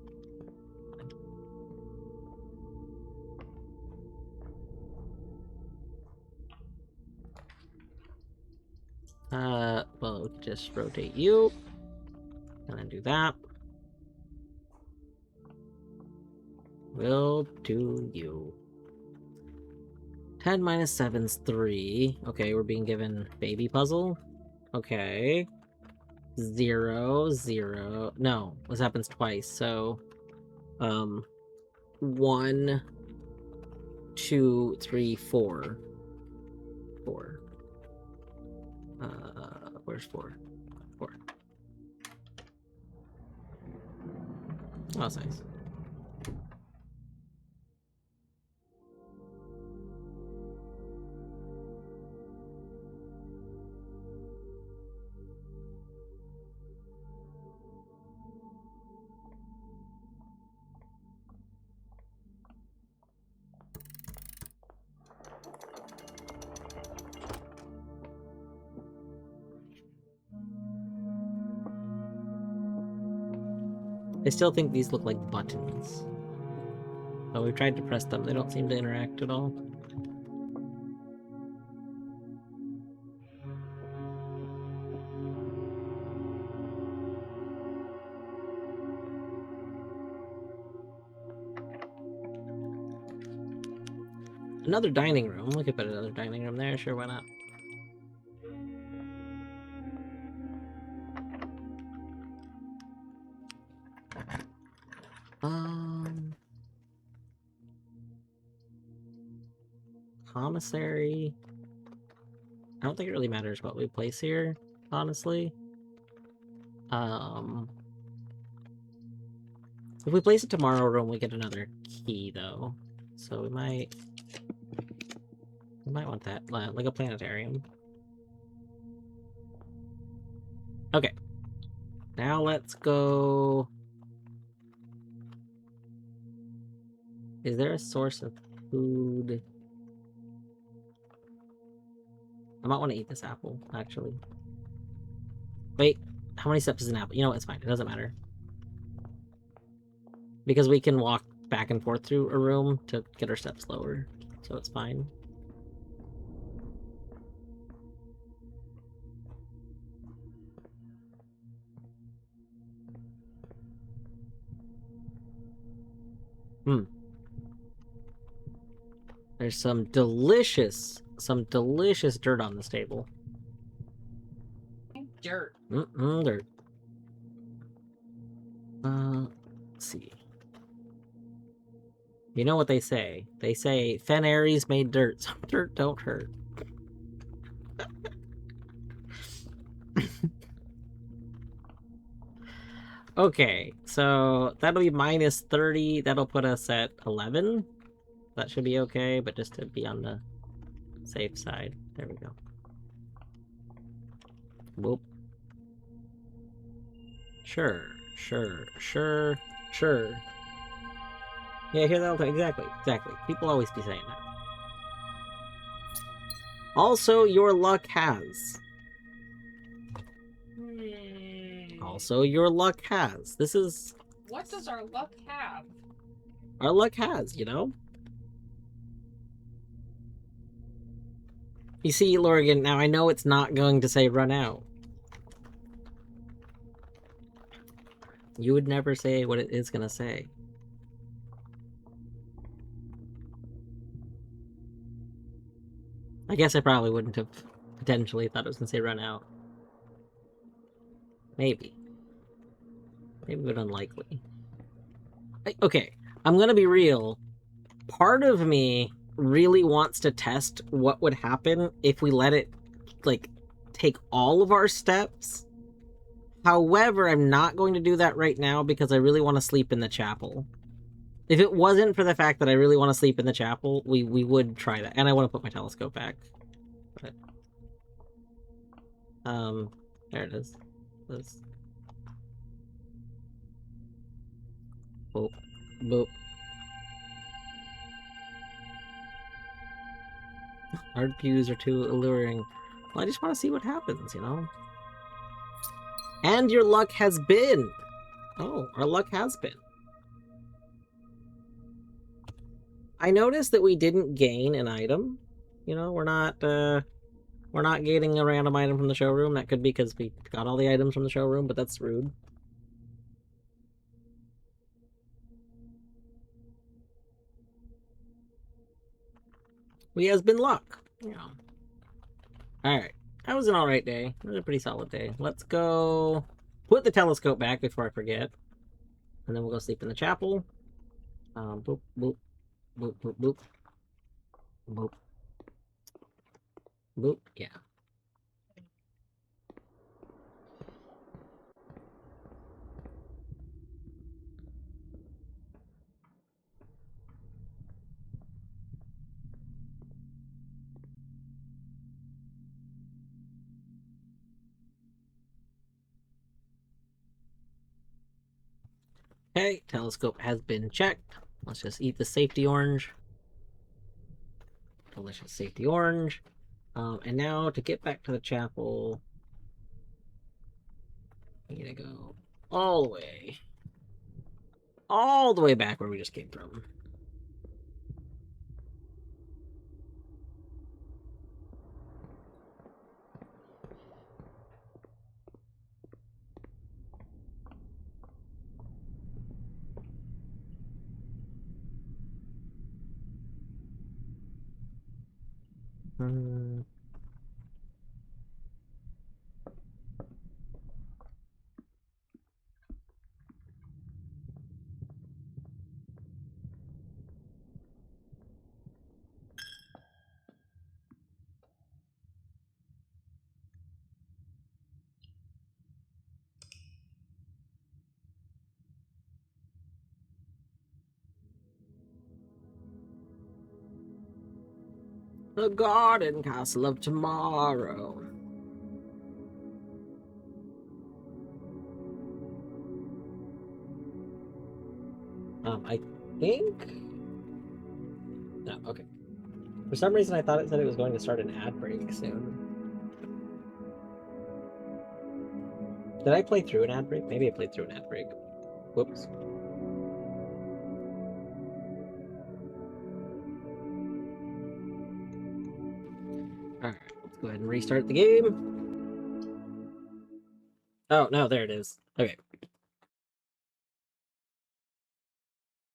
fine. Well, we could just rotate you. And then do that. We'll do you. 10 minus 7's 3. Okay, we're being given baby puzzle. Okay. 0, 0. No, this happens twice, so... 1, 2, 3, 4. 4. Where's 4? 4. Oh, that's nice. I still think these look like buttons. But we've tried to press them, they don't seem to interact at all. Another dining room. We could put another dining room there, sure, why not? Commissary. I don't think it really matters what we place here, honestly. If we place it tomorrow room, we get another key, though. So we might want that, like a planetarium. Okay. Now let's go... Is there a source of food? I might want to eat this apple, actually. Wait, how many steps is an apple? You know what, it's fine, it doesn't matter. Because we can walk back and forth through a room to get our steps lower, so it's fine. There's some delicious dirt on this table. Dirt. Dirt. Let's see. You know what they say? They say Fen Ares made dirt, so dirt don't hurt. Okay, so that'll be minus 30. That'll put us at 11. That should be okay, but just to be on the safe side. There we go. Whoop. Sure. Yeah, hear that? Exactly. People always be saying that. Also, your luck has. Also, your luck has. This is... What does our luck have? Our luck has, you know? You see, Lorgan, now I know it's not going to say run out. You would never say what it is gonna say. I guess I probably wouldn't have potentially thought it was gonna say run out. Maybe. But unlikely. Okay, I'm gonna be real. Part of me really wants to test what would happen if we let it, like, take all of our steps. However, I'm not going to do that right now because I really want to sleep in the chapel. If it wasn't for the fact that I really want to sleep in the chapel, we would try that. And I want to put my telescope back. But, there it is. Boop. Boop. Art views are too alluring. Well, I just want to see what happens, you know? And your luck has been! Oh, our luck has been. I noticed that we didn't gain an item. You know, we're not gaining a random item from the showroom. That could be because we got all the items from the showroom, but that's rude. We has been luck. Yeah. Alright. That was an alright day. It was a pretty solid day. Let's go put the telescope back before I forget. And then we'll go sleep in the chapel. Boop, boop. Boop, boop, boop. Boop. Boop, yeah. Okay, telescope has been checked. Let's just eat the safety orange. Delicious safety orange. And now to get back to the chapel, I'm gonna go all the way all the way back where we just came from. The Garden Castle of Tomorrow. I think... No, okay. For some reason, I thought it said it was going to start an ad break soon. Did I play through an ad break? Maybe I played through an ad break. Whoops. Alright, let's go ahead and restart the game. Oh, no, there it is. Okay.